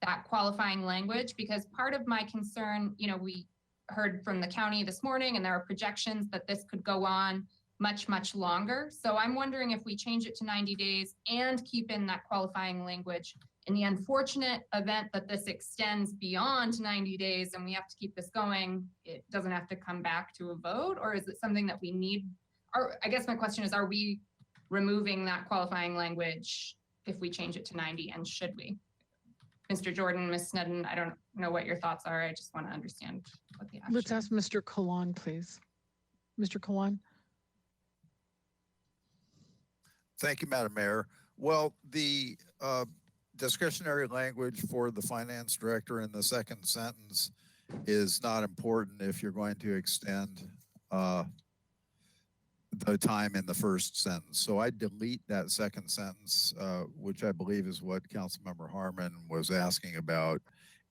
that qualifying language? Because part of my concern, we heard from the county this morning and there are projections that this could go on much, much longer. So I'm wondering if we change it to 90 days and keep in that qualifying language in the unfortunate event that this extends beyond 90 days and we have to keep this going, it doesn't have to come back to a vote, or is it something that we need? Or I guess my question is, are we removing that qualifying language if we change it to 90, and should we? Mr. Jordan, Ms. Snedden, I don't know what your thoughts are. I just want to understand what the action. Let's ask Mr. Kalan, please. Mr. Kalan. Thank you, Madam Mayor. Well, the discretionary language for the finance director in the second sentence is not important if you're going to extend the time in the first sentence. So I delete that second sentence, which I believe is what Councilmember Harmon was asking about,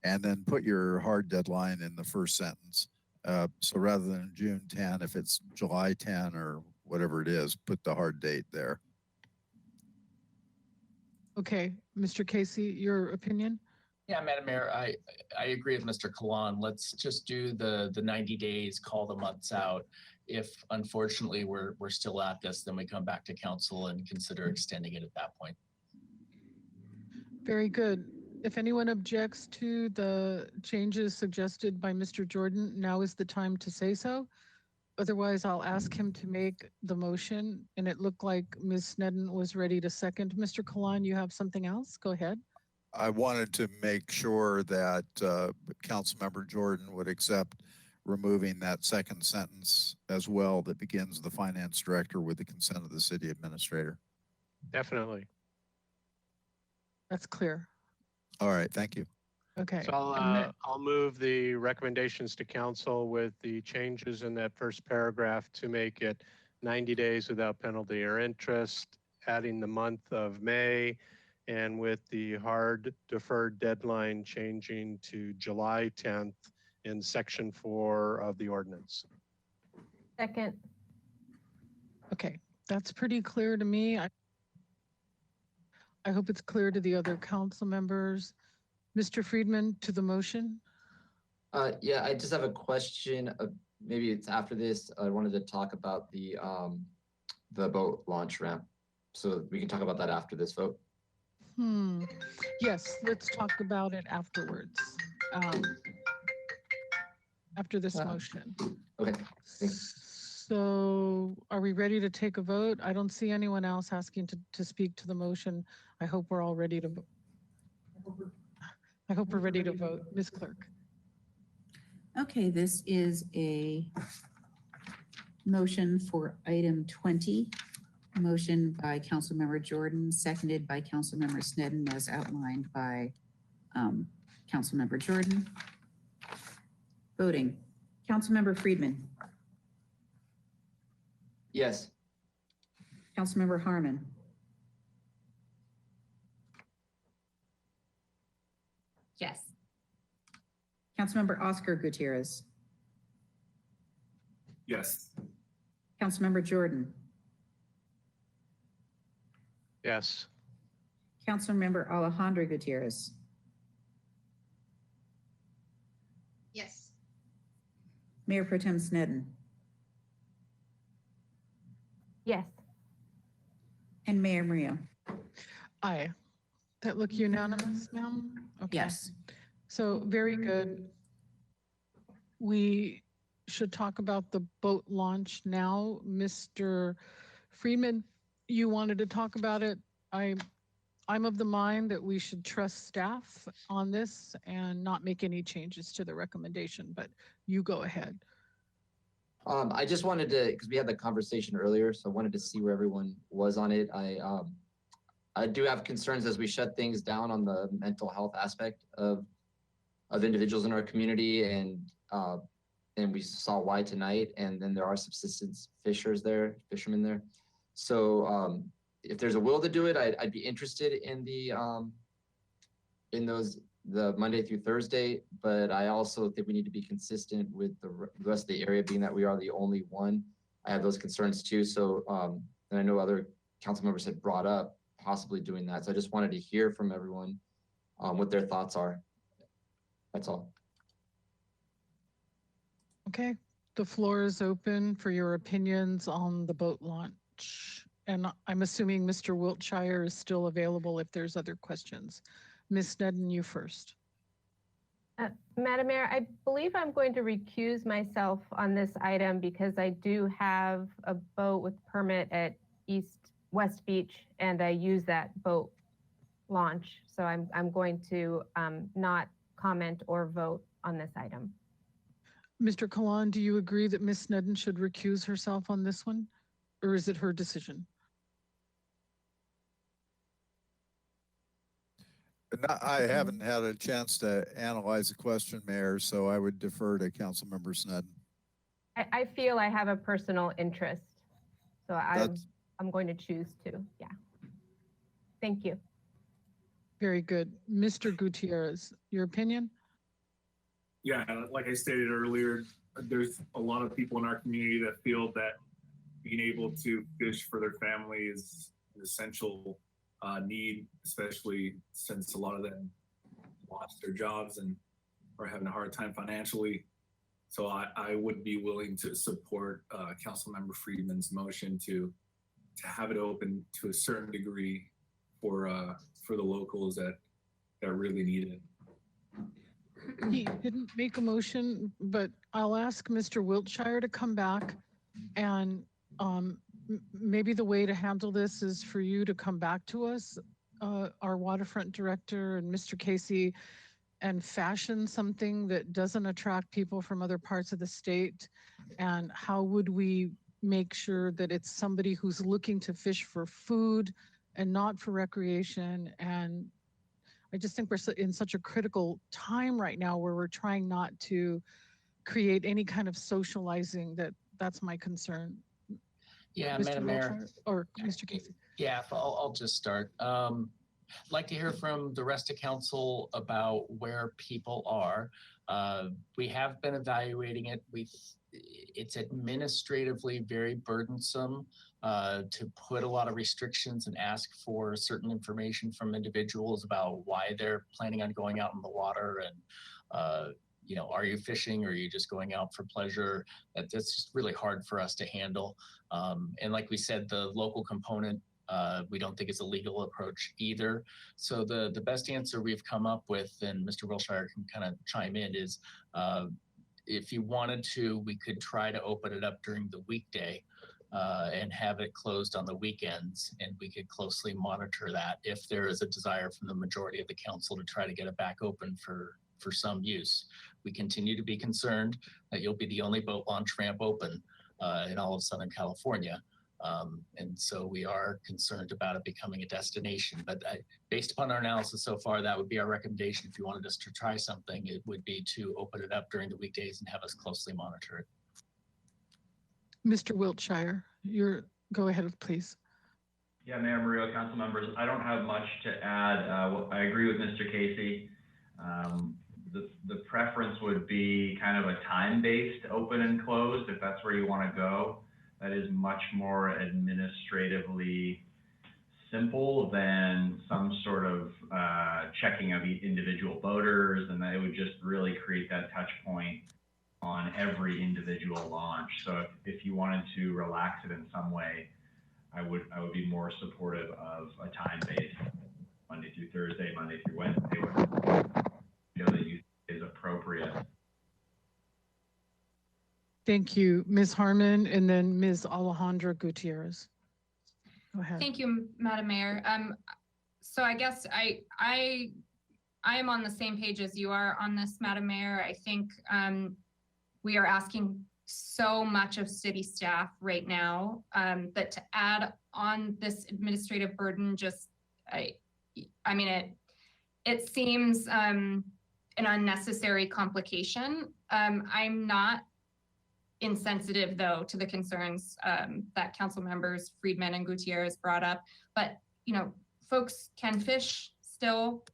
and then put your hard deadline in the first sentence. So rather than June 10, if it's July 10 or whatever it is, put the hard date there. Okay, Mr. Casey, your opinion? Yeah, Madam Mayor, I agree with Mr. Kalan. Let's just do the 90 days, call the months out. If unfortunately we're still at this, then we come back to council and consider extending it at that point. Very good. If anyone objects to the changes suggested by Mr. Jordan, now is the time to say so. Otherwise, I'll ask him to make the motion, and it looked like Ms. Snedden was ready to second. Mr. Kalan, you have something else? Go ahead. I wanted to make sure that Councilmember Jordan would accept removing that second sentence as well that begins the finance director with the consent of the city administrator. Definitely. That's clear. All right, thank you. Okay. So I'll move the recommendations to council with the changes in that first paragraph to make it 90 days without penalty or interest, adding the month of May, and with the hard deferred deadline changing to July 10th in section 4 of the ordinance. Second. Okay, that's pretty clear to me. I hope it's clear to the other council members. Mr. Friedman, to the motion. Yeah, I just have a question. Maybe it's after this. I wanted to talk about the boat launch ramp. So we can talk about that after this vote. Yes, let's talk about it afterwards. After this motion. Okay, thanks. So are we ready to take a vote? I don't see anyone else asking to speak to the motion. I hope we're all ready to vote. I hope we're ready to vote. Ms. Clerk. Okay, this is a motion for item 20. Motion by Councilmember Jordan, seconded by Councilmember Sneddon, as outlined by Councilmember Jordan. Voting. Councilmember Friedman. Yes. Councilmember Harmon. Yes. Councilmember Oscar Gutierrez. Yes. Councilmember Jordan. Yes. Councilmember Alejandro Gutierrez. Yes. Mayor Pro Tem Sneddon. Yes. And Mayor Murillo. Aye. That look unanimous, ma'am? Okay. Yes. So very good. We should talk about the boat launch now. Mr. Friedman, you wanted to talk about it. I'm of the mind that we should trust staff on this and not make any changes to the recommendation, but you go ahead. I just wanted to, because we had the conversation earlier, so I wanted to see where everyone was on it. I do have concerns as we shut things down on the mental health aspect of individuals in our community, and we saw why tonight, and then there are subsistence fishermen there. So if there's a will to do it, I'd be interested in the Monday through Thursday, but I also think we need to be consistent with the rest of the area, being that we are the only one. I have those concerns too. So, and I know other council members had brought up possibly doing that. So I just wanted to hear from everyone what their thoughts are. That's all. Okay, the floor is open for your opinions on the boat launch. And I'm assuming Mr. Wiltshire is still available if there's other questions. Ms. Sneddon, you first. Madam Mayor, I believe I'm going to recuse myself on this item because I do have a boat with permit at West Beach, and I use that boat launch. So I'm going to not comment or vote on this item. Mr. Kalan, do you agree that Ms. Sneddon should recuse herself on this one, or is it her decision? I haven't had a chance to analyze the question, Mayor, so I would defer to Councilmember Sneddon. I feel I have a personal interest, so I'm going to choose to, yeah. Thank you. Very good. Mr. Gutierrez, your opinion? Yeah, like I stated earlier, there's a lot of people in our community that feel that being able to fish for their family is an essential need, especially since a lot of them lost their jobs and are having a hard time financially. So I would be willing to support Councilmember Friedman's motion to have it open to a certain degree for the locals that really need it. He didn't make a motion, but I'll ask Mr. Wiltshire to come back, and maybe the way to handle this is for you to come back to us, our waterfront director and Mr. Casey, and fashion something that doesn't attract people from other parts of the state. And how would we make sure that it's somebody who's looking to fish for food and not for recreation? And I just think we're in such a critical time right now where we're trying not to create any kind of socializing. That's my concern. Yeah, Mr. Madam Mayor. Wiltshire or Mr. Casey? Yeah, I'll just start. I'd like to hear from the rest of council about where people are. We have been evaluating it. It's administratively very burdensome to put a lot of restrictions and ask for certain information from individuals about why they're planning on going out in the water and you know, are you fishing or are you just going out for pleasure? That's just really hard for us to handle. And like we said, the local component, we don't think it's a legal approach either. So the best answer we've come up with, and Mr. Wilshire can kind of chime in, is if you wanted to, we could try to open it up during the weekday and have it closed on the weekends, and we could closely monitor that if there is a desire from the majority of the council to try to get it back open for some use. We continue to be concerned that you'll be the only boat launch ramp open in all of Southern California. And so we are concerned about it becoming a destination. But based upon our analysis so far, that would be our recommendation. If you wanted us to try something, it would be to open it up during the weekdays and have us closely monitor it. Mr. Wiltshire, go ahead, please. Yeah, Mayor Murillo, council members, I don't have much to add. I agree with Mr. Casey. The preference would be kind of a time-based open and closed, if that's where you want to go. That is much more administratively simple than some sort of checking of individual boaters, and that it would just really create that touch point on every individual launch. So if you wanted to relax it in some way, I would be more supportive of a time-based Monday through Thursday, Monday through Wednesday, whatever that you is appropriate. Thank you, Ms. Harmon, and then Ms. Alejandra Gutierrez. Go ahead. Thank you, Madam Mayor. So I guess I am on the same page as you are on this, Madam Mayor. I think we are asking so much of city staff right now that to add on this administrative burden, just I mean it seems an unnecessary complication. I'm not insensitive, though, to the concerns that council members Friedman and Gutierrez brought up. But, you know, folks can fish still.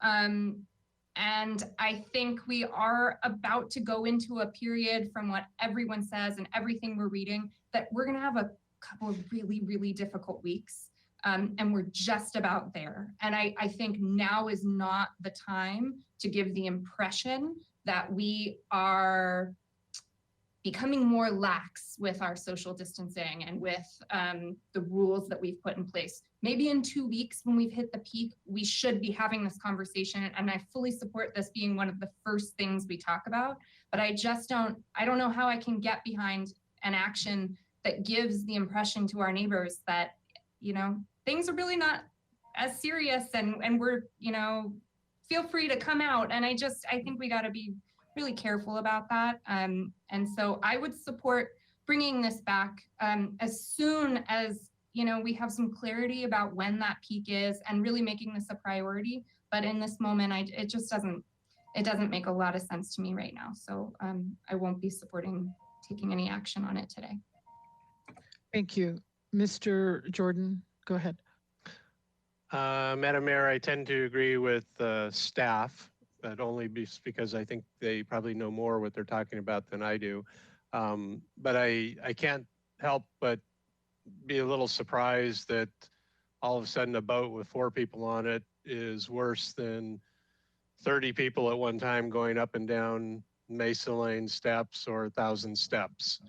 And I think we are about to go into a period, from what everyone says and everything we're reading, that we're going to have a couple of really, really difficult weeks. And we're just about there. And I think now is not the time to give the impression that we are becoming more lax with our social distancing and with the rules that we've put in place. Maybe in 2 weeks, when we've hit the peak, we should be having this conversation. And I fully support this being one of the first things we talk about. But I don't know how I can get behind an action that gives the impression to our neighbors that, you know, things are really not as serious and we're, you know, feel free to come out. And I think we got to be really careful about that. And so I would support bringing this back as soon as, you know, we have some clarity about when that peak is and really making this a priority. But in this moment, it just doesn't make a lot of sense to me right now. So I won't be supporting taking any action on it today. Thank you. Mr. Jordan, go ahead. Madam Mayor, I tend to agree with staff, but only because I think they probably know more what they're talking about than I do. But I can't help but be a little surprised that all of a sudden a boat with 4 people on it is worse than 30 people at one time going up and down Mesa Lane steps or 1,000 steps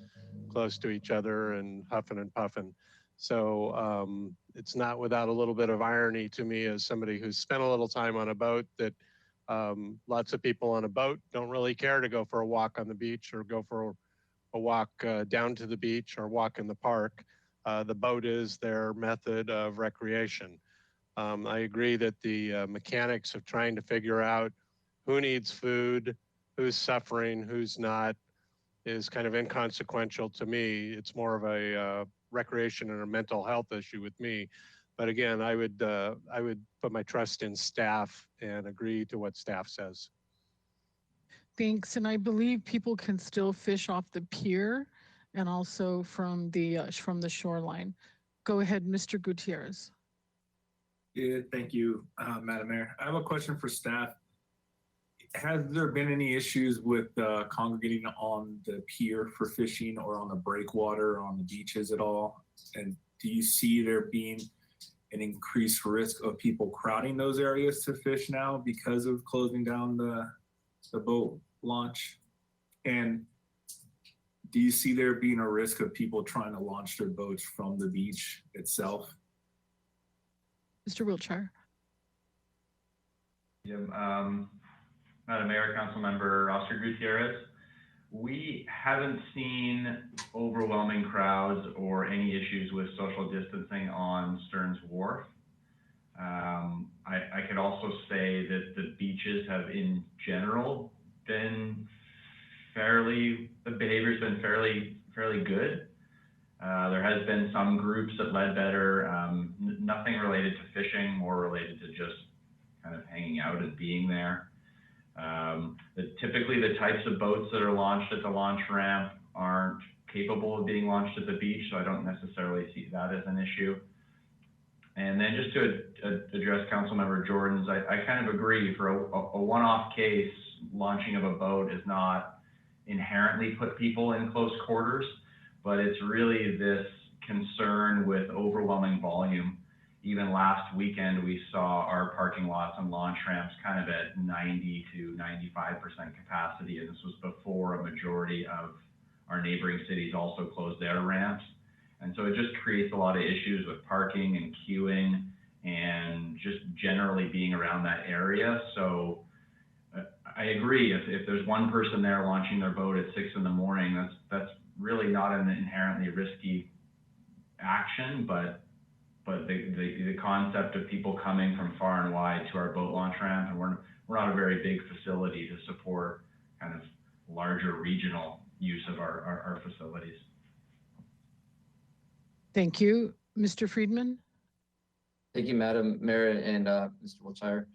close to each other and huffing and puffing. So it's not without a little bit of irony to me as somebody who's spent a little time on a boat that lots of people on a boat don't really care to go for a walk on the beach or go for a walk down to the beach or walk in the park. The boat is their method of recreation. I agree that the mechanics of trying to figure out who needs food, who's suffering, who's not, is kind of inconsequential to me. It's more of a recreation and a mental health issue with me. But again, I would put my trust in staff and agree to what staff says. Thanks. And I believe people can still fish off the pier and also from the shoreline. Go ahead, Mr. Gutierrez. Yeah, thank you, Madam Mayor. I have a question for staff. Has there been any issues with congregating on the pier for fishing or on the breakwater or on the beaches at all? And do you see there being an increased risk of people crowding those areas to fish now because of closing down the boat launch? And do you see there being a risk of people trying to launch their boats from the beach itself? Mr. Wiltshire. Yeah, Madam Mayor, Councilmember Oscar Gutierrez, we haven't seen overwhelming crowds or any issues with social distancing on Stearns Wharf. I could also say that the beaches have in general been the behavior's been fairly good. There has been some groups at Ledbetter, nothing related to fishing, more related to just kind of hanging out and being there. Typically the types of boats that are launched at the launch ramp aren't capable of being launched at the beach, so I don't necessarily see that as an issue. And then just to address Councilmember Jordan's, I kind of agree. For a one-off case, launching of a boat is not inherently put people in close quarters, but it's really this concern with overwhelming volume. Even last weekend, we saw our parking lots and launch ramps kind of at 90 to 95% capacity, and this was before a majority of our neighboring cities also closed their ramps. And so it just creates a lot of issues with parking and queuing and just generally being around that area. So I agree, if there's one person there launching their boat at 6 in the morning, that's really not an inherently risky action, but the concept of people coming from far and wide to our boat launch ramp, and we're not a very big facility to support kind of larger regional use of our facilities. Thank you. Mr. Friedman? Thank you, Madam Mayor and Mr. Wiltshire.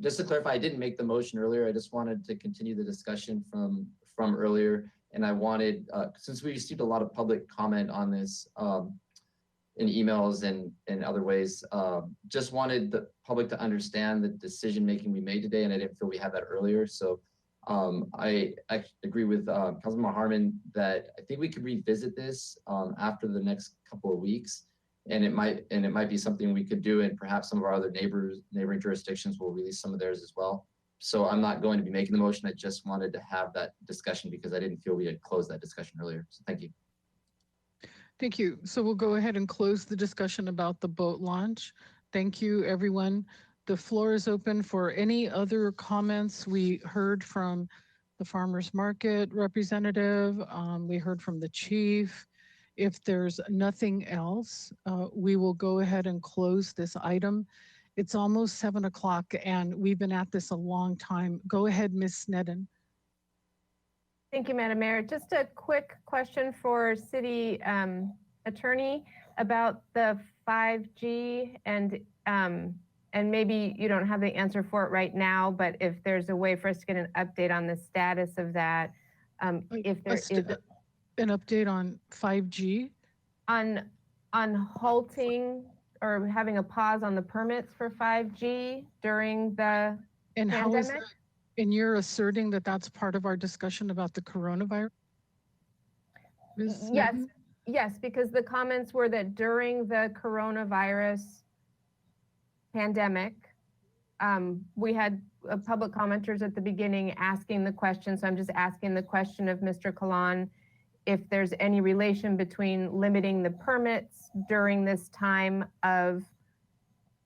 Just to clarify, I didn't make the motion earlier. I just wanted to continue the discussion from earlier. And I wanted, since we received a lot of public comment on this in emails and other ways, just wanted the public to understand the decision-making we made today, and I didn't feel we had that earlier. So I agree with Councilman Harmon that I think we could revisit this after the next couple of weeks. And it might be something we could do, and perhaps some of our other neighboring jurisdictions will release some of theirs as well. So I'm not going to be making the motion. I just wanted to have that discussion because I didn't feel we had closed that discussion earlier. So thank you. Thank you. So we'll go ahead and close the discussion about the boat launch. Thank you, everyone. The floor is open for any other comments. We heard from the farmers market representative. We heard from the chief. If there's nothing else, we will go ahead and close this item. It's almost 7 o'clock and we've been at this a long time. Go ahead, Ms. Sneddon. Thank you, Madam Mayor. Just a quick question for City Attorney about the 5G and maybe you don't have the answer for it right now, but if there's a way for us to get an update on the status of that, if there is an update on 5G? On halting or having a pause on the permits for 5G during the and pandemic? How is that? And you're asserting that that's part of our discussion about the coronavirus? Yes, because the comments were that during the coronavirus pandemic, we had public commenters at the beginning asking the question. So I'm just asking the question of Mr. Kalan, if there's any relation between limiting the permits during this time of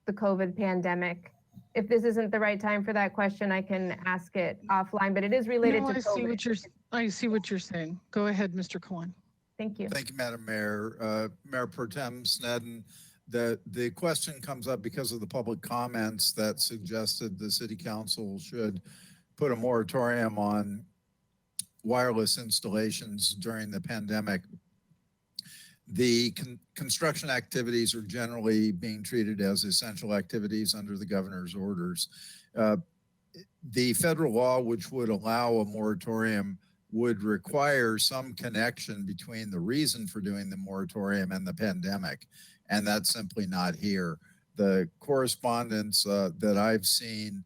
the COVID pandemic. If this isn't the right time for that question, I can ask it offline, but it is related to COVID. I see what you're saying. Go ahead, Mr. Kalan. Thank you. Thank you, Madam Mayor. Mayor Pro Tem Sneddon, the question comes up because of the public comments that suggested the City Council should put a moratorium on wireless installations during the pandemic. The construction activities are generally being treated as essential activities under the governor's orders. The federal law, which would allow a moratorium, would require some connection between the reason for doing the moratorium and the pandemic, and that's simply not here. The correspondence that I've seen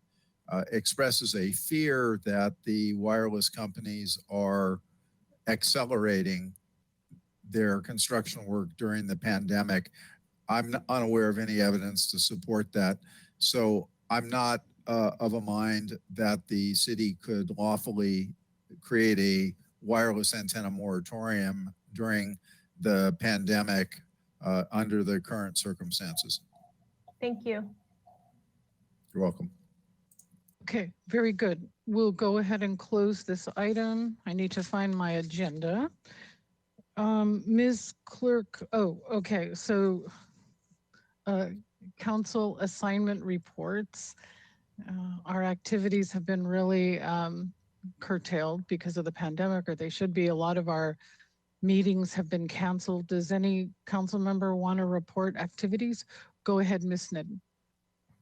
expresses a fear that the wireless companies are accelerating their construction work during the pandemic. I'm unaware of any evidence to support that. So I'm not of a mind that the city could lawfully create a wireless antenna moratorium during the pandemic under the current circumstances. Thank you. You're welcome. Okay, very good. We'll go ahead and close this item. I need to find my agenda. Ms. Clerk, oh, okay, so council assignment reports. Our activities have been really curtailed because of the pandemic, or they should be. A lot of our meetings have been canceled. Does any council member want to report activities? Go ahead, Ms. Snedden.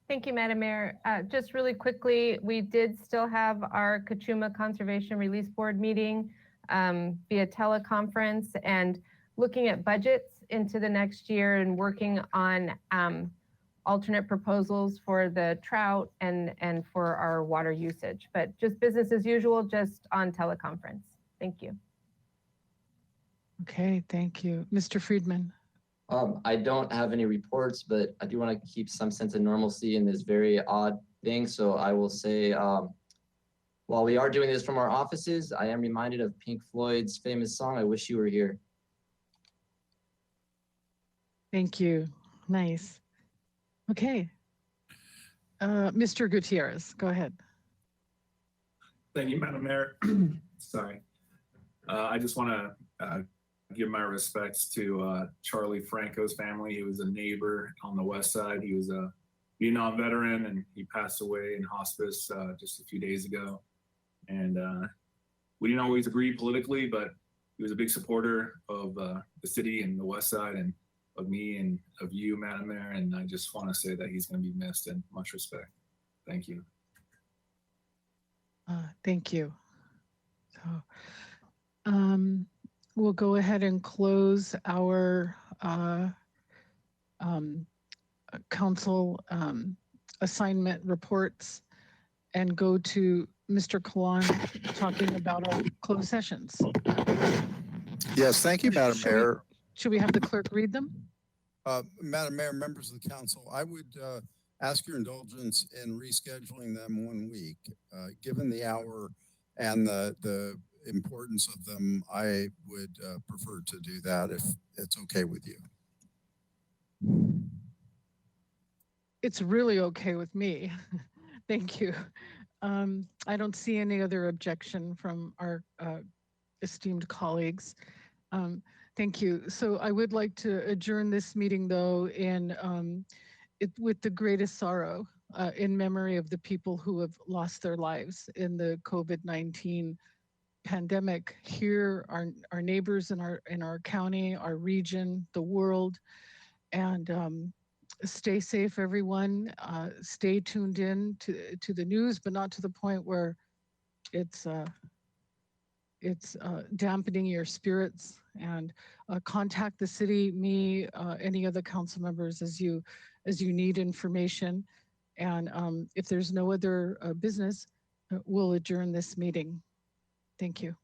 Thank you, Madam Mayor. Just really quickly, we did still have our Kachuma Conservation Release Board meeting via teleconference, and looking at budgets into the next year and working on alternate proposals for the trout and for our water usage. But just business as usual, just on teleconference. Thank you. Okay, thank you. Mr. Friedman. I don't have any reports, but I do want to keep some sense of normalcy in this very odd thing. So I will say, while we are doing this from our offices, I am reminded of Pink Floyd's famous song, "I Wish You Were Here." Thank you. Nice. Okay. Mr. Gutierrez, go ahead. Thank you, Madam Mayor. Sorry. I just want to give my respects to Charlie Franco's family. He was a neighbor on the west side. He was a Vietnam veteran, and he passed away in hospice just a few days ago. And we didn't always agree politically, but he was a big supporter of the city and the west side, and of me and of you, Madam Mayor. And I just want to say that he's going to be missed, and much respect. Thank you. Thank you. So, we'll go ahead and close our council assignment reports and go to Mr. Kalan talking about our closed sessions. Yes, thank you, Madam Mayor. Should we have the clerk read them? Madam Mayor, members of the council, I would ask your indulgence in rescheduling them 1 week. Given the hour and the importance of them, I would prefer to do that if it's okay with you. It's really okay with me. Thank you. I don't see any other objection from our esteemed colleagues. Thank you. So I would like to adjourn this meeting, though, with the greatest sorrow in memory of the people who have lost their lives in the COVID-19 pandemic here, our neighbors in our county, our region, the world. And stay safe, everyone. Stay tuned in to the news, but not to the point where it's dampening your spirits. And contact the city, me, any other council members as you need information. And if there's no other business, we'll adjourn this meeting. Thank you.